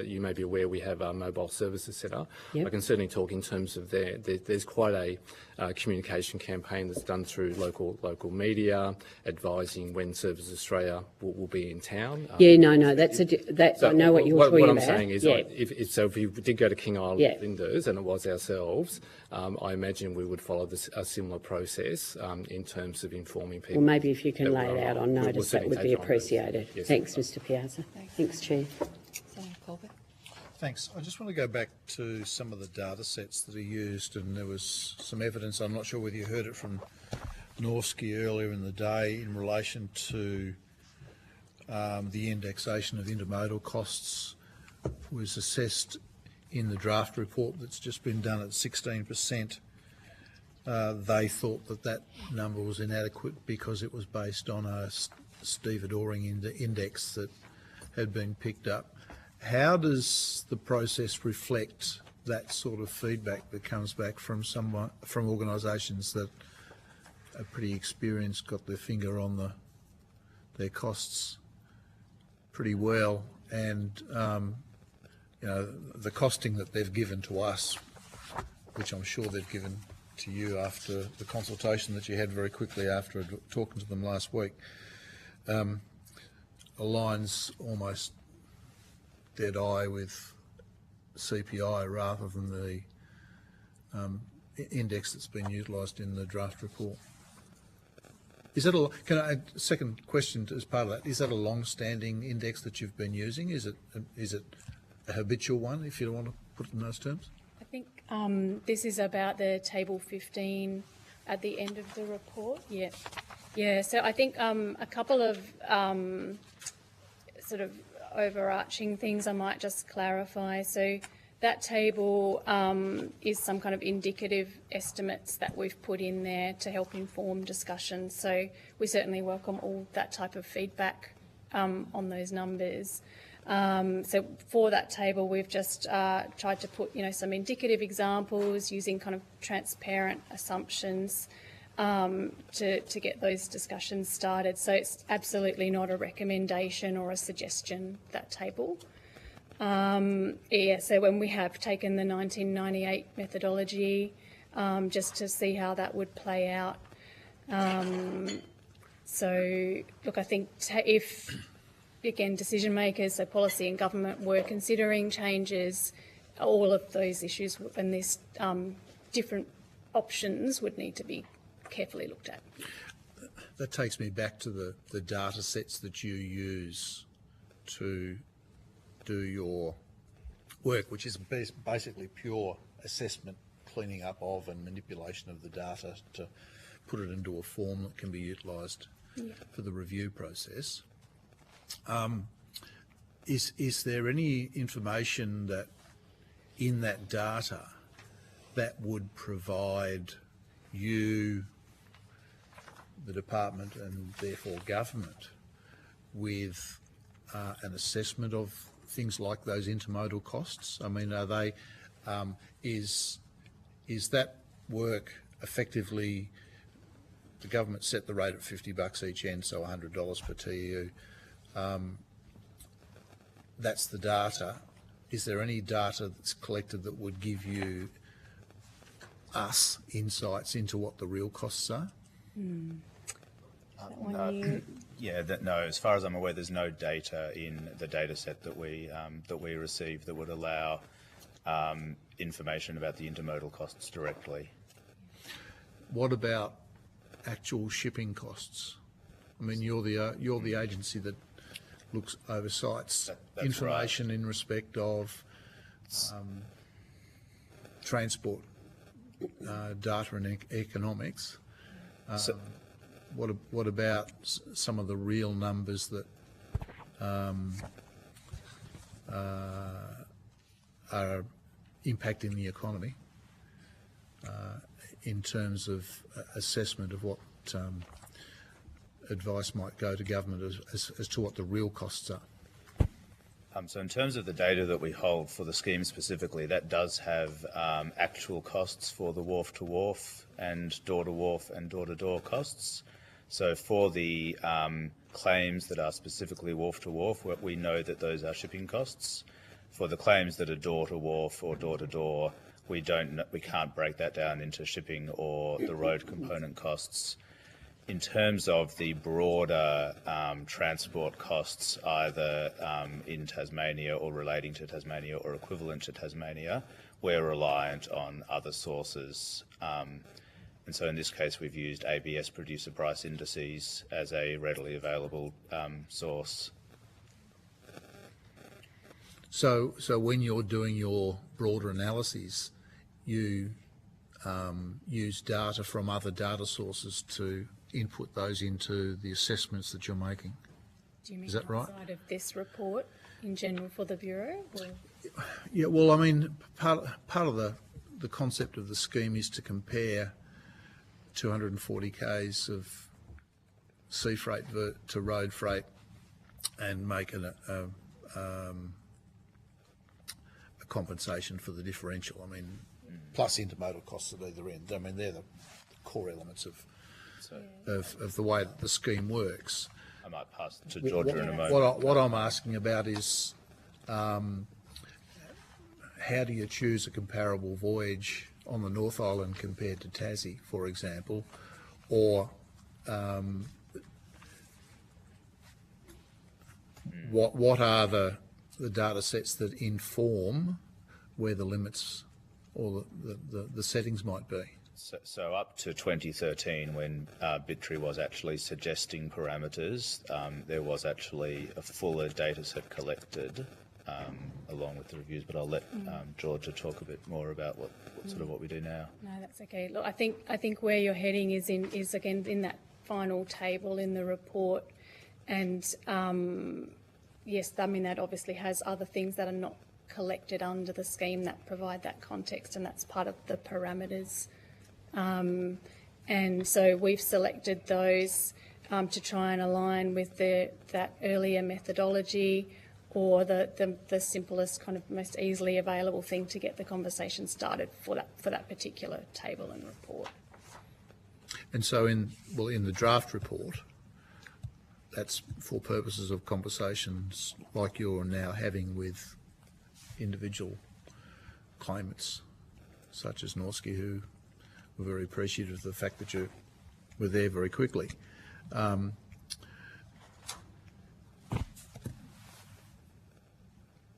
you may be aware we have our mobile services set up. Yep. I can certainly talk in terms of there's quite a communication campaign that's done through local media, advising when Services Australia will be in town. Yeah, no, so I know what you're talking about. What I'm saying is, if you did go to King Island Flinders and it was ourselves, I imagine we would follow a similar process in terms of informing people. Well, maybe if you can lay it out on notice, that would be appreciated. Yes, Thanks, Mr Piazza. Thanks, Chair. Senator Colbert. Thanks. I just want to go back to some of the data sets that are used, and there was some evidence, I'm not sure whether you heard it from Norski earlier in the day, in relation to the indexation of intermodal costs was assessed in the draft report that's just been done at 16%. They thought that number was inadequate because it was based on a stevedoring index that had been picked up. How does the process reflect that sort of feedback that comes back from organisations that are pretty experienced, got their finger on their costs pretty well, and you know, the costing that they've given to us which I'm sure they've given to you after the consultation that you had very quickly after talking to them last week, aligns almost dead eye with CPI rather than the index that's been utilised in the draft report. Is that second question as part of that, is that a long-standing index that you've been using? Is it a habitual one, if you want to put it in those terms? I think this is about the table 15 at the end of the report. Yeah. Yeah, so I think a couple of sort of overarching things I might just clarify. So that table is some kind of indicative estimates that we've put in there to help inform discussion. So we certainly welcome all that type of feedback on those numbers. So for that table, we've just tried to put, some indicative examples using kind of transparent assumptions to get those discussions started. So it's absolutely not a recommendation or a suggestion, that table. So when we have taken the 1998 methodology, just to see how that would play out. So look, I think if, again, decision makers, so policy and government were considering changes, all of those issues and these different options would need to be carefully looked at. That takes me back to the data sets that you use to do your work, which is basically pure assessment, cleaning up of and manipulation of the data to put it into a form that can be utilised for the review process. Is there any information that in that data that would provide you, the department and therefore government, with an assessment of things like those intermodal costs? I mean, are they, is that work effectively, the government set the rate at $50 each end, so $100 per TEU. That's the data. Is there any data that's collected that would give you, us, insights into what the real costs are? No. As far as I'm aware, there's no data in the data set that we receive that would allow information about the intermodal costs directly. What about actual shipping costs? I mean, you're the agency that oversights information in respect of transport data and economics. What about some of the real numbers that are impacting the economy in terms of assessment of what advice might go to government as to what the real costs are? So in terms of the data that we hold for the scheme specifically, that does have actual costs for the wharf-to-wharf and door-to-wharf and door-to-door costs. So for the claims that are specifically wharf-to-wharf, we know that those are shipping costs. For the claims that are door-to-wharf or door-to-door, we can't break that down into shipping or the road component costs. In terms of the broader transport costs, either in Tasmania or relating to Tasmania or equivalent to Tasmania, we're reliant on other sources. And so in this case, we've used ABS producer price indices as a readily available source. So when you're doing your broader analyses, you use data from other data sources to input those into the assessments that you're making. Do you mean is that right? Outside of this report in general for the Bureau? Or? Yeah, well, I mean, part of the concept of the scheme is to compare 240 k's of sea freight to road freight and make a compensation for the differential. I mean, plus intermodal costs at either end. I mean, they're the core elements of the way that the scheme works. I might pass to Georgia in a moment. What I'm asking about is how do you choose a comparable voyage on the North Island compared to Tassie, for example, or what are the data sets that inform where the limits or the settings might be? So up to 2013, when Bittry was actually suggesting parameters, there was actually a fuller data set collected along with the reviews, but I'll let Georgia talk a bit more about what we do now. No, that's okay. Look, I think where you're heading is again in that final table in the report, and yes, I mean that obviously has other things that are not collected under the scheme that provide that context, and that's part of the parameters. And so we've selected those to try and align with that earlier methodology, or the simplest, kind of most easily available thing to get the conversation started for that particular table and report. And so in the draft report, that's for purposes of conversations like you're now having with individual claimants, such as Norski, who were very appreciative of the fact that you were there very quickly.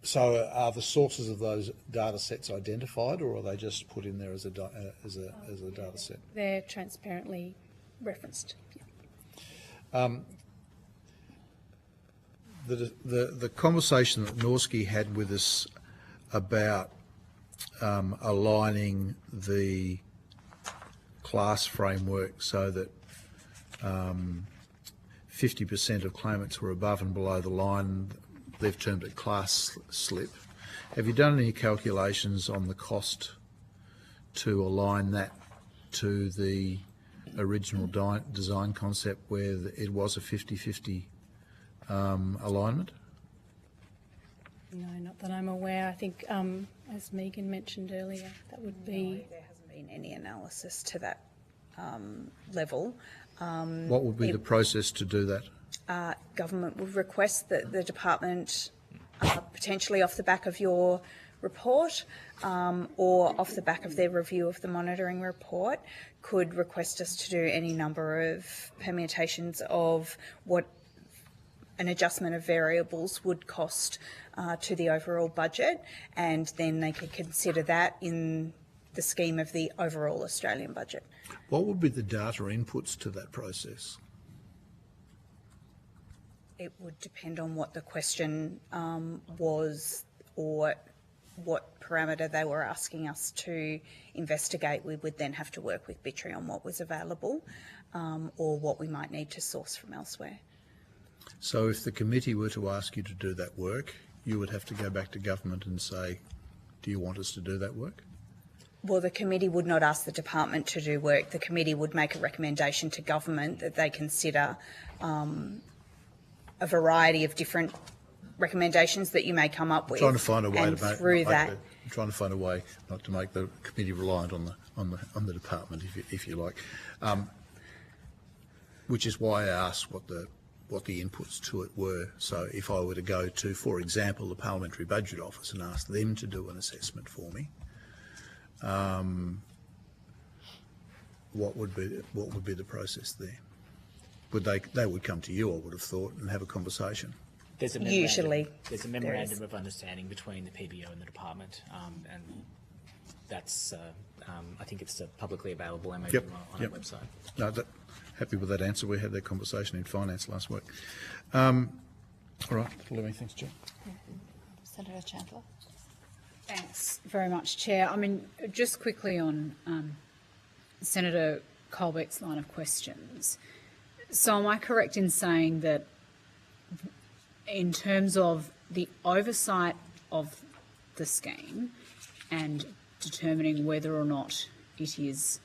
So are the sources of those data sets identified, or are they just put in there as a data set? They're transparently referenced. The conversation that Norski had with us about aligning the class framework so that 50% of claimants were above and below the line, they've termed it class slip. Have you done any calculations on the cost to align that to the original design concept where it was a 50-50 alignment? No, not that I'm aware. I think, as Megan mentioned earlier, that would be... No, there hasn't been any analysis to that level. What would be the process to do that? Government would request that the department, potentially off the back of your report or off the back of their review of the monitoring report, could request us to do any number of permutations of what an adjustment of variables would cost to the overall budget, and then they could consider that in the scheme of the overall Australian budget. What would be the data inputs to that process? It would depend on what the question was or what parameter they were asking us to investigate. We would then have to work with Bittry on what was available or what we might need to source from elsewhere. So if the committee were to ask you to do that work, you would have to go back to government and say, do you want us to do that work? Well, the committee would not ask the department to do work. The committee would make a recommendation to government that they consider a variety of different recommendations that you may come up with. Trying to find a way and to through that, I'm trying to find a way not to make the committee reliant on the department, if you like, which is why I asked what the inputs to it were. So if I were to go to, for example, the Parliamentary Budget Office and ask them to do an assessment for me, what would be the process there? They would come to you, I would have thought, and have a conversation. There's a memorandum of understanding between the PBO and the department, and that's I think it's publicly available and maybe on our website. No, happy with that answer. We had that conversation in finance last week. All right, Louis, thanks, Jim. Senator Chandler. Thanks very much, Chair. I mean, just quickly on Senator Colbeck's line of questions. So am I correct in saying that in terms of the oversight of the scheme and determining whether or not it is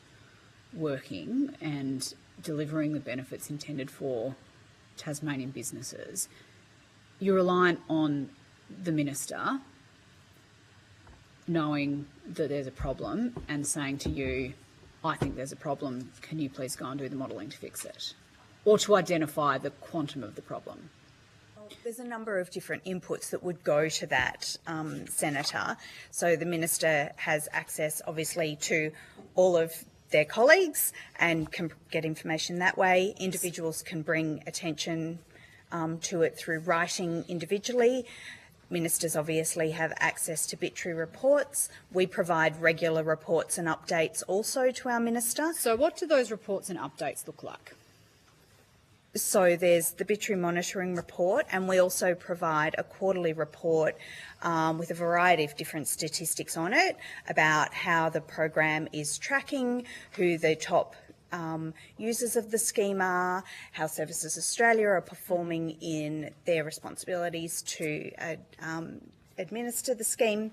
working and delivering the benefits intended for Tasmanian businesses, you're reliant on the Minister knowing that there's a problem and saying to you, I think there's a problem, can you please go and do the modelling to fix it? Or to identify the quantum of the problem? Well, There's a number of different inputs that would go to that, Senator. So the Minister has access, obviously, to all of their colleagues and can get information that way. Individuals can bring attention to it through writing individually. Ministers obviously have access to Bitry reports. We provide regular reports and updates also to our Minister. So what do those reports and updates look like? So there's the Bitry monitoring report, and we also provide a quarterly report with a variety of different statistics on it about how the program is tracking, who the top users of the scheme are, how Services Australia are performing in their responsibilities to administer the scheme.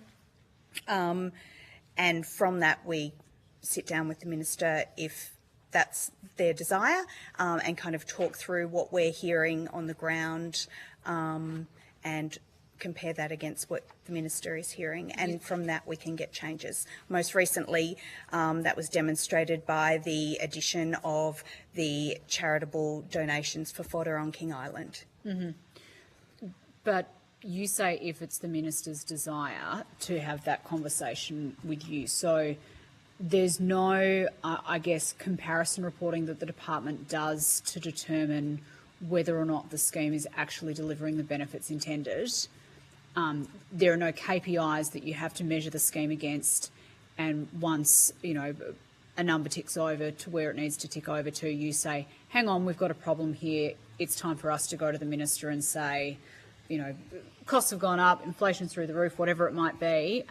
And from that, we sit down with the Minister if that's their desire and kind of talk through what we're hearing on the ground and compare that against what the Minister is hearing, and from that we can get changes. Most recently, that was demonstrated by the addition of the charitable donations for fodder on King Island. Mm-hmm. But you say if it's the Minister's desire to have that conversation with you, so there's no, I guess, comparison reporting that the department does to determine whether or not the scheme is actually delivering the benefits intended. There are no KPIs that you have to measure the scheme against, and once, you know, a number ticks over to where it needs to tick over to, you say, hang on, we've got a problem here. It's time for us to go to the Minister and say, you know, costs have gone up, inflation's through the roof, whatever it might be,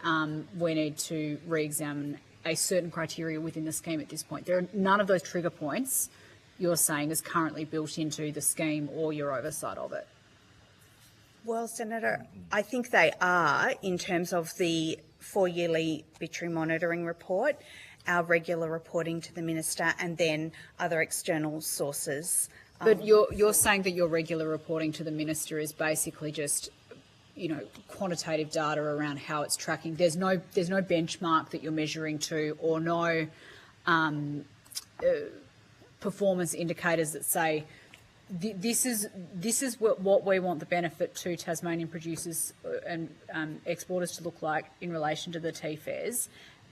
we need to re-examine a certain criteria within the scheme at this point. There are none of those trigger points you're saying is currently built into the scheme or your oversight of it. Well, Senator, I think they are in terms of the 4-yearly Bitry monitoring report, our regular reporting to the Minister, and then other external sources. But you're saying that your regular reporting to the Minister is basically just, you know, quantitative data around how it's tracking. There's no benchmark that you're measuring to, or no performance indicators that say this is what we want the benefit to Tasmanian producers and exporters to look like in relation to the TFES,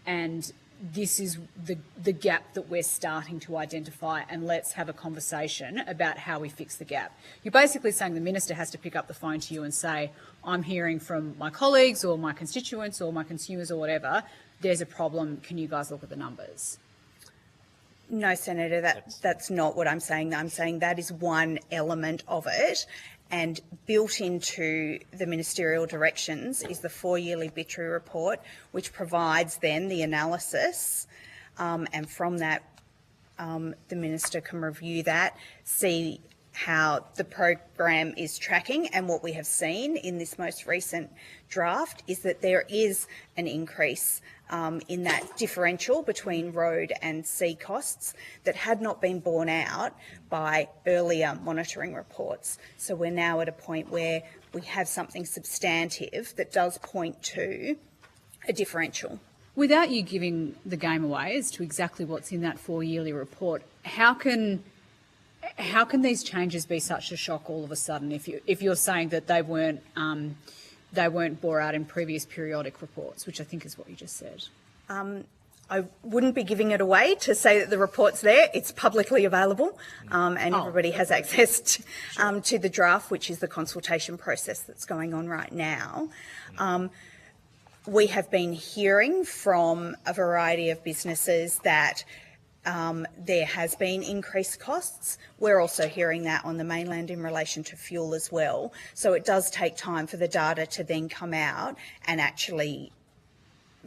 and this is the gap that we're starting to identify, and let's have a conversation about how we fix the gap. You're basically saying the Minister has to pick up the phone to you and say, I'm hearing from my colleagues or my constituents or my consumers or whatever, there's a problem, can you guys look at the numbers? No, Senator, that's not what I'm saying. I'm saying that is one element of it, and built into the ministerial directions is the 4-yearly Bitry report, which provides then the analysis, and from that the Minister can review that, see how the program is tracking, and what we have seen in this most recent draft is that there is an increase in that differential between road and sea costs that had not been borne out by earlier monitoring reports. So we're now at a point where we have something substantive that does point to a differential. Without you giving the game away as to exactly what's in that 4-yearly report, how can these changes be such a shock all of a sudden if you're saying that they weren't bore out in previous periodic reports, which I think is what you just said? I wouldn't be giving it away to say that the report's there. It's publicly available, and everybody has access to the draft, which is the consultation process that's going on right now. We have been hearing from a variety of businesses that there has been increased costs. We're also hearing that on the mainland in relation to fuel as well. So it does take time for the data to then come out and actually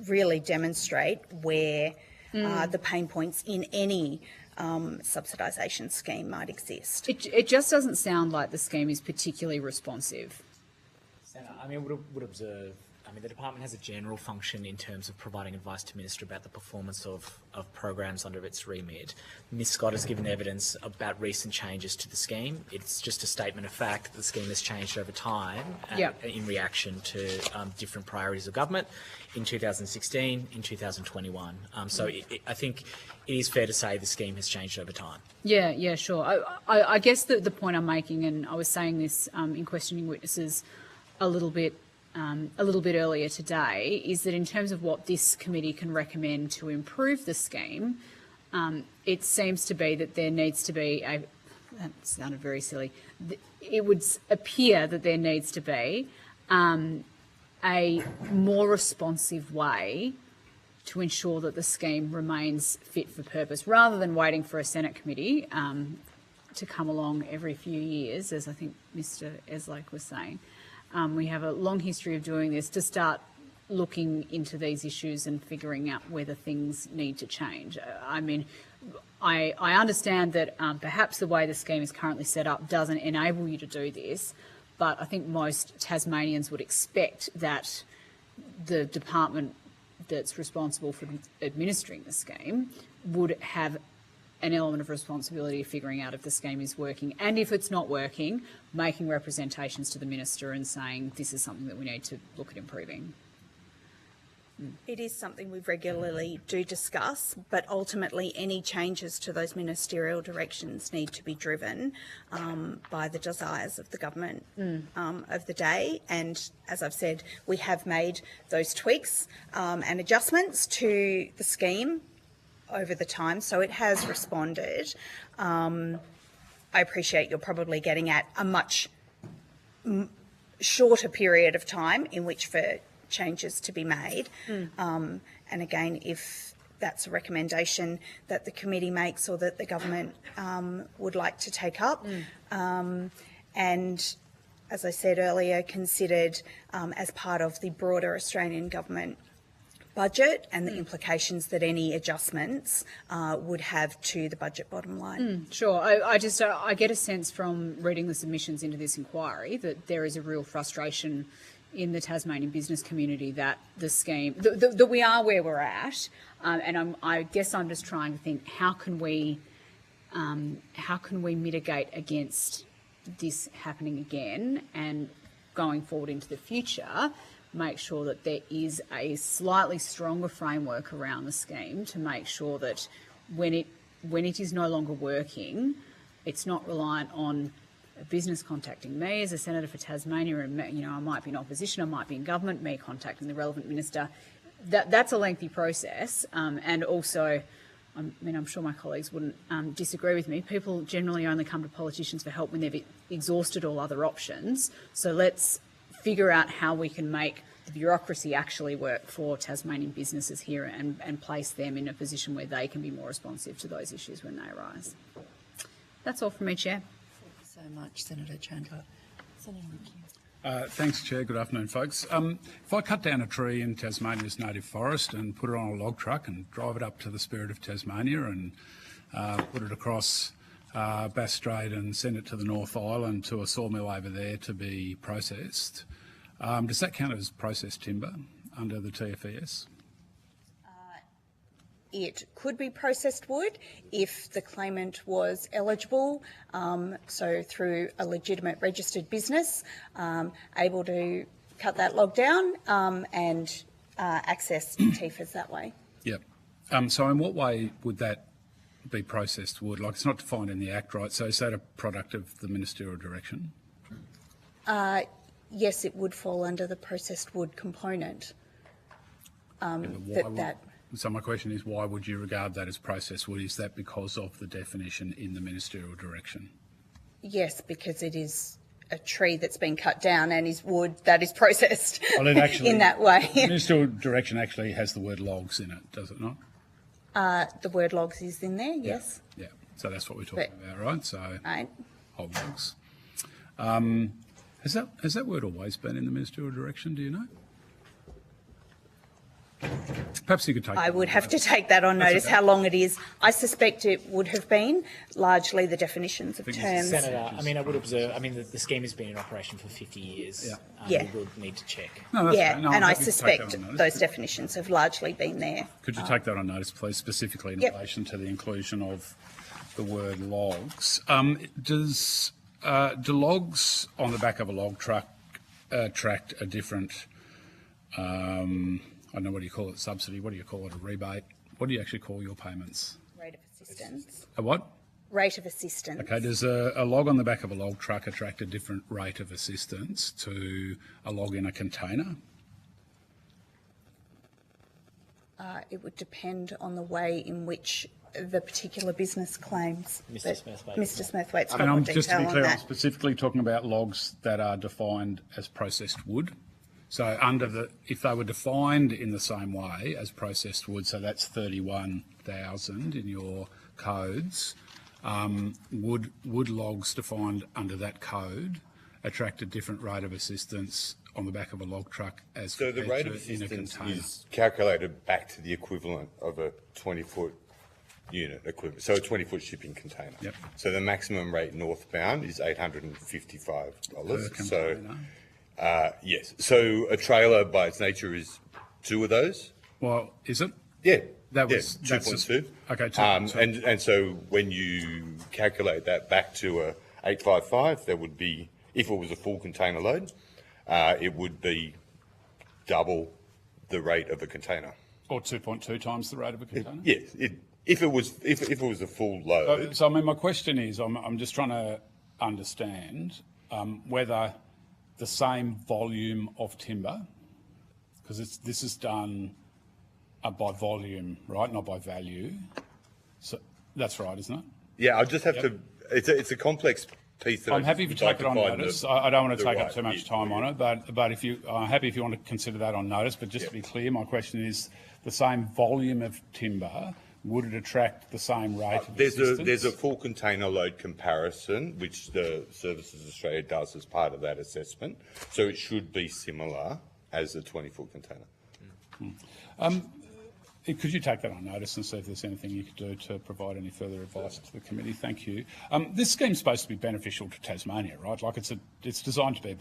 really demonstrate where the pain points in any subsidisation scheme might exist. It just doesn't sound like the scheme is particularly responsive. Senator, I mean, would observe I mean, the department has a general function in terms of providing advice to Minister about the performance of programs under its remit. Ms Scott has given evidence about recent changes to the scheme. It's just a statement of fact that the scheme has changed over time in reaction to different priorities of government in 2016, in 2021. I think it is fair to say the scheme has changed over time. Yeah, sure. I guess the point I'm making, and I was saying this in questioning witnesses a little bit earlier today, is that in terms of what this committee can recommend to improve the scheme, it seems to be that there needs to be that sounded very silly. It would appear that there needs to be a more responsive way to ensure that the scheme remains fit for purpose, rather than waiting for a Senate committee to come along every few years, as I think Mr Eslake was saying. We have a long history of doing this, to start looking into these issues and figuring out whether things need to change. I mean, I understand that perhaps the way the scheme is currently set up doesn't enable you to do this, but I think most Tasmanians would expect that the department that's responsible for administering the scheme would have an element of responsibility of figuring out if the scheme is working, and if it's not working, making representations to the Minister and saying this is something that we need to look at improving. It is something we regularly do discuss, but ultimately any changes to those ministerial directions need to be driven by the desires of the government of the day. And as I've said, we have made those tweaks and adjustments to the scheme over the time, so it has responded. I appreciate you're probably getting at a much shorter period of time in which for changes to be made. And again, if that's a recommendation that the committee makes or that the government would like to take up, and as I said earlier, considered as part of the broader Australian government budget and the implications that any adjustments would have to the budget bottom line. Sure. I get a sense from reading the submissions into this inquiry that there is a real frustration in the Tasmanian business community that the scheme, that we are where we're at, and I guess I'm just trying to think, how can we mitigate against this happening again, and going forward into the future, make sure that there is a slightly stronger framework around the scheme to make sure that when it is no longer working, it's not reliant on a business contacting me as a senator for Tasmania, and I might be in opposition, I might be in government, me contacting the relevant minister. That's a lengthy process, and also, I mean, I'm sure my colleagues wouldn't disagree with me. People generally only come to politicians for help when they've exhausted all other options. So let's figure out how we can make the bureaucracy actually work for Tasmanian businesses here, and place them in a position where they can be more responsive to those issues when they arise. That's all from me, Chair. So much, Senator Chandler. Senator McHugh. Thanks, Chair. Good afternoon, folks. If I cut down a tree in Tasmania's native forest and put it on a log truck and drive it up to the Spirit of Tasmania and put it across Bass Strait and send it to the North Island to a sawmill over there to be processed, does that count as processed timber under the TFES? It could be processed wood if the claimant was eligible, so through a legitimate registered business, able to cut that log down and access TFES that way. Yep. So in what way would that be processed wood? Like, it's not defined in the Act, right? So is that a product of the ministerial direction? Yes, it would fall under the processed wood component. So my question is, why would you regard that as processed wood? Is that because of the definition in the ministerial direction? Yes, because it is a tree that's been cut down and is wood that is processed in that way. The ministerial direction actually has the word logs in it, does it not? The word logs is in there, yes. Yeah. So that's what we're talking about, right? So hog logs. Has that word always been in the ministerial direction, do you know? Perhaps you could take I would have to take that on notice, how long it is. I suspect it would have been largely the definitions of terms. Senator, I mean, I would observe, I mean, the scheme has been in operation for 50 years. Yeah. Yeah. We would need to check. No, that's Yeah, fine. No, I'm and I happy to take suspect that on notice. those definitions have largely been there. Could you take that on notice, please, specifically in Yep. relation to the inclusion of the word logs? Do logs on the back of a log truck attract a different, I don't know, what do you call it, subsidy? What do you call it, a rebate? What do you actually call your payments? Rate of assistance. A what? Rate of assistance. Okay, does a log on the back of a log truck attract a different rate of assistance to a log in a container? It would depend on the way in which the particular business claims. Mr. Smithwaite. Mr. Smithwaite's got And more I'm just to detail be on clear, I'm that. specifically talking about logs that are defined as processed wood. So if they were defined in the same way as processed wood, so that's 31,000 in your codes, would logs defined under that code attract a different rate of assistance on the back of a log truck as So the compared rate of to in a assistance container? is calculated back to the equivalent of a 20-foot unit equivalent, so a 20-foot shipping container. Yep. So the maximum rate northbound is $855. Per container. Yes. So a trailer, by its nature, is two of those. Well, is it? Yeah. That was yeah, 2.2. Okay, 2.2. And so when you calculate that back to a 855, that would be, if it was a full container load, it would be double the rate of a container. Or 2.2 times the rate of a container? Yes. If it was a full load. So I mean, my question is, I'm just trying to understand whether the same volume of timber, because this is done by volume, right, not by value. So that's right, isn't it? Yeah, I just have to. It's a complex piece. That I'm happy if you take it on notice. I don't want to take up too much time on it, but I'm happy if you want to consider that on notice. But just to be clear, my question is: the same volume of timber, would it attract the same rate of assistance? There's a full container load comparison, which the Services Australia does as part of that assessment. So it should be similar as a 20-foot container. Could you take that on notice and see if there's anything you could do to provide any further advice to the committee? Thank you. This scheme's supposed to be beneficial to Tasmania, right? Like it's designed to be a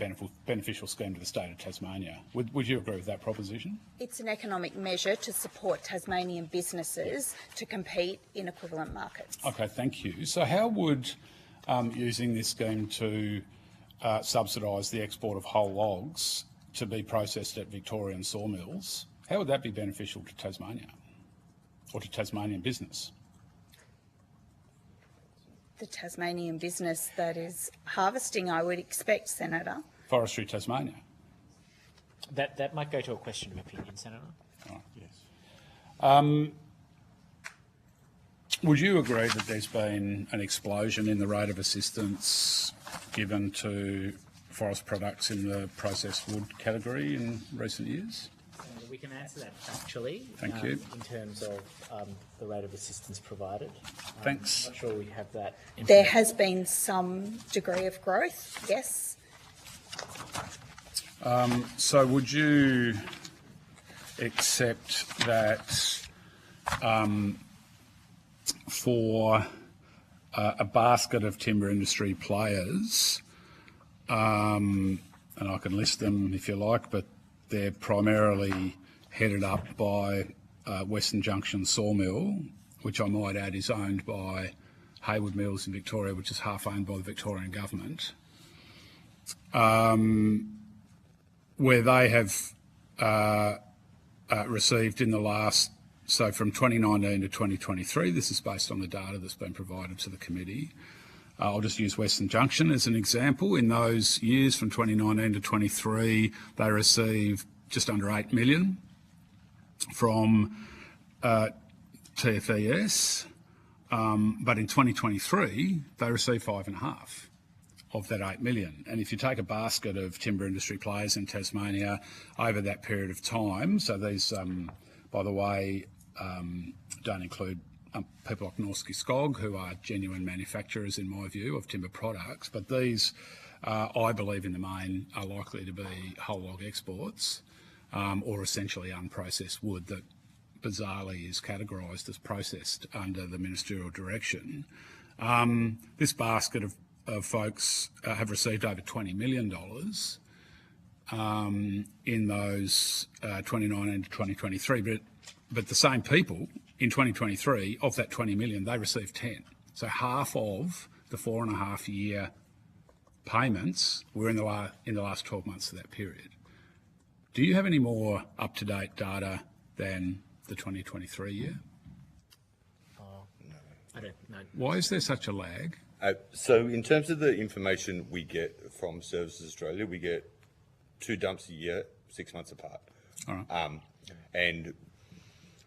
beneficial scheme to the state of Tasmania. Would you agree with that proposition? It's an economic measure to support Tasmanian businesses to compete in equivalent markets. Okay, thank you. So how would using this scheme to subsidise the export of whole logs to be processed at Victorian sawmills, how would that be beneficial to Tasmania or to Tasmanian business? The Tasmanian business that is harvesting, I would expect, Senator. Forestry Tasmania. That might go to a question of opinion, Senator. Oh, yes. Would you agree that there's been an explosion in the rate of assistance given to forest products in the processed wood category in recent years? We can answer that factually. Thank you. In terms of the rate of assistance provided. Thanks. I'm not sure we have that. There has been some degree of growth, yes. So would you accept that for a basket of timber industry players, and I can list them if you like, but they're primarily headed up by Western Junction Sawmill, which I might add is owned by Hayward Mills in Victoria, which is half owned by the Victorian government, where they have received in the last, so from 2019 to 2023, this is based on the data that's been provided to the committee. I'll just use Western Junction as an example. In those years from 2019 to 23, they received just under 8 million from TFES, but in 2023, they received 5.5 of that 8 million. And if you take a basket of timber industry players in Tasmania over that period of time, so these, by the way, don't include people like Norske Skog, who are genuine manufacturers, in my view, of timber products, but these, I believe in the main, are likely to be whole log exports. or essentially unprocessed wood that bizarrely is categorised as processed under the ministerial direction. This basket of folks have received over $20 million in those 2019 to 2023, but the same people in 2023, of that 20 million, they received 10. So half of the 4.5 year payments were in the last 12 months of that period. Do you have any more up-to-date data than the 2023 year? I don't know. Why is there such a lag? So in terms of the information we get from Services Australia, we get 2 dumps a year, 6 months apart. All right. And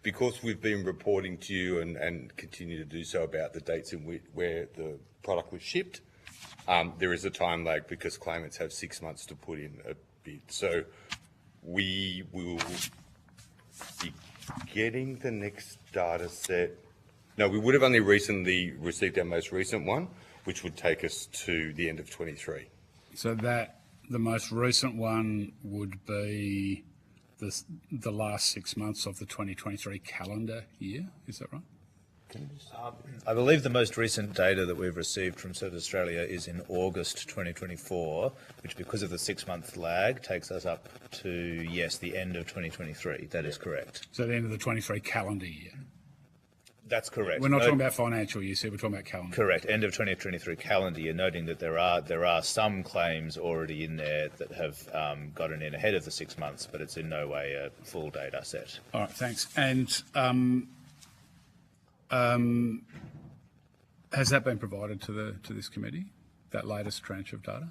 because we've been reporting to you and continue to do so about the dates in where the product was shipped, there is a time lag because claimants have 6 months to put in a bid. So we will be getting the next data set. No, we would have only recently received our most recent one, which would take us to the end of 23. So that the most recent one would be the last 6 months of the 2023 calendar year, is that right? I believe the most recent data that we've received from Services Australia is in August 2024, which, because of the 6-month lag, takes us up to, yes, the end of 2023. That is correct. So the end of the 23 calendar year? That's correct. We're not talking about financial year, so we're talking about calendar. Correct. End of 2023 calendar year, noting that there are some claims already in there that have gotten in ahead of the 6 months, but it's in no way a full data set. All right, thanks. And has that been provided to this committee, that latest tranche of data?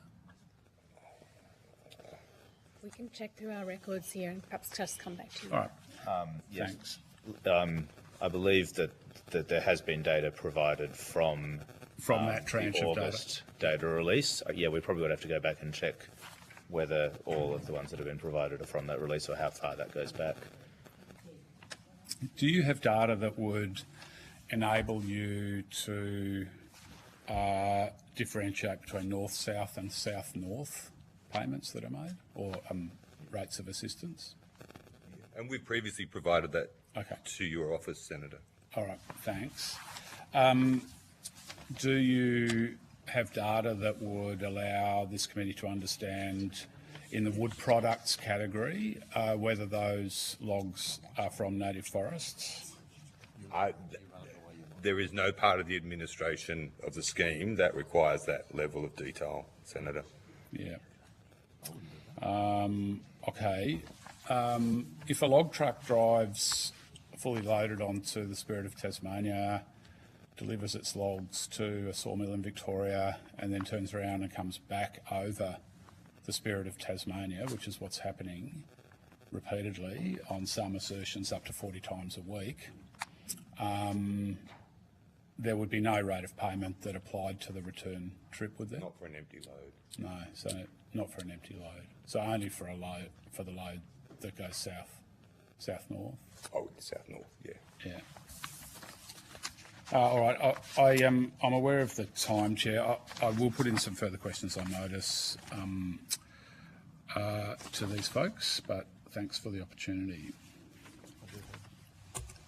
We can check through our records here and perhaps just come back to you. All right. Yes. Thanks. I believe that there has been data provided from that tranche the of August data release. Yeah, we probably would have to go back and check whether all of the ones that have been provided are from that release or how far that goes back. Do you have data that would enable you to differentiate between north-south and south-north payments that are made, or rates of assistance? And we've previously provided that to your office, Senator. All right, thanks. Do you have data that would allow this committee to understand, in the wood products category, whether those logs are from native forests? There is no part of the administration of the scheme that requires that level of detail, Senator. Yeah. Okay. If a log truck drives fully loaded onto the Spirit of Tasmania, delivers its logs to a sawmill in Victoria, and then turns around and comes back over the Spirit of Tasmania, which is what's happening repeatedly on some assertions up to 40 times a week, there would be no rate of payment that applied to the return trip, would there? Not for an empty load. No, so not for an empty load. So only for the load that goes south-north. Oh, south-north, yeah. Yeah. All right. I'm aware of the time, Chair. I will put in some further questions on notice to these folks, but thanks for the opportunity.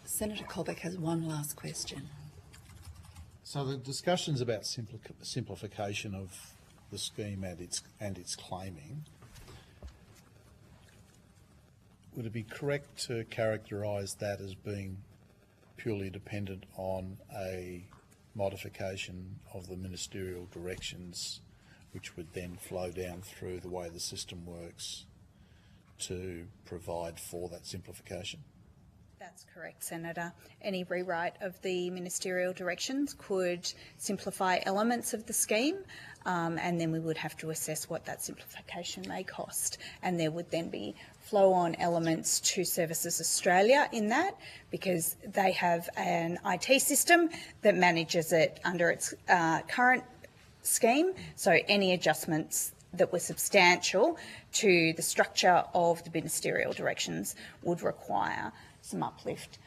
Senator Colbeck has one last question. So the discussions about simplification of the scheme and its claiming, would it be correct to characterise that as being purely dependent on a modification of the ministerial directions, which would then flow down through the way the system works to provide for that simplification? That's correct, Senator. Any rewrite of the ministerial directions could simplify elements of the scheme, and then we would have to assess what that simplification may cost. And there would then be flow-on elements to Services Australia in that, because they have an IT system that manages it under its current scheme. So any adjustments that were substantial to the structure of the ministerial directions would require some uplift.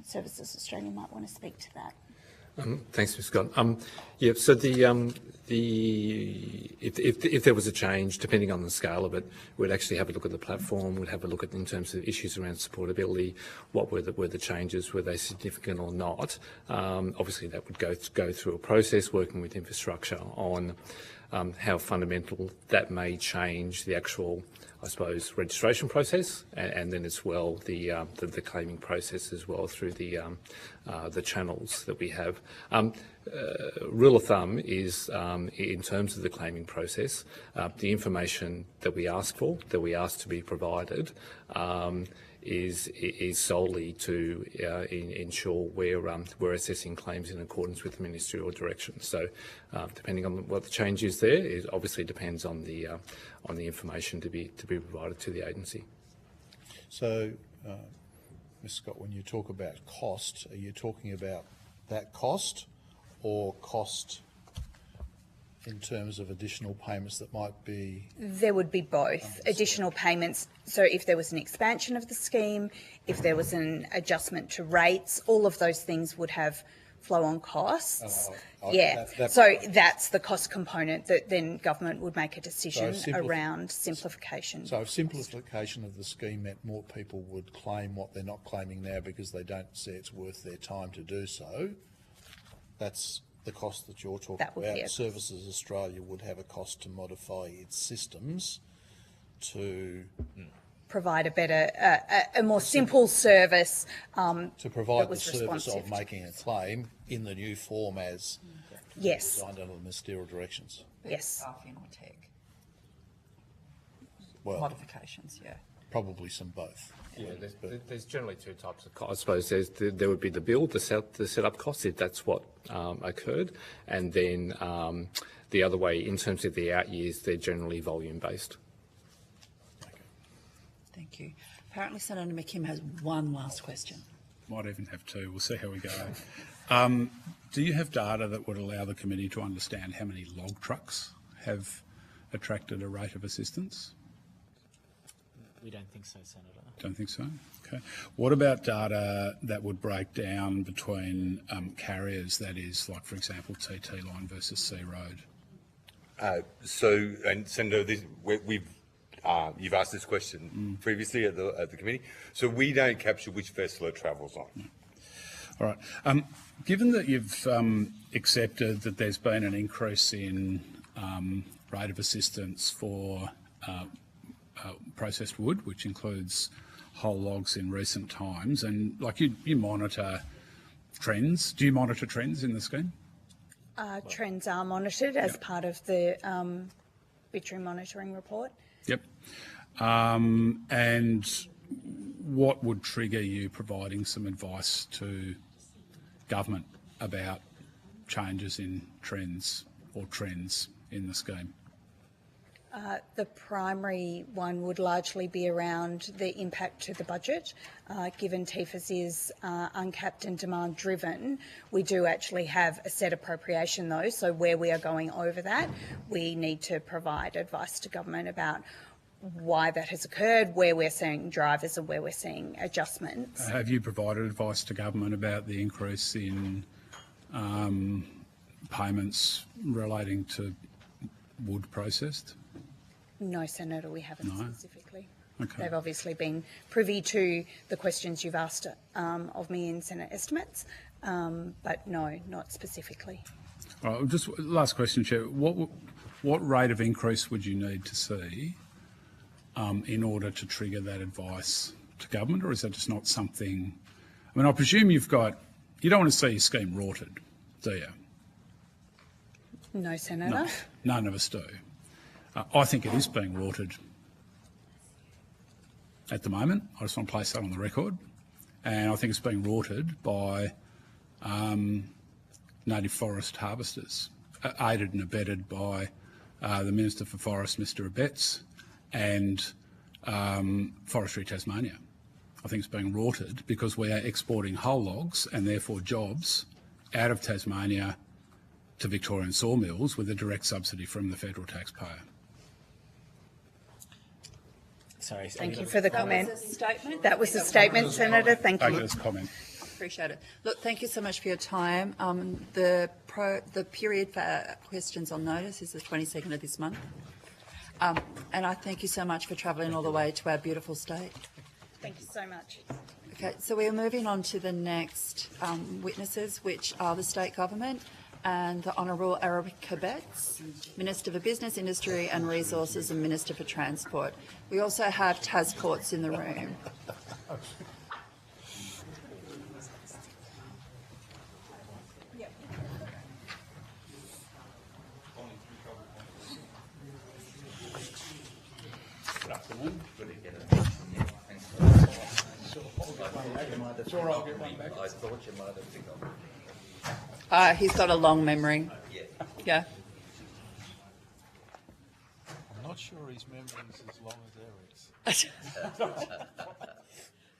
Services Australia might want to speak to that. Thanks, Mr. Scott. Yeah, so if there was a change, depending on the scale of it, we'd actually have a look at the platform. We'd have a look at in terms of issues around supportability. What were the changes? Were they significant or not? Obviously, that would go through a process working with infrastructure on how fundamental that may change the actual, I suppose, registration process, and then as well the claiming process as well through the channels that we have. Rule of thumb is, in terms of the claiming process, the information that we ask for, that we ask to be provided, is solely to ensure we're assessing claims in accordance with the ministerial direction. So, depending on what the change is there, it obviously depends on the information to be provided to the agency. So, Ms. Scott, when you talk about cost, are you talking about that cost or cost in terms of additional payments that might be? There would be both. Additional payments. So if there was an expansion of the scheme, if there was an adjustment to rates, all of those things would have flow-on costs. So that's the cost component that then government would make a decision around simplification. So if simplification of the scheme meant more people would claim what they're not claiming now because they don't see it's worth their time to do so, that's the cost that you're talking about. Services Australia would have a cost to modify its systems to provide a better, a more simple service. To provide the service of making a claim in the new form as designed under the ministerial directions. Yes. Staffing or tech. Well, modifications, probably some both. Yeah, there's generally two types of costs. I suppose there would be the build, the setup costs, if that's what occurred, and then the other way, in terms of the out years, they're generally volume-based. Thank you. Apparently Senator McKim has one last question. Might even have two. We'll see how we go. Do you have data that would allow the committee to understand how many log trucks have attracted a rate of assistance? We don't think so, Senator. Don't think so? Okay. What about data that would break down between carriers, that is, like, for example, TT line versus Sea Road? And Senator, you've asked this question previously at the committee. So we don't capture which vessel it travels on. All right. Given that you've accepted that there's been an increase in rate of assistance for processed wood, which includes whole logs in recent times, and like you monitor trends. Do you monitor trends in the scheme? Trends are monitored as part of the Bittery monitoring report. Yep. And what would trigger you providing some advice to government about changes in trends or trends in the scheme? The primary one would largely be around the impact to the budget. Given TFAS is uncapped and demand driven, we do actually have a set appropriation though, so where we are going over that, we need to provide advice to government about why that has occurred, where we're seeing drivers and where we're seeing adjustments. Have you provided advice to government about the increase in payments relating to wood processed? No, Senator, we haven't specifically. Okay. They've obviously been privy to the questions you've asked of me in Senate estimates, but no, not specifically. All right, just last question, Chair. What rate of increase would you need to see in order to trigger that advice to government, or is that just not something? I mean, I presume you don't want to see your scheme rorted, do you? No, Senator. No, none of us do. I think it is being rorted at the moment. I just want to place that on the record. And I think it's being rorted by native forest harvesters, aided and abetted by the Minister for Forests, Mr Abetz, and Forestry Tasmania. I think it's being rorted because we are exporting whole logs and therefore jobs out of Tasmania to Victorian sawmills with a direct subsidy from the federal taxpayer. Sorry, thank you for the comment. That was a statement, Senator. Thank you. Comment. Appreciate it. Look, thank you so much for your time. The period for questions on notice is the 22nd of this month. And I thank you so much for travelling all the way to our beautiful state. Thank you so much. Okay, so we are moving on to the next witnesses, which are the state government and the Honourable Erica Betts, Minister for Business, Industry and Resources and Minister for Transport. We also have Tasports in the room. Good afternoon. Good to get it. Sure, I'll get one back. I thought you might have picked up. He's got a long memory. Yeah. I'm not sure his memory is as long as Eric's.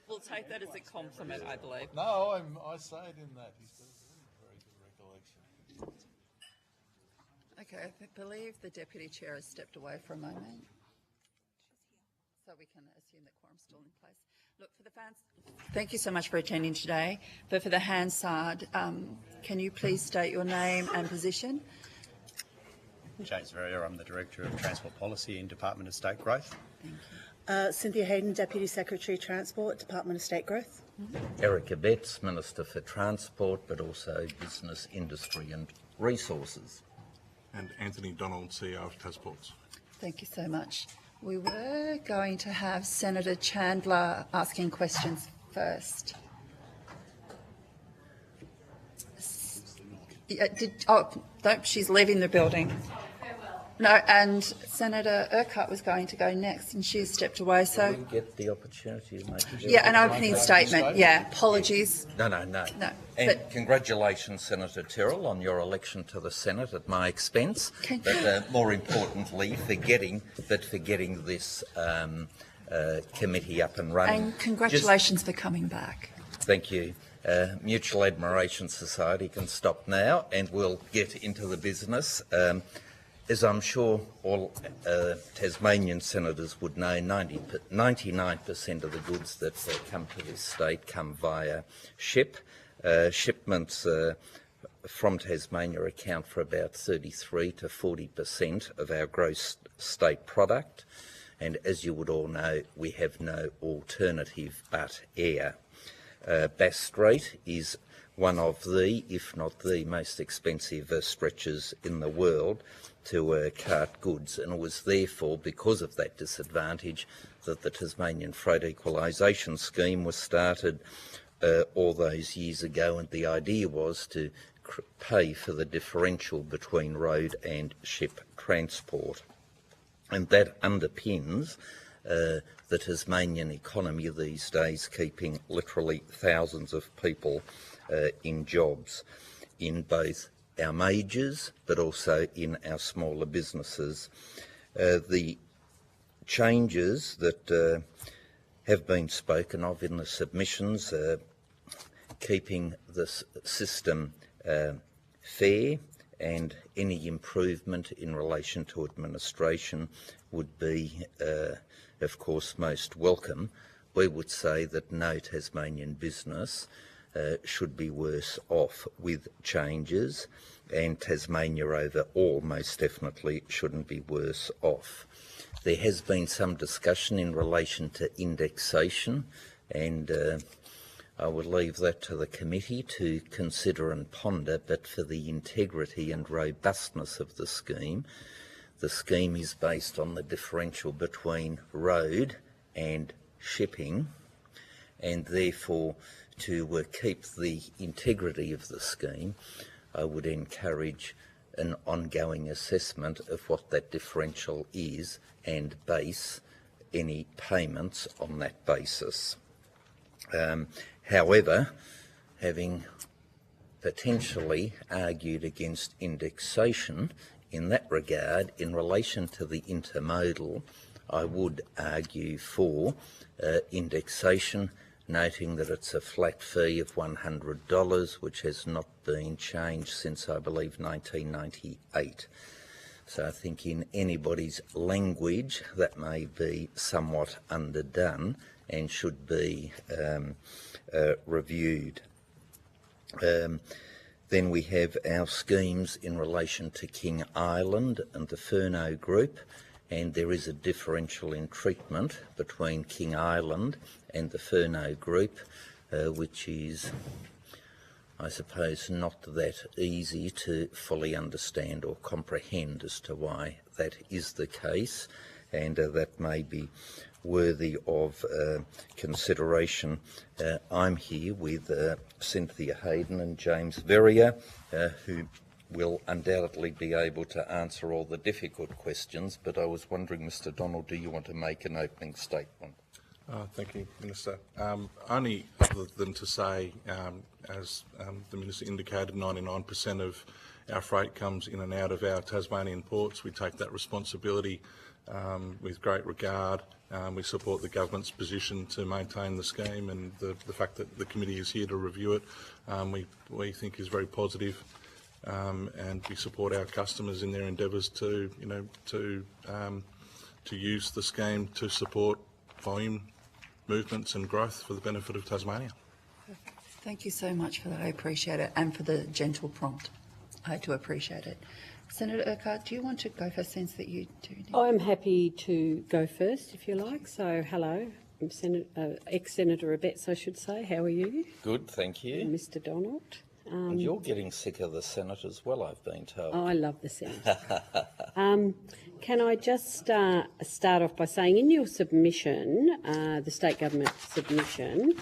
We'll take that as a compliment, I believe. No, I say it in that. He's got a very good recollection. Okay, I believe the Deputy Chair has stepped away for a moment. So we can assume that quorum's still in place. Look, for the fans, thank you so much for attending today. But for the Hansard, can you please state your name and position? James Verrier, I'm the Director of Transport Policy in Department of State Growth. Thank you. Cynthia Hayden, Deputy Secretary Transport, Department of State Growth. Erica Betts, Minister for Transport, but also Business, Industry and Resources. And Anthony Donald, CEO of Tasports. Thank you so much. We were going to have Senator Chandler asking questions first. She's leaving the building. No, and Senator Urquhart was going to go next, and she's stepped away. So we get the opportunity to make an opening statement. Yeah, apologies. No. No, And but congratulations, Senator Tyrrell, on your election to the Senate at my expense. But more importantly, for getting this committee up and running. And congratulations for coming back. Thank you. Mutual Admiration Society can stop now, and we'll get into the business. As I'm sure all Tasmanian senators would know, 99% of the goods that come to this state come via ship. Shipments from Tasmania account for about 33 to 40% of our gross state product. And as you would all know, we have no alternative but air. Bass Strait is one of the, if not the most expensive stretches in the world to cart goods, and it was therefore because of that disadvantage that the Tasmanian Freight Equalisation Scheme was started all those years ago, and the idea was to pay for the differential between road and ship transport. And that underpins the Tasmanian economy these days, keeping literally thousands of people in jobs in both our majors but also in our smaller businesses. The changes that have been spoken of in the submissions, keeping this system fair, and any improvement in relation to administration would be, of course, most welcome. We would say that no Tasmanian business should be worse off with changes, and Tasmania overall most definitely shouldn't be worse off. There has been some discussion in relation to indexation, and I would leave that to the committee to consider and ponder, but for the integrity and robustness of the scheme is based on the differential between road and shipping, and therefore to keep the integrity of the scheme, I would encourage an ongoing assessment of what that differential is and base any payments on that basis. However, having potentially argued against indexation in that regard, in relation to the intermodal, I would argue for indexation, noting that it's a flat fee of $100, which has not been changed since, I believe, 1998. So I think in anybody's language that may be somewhat underdone and should be reviewed. Then we have our schemes in relation to King Island and the Furneaux Group, and there is a differential in treatment between King Island and the Furneaux Group, which is, I suppose, not that easy to fully understand or comprehend as to why that is the case, and that may be worthy of consideration. I'm here with Cynthia Hayden and James Verrier, who will undoubtedly be able to answer all the difficult questions, but I was wondering, Mr Donald, do you want to make an opening statement? Thank you, Minister. Only other than to say, as the Minister indicated, 99% of our freight comes in and out of our Tasmanian ports. We take that responsibility with great regard. We support the government's position to maintain the scheme, and the fact that the committee is here to review it, we think is very positive. And we support our customers in their endeavours to, to use the scheme to support volume movements and growth for the benefit of Tasmania. Thank you so much for that. I appreciate it, and for the gentle prompt. I do appreciate it. Senator Urquhart, do you want to go first, since that you do? I'm happy to go first, if you like. So, hello, I'm ex-Senator Abetz, I should say. How are you? Good, thank you. And Mr Donald. And you're getting sick of the Senate as well, I've been told. Oh, I love the Senate. Can I just start off by saying, in your submission, the state government submission,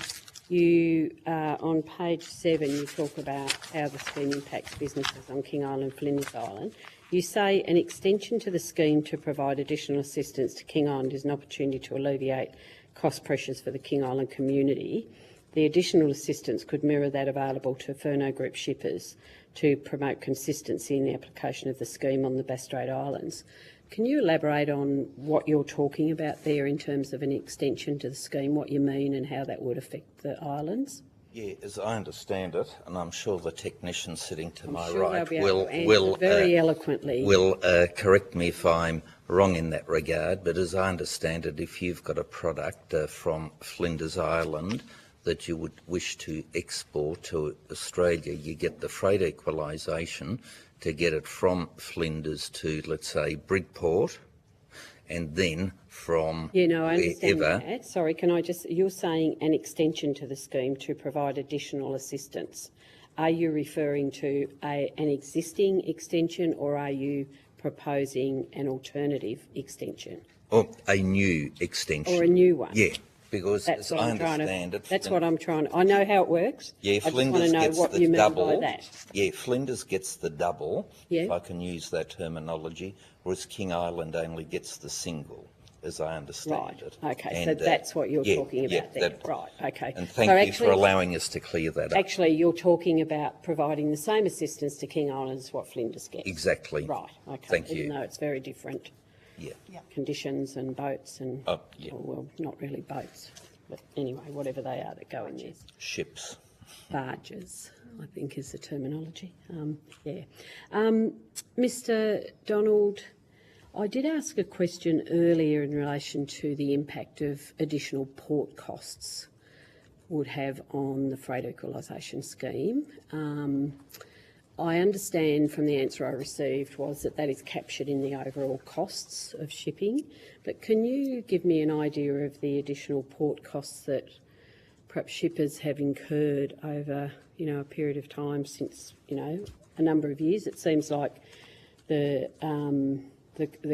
you on page 7, you talk about how the scheme impacts businesses on King Island, Flinders Island. You say an extension to the scheme to provide additional assistance to King Island is an opportunity to alleviate cost pressures for the King Island community. The additional assistance could mirror that available to Furneaux Group shippers to promote consistency in the application of the scheme on the Bass Strait Islands. Can you elaborate on what you're talking about there in terms of an extension to the scheme, what you mean and how that would affect the islands? Yeah, as I understand it, and I'm sure the technician sitting to my sure right will very eloquently will correct me if I'm wrong in that regard, but as I understand it, if you've got a product from Flinders Island that you would wish to export to Australia, you get the freight equalisation to get it from Flinders to, let's say, Bridport, and then from I understand wherever. that. Sorry, can I just, you're saying an extension to the scheme to provide additional assistance. Are you referring to an existing extension, or are you proposing an alternative extension? Or a new extension. Or a new one? Yeah. Because That's as I understand it, that's what I'm trying to. I know how it works. Yeah, I Flinders just want to know gets what the you mean double. by that. Yeah, Flinders gets the double, Yeah. if I can use that terminology, whereas King Island only gets the single, as I understand it. Okay, And, so that's what you're talking about there. that- Right, okay. And thank So you actually, for allowing us to clear that up. Actually, you're talking about providing the same assistance to King Island as what Flinders gets. Exactly. Right, okay. Thank you. Even though it's very different Yeah. conditions and boats and, Yeah. well, not really boats, but anyway, whatever they are that go in there. Ships. Barges, I think is the terminology. Mr Donald, I did ask a question earlier in relation to the impact of additional port costs would have on the Freight Equalisation Scheme. I understand from the answer I received was that that is captured in the overall costs of shipping, but can you give me an idea of the additional port costs that perhaps shippers have incurred over, a period of time since, a number of years? It seems like the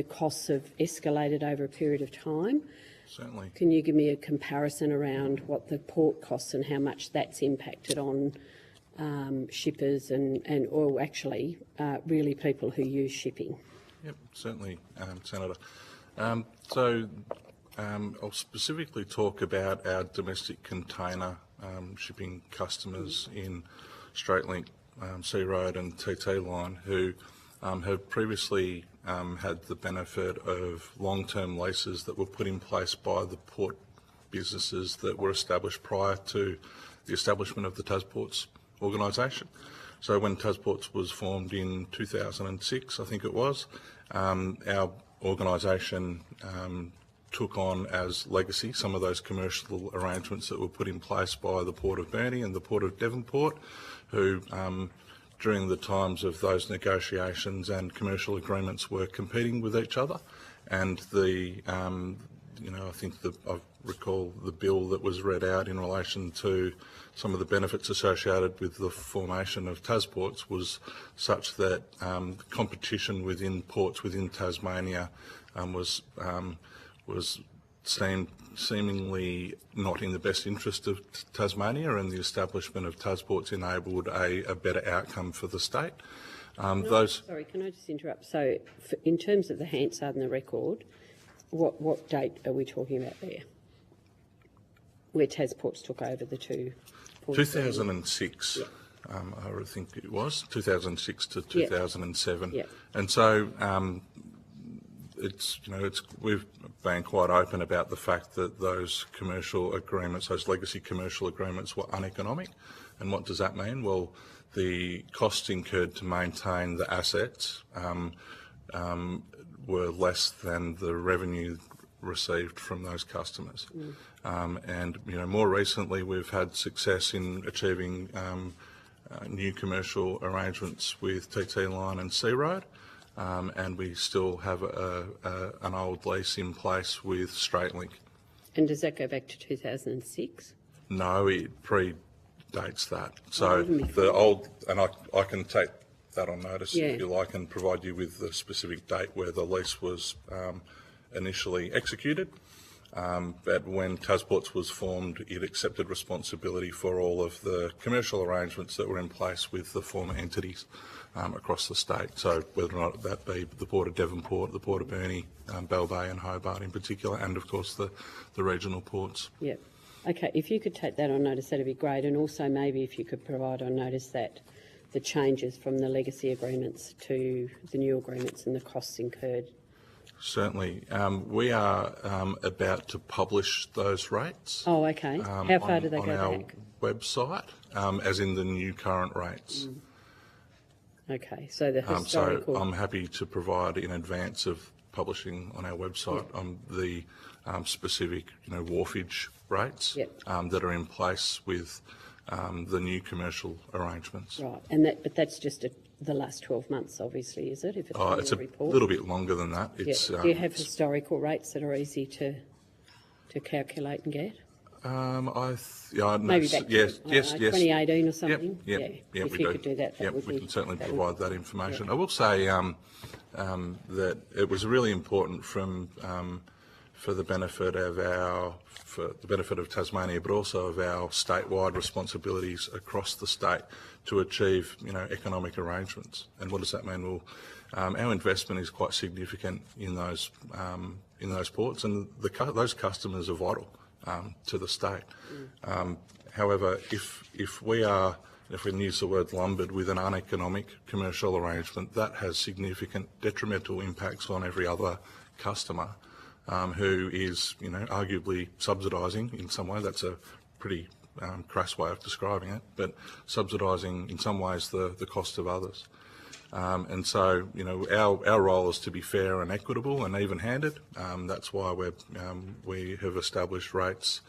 costs have escalated over a period of time. Certainly. Can you give me a comparison around what the port costs and how much that's impacted on shippers or actually really people who use shipping? Yep, certainly, Senator. I'll specifically talk about our domestic container shipping customers in Straight Link, Sea Road and TT Line, who have previously had the benefit of long-term leases that were put in place by the port businesses that were established prior to the establishment of the Tasports organisation. So when Tasports was formed in 2006, I think it was, our organisation took on as legacy some of those commercial arrangements that were put in place by the Port of Burnie and the Port of Devonport, who during the times of those negotiations and commercial agreements were competing with each other. And I think I recall the bill that was read out in relation to some of the benefits associated with the formation of TasPorts was such that competition within ports within Tasmania was seemingly not in the best interest of Tasmania, and the establishment of TasPorts enabled a better outcome for the state. Sorry, can I just interrupt? So, in terms of the Hansard and the record, what date are we talking about there? Where TasPorts took over the two? 2006, I think it was 2006 to 2007, and so we've been quite open about the fact that those commercial agreements, those legacy commercial agreements, were uneconomic. And what does that mean? Well, the costs incurred to maintain the assets were less than the revenue received from those customers. And more recently, we've had success in achieving new commercial arrangements with TT Line and Sea Road, and we still have an old lease in place with Straightlink. And does that go back to 2006? No, it predates that. So the old, and I can take that on notice if you like, and provide you with the specific date where the lease was initially executed. But when TasPorts was formed, it accepted responsibility for all of the commercial arrangements that were in place with the former entities across the state. So whether or not that be the Port of Devonport, the Port of Burnie, Bell Bay and Hobart in particular, and of course the regional ports. Yep. Okay, if you could take that on notice, that'd be great. And also maybe if you could provide on notice that the changes from the legacy agreements to the new agreements and the costs incurred. Certainly. We are about to publish those rates. Oh, okay. How far do they go back? On our website, as in the new current rates. Okay, so the historical... So I'm happy to provide in advance of publishing on our website the specific, wharfage rates that are in place with the new commercial arrangements. Right, and but that's just the last 12 months, obviously, is it? If it's it's a little bit longer than that. It's, do you have historical rates that are easy to calculate and get? Maybe back to yes. 2018 or something. If you could do that, that would be. We can certainly provide that information. I will say that it was really important for the benefit of Tasmania, but also of our statewide responsibilities across the state to achieve, economic arrangements. And what does that mean? Well, our investment is quite significant in those ports, and those customers are vital to the state. However, if we use the word lumbered with an uneconomic commercial arrangement, that has significant detrimental impacts on every other customer who is, arguably subsidising in some way. That's a pretty crass way of describing it, but subsidising in some ways the cost of others. And so, our role is to be fair and equitable and even-handed. That's why we have established rates,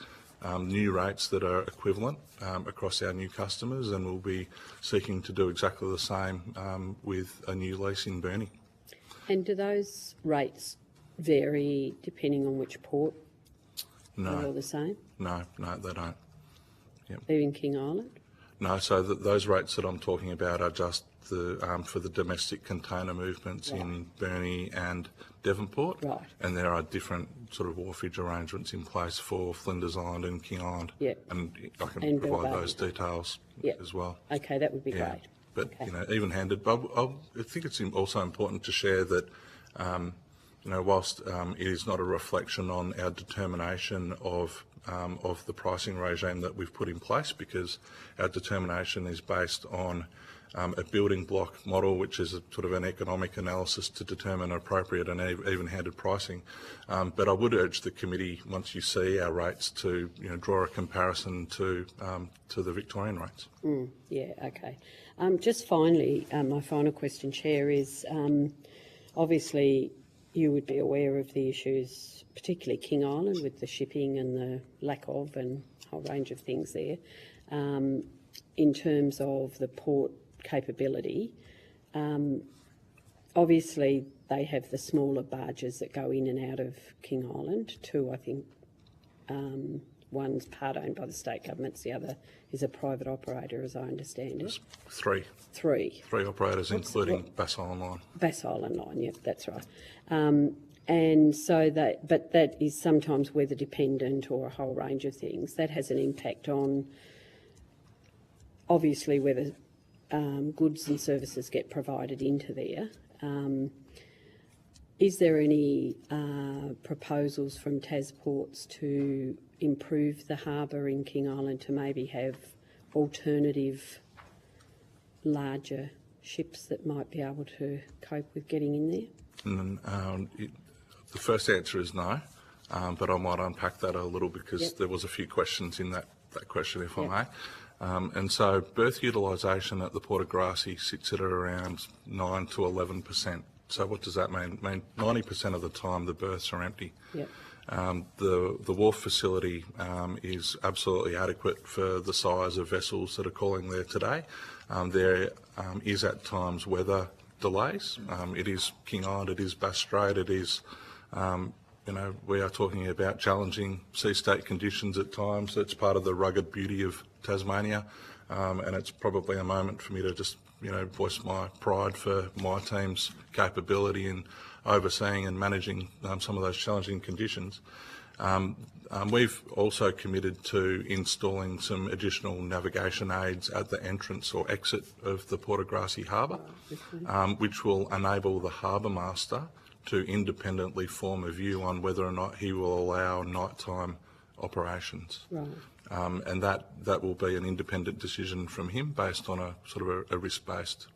new rates that are equivalent across our new customers, and we'll be seeking to do exactly the same with a new lease in Burnie. And do those rates vary depending on which port? No. They're all the same? No, they don't. Yep. Even King Island? No, so those rates that I'm talking about are just for the domestic container movements in Burnie and Devonport. Right. And there are different sort of wharfage arrangements in place for Flinders Island and King Island. Yep. And I can provide those details as well. Okay, that would be great. But, even-handed. But I think it's also important to share that, whilst it is not a reflection on our determination of the pricing regime that we've put in place, because our determination is based on a building block model, which is a sort of an economic analysis to determine appropriate and even-handed pricing. But I would urge the committee, once you see our rates, to draw a comparison to the Victorian rates. Okay. Just finally, my final question, Chair, is obviously you would be aware of the issues, particularly King Island, with the shipping and the lack of and a whole range of things there. In terms of the port capability, obviously they have the smaller barges that go in and out of King Island. Two, I think, one's part owned by the state governments, the other is a private operator, as I understand it. Three. Three. Three operators, including Bass Island Line. Bass Island Line, yep, that's right. And so but that is sometimes weather dependent or a whole range of things. That has an impact on, obviously, whether goods and services get provided into there. Is there any proposals from TasPorts to improve the harbour in King Island to maybe have alternative larger ships that might be able to cope with getting in there? The first answer is no, but I might unpack that a little because there was a few questions in that question, if I may. And so berth utilisation at the Port of Grassy sits at around 9 to 11%. So what does that mean? I mean, 90% of the time the berths are empty. Yep. The wharf facility is absolutely adequate for the size of vessels that are calling there today. There is at times weather delays. It is King Island, it is Bass Strait, it is, we are talking about challenging sea state conditions at times. It's part of the rugged beauty of Tasmania, and it's probably a moment for me to just, voice my pride for my team's capability in overseeing and managing some of those challenging conditions. We've also committed to installing some additional navigation aids at the entrance or exit of the Port of Grassy Harbour, which will enable the harbour master to independently form a view on whether or not he will allow nighttime operations. Right. And that will be an independent decision from him based on a sort of a risk-based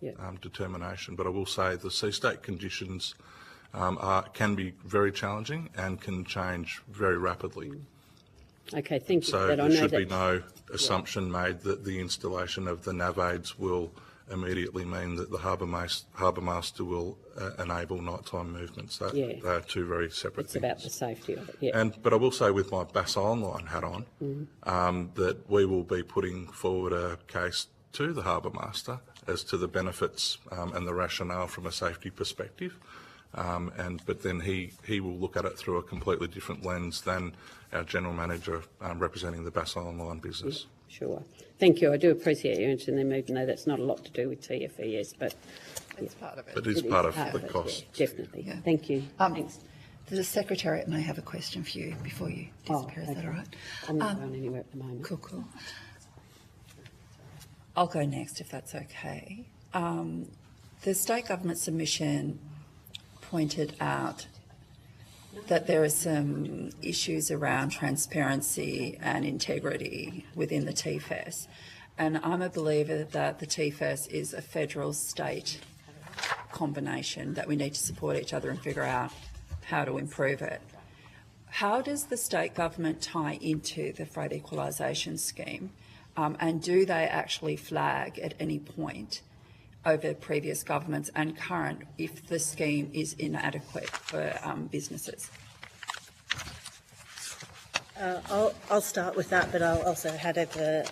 determination. But I will say the sea state conditions can be very challenging and can change very rapidly. Okay, thank you. So there should be no assumption made that the installation of the nav aids will immediately mean that the harbour master will enable nighttime movements. They are two very separate things. It's about the safety of it, But I will say, with my Bass Island Line hat on, that we will be putting forward a case to the harbour master as to the benefits and the rationale from a safety perspective. But then he will look at it through a completely different lens than our general manager representing the Bass Island Line business. Sure. Thank you. I do appreciate you mentioning them, even though that's not a lot to do with TFES, but it's part of it. But it is part of the cost. Definitely. Yeah. Thank you. Thanks. The Secretariat may have a question for you before you disappear. Is that all right? I'm not going anywhere at the moment. Cool. I'll go next if that's okay. The state government submission pointed out that there are some issues around transparency and integrity within the TFES. And I'm a believer that the TFES is a federal-state combination, that we need to support each other and figure out how to improve it. How does the state government tie into the Freight Equalisation Scheme? And do they actually flag at any point over previous governments and current if the scheme is inadequate for businesses? I'll start with that, but I'll also hand over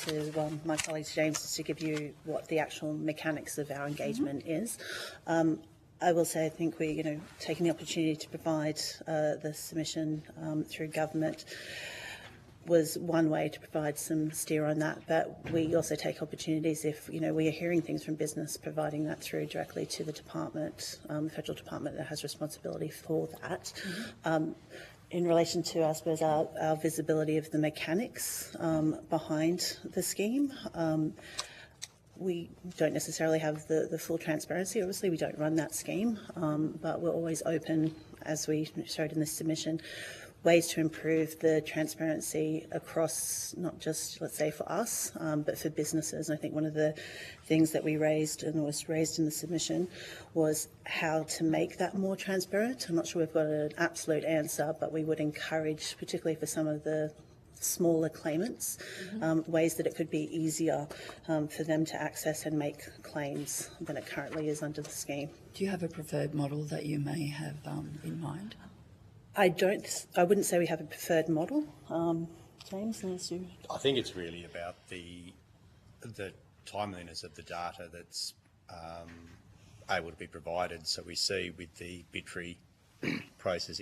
to my colleague James to give you what the actual mechanics of our engagement is. I will say I think we're taking the opportunity to provide the submission through government was one way to provide some steer on that, but we also take opportunities if we are hearing things from business, providing that through directly to the department, the federal department that has responsibility for that. In relation to, I suppose, our visibility of the mechanics behind the scheme, we don't necessarily have the full transparency. Obviously, we don't run that scheme, but we're always open, as we showed in this submission, ways to improve the transparency across not just, let's say, for us, but for businesses. And I think one of the things that we raised and was raised in the submission was how to make that more transparent. I'm not sure we've got an absolute answer, but we would encourage, particularly for some of the smaller claimants, ways that it could be easier for them to access and make claims than it currently is under the scheme. Do you have a preferred model that you may have in mind? I wouldn't say we have a preferred model. James, unless you... I think it's really about the timeliness of the data that's able to be provided. So we see with the BITRE process,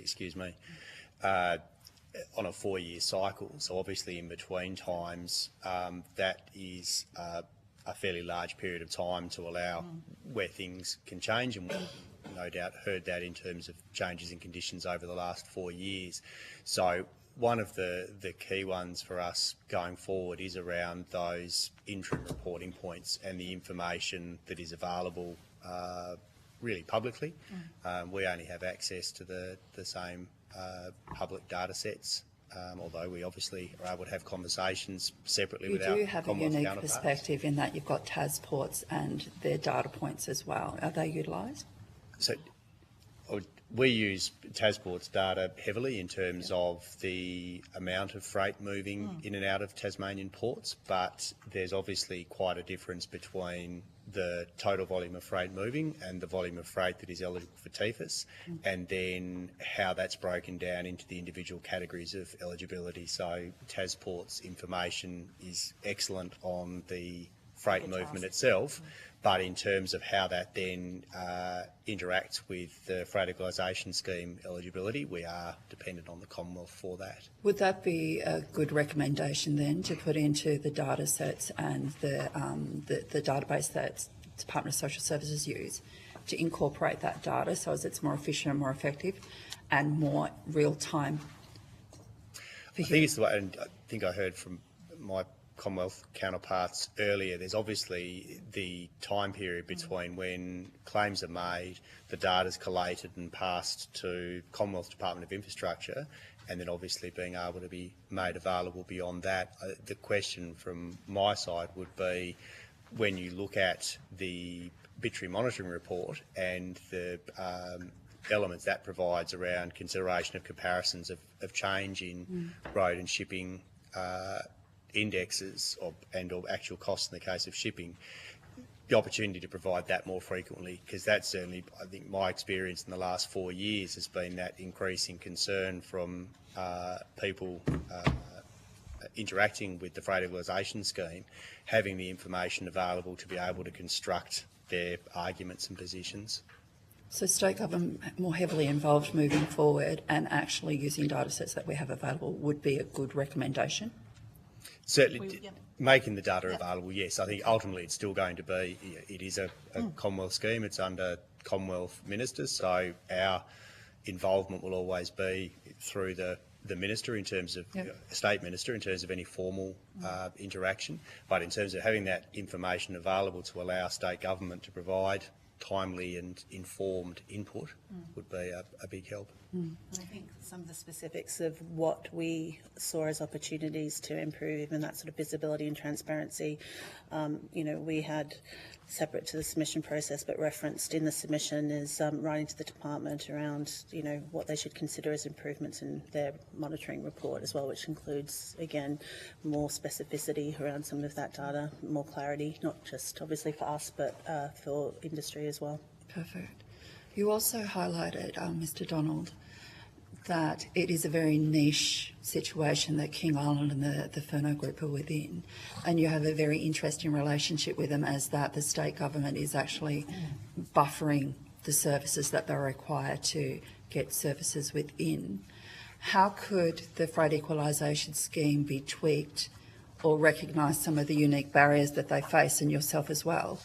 on a 4-year cycle. So obviously in between times, that is a fairly large period of time to allow where things can change, and we've no doubt heard that in terms of changes in conditions over the last 4 years. So one of the key ones for us going forward is around those interim reporting points and the information that is available really publicly. We only have access to the same public data sets, although we obviously are able to have conversations separately with our You do have a Commonwealth unique counterparts. perspective in that you've got TasPorts and their data points as well. Are they utilised? So we use TasPorts data heavily in terms of the amount of freight moving in and out of Tasmanian ports, but there's obviously quite a difference between the total volume of freight moving and the volume of freight that is eligible for TFIS, and then how that's broken down into the individual categories of eligibility. So TasPorts information is excellent on the freight movement itself, but in terms of how that then interacts with the Freight Equalisation Scheme eligibility, we are dependent on the Commonwealth for that. Would that be a good recommendation then to put into the data sets and the database that Department of Social Services use to incorporate that data so as it's more efficient and more effective and more real time? I think it's the way, and I think I heard from my Commonwealth counterparts earlier, there's obviously the time period between when claims are made, the data's collated and passed to Commonwealth Department of Infrastructure, and then obviously being able to be made available beyond that. The question from my side would be, when you look at the BITRE monitoring report and the elements that provides around consideration of comparisons of change in road and shipping indexes or actual costs in the case of shipping, the opportunity to provide that more frequently, because that's certainly, I think, my experience in the last 4 years has been that increasing concern from people interacting with the Freight Equalisation Scheme, having the information available to be able to construct their arguments and positions. So state government more heavily involved moving forward and actually using data sets that we have available would be a good recommendation? Certainly, making the data available, yes. I think ultimately it's still going to be, it is a Commonwealth scheme, it's under Commonwealth ministers, so our involvement will always be through the minister in terms of, state minister in terms of any formal interaction, but in terms of having that information available to allow state government to provide timely and informed input would be a big help. I think some of the specifics of what we saw as opportunities to improve even that sort of visibility and transparency, we had, separate to the submission process but referenced in the submission, is writing to the department around, what they should consider as improvements in their monitoring report as well, which includes, again, more specificity around some of that data, more clarity, not just obviously for us but for industry as well. Perfect. You also highlighted, Mr. Donald, that it is a very niche situation that King Island and the Furno Group are within, and you have a very interesting relationship with them, as that the state government is actually buffering the services that they're required to get services within. How could the Freight Equalisation Scheme be tweaked or recognise some of the unique barriers that they face, and yourself as well?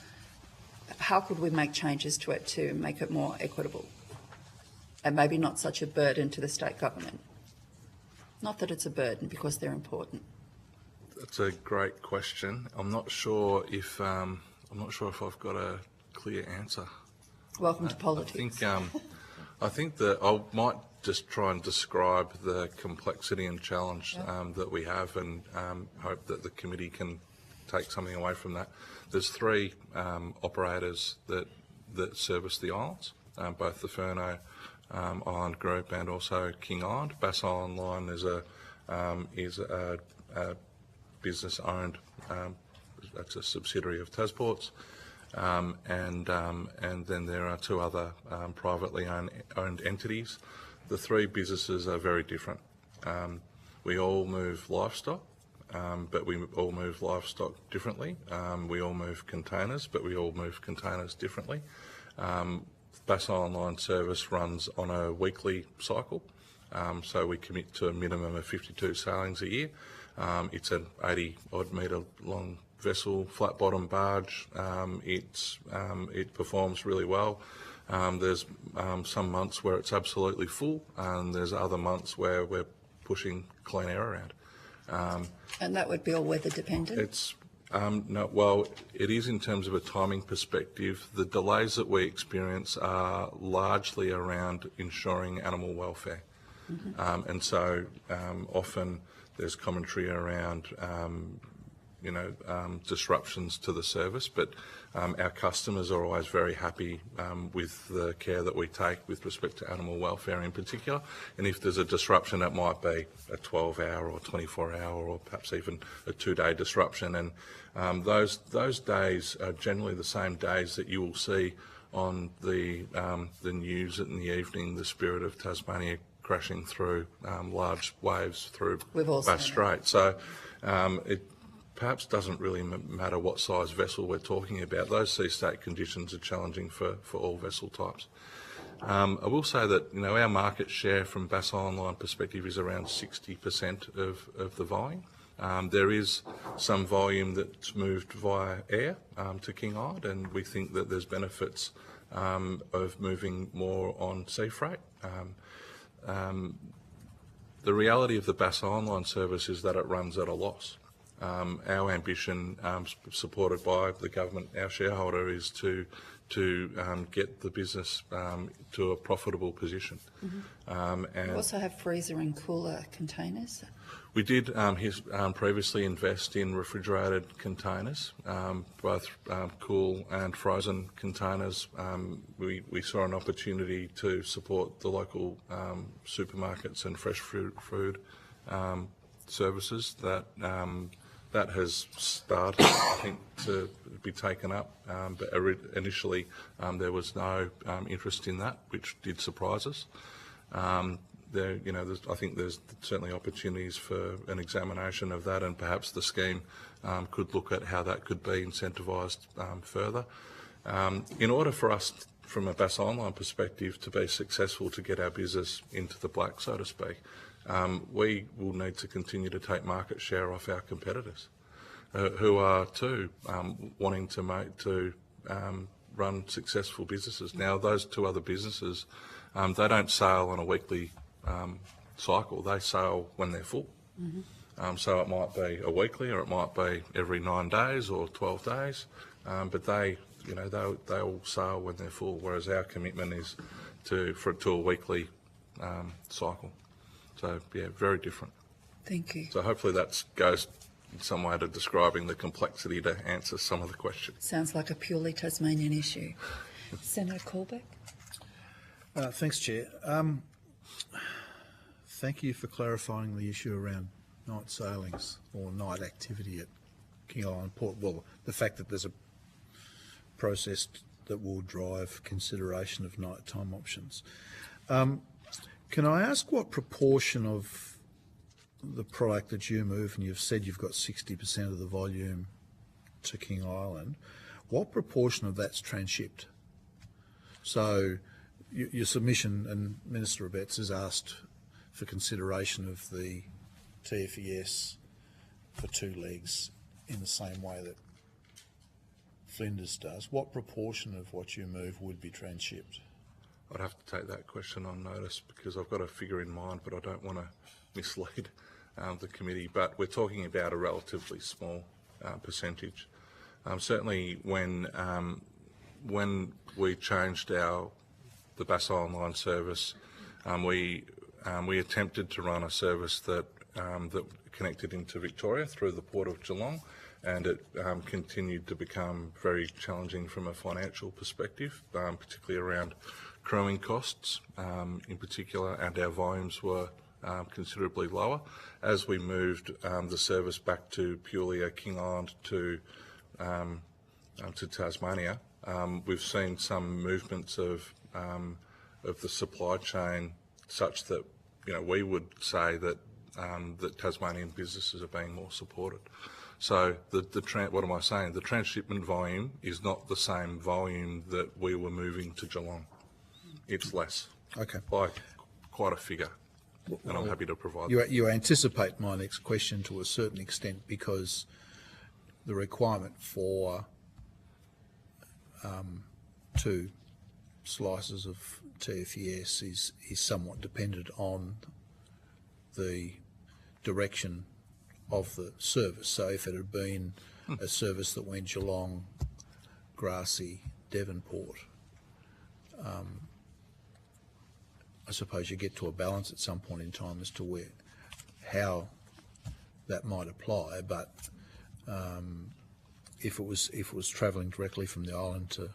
How could we make changes to it to make it more equitable and maybe not such a burden to the state government? Not that it's a burden, because they're important. That's a great question. I'm not sure if I've got a clear answer. Welcome to politics. I think that I might just try and describe the complexity and challenge that we have, and hope that the committee can take something away from that. There's 3 operators that service the islands, both the Furno Island Group and also King Island. Bass Island Line is a is a business owned, that's a subsidiary of Tasports, and then there are two other privately owned entities. The three businesses are very different. We all move livestock, but we all move livestock differently. We all move containers, but we all move containers differently. Bass Island Line service runs on a weekly cycle, so we commit to a minimum of 52 sailings a year. It's an 80-odd metre long vessel, flat bottom barge. It performs really well. There's some months where it's absolutely full, and there's other months where we're pushing clean air around. And that would be all weather dependent? It's no, well, it is in terms of a timing perspective. The delays that we experience are largely around ensuring animal welfare. And so often there's commentary around disruptions to the service, but our customers are always very happy with the care that we take with respect to animal welfare in particular. And if there's a disruption, it might be a 12-hour or 24-hour or perhaps even a 2-day disruption. And those days are generally the same days that you will see on the news in the evening, the Spirit of Tasmania crashing through large waves through Bass Strait. So it perhaps doesn't really matter what size vessel we're talking about. Those sea state conditions are challenging for all vessel types. I will say that our market share from Bass Island Line perspective is around 60% of the volume. There is some volume that's moved via air to King Island, and we think that there's benefits of moving more on sea freight. The reality of the Bass Island Line service is that it runs at a loss. Our ambition, supported by the government, our shareholder, is to get the business to a profitable position. And you also have freezer and cooler containers. We did previously invest in refrigerated containers, both cool and frozen containers. We saw an opportunity to support the local supermarkets and fresh food services that has started, I think, to be taken up. But initially, there was no interest in that, which did surprise us. I think there's certainly opportunities for an examination of that, and perhaps the scheme could look at how that could be incentivised further. In order for us, from a Bass Island Line perspective, to be successful to get our business into the black, so to speak, we will need to continue to take market share off our competitors, who are too wanting to run successful businesses. Now, those two other businesses, they don't sail on a weekly cycle. They sail when they're full. So it might be a weekly, or it might be every 9 days or 12 days, but they all sail when they're full. Whereas our commitment is to a weekly cycle. So yeah, very different. Thank you. So hopefully that goes in some way to describing the complexity to answer some of the questions. Sounds like a purely Tasmanian issue. Senator Colbeck. Thanks, Chair. Thank you for clarifying the issue around night sailings or night activity at King Island Port. Well, the fact that there's a process that will drive consideration of nighttime options. Can I ask what proportion of the product that you move, and you've said you've got 60% of the volume to King Island, what proportion of that's transshipped? So your submission, and Minister Abetz has asked for consideration of the TFES for 2 legs in the same way that Flinders does. What proportion of what you move would be transshipped? I'd have to take that question on notice, because I've got a figure in mind, but I don't want to mislead the committee. But we're talking about a relatively small percentage. Certainly, when we changed the Bass Island Line service, we attempted to run a service that connected into Victoria through the Port of Geelong, and it continued to become very challenging from a financial perspective, particularly around crewing costs in particular, and our volumes were considerably lower. As we moved the service back to purely a King Island to Tasmania, we've seen some movements of the supply chain such that we would say that that Tasmanian businesses are being more supported. So what am I saying? The transshipment volume is not the same volume that we were moving to Geelong. It's less. Okay. By quite a figure. And I'm happy to provide that. You anticipate my next question to a certain extent, because the requirement for 2 slices of TFES is somewhat dependent on the direction of the service. So if it had been a service that went Geelong, Grassy, Devonport, I suppose you get to a balance at some point in time as to how that might apply. But if it was travelling directly from the island to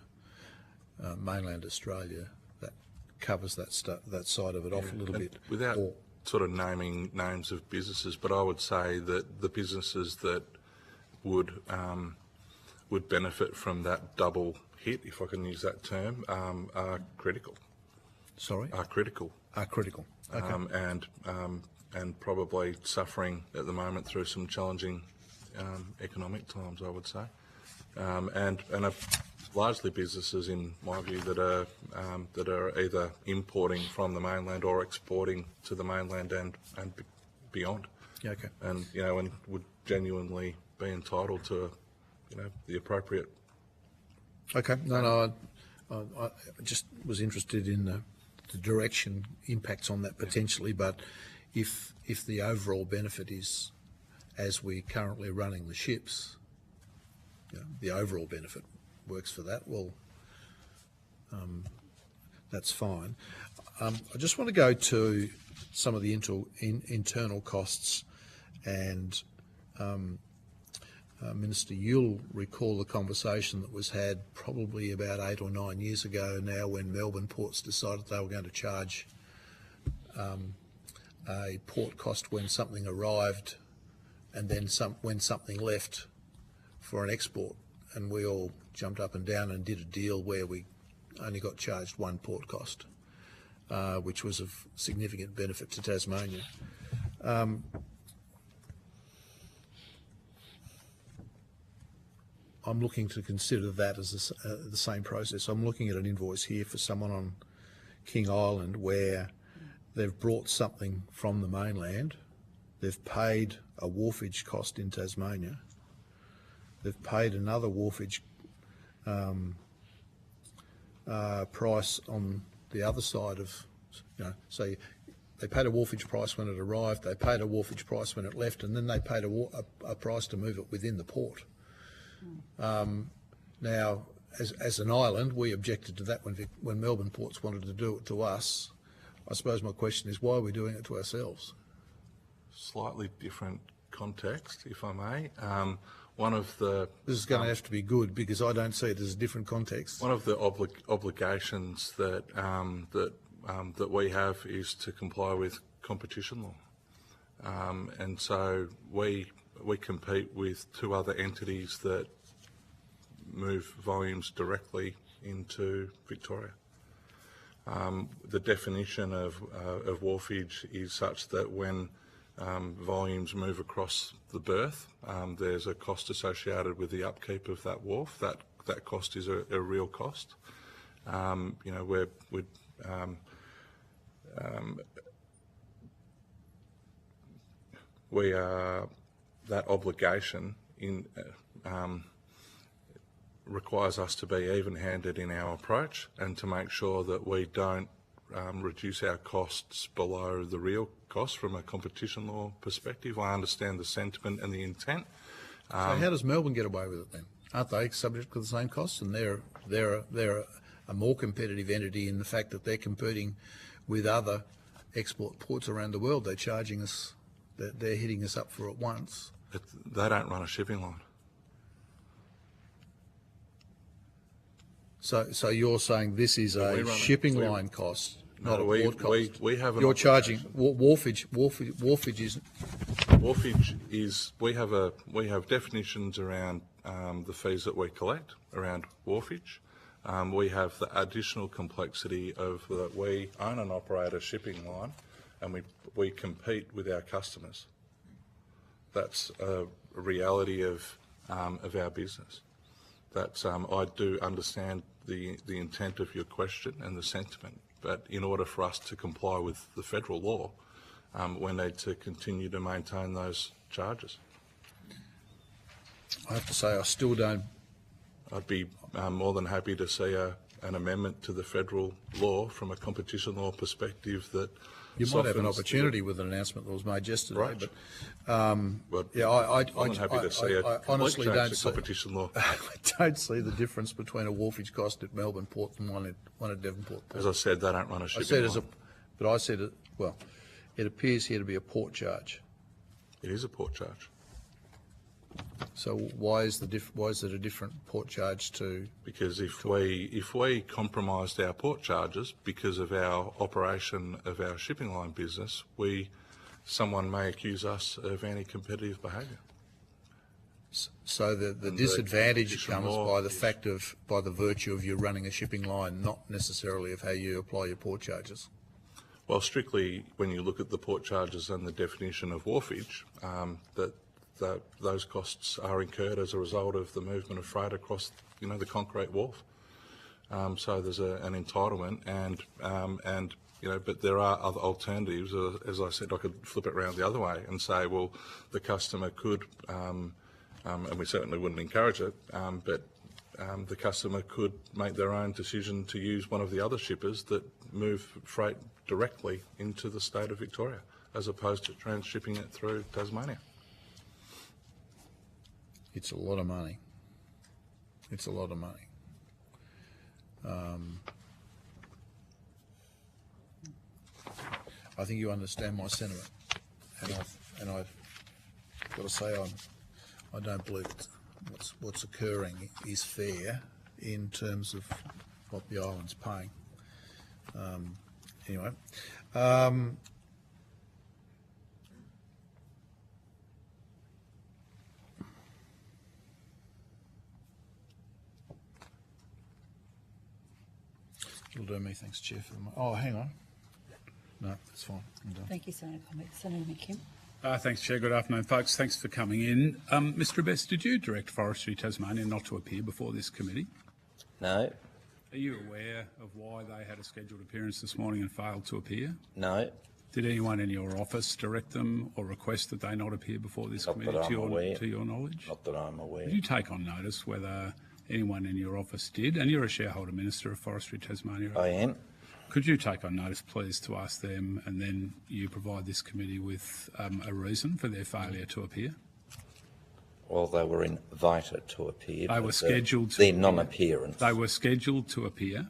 mainland Australia, that covers that side of it off a little bit. Without sort of naming names of businesses, but I would say that the businesses that would benefit from that double hit, if I can use that term, are critical. Sorry? Are critical. Are critical. Okay. And probably suffering at the moment through some challenging economic times, I would say, and are largely businesses, in my view, that are either importing from the mainland or exporting to the mainland and beyond. Yeah, okay. And and would genuinely be entitled to the appropriate. Okay. No, I just was interested in the direction impacts on that potentially, but if the overall benefit is, as we're currently running the ships, the overall benefit works for that, well, that's fine. I just want to go to some of the internal costs, and Minister, you'll recall the conversation that was had probably about 8 or 9 years ago now, when Melbourne Ports decided they were going to charge a port cost when something arrived and then when something left for an export, and we all jumped up and down and did a deal where we only got charged one port cost, which was of significant benefit to Tasmania. I'm looking to consider that as the same process. I'm looking at an invoice here for someone on King Island where they've brought something from the mainland, they've paid a wharfage cost in Tasmania, they've paid another wharfage price on the other side of, so they paid a wharfage price when it arrived, they paid a wharfage price when it left, and then they paid a price to move it within the port. Now, as an island, we objected to that when Melbourne Ports wanted to do it to us. I suppose my question is, why are we doing it to ourselves? Slightly different context, if I may. One of the... This is going to have to be good, because I don't see it as a different context. One of the obligations that that we have is to comply with competition law, and so we compete with 2 other entities that move volumes directly into Victoria. The definition of wharfage is such that when volumes move across the berth, there's a cost associated with the upkeep of that wharf. That cost is a real cost. We are, that obligation requires us to be even-handed in our approach and to make sure that we don't reduce our costs below the real cost from a competition law perspective. I understand the sentiment and the intent. So how does Melbourne get away with it then? Aren't they subject to the same costs? And they're a more competitive entity in the fact that they're competing with other export ports around the world. They're charging us, they're hitting us up for it once. They don't run a shipping line. So you're saying this is a shipping line cost? not a we, port cost. we have an You're charging obligation. wharfage isn't. Wharfage is, we have definitions around the fees that we collect around wharfage. We have the additional complexity of that we own and operate a shipping line, and we compete with our customers. That's a reality of our business. That's I do understand the intent of your question and the sentiment, but in order for us to comply with the federal law, we need to continue to maintain those charges. I have to say, I still don't. I'd be more than happy to see an amendment to the federal law from a competition law perspective that You might have an opportunity with an announcement that was made yesterday, Right. but yeah, I happy to see a honestly complete change don't to see competition law. I don't see the difference between a wharfage cost at Melbourne Port and one at Devonport Port. As I said, they don't run a shipping line. I said well, it appears here to be a port charge. It is a port charge. So why is it a different port charge to? Because if we compromised our port charges because of our operation of our shipping line business, someone may accuse us of anti-competitive behaviour. So the disadvantage comes by the virtue of you running a shipping line, not necessarily of how you apply your port charges. Well, strictly when you look at the port charges and the definition of wharfage, that those costs are incurred as a result of the movement of freight across, the concrete wharf. So there's an entitlement, and but there are other alternatives. As I said, I could flip it around the other way and say, well, the customer could, and we certainly wouldn't encourage it, but the customer could make their own decision to use one of the other shippers that move freight directly into the state of Victoria, as opposed to transshipping it through Tasmania. It's a lot of money. It's a lot of money. I think you understand my sentiment, and I've got to say I don't believe what's occurring is fair in terms of what the island's paying. Anyway. It'll do me, thanks, Chair. Oh, hang on. No, that's fine. I'm done. Thank you, Senator Convict. Senator McKim. Thanks, Chair. Good afternoon, folks. Thanks for coming in. Mr Bass, did you direct Forestry Tasmania not to appear before this committee? No. Are you aware of why they had a scheduled appearance this morning and failed to appear? No. Did anyone in your office direct them or request that they not appear before this Not committee that I'm aware. to your knowledge? Not that I'm aware. Would you take on notice whether anyone in your office did? And you're a shareholder minister of Forestry Tasmania. I am. Could you take on notice, please, to ask them, and then you provide this committee with a reason for their failure to appear? Well, they were invited to appear. They were scheduled to their non-appearance. They were scheduled to appear.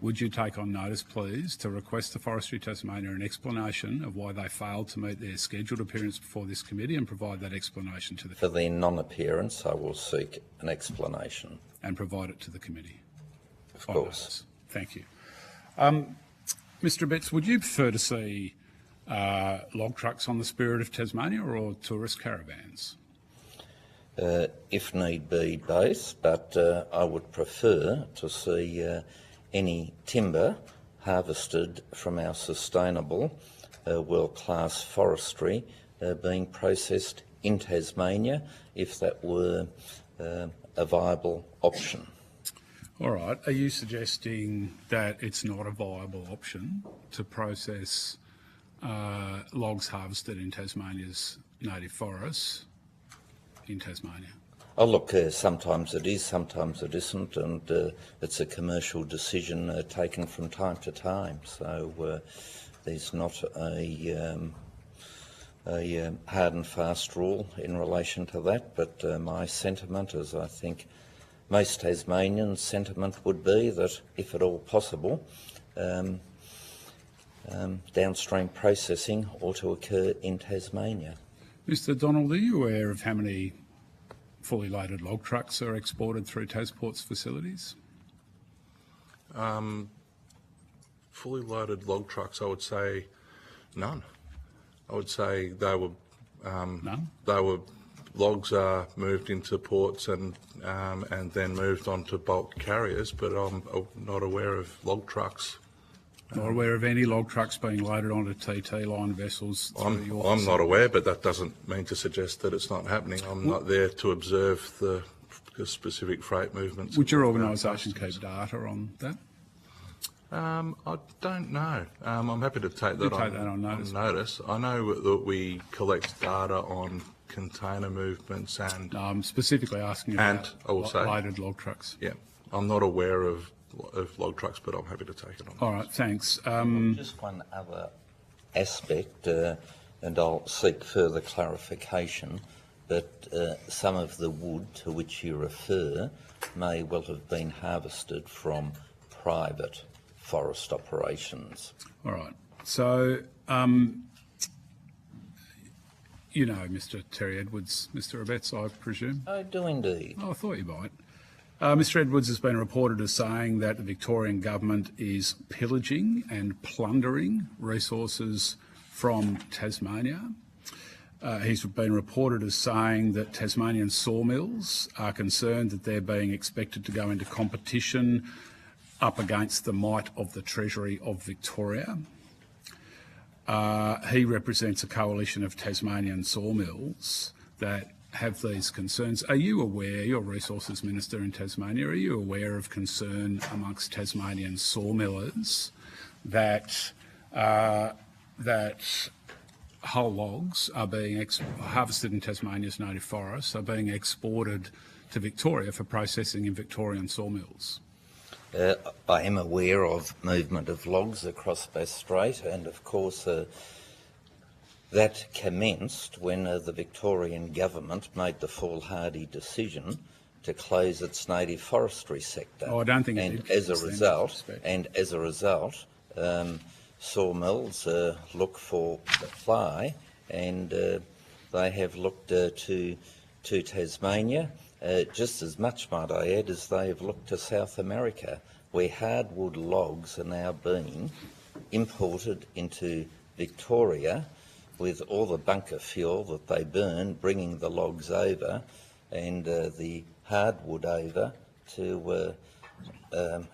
Would you take on notice, please, to request the Forestry Tasmania an explanation of why they failed to meet their scheduled appearance before this committee, and provide that explanation to the For their non-appearance, I will seek an explanation. And provide it to the committee. Of course. Thank you. Mr Betts, would you prefer to see log trucks on the Spirit of Tasmania or tourist caravans? If need be, both, but I would prefer to see any timber harvested from our sustainable world-class forestry being processed in Tasmania, if that were a viable option. All right. Are you suggesting that it's not a viable option to process logs harvested in Tasmania's native forests in Tasmania? Oh, look, sometimes it is, sometimes it isn't, and it's a commercial decision taken from time to time. So there's not a hard and fast rule in relation to that, but my sentiment is, I think most Tasmanians' sentiment would be that, if at all possible, downstream processing ought to occur in Tasmania. Mr Donald, are you aware of how many fully loaded log trucks are exported through Tasport's facilities? fully loaded log trucks, I would say none. I would say they were logs are moved into ports and then moved on to bulk carriers, but I'm not aware of log trucks. Not aware of any log trucks being loaded onto TT line vessels. I'm not aware, but that doesn't mean to suggest that it's not happening. I'm not there to observe the specific freight movements. Would your organisation keep data on that? I don't know. I'm happy to take that on notice. I know that we collect data on container movements and... No, I'm specifically asking about loaded log trucks. Yeah, I'm not aware of log trucks, but I'm happy to take it on. All right, thanks. Just one other aspect, and I'll seek further clarification, that some of the wood to which you refer may well have been harvested from private forest operations. All right. So, you know Mr. Terry Edwards, Mr. Abetz, I presume? I do indeed. Oh, I thought you might. Mr. Edwards has been reported as saying that the Victorian government is pillaging and plundering resources from Tasmania. He's been reported as saying that Tasmanian sawmills are concerned that they're being expected to go into competition up against the might of the Treasury of Victoria. He represents a coalition of Tasmanian sawmills that have these concerns. Are you aware, you're Resources Minister in Tasmania, are you aware of concern amongst Tasmanian sawmillers that whole logs are being harvested in Tasmania's native forests, are being exported to Victoria for processing in Victorian sawmills? I am aware of movement of logs across Bass Strait, and of course that commenced when the Victorian government made the foolhardy decision to close its native forestry sector. Oh, I don't think and it did. as a result, sawmills look for supply, and they have looked to Tasmania just as much, might I add, as they have looked to South America, where hardwood logs are now being imported into Victoria with all the bunker fuel that they burn, bringing the logs over and the hardwood over to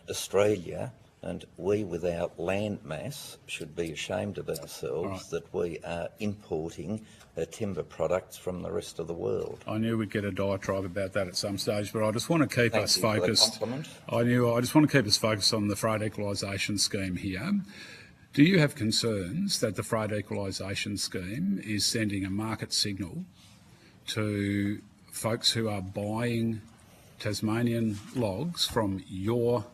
Australia. And we, with our land mass, should be ashamed of ourselves that we are importing timber products from the rest of the world. I knew we'd get a diatribe about that at some stage, but I just want to keep us focused. I just want to keep us focused on the Freight Equalisation Scheme here. Do you have concerns that the Freight Equalisation Scheme is sending a market signal to folks who are buying Tasmanian logs from your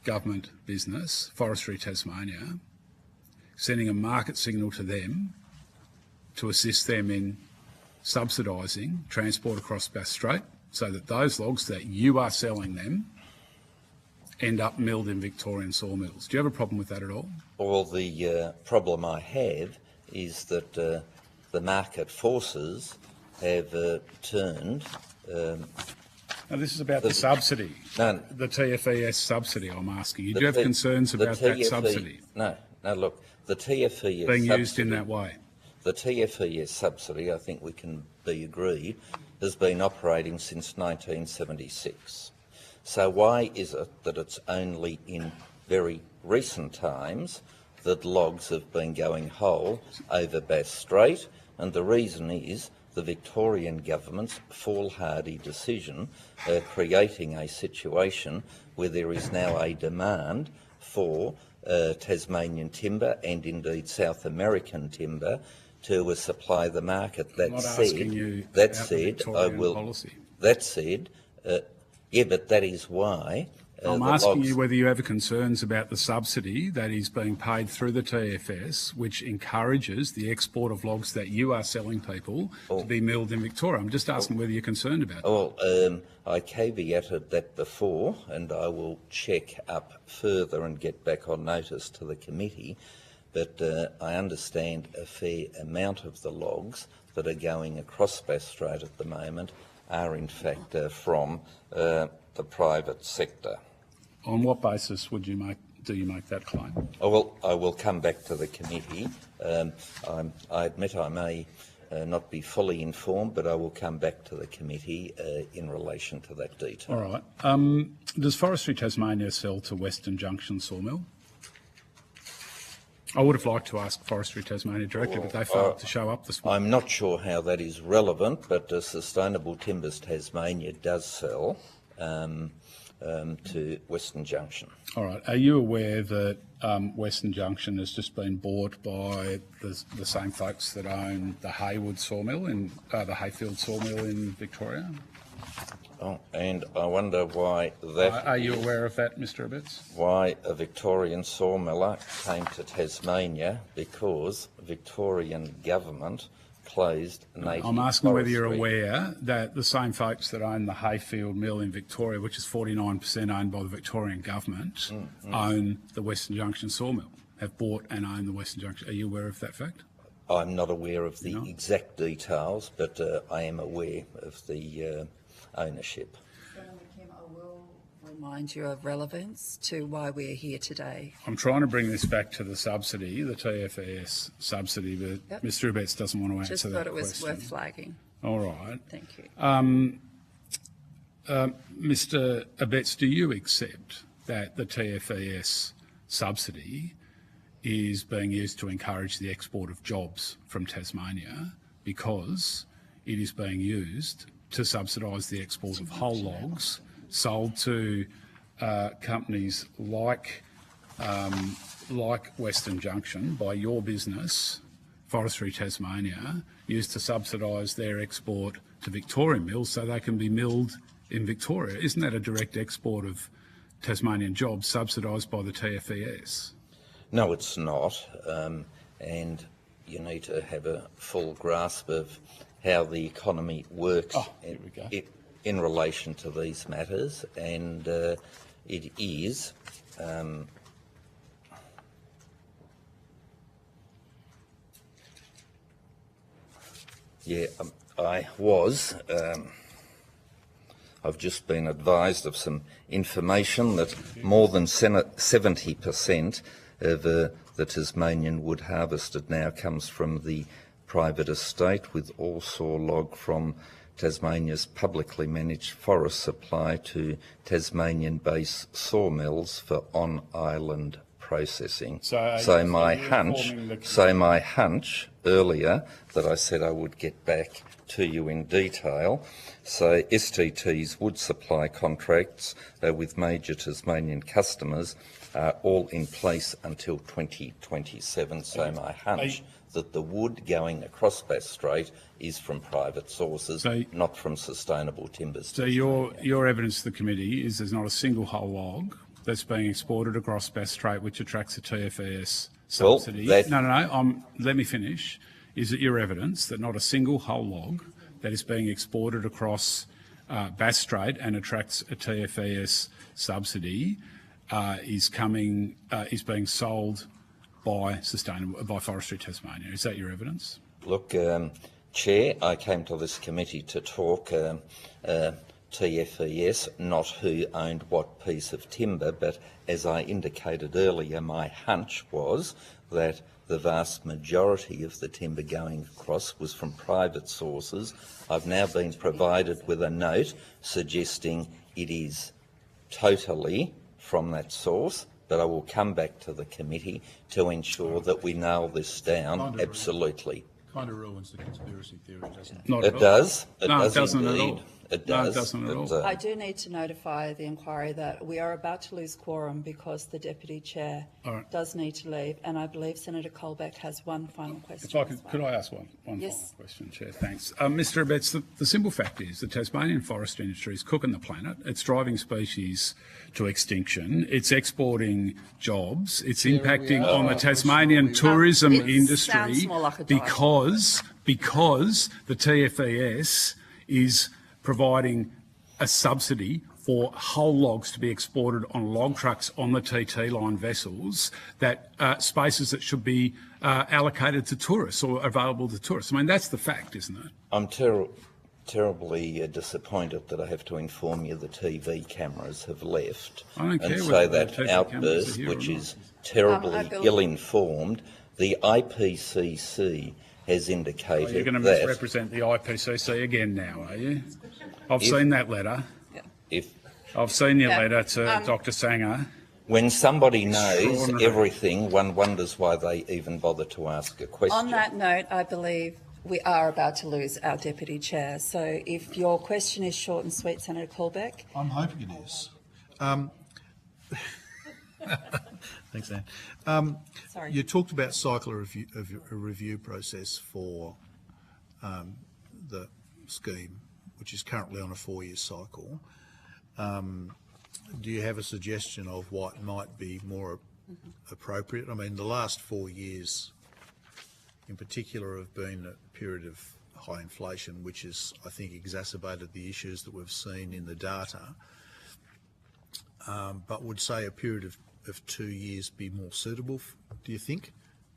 government business, Forestry Tasmania, sending a market signal to them to assist them in subsidising transport across Bass Strait so that those logs that you are selling them end up milled in Victorian sawmills? Do you have a problem with that at all? Well, the problem I have is that the market forces have turned... Now, this is about the subsidy, the TFES subsidy I'm asking you. Do you have concerns about that subsidy? No, look, the TFES being used in that way. The TFES subsidy, I think we can be agreed, has been operating since 1976. So why is it that it's only in very recent times that logs have been going whole over Bass Strait? And the reason is the Victorian government's foolhardy decision creating a situation where there is now a demand for Tasmanian timber and indeed South American timber to supply the market. That said, yeah, but that is why I'm asking you whether you have concerns about the subsidy that is being paid through the TFS, which encourages the export of logs that you are selling people to be milled in Victoria. I'm just asking whether you're concerned about that. Well, I caveated that before, and I will check up further and get back on notice to the committee. But I understand a fair amount of the logs that are going across Bass Strait at the moment are in fact from the private sector. On what basis would you make do you make that claim? I will come back to the committee. I admit I may not be fully informed, but I will come back to the committee in relation to that detail. All right. Does Forestry Tasmania sell to Western Junction Sawmill? I would have liked to ask Forestry Tasmania directly, but they failed to show up this morning. I'm not sure how that is relevant, but Sustainable Timbers Tasmania does sell to Western Junction. All right. Are you aware that Western Junction has just been bought by the same folks that own the Haywood sawmill in the Hayfield sawmill in Victoria? Oh, and I wonder why that... Are you aware of that, Mr Abetz? Why a Victorian sawmiller came to Tasmania because Victorian government closed native I'm asking whether you're forestry. aware that the same folks that own the Hayfield mill in Victoria, which is 49% owned by the Victorian government, own the Western Junction sawmill, have bought and own the Western Junction. Are you aware of that fact? I'm not aware of the exact details, but I am aware of the ownership. I will remind you of relevance to why we're here today. I'm trying to bring this back to the subsidy, the TFES subsidy, but Mr Abetz doesn't want to answer Just that thought it was question. worth flagging. All right. Thank you. Mr Abetz, do you accept that the TFES subsidy is being used to encourage the export of jobs from Tasmania because it is being used to subsidise the export of whole logs sold to companies like Western Junction by your business, Forestry Tasmania, used to subsidise their export to Victorian mills so they can be milled in Victoria? Isn't that a direct export of Tasmanian jobs subsidised by the TFES? No, it's not, and you need to have a full grasp of how the economy works in relation to these matters, and it is I've just been advised of some information that more than 70% of the Tasmanian wood harvested now comes from the private estate, with all saw log from Tasmania's publicly managed forest supply to Tasmanian-based sawmills for on-island processing. So my hunch earlier that I said I would get back to you in detail. So STT's wood supply contracts with major Tasmanian customers are all in place until 2027. So my hunch that the wood going across Bass Strait is from private sources, not from Sustainable Timbers. So your evidence to the committee is there's not a single whole log that's being exported across Bass Strait which attracts a TFES subsidy. Let me finish. Is it your evidence that not a single whole log that is being exported across Bass Strait and attracts a TFES subsidy is being sold by Forestry Tasmania? Is that your evidence? Look, Chair, I came to this committee to talk TFES, not who owned what piece of timber, but as I indicated earlier, my hunch was that the vast majority of the timber going across was from private sources. I've now been provided with a note suggesting it is totally from that source, but I will come back to the committee to ensure that we nail this down absolutely. Kind of ruins the conspiracy theory, doesn't it? Not it does. It no, does it doesn't indeed. at all. It No, it does. doesn't at all. I do need to notify the inquiry that we are about to lose quorum because the Deputy Chair does need to leave, and I believe Senator Colbeck has one final question. If I could I ask one final question, Chair? Thanks. Mr Abetz, the simple fact is the Tasmanian forest industry is cooking the planet. It's driving species to extinction. It's exporting jobs. It's impacting on the Tasmanian tourism industry because the TFES is providing a subsidy for whole logs to be exported on log trucks on the TT line vessels, that spaces that should be allocated to tourists or available to tourists. I mean, that's the fact, isn't it? I'm terribly terribly disappointed that I have to inform you the TV cameras have left. I don't care and so whether that the TV cameras outburst, are here which or not. is terribly I believe- ill-informed, the IPCC has indicated You're going to that misrepresent the IPCC again now, are you? I've If- seen that letter. if I've seen your Yeah, letter to Dr. Sanger. when somebody knows Extraordinary. everything, one wonders why they even bother to ask a question. On that note, I believe we are about to lose our deputy chair. So if your question is short and sweet, Senator Colbeck. I'm hoping it is. Thanks, Anne. Sorry. You talked about cycle a review process for the scheme, which is currently on a 4-year cycle. Do you have a suggestion of what might be more appropriate? I mean, the last 4 years in particular have been a period of high inflation, which has, I think, exacerbated the issues that we've seen in the data. But would say a period of 2 years be more suitable, do you think,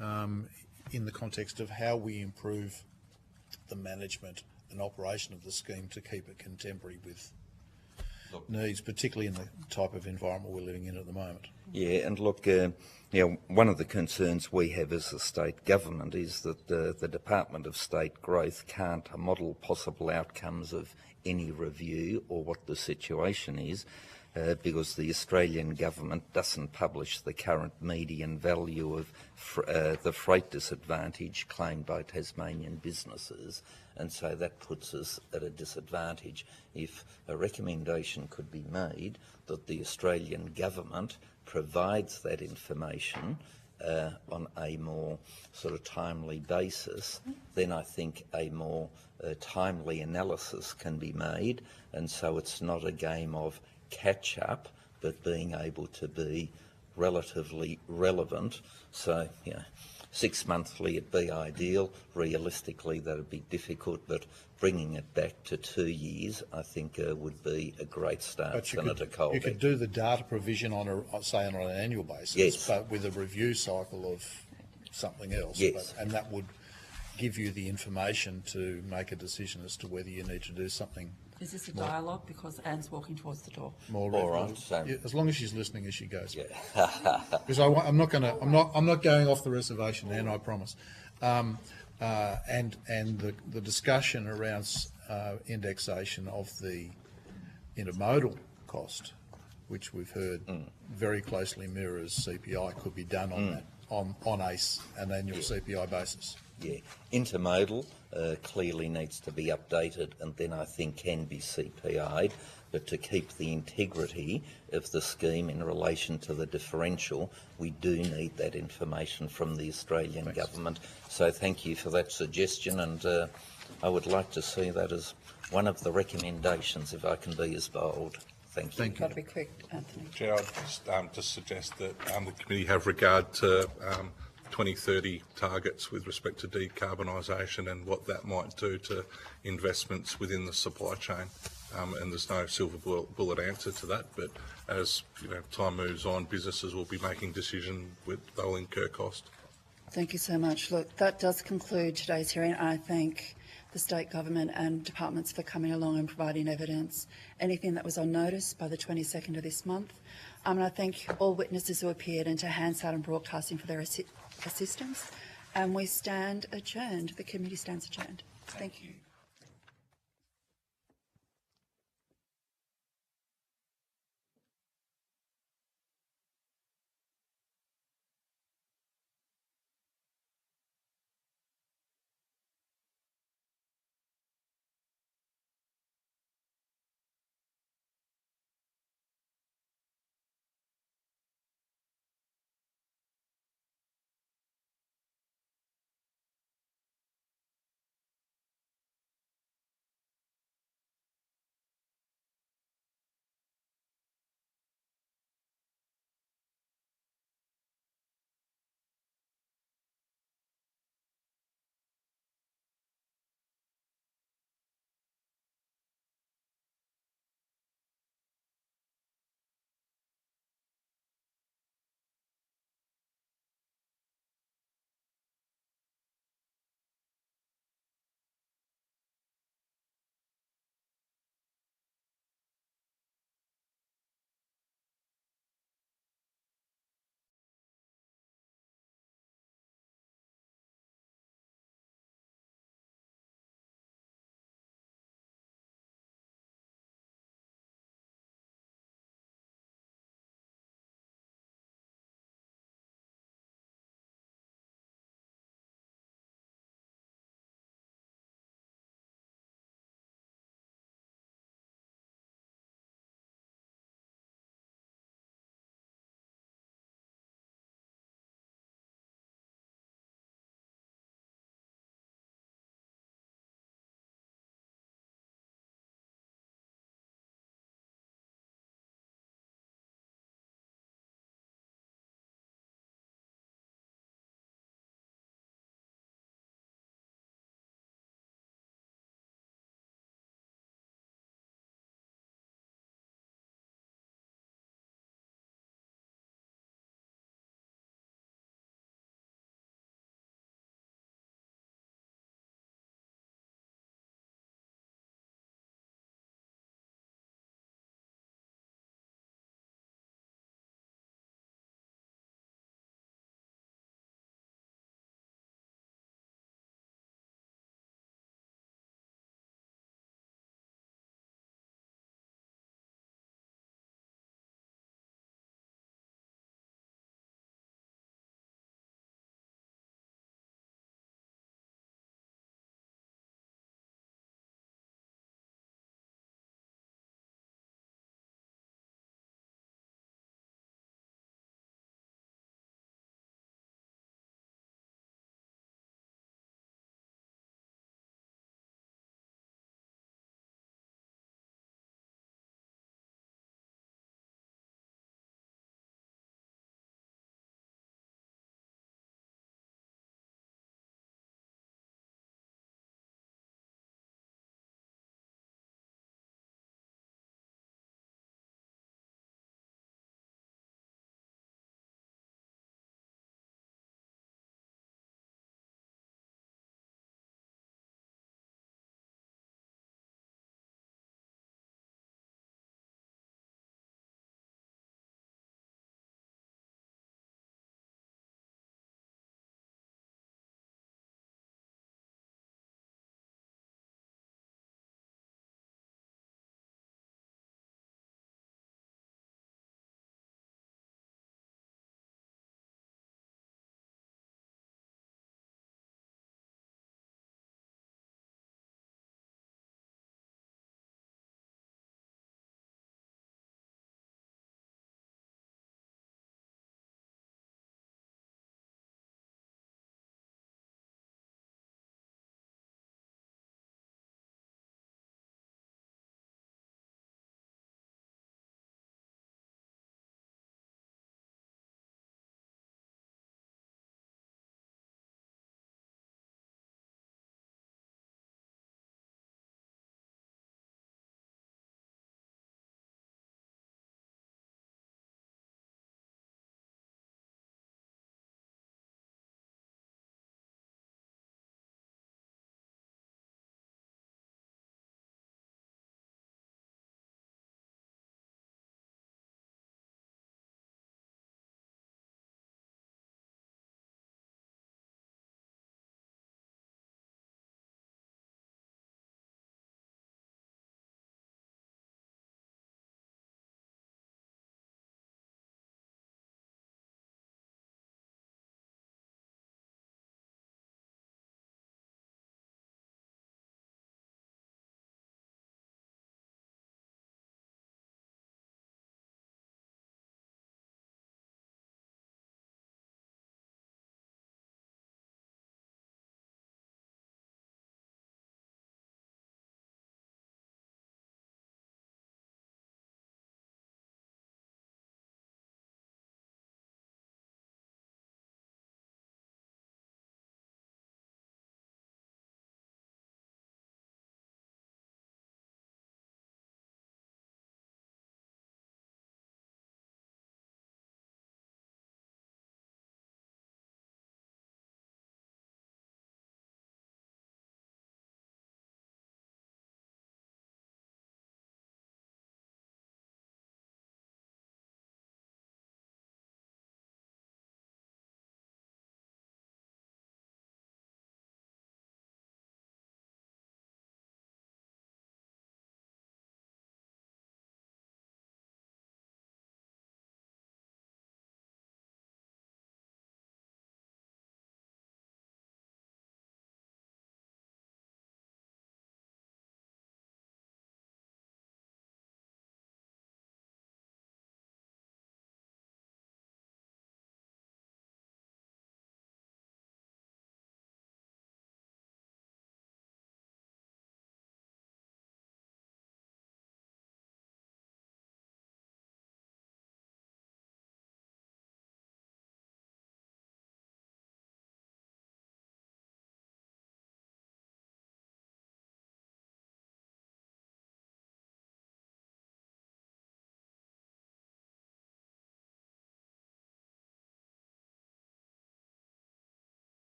in the context of how we improve the management and operation of the scheme to keep it contemporary with needs, particularly in the type of environment we're living in at the moment? Yeah, and look, one of the concerns we have as a state government is that the Department of State Growth can't model possible outcomes of any review or what the situation is, because the Australian government doesn't publish the current median value of the freight disadvantage claimed by Tasmanian businesses, and so that puts us at a disadvantage. If a recommendation could be made that the Australian government provides that information on a more sort of timely basis, then I think a more timely analysis can be made, and so it's not a game of catch up, but being able to be relatively relevant. So, 6 monthly it'd be ideal. Realistically, that'd be difficult, but bringing it back to 2 years, I think, would be a great start, But Senator Colbeck. you could do the data provision on an annual basis, Yes. but with a review cycle of something else. Yes. And that would give you the information to make a decision as to whether you need to do something. Is this a dialogue? Because Anne's walking towards the door. More All regular. right, so- Yeah, as long as she's listening as she goes. Yeah. Because I'm not going off the reservation, Anne, I promise. And the discussion around indexation of the intermodal cost, which we've heard very closely mirrors CPI, could be done on that on an annual CPI basis. Yeah, intermodal clearly needs to be updated and then I think can be CPI'd, but to keep the integrity of the scheme in relation to the differential, we do need that information from the Australian government. So thank you for that suggestion, and I would like to see that as one of the recommendations, if I can be as bold. Thank you. You've got to be quick, Anthony. Chair, I'd just suggest that the committee have regard to 2030 targets with respect to decarbonisation and what that might do to investments within the supply chain. And there's no silver bullet answer to that, but as time moves on, businesses will be making decisions they'll incur cost. Thank you so much. Look, that does conclude today's hearing. I thank the state government and departments for coming along and providing evidence, anything that was on notice by the 22nd of this month. And I thank all witnesses who appeared and to Hansard and Broadcasting for their assistance. And we stand adjourned. The committee stands adjourned. Thank you.